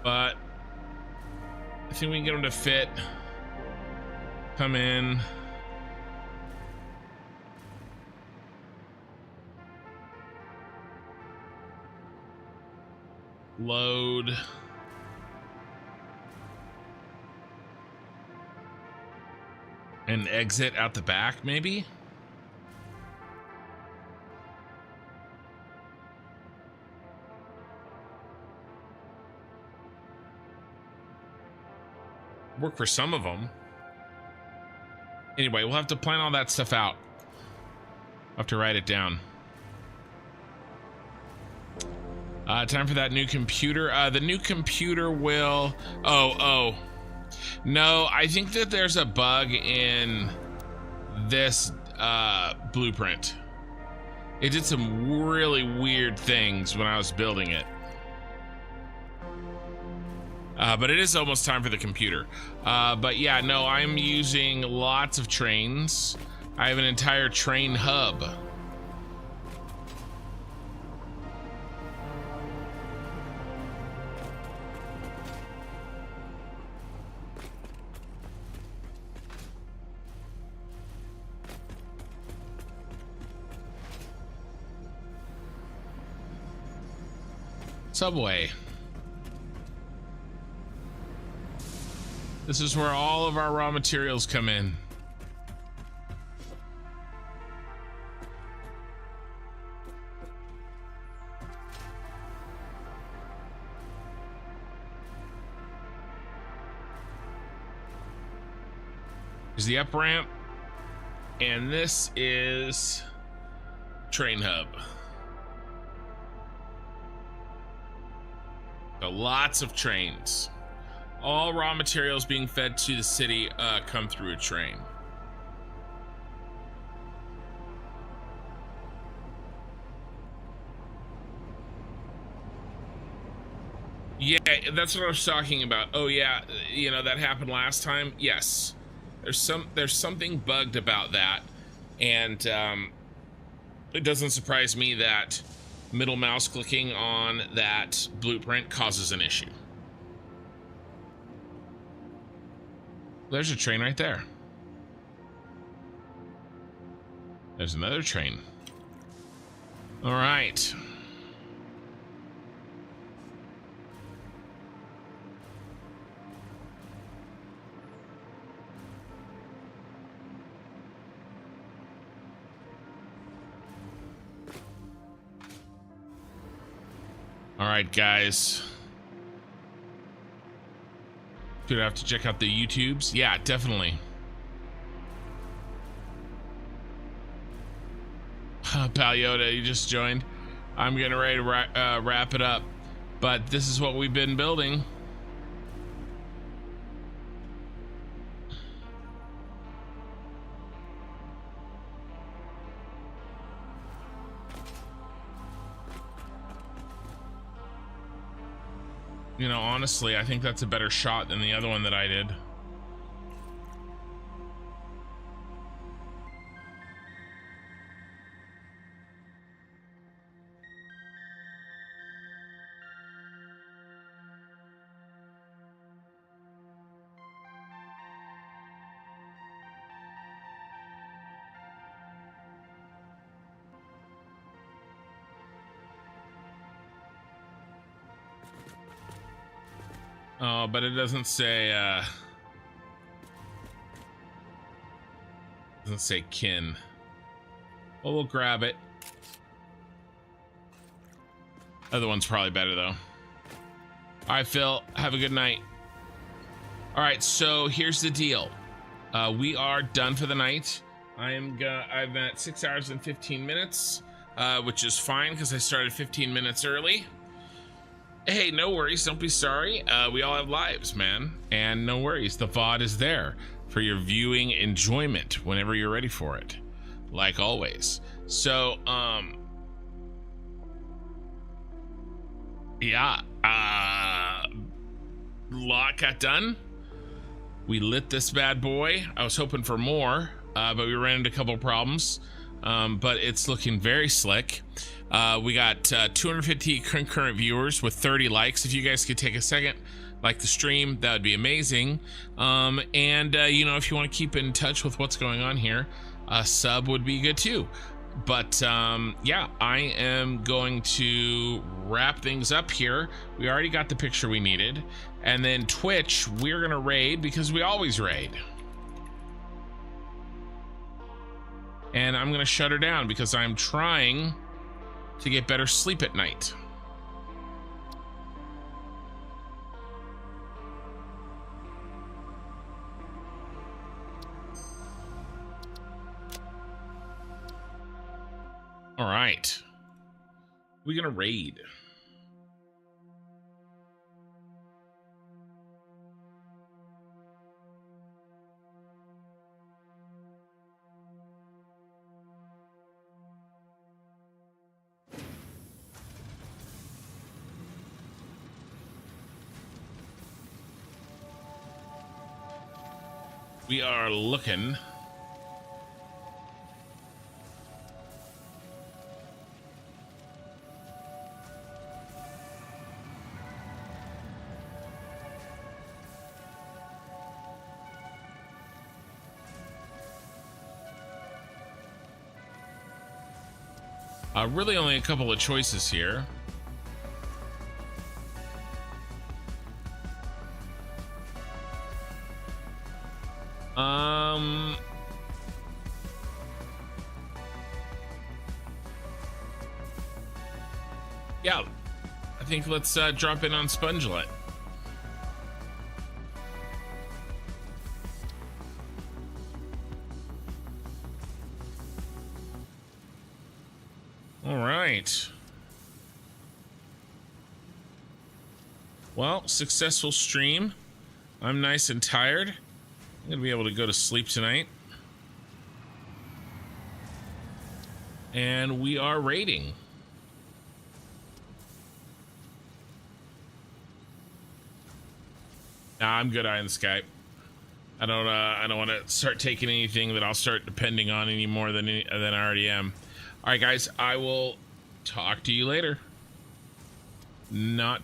But I think we can get them to fit. Come in. Load. And exit out the back, maybe? Work for some of them. Anyway, we'll have to plan all that stuff out. I'll have to write it down. Time for that new computer. The new computer will... Oh. No, I think that there's a bug in this blueprint. It did some really weird things when I was building it. But it is almost time for the computer. But yeah, no, I'm using lots of trains. I have an entire train hub. Subway. This is where all of our raw materials come in. Here's the up ramp, and this is train hub. So lots of trains. All raw materials being fed to the city come through a train. Yeah, that's what I was talking about. Oh yeah, you know, that happened last time. Yes, there's something bugged about that, and it doesn't surprise me that middle mouse clicking on that blueprint causes an issue. There's a train right there. There's another train. All right. All right, guys. Do I have to check out the YouTubes? Yeah, definitely. Pal Yoda, you just joined. I'm getting ready to wrap it up, but this is what we've been building. You know, honestly, I think that's a better shot than the other one that I did. Oh, but it doesn't say kin. Well, we'll grab it. Other one's probably better though. All right, Phil, have a good night. All right, so here's the deal. We are done for the night. I'm at 6 hours and 15 minutes, which is fine because I started 15 minutes early. Hey, no worries. Don't be sorry. We all have lives, man. And no worries. The VOD is there for your viewing enjoyment whenever you're ready for it. Like always. So, yeah. Lot got done. We lit this bad boy. I was hoping for more, but we ran into a couple problems. But it's looking very slick. We got 250 concurrent viewers with 30 likes. If you guys could take a second, like the stream, that would be amazing. And you know, if you want to keep in touch with what's going on here, a sub would be good too. But yeah, I am going to wrap things up here. We already got the picture we needed. And then Twitch, we're gonna raid because we always raid. And I'm gonna shut her down because I'm trying to get better sleep at night. All right, we're gonna raid. We are looking. Really only a couple of choices here. Yeah, I think let's drop in on Spongelet. All right. Well, successful stream. I'm nice and tired. I'm gonna be able to go to sleep tonight. And we are raiding. Nah, I'm good eye in the sky. I don't want to start taking anything that I'll start depending on any more than I already am. All right, guys, I will talk to you later. Not